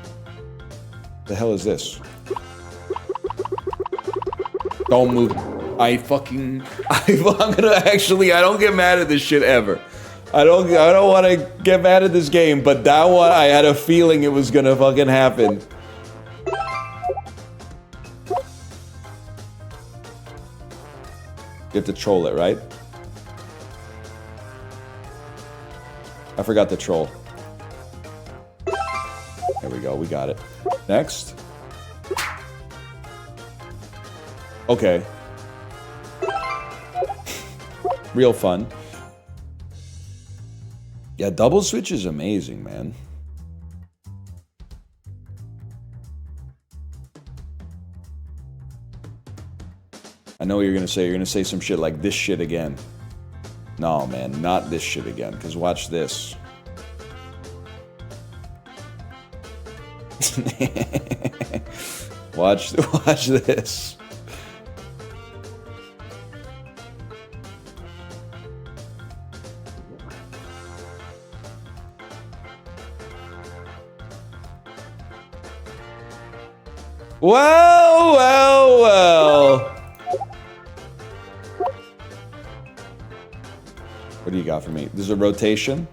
The hell is this? Don't move. I'm gonna actually, I don't get mad at this shit ever. I don't want to get mad at this game, but that one, I had a feeling it was gonna fucking happen. You have to troll it, right? I forgot the troll. There we go, we got it. Next. Okay. Real fun. Yeah, double switch is amazing, man. I know what you're gonna say. You're gonna say some shit like this shit again. No, man, not this shit again, because watch this. watch this. Well. What do you got for me? There's a rotation.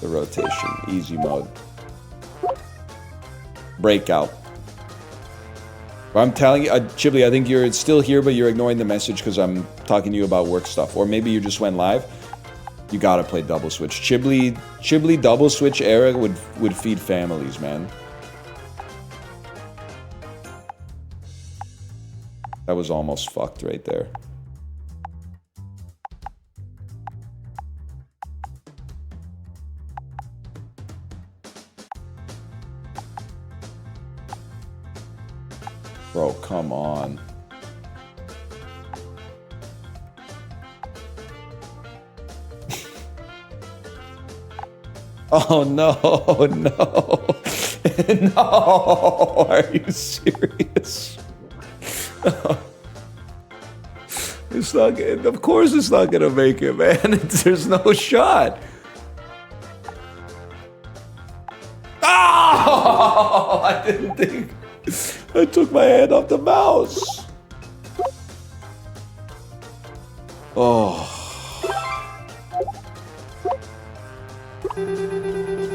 The rotation. Easy mode. Breakout. I'm telling you, Chibli, I think you're still here, but you're ignoring the message because I'm talking to you about work stuff. Or maybe you just went live. You gotta play double switch. Chibli double switch era would feed families, man. That was almost fucked right there. Bro, come on. Oh no, no. No, are you serious? It's not good. Of course it's not gonna make it, man. There's no shot. Oh! I didn't think. I took my hand off the mouse. Oh.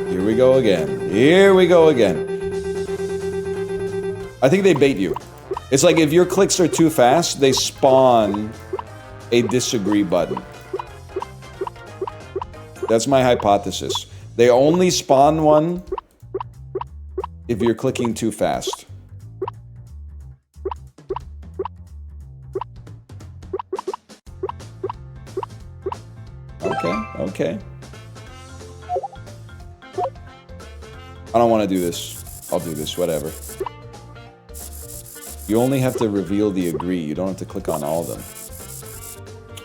Here we go again. Here we go again. I think they bait you. It's like if your clicks are too fast, they spawn a disagree button. That's my hypothesis. They only spawn one if you're clicking too fast. Okay. I don't want to do this. I'll do this, whatever. You only have to reveal the agree. You don't have to click on all of them.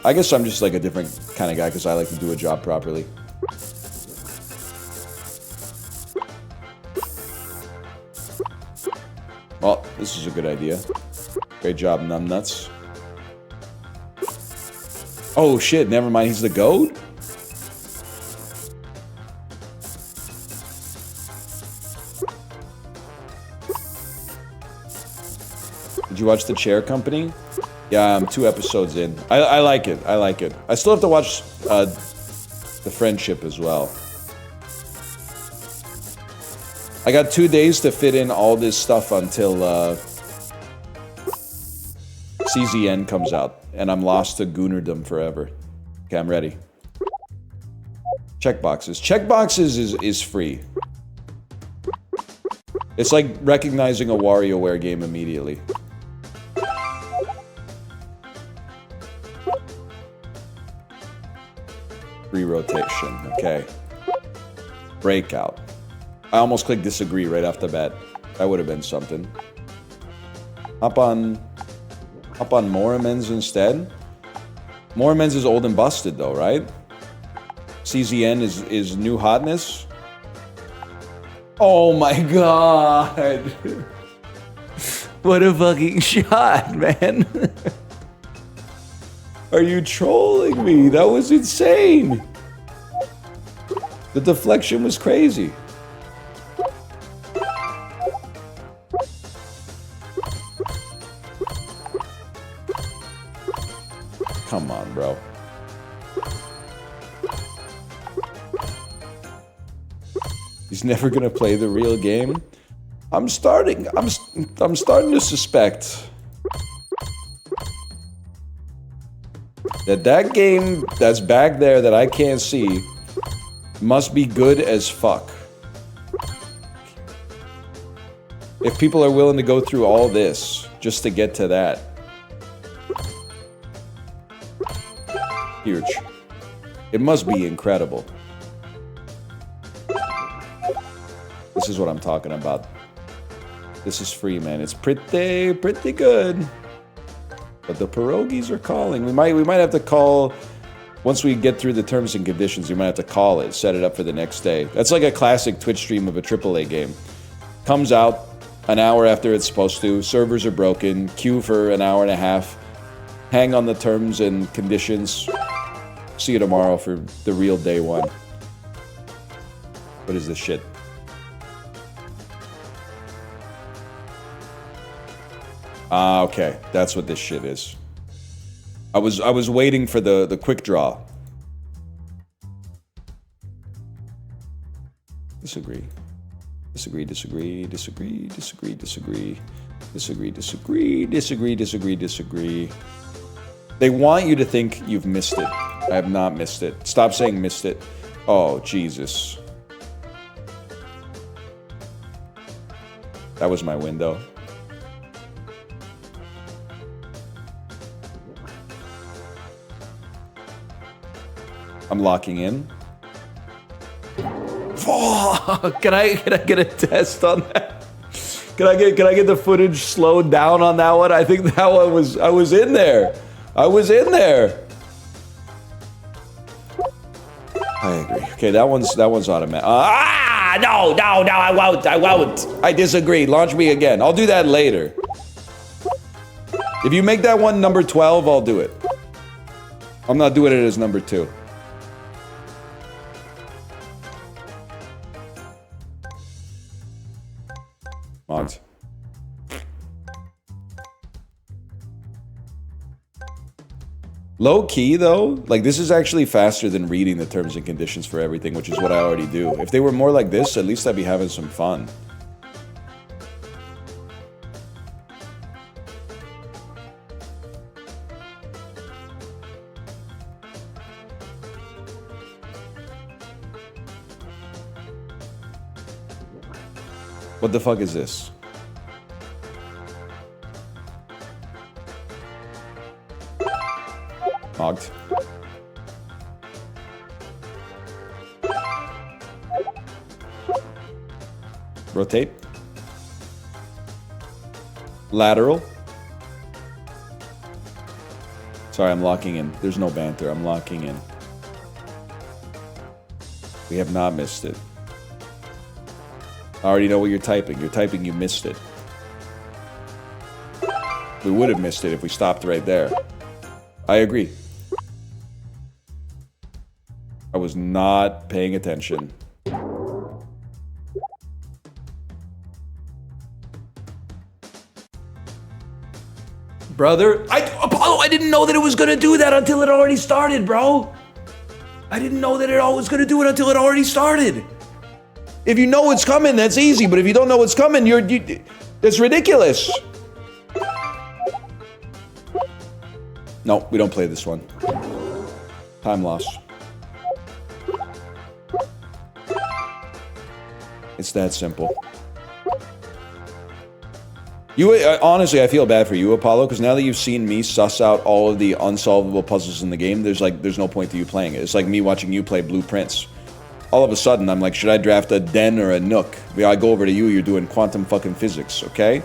I guess I'm just like a different kind of guy because I like to do a job properly. Well, this is a good idea. Great job, numbnuts. Oh shit, never mind, he's the goat? Did you watch The Chair Company? Yeah, I'm 2 episodes in. I like it. I like it. I still have to watch The Friendship as well. I got 2 days to fit in all this stuff until CZN comes out, and I'm lost to Goonerdom forever. Okay, I'm ready. Checkboxes. Checkboxes is free. It's like recognizing a WarioWare game immediately. Re-rotation, okay. Breakout. I almost clicked disagree right off the bat. That would have been something. Hop on more amends instead. More amends is old and busted though, right? CZN is new hotness. Oh my god. What a fucking shot, man. Are you trolling me? That was insane. The deflection was crazy. bro. He's never gonna play the real game. I'm starting to suspect that game that's back there that I can't see must be good as fuck. If people are willing to go through all this just to get to that. Huge. It must be incredible. This is what I'm talking about. This is free, man. It's pretty good. But the pierogies are calling. We might have to call once we get through the terms and conditions. We might have to call it, set it up for the next day. That's like a classic Twitch stream of a AAA game. Comes out an hour after it's supposed to. Servers are broken. Queue for an hour and a half. Hang on the terms and conditions. See you tomorrow for the real day one. What is this shit? Ah, okay. That's what this shit is. I was waiting for the quick draw. Disagree. Disagree, disagree, disagree, disagree, disagree. Disagree, disagree, disagree, disagree, disagree. They want you to think you've missed it. I have not missed it. Stop saying missed it. Oh, Jesus. That was my window. I'm locking in. Oh, can I get a test on that? Can I get the footage slowed down on that one? I think that one was I was in there. I was in there. I agree. Okay, that one's automatic. No, I won't. I disagree. Launch me again. I'll do that later. If you make that one number 12, I'll do it. I'm not doing it as number 2. Mods. Low key though, like this is actually faster than reading the terms and conditions for everything, which is what I already do. If they were more like this, at least I'd be having some fun. What the fuck is this? Hogged. Rotate. Lateral. Sorry, I'm locking in. There's no banter. I'm locking in. We have not missed it. I already know what you're typing. You're typing you missed it. We would have missed it if we stopped right there. I agree. I was not paying attention. Brother, Apollo, I didn't know that it was gonna do that until it already started, bro. I didn't know that it was gonna do it until it already started. If you know it's coming, that's easy, but if you don't know what's coming, that's ridiculous. No, we don't play this one. Time loss. It's that simple. Honestly, I feel bad for you, Apollo, because now that you've seen me suss out all of the unsolvable puzzles in the game, there's no point to you playing it. It's like me watching you play Blueprints. All of a sudden, I'm like, should I draft a Den or a Nook? I go over to you, you're doing quantum fucking physics, okay?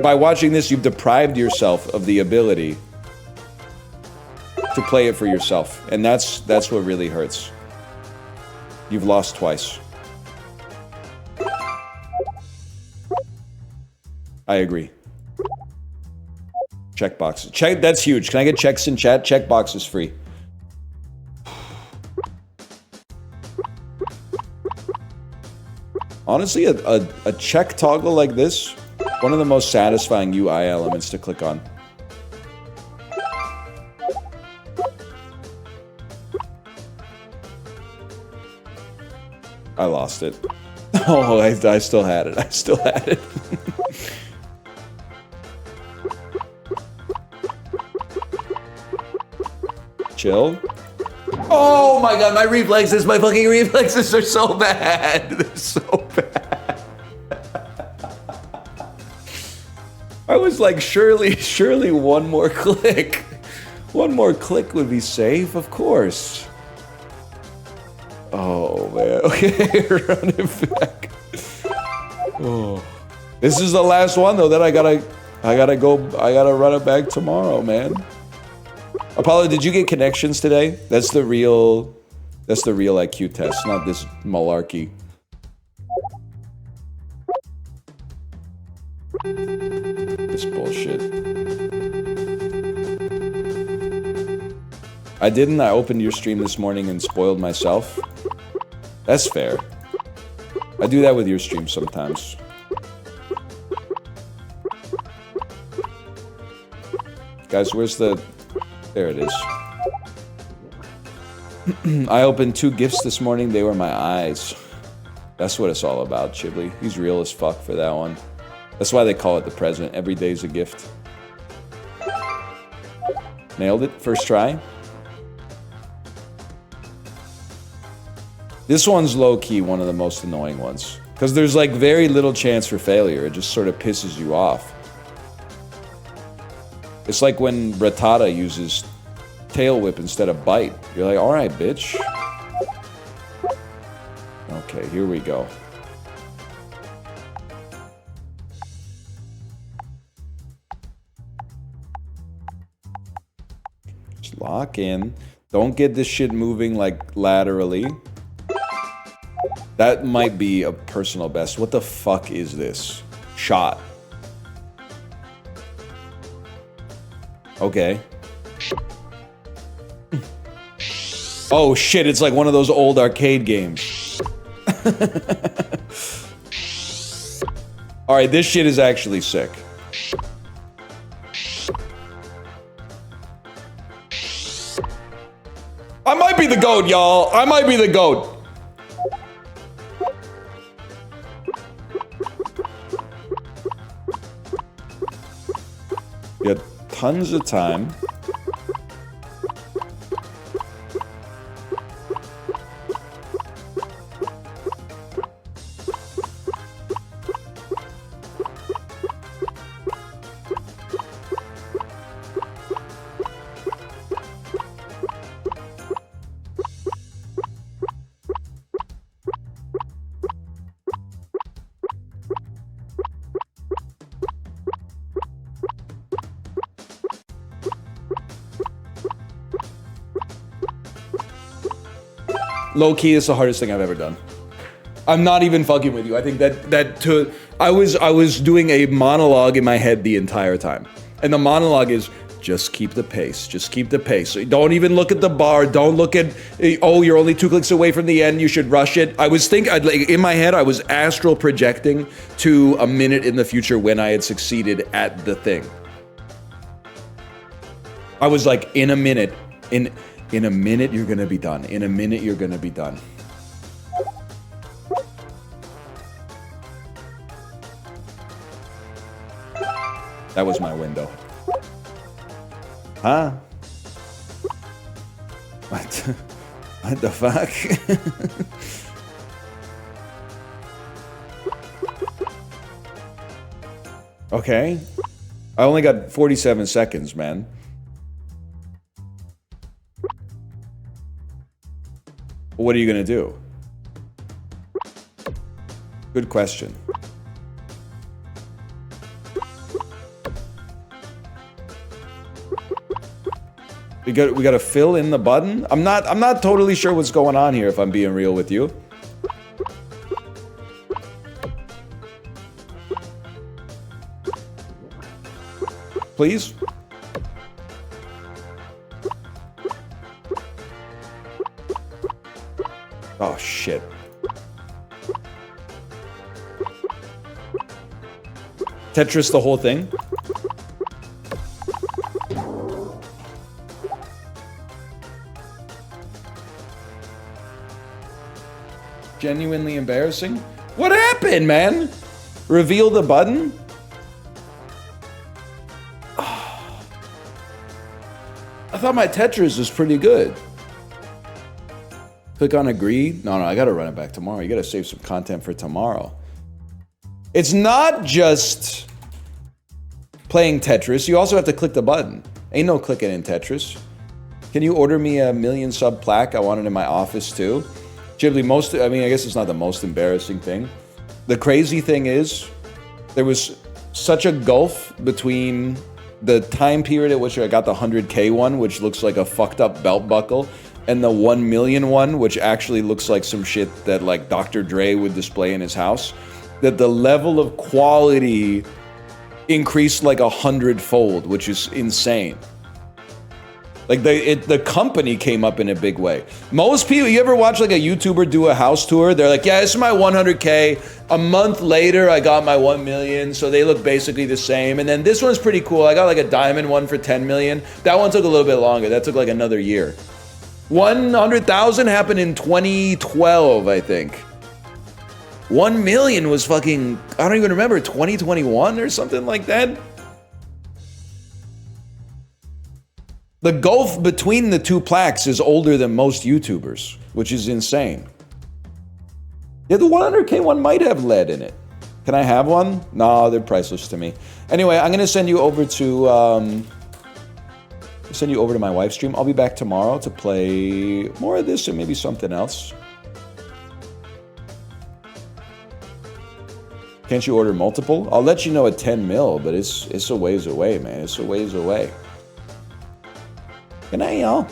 By watching this, you've deprived yourself of the ability to play it for yourself. And that's what really hurts. You've lost twice. I agree. Checkboxes. That's huge. Can I get checks in chat? Checkbox is free. Honestly, a check toggle like this, one of the most satisfying UI elements to click on. I lost it. Oh, I still had it. I still had it. Chill. Oh my god, my fucking reflexes are so bad. They're so bad. I was like, surely one more click. One more click would be safe, of course. Oh man, okay, run it back. Oh, this is the last one though. Then I gotta run it back tomorrow, man. Apollo, did you get connections today? That's the real IQ test, not this malarkey. This bullshit. I opened your stream this morning and spoiled myself. That's fair. I do that with your stream sometimes. Guys, where's the... There it is. I opened 2 gifts this morning. They were my eyes. That's what it's all about, Chiblee. He's real as fuck for that one. That's why they call it the present. Every day's a gift. Nailed it. First try. This one's low-key one of the most annoying ones. Because there's like very little chance for failure. It just sort of pisses you off. It's like when Rattata uses tail whip instead of bite. You're like, alright, bitch. Okay, here we go. Just lock in. Don't get this shit moving like laterally. That might be a personal best. What the fuck is this? Shot. Okay. Oh shit, it's like one of those old arcade games. Alright, this shit is actually sick. I might be the GOAT, y'all. I might be the GOAT. You got tons of time. Low key is the hardest thing I've ever done. I'm not even fucking with you. I think I was doing a monologue in my head the entire time. And the monologue is just keep the pace. Just keep the pace. Don't even look at the bar. Don't look at, oh, you're only 2 clicks away from the end. You should rush it. I was like, in my head, I was astral projecting to a minute in the future when I had succeeded at the thing. I was like, in a minute, in a minute, you're gonna be done. In a minute, you're gonna be done. That was my window. Huh? What the fuck? Okay. I only got 47 seconds, man. What are you gonna do? Good question. We gotta fill in the button? I'm not totally sure what's going on here, if I'm being real with you. Please? Oh, shit. Tetris the whole thing? genuinely embarrassing. What happened, man? Reveal the button? I thought my Tetris was pretty good. Click on agree. No, I gotta run it back tomorrow. You gotta save some content for tomorrow. It's not just playing Tetris. You also have to click the button. Ain't no clicking in Tetris. Can you order me a 1,000,000 sub plaque? I want it in my office too. Ghibli, I guess it's not the most embarrassing thing. The crazy thing is, there was such a gulf between the time period at which I got the 100K one, which looks like a fucked up belt buckle, and the 1,000,000 one, which actually looks like some shit that like Dr. Dre would display in his house, that the level of quality increased like 100-fold, which is insane. Like the company came up in a big way. Most people, you ever watch like a YouTuber do a house tour? They're like, yeah, this is my 100K. A month later, I got my 1,000,000. So they look basically the same. And then this one's pretty cool. I got like a diamond one for 10 million. That one took a little bit longer. That took like another year. 100,000 happened in 2012, I think. 1,000,000 was fucking, I don't even remember, 2021 or something like that. The gulf between the two plaques is older than most YouTubers, which is insane. Yeah, the 100K one might have lead in it. Can I have one? No, they're priceless to me. Anyway, I'm gonna send you over to my wife's stream. I'll be back tomorrow to play more of this and maybe something else. Can't you order multiple? I'll let you know at 10 mil, but it's a ways away, man. It's a ways away. Good night, y'all.